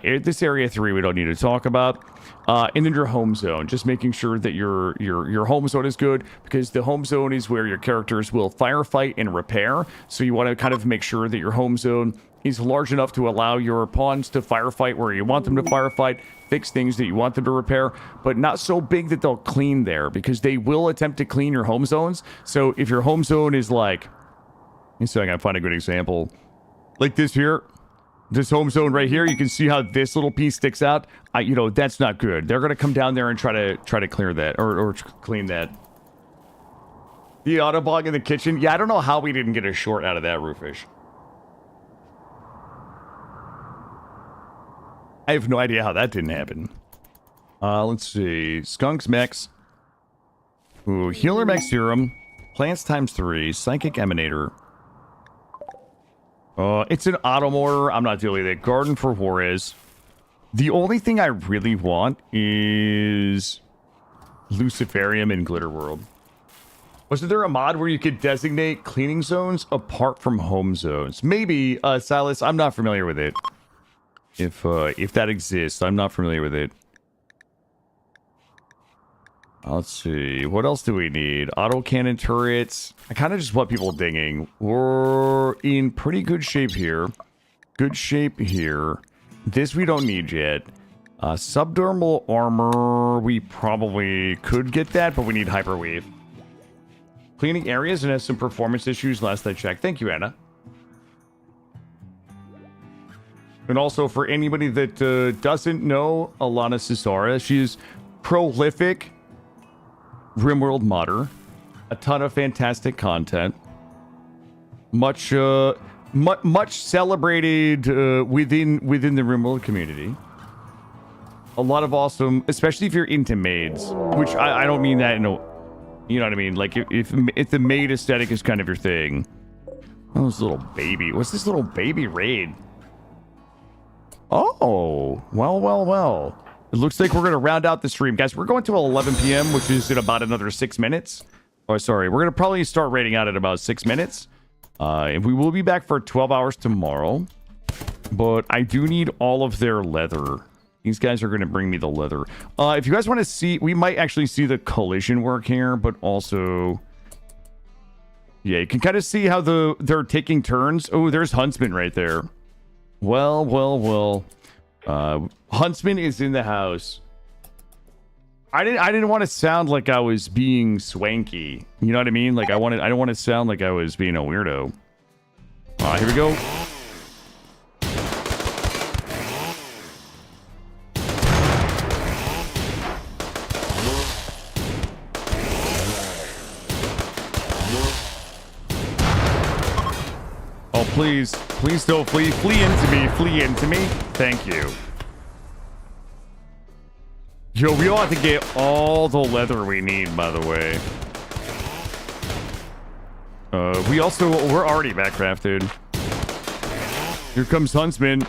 This area 3 we don't need to talk about. And then your home zone, just making sure that your home zone is good, because the home zone is where your characters will firefight and repair. So you want to kind of make sure that your home zone is large enough to allow your pawns to firefight where you want them to firefight, fix things that you want them to repair, but not so big that they'll clean there, because they will attempt to clean your home zones. So if your home zone is like, let me see if I can find a good example. Like this here, this home zone right here, you can see how this little piece sticks out. That's not good. They're going to come down there and try to clear that or clean that. The Autobog in the kitchen. Yeah, I don't know how we didn't get a short out of that, Roofish. I have no idea how that didn't happen. Let's see. Skunks, mechs. Ooh, Healer Max Serum. Plants times 3. Psychic Emanator. It's an auto mortar. I'm not dealing with it. Garden for Juarez. The only thing I really want is Luciferium in Glitter World. Wasn't there a mod where you could designate cleaning zones apart from home zones? Maybe, Silas. I'm not familiar with it. If that exists, I'm not familiar with it. Let's see. What else do we need? Autocannon turrets. I kind of just want people dinging. We're in pretty good shape here. Good shape here. This we don't need yet. Subdermal armor. We probably could get that, but we need hyperweave. Cleaning areas and has some performance issues last I checked. Thank you, Anna. And also for anybody that doesn't know Alana Cesara, she is prolific RimWorld modder, a ton of fantastic content, much celebrated within the RimWorld community. A lot of awesome, especially if you're into maids, which I don't mean that in a, you know what I mean? Like if the maid aesthetic is kind of your thing. Oh, this little baby. What's this little baby raid? Oh, well. It looks like we're going to round out the stream. Guys, we're going to 11 p.m., which is in about another 6 minutes. Oh, sorry. We're going to probably start raiding out at about 6 minutes. And we will be back for 12 hours tomorrow. But I do need all of their leather. These guys are going to bring me the leather. If you guys want to see, we might actually see the collision work here, but also... Yeah, you can kind of see how they're taking turns. Oh, there's Huntsman right there. Well. Huntsman is in the house. I didn't want to sound like I was being swanky. You know what I mean? Like I don't want to sound like I was being a weirdo. Here we go. Oh, please don't flee into me. Thank you. Yo, we all have to get all the leather we need, by the way. We're already backcrafted. Here comes Huntsman.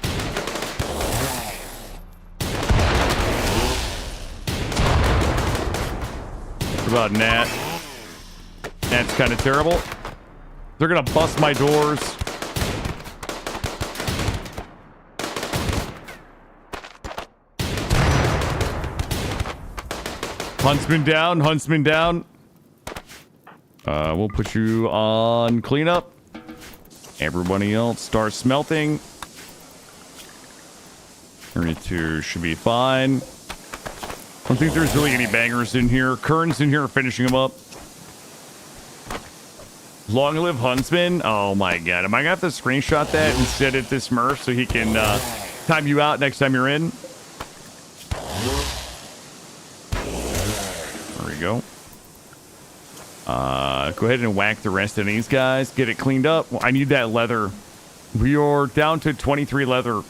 What about Nat? Nat's kind of terrible. They're gonna bust my doors. Huntsman down. We'll put you on cleanup. Everybody else start smelting. 32 should be fine. I don't think there's really any bangers in here. Kern's in here finishing them up. Long live Huntsman. Oh my god. Am I gonna have to screenshot that and set it to Smurf so he can time you out next time you're in? Go. Go ahead and whack the rest of these guys. Get it cleaned up. Well, I need that leather. We are down to 23 leather.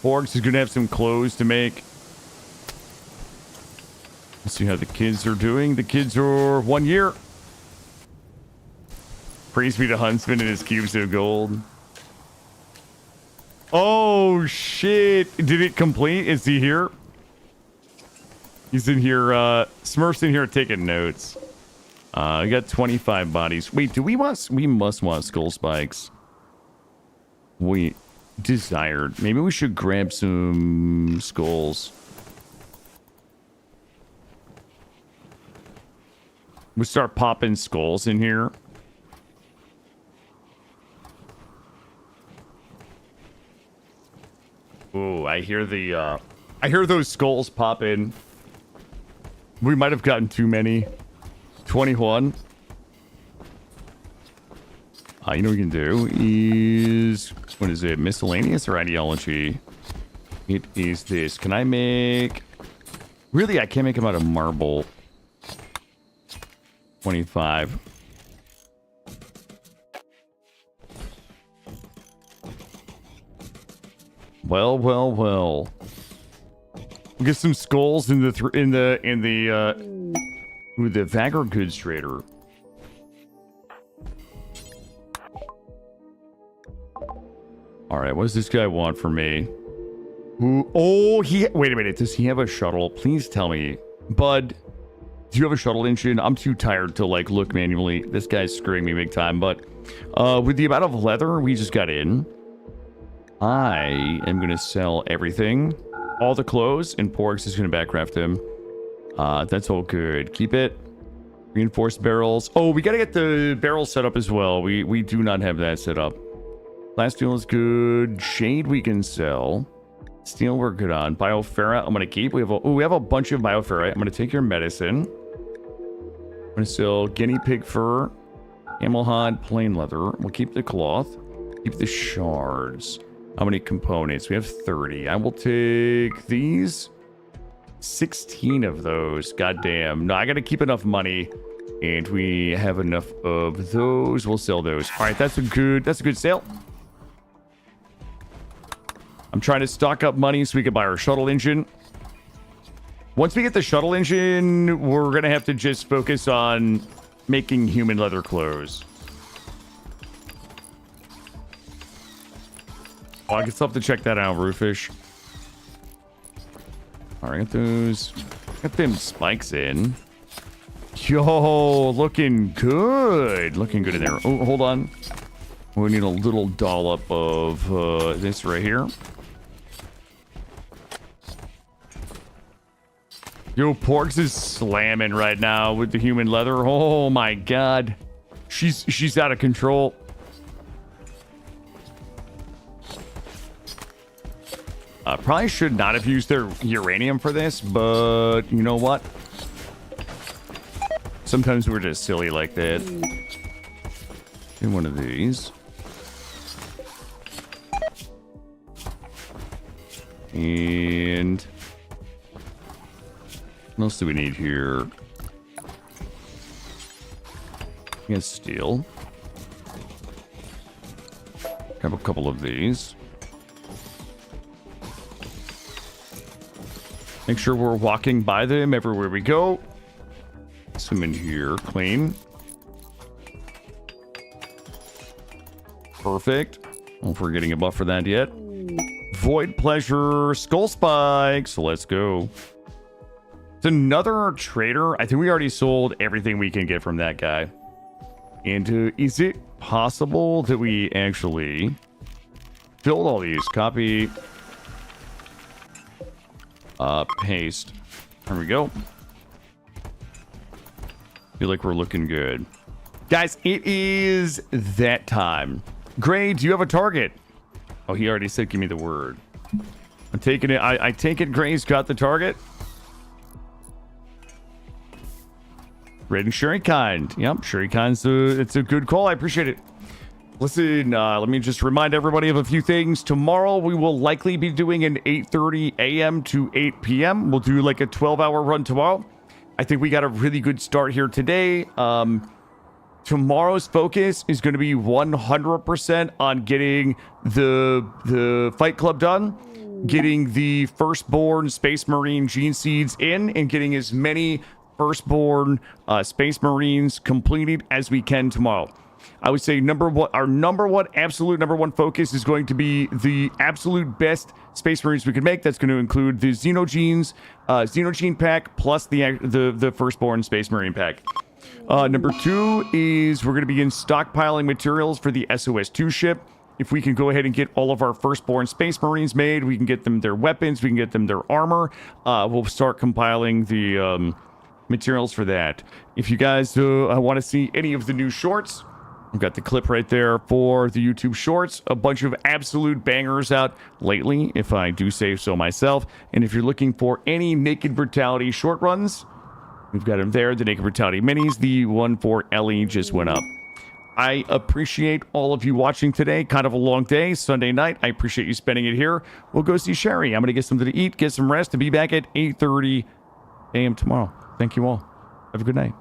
Borgs is going to have some clothes to make. Let's see how the kids are doing. The kids are 1 year. Praise be to Huntsman and his cubes of gold. Oh, shit. Did it complete? Is he here? He's in here, Smurf's in here taking notes. We got 25 bodies. Wait, we must want skull spikes. We desired. Maybe we should grab some skulls. We start popping skulls in here. Ooh, I hear those skulls pop in. We might have gotten too many. 21. You know what we can do is... What is it? Miscellaneous or ideology? It is this. Can I make... Really, I can't make them out of marble. 25. Well. We'll get some skulls in the Ooh, the Vagger Goods Trader. All right, what does this guy want from me? Ooh, oh, wait a minute. Does he have a shuttle? Please tell me. Bud, do you have a shuttle engine? I'm too tired to like look manually. This guy's screwing me big time. But with the amount of leather we just got in, I am going to sell everything. All the clothes, and Porgs is going to backcraft him. That's all good. Keep it. Reinforced barrels. Oh, we got to get the barrels set up as well. We do not have that set up. Last steel is good. Shade we can sell. Steel we're good on. Bioferrite I'm going to keep. We have a bunch of bioferrite. I'm going to take your medicine. I'm going to sell guinea pig fur, camel hide, plain leather. We'll keep the cloth. Keep the shards. How many components? We have 30. I will take these. 16 of those. Goddamn. No, I got to keep enough money. And we have enough of those. We'll sell those. All right, that's a good sale. I'm trying to stock up money so we can buy our shuttle engine. Once we get the shuttle engine, we're going to have to just focus on making human leather clothes. Oh, I guess I'll have to check that out, Roofish. All right, got them spikes in. Yo, looking good. Looking good in there. Oh, hold on. We need a little dollop of this right here. Yo, Porgs is slamming right now with the human leather. Oh my god. She's out of control. Probably should not have used their uranium for this, but you know what? Sometimes we're just silly like that. Do one of these. And what else do we need here? Yes, steel. Have a couple of these. Make sure we're walking by them everywhere we go. Some in here, clean. Perfect. I don't know if we're getting a buff for that yet. Void Pleasure, Skull Spike. So let's go. It's another trader. I think we already sold everything we can get from that guy. And is it possible that we actually filled all these? Copy. Paste. There we go. Feel like we're looking good. Guys, it is that time. Gray, do you have a target? Oh, he already said give me the word. I'm taking it. I take it Gray's got the target. Raiding Shuriken. Yep, Shuriken's it's a good call. I appreciate it. Listen, let me just remind everybody of a few things. Tomorrow, we will likely be doing an 8:30 a.m. to 8 p.m. We'll do like a 12-hour run tomorrow. I think we got a really good start here today. Tomorrow's focus is going to be 100% on getting the Fight Club done, getting the Firstborn Space Marine Gene Seeds in, and getting as many Firstborn Space Marines completed as we can tomorrow. I would say our absolute number one focus is going to be the absolute best Space Marines we can make. That's going to include the Xenogenes, Xenogene pack, plus the Firstborn Space Marine pack. Number two is we're going to begin stockpiling materials for the SOS-2 ship. If we can go ahead and get all of our Firstborn Space Marines made, we can get them their weapons, we can get them their armor. We'll start compiling the materials for that. If you guys want to see any of the new shorts, I've got the clip right there for the YouTube shorts. A bunch of absolute bangers out lately, if I do say so myself. And if you're looking for any Naked Brutality short runs, we've got them there. The Naked Brutality minis, the one for Ellie just went up. I appreciate all of you watching today. Kind of a long day, Sunday night. I appreciate you spending it here. We'll go see Sherry. I'm going to get something to eat, get some rest, and be back at 8:30 a.m. tomorrow. Thank you all. Have a good night.